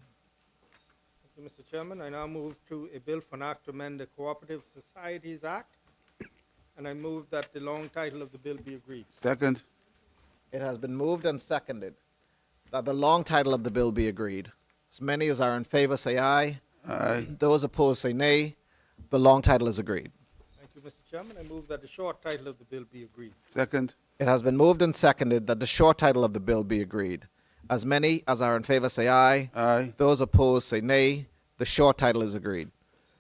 Thank you, Mr. Chairman. I now move to a bill for an act to amend the Cooperative Societies Act, and I move that the long title of the bill be agreed. Second. It has been moved and seconded that the long title of the bill be agreed. As many as are in favor say aye. Aye. Those opposed say nay. The long title is agreed. Thank you, Mr. Chairman. I move that the short title of the bill be agreed. Second. It has been moved and seconded that the short title of the bill be agreed. As many as are in favor say aye. Aye. Those opposed say nay. The short title is agreed.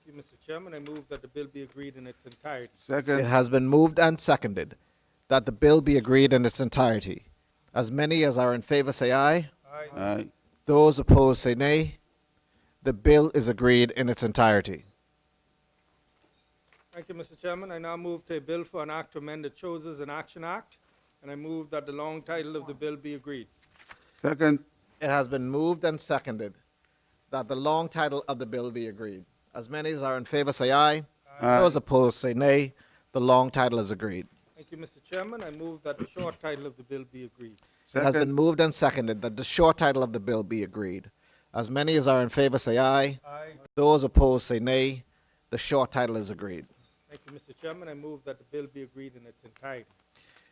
Thank you, Mr. Chairman. I move that the bill be agreed in its entirety. Second. It has been moved and seconded that the bill be agreed in its entirety. As many as are in favor say aye. Aye. Aye. Those opposed say nay. The bill is agreed in its entirety. Thank you, Mr. Chairman. I now move to a bill for an act to amend the Choses in Action Act, and I move that the long title of the bill be agreed. Second. It has been moved and seconded that the long title of the bill be agreed. As many as are in favor say aye. Aye. Those opposed say nay. The long title is agreed. Thank you, Mr. Chairman. I move that the short title of the bill be agreed. It has been Second. moved and seconded that the short title of the bill be agreed. As many as are in favor say aye. Aye. Those opposed say nay. The short title is agreed. Thank you, Mr. Chairman. I move that the bill be agreed in its entirety.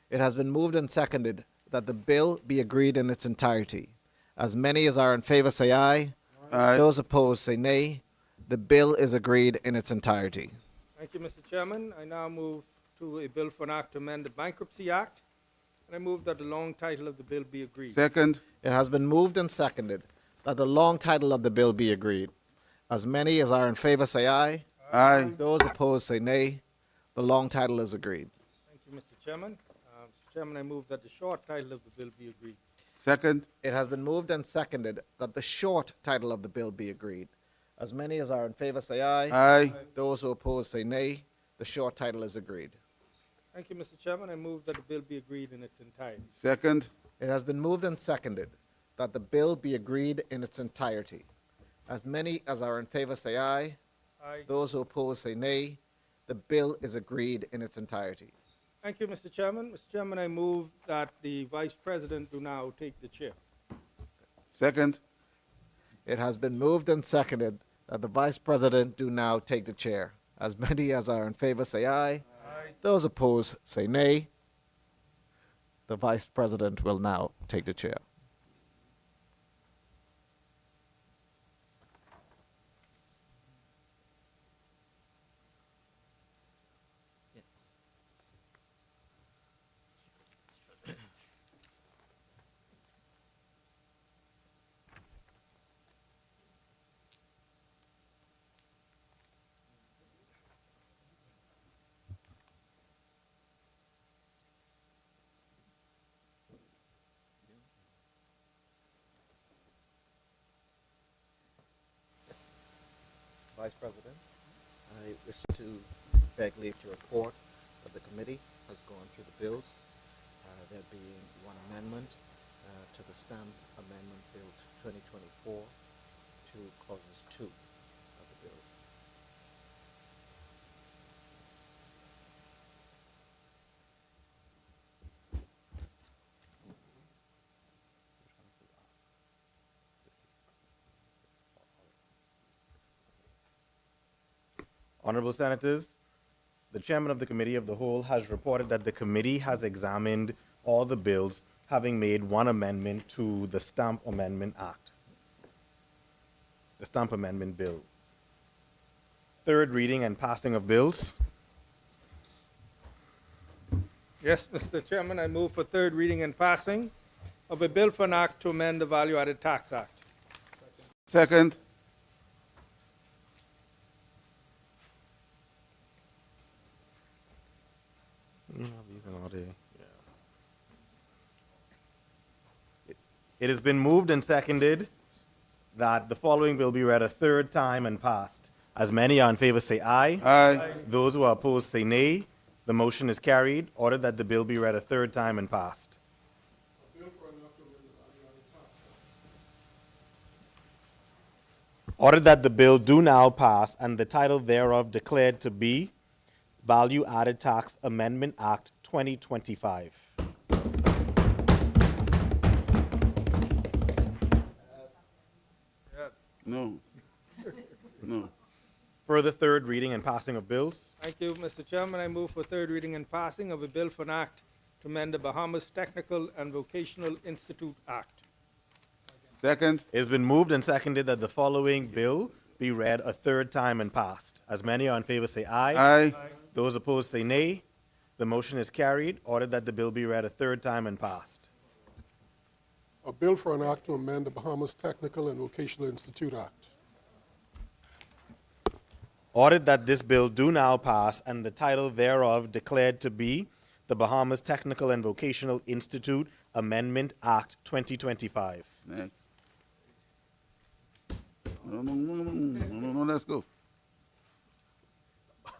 It has been moved and seconded that the bill be agreed in its entirety. As many as are in favor say aye. Aye. Those opposed say nay. The bill is agreed in its entirety. Thank you, Mr. Chairman. I now move to a bill for an act to amend the Bankruptcy Act, and I move that the long title of the bill be agreed. Second. It has been moved and seconded that the long title of the bill be agreed. As many as are in favor say aye. Aye. Those opposed say nay. The long title is agreed. Thank you, Mr. Chairman. Mr. Chairman, I move that the short title of the bill be agreed. Second. It has been moved and seconded that the short title of the bill be agreed. As many as are in favor say aye. Aye. Those who oppose say nay. The short title is agreed. Thank you, Mr. Chairman. I move that the bill be agreed in its entirety. Second. It has been moved and seconded that the bill be agreed in its entirety. As many as are in favor say aye. Aye. Those who oppose say nay. The bill is agreed in its entirety. Thank you, Mr. Chairman. Mr. Chairman, I move that the Vice President do now take the chair. Second. It has been moved and seconded that the Vice President do now take the chair. As many as are in favor say aye. Those opposed say nay. The Vice President will now take the chair. Vice President, I wish to beg leave to report that the committee has gone through the bills, there being one amendment to the Stamp Amendment Bill 2024 to clauses 2 of the bill. Honorable Senators, the chairman of the Committee of the Whole has reported that the committee has examined all the bills, having made one amendment to the Stamp Amendment Act, the Stamp Amendment Bill. Third reading and passing of bills. Yes, Mr. Chairman, I move for third reading and passing of a bill for an act to amend the Value-Added Tax Act. Second. It has been moved and seconded that the following bill be read a third time and passed. As many are in favor say aye. Aye. Those who are opposed say nay. The motion is carried. Ordered that the bill be read a third time and passed. Ordered that the bill do now pass and the title thereof declared to be Value Added Tax Amendment Act 2025. No. No. Further third reading and passing of bills. Thank you, Mr. Chairman. I move for third reading and passing of a bill for an act to amend the Bahamas Technical and Vocational Institute Act. Second. It has been moved and seconded that the following bill be read a third time and passed. As many are in favor say aye. Aye. Those opposed say nay. The motion is carried. Ordered that the bill be read a third time and passed. A bill for an act to amend the Bahamas Technical and Vocational Institute Act. Ordered that this bill do now pass and the title thereof declared to be the Bahamas Technical and Vocational Institute Amendment Act 2025. Next. No, let's go.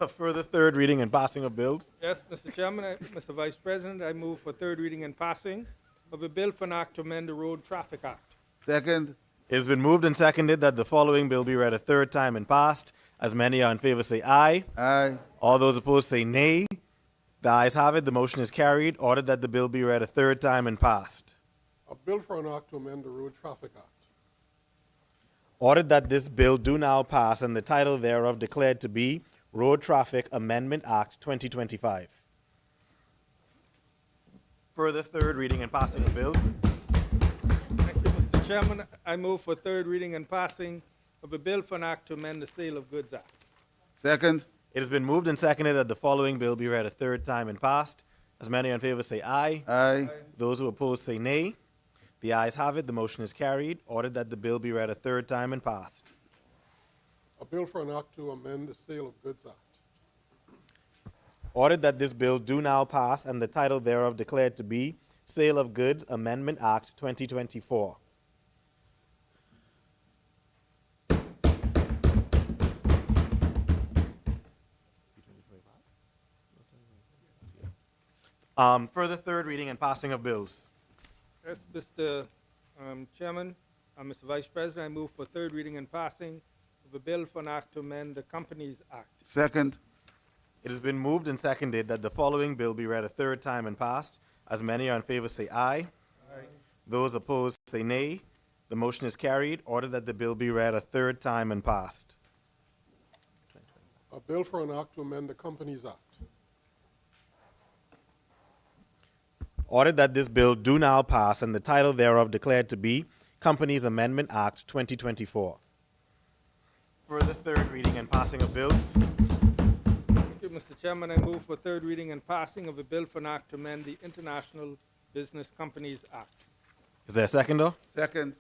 A further third reading and passing of bills. Yes, Mr. Chairman, Mr. Vice President, I move for third reading and passing of a bill for an act to amend the Road Traffic Act. Second. It has been moved and seconded that the following bill be read a third time and passed. As many are in favor, say aye. Aye. All those opposed say nay. The ayes have it. The motion is carried. Ordered that the bill be read a third time and passed. A bill for an act to amend the Road Traffic Act. Ordered that this bill do now pass and the title thereof declared to be Road Traffic Amendment Act 2025. Further third reading and passing of bills. Thank you, Mr. Chairman. I move for third reading and passing of a bill for an act to amend the Sale of Goods Act. Second. It has been moved and seconded that the following bill be read a third time and passed. As many are in favor say aye. Aye. Those who oppose say nay. The ayes have it. The motion is carried. Ordered that the bill be read a third time and passed. A bill for an act to amend the Sale of Goods Act. Ordered that this bill do now pass and the title thereof declared to be Sale of Goods Amendment Act 2024. Further third reading and passing of bills. Yes, Mr. Chairman, Mr. Vice President, I move for third reading and passing of a bill for an act to amend the Companies Act. Second. It has been moved and seconded that the following bill be read a third time and passed. As many are in favor say aye. Aye. Those opposed say nay. The motion is carried. Ordered that the bill be read a third time and passed. A bill for an act to amend the Companies Act. Ordered that this bill do now pass and the title thereof declared to be Companies Amendment Act 2024. Further third reading and passing of bills. Thank you, Mr. Chairman. I move for third reading and passing of a bill for an act to amend the International Business Companies Act. Is there a seconder? Second.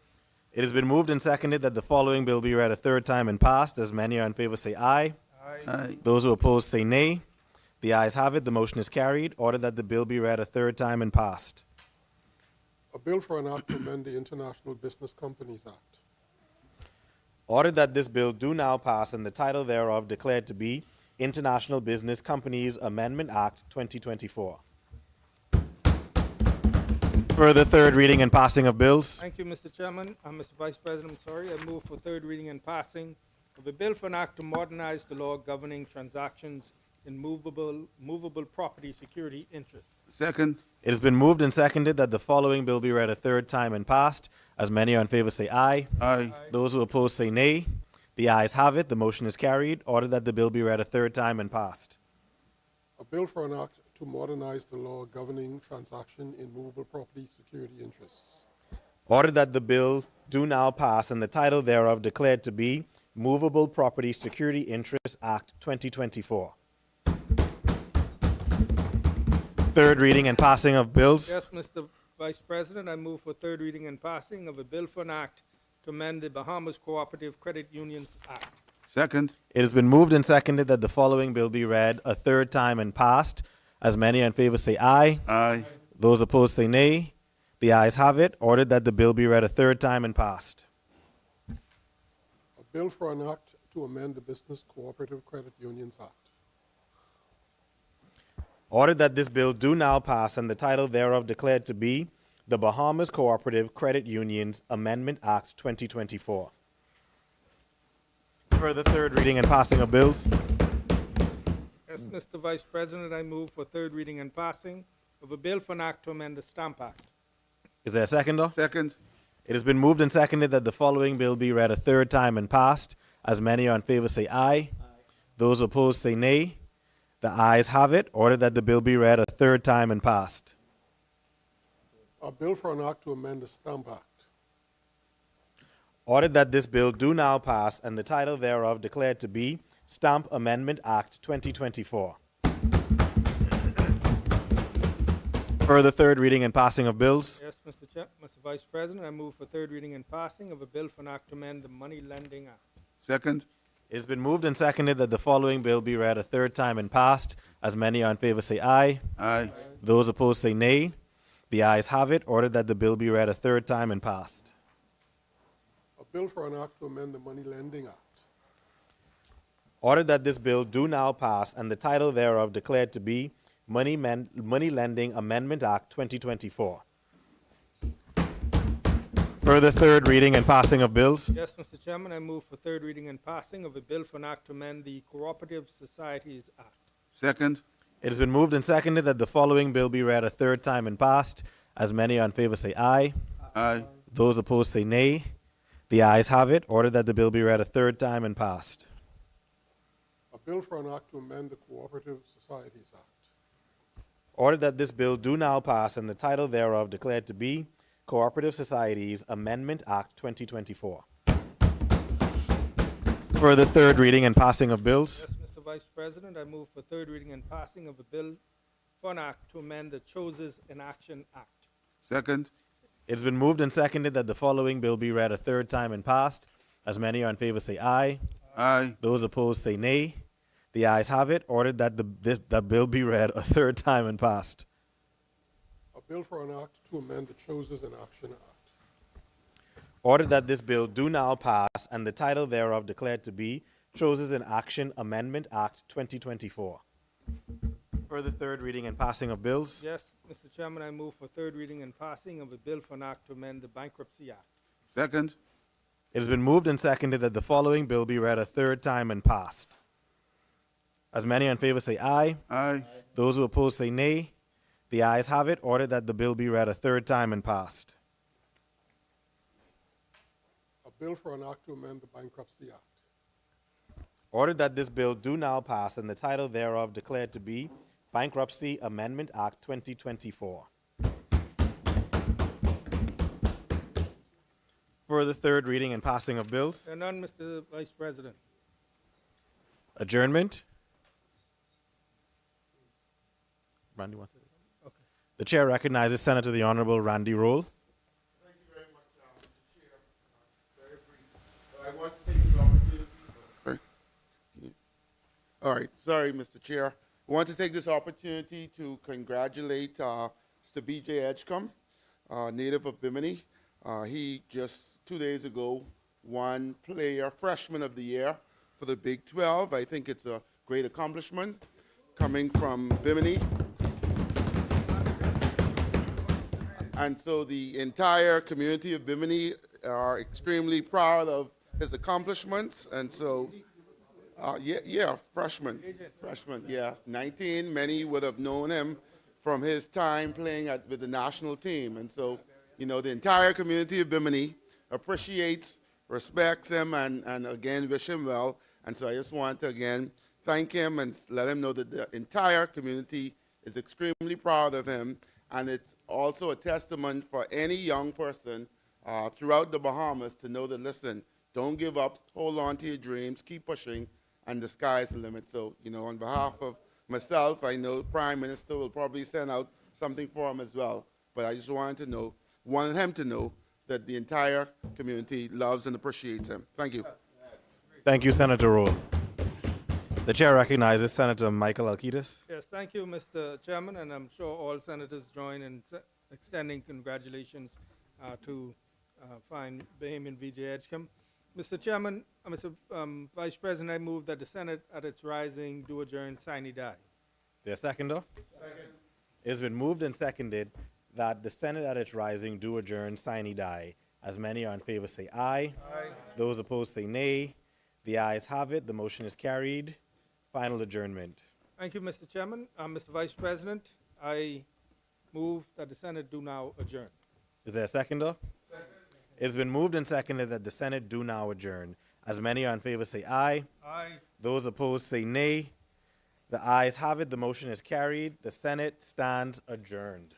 It has been moved and seconded that the following bill be read a third time and passed. As many are in favor say aye. Aye. Aye. Those who oppose say nay. The ayes have it. The motion is carried. Ordered that the bill be read a third time and passed. A bill for an act to amend the International Business Companies Act. Ordered that this bill do now pass and the title thereof declared to be International Business Companies Amendment Act 2024. Further third reading and passing of bills. Thank you, Mr. Chairman. Mr. Vice President, I move for third reading and passing of a bill for an act to modernize the law governing transactions in movable property security interests. Second. It has been moved and seconded that the following bill be read a third time and passed. As many are in favor say aye. Aye. Those who oppose say nay. The ayes have it. The motion is carried. Ordered that the bill be read a third time and passed. A bill for an act to modernize the law governing transaction in movable property security interests. Ordered that the bill do now pass and the title thereof declared to be Movable Property Security Interests Act 2024. Third reading and passing of bills. Yes, Mr. Vice President, I move for third reading and passing of a bill for an act to amend the Bahamas Cooperative Credit Unions Act. Second. It has been moved and seconded that the following bill be read a third time and passed. As many are in favor say aye. Aye. Those opposed say nay. The ayes have it. Ordered that the bill be read a third time and passed. A bill for an act to amend the Business Cooperative Credit Unions Act. Ordered that this bill do now pass and the title thereof declared to be the Bahamas Cooperative Credit Unions Amendment Act 2024. Further third reading and passing of bills. Yes, Mr. Vice President, I move for third reading and passing of a bill for an act to amend the Stamp Act. Is there a seconder? Second. It has been moved and seconded that the following bill be read a third time and passed. As many are in favor say aye. Those opposed say nay. The ayes have it. Ordered that the bill be read a third time and passed. A bill for an act to amend the Stamp Act. Ordered that this bill do now pass and the title thereof declared to be Stamp Amendment Act 2024. Further third reading and passing of bills. Yes, Mr. Vice President, I move for third reading and passing of a bill for an act to amend the Money Lending Act. Second. It has been moved and seconded that the following bill be read a third time and passed. As many are in favor say aye. Aye. Those opposed say nay. The ayes have it. Ordered that the bill be read a third time and passed. A bill for an act to amend the Money Lending Act. Ordered that this bill do now pass and the title thereof declared to be Money Lending Amendment Act 2024. Further third reading and passing of bills. Yes, Mr. Chairman, I move for third reading and passing of a bill for an act to amend the Cooperative Societies Act. Second. It has been moved and seconded that the following bill be read a third time and passed. As many are in favor say aye. Aye. Those opposed say nay. The ayes have it. Ordered that the bill be read a third time and passed. A bill for an act to amend the Cooperative Societies Act. Ordered that this bill do now pass and the title thereof declared to be Cooperative Societies Amendment Act 2024. Further third reading and passing of bills. Yes, Mr. Vice President, I move for third reading and passing of a bill for an act to amend the Choses in Action Act. Second. It's been moved and seconded that the following bill be read a third time and passed. As many are in favor say aye. Aye. Those opposed say nay. The ayes have it. Ordered that the bill be read a third time and passed. A bill for an act to amend the Choses in Action Act. Ordered that this bill do now pass and the title thereof declared to be Choses in Action Amendment Act 2024. Further third reading and passing of bills. Yes, Mr. Chairman, I move for third reading and passing of a bill for an act to amend the Bankruptcy Act. Second. It has been moved and seconded that the following bill be read a third time and passed. As many in favor say aye. Aye. Those who oppose say nay. The ayes have it. Ordered that the bill be read a third time and passed. A bill for an act to amend the Bankruptcy Act. Ordered that this bill do now pass and the title thereof declared to be Bankruptcy Amendment Act 2024. Further third reading and passing of bills. There are none, Mr. Vice President. Adjournment. Randy wants to say something? Okay. The chair recognizes Senator the Honorable Randy Roll. Thank you very much, Mr. Chair. Very brief. I want to take this opportunity. Sorry. All right. Sorry, Mr. Chair. I want to take this opportunity to congratulate Mr. B.J. Edgecombe, native of Bimini. He just 2 days ago won Player Freshman of the Year for the Big 12. I think it's a great accomplishment coming from Bimini. And so the entire community of Bimini are extremely proud of his accomplishments. And so, freshman, yeah, 19. Many would have known him from his time playing with the national team. And so, you know, the entire community of Bimini appreciates, respects him, and again, wish him well. And so I just want to, again, thank him and let him know that the entire community is extremely proud of him. And it's also a testament for any young person throughout the Bahamas to know that, listen, don't give up, hold on to your dreams, keep pushing, and the sky's the limit. So, you know, on behalf of myself, I know the Prime Minister will probably send out something for him as well. But I just wanted him to know that the entire community loves and appreciates him. Thank you. Thank you, Senator Roll. The chair recognizes Senator Michael Alcides. Yes, thank you, Mr. Chairman, and I'm sure all senators join in extending congratulations to fine Bahamian V.J. Edgecombe. Mr. Chairman, Mr. Vice President, I move that the Senate at its rising do adjourn sine die. Their seconder? Second. It has been moved and seconded that the Senate at its rising do adjourn sine die. As many are in favor say aye. Aye. Those opposed say nay. The ayes have it. The motion is carried. Final adjournment. Thank you, Mr. Chairman. Mr. Vice President, I move that the Senate do now adjourn. Is there a seconder? Second. It has been moved and seconded that the Senate do now adjourn. As many are in favor say aye. Aye. Those opposed say nay. The ayes have it. The motion is carried. The Senate stands adjourned.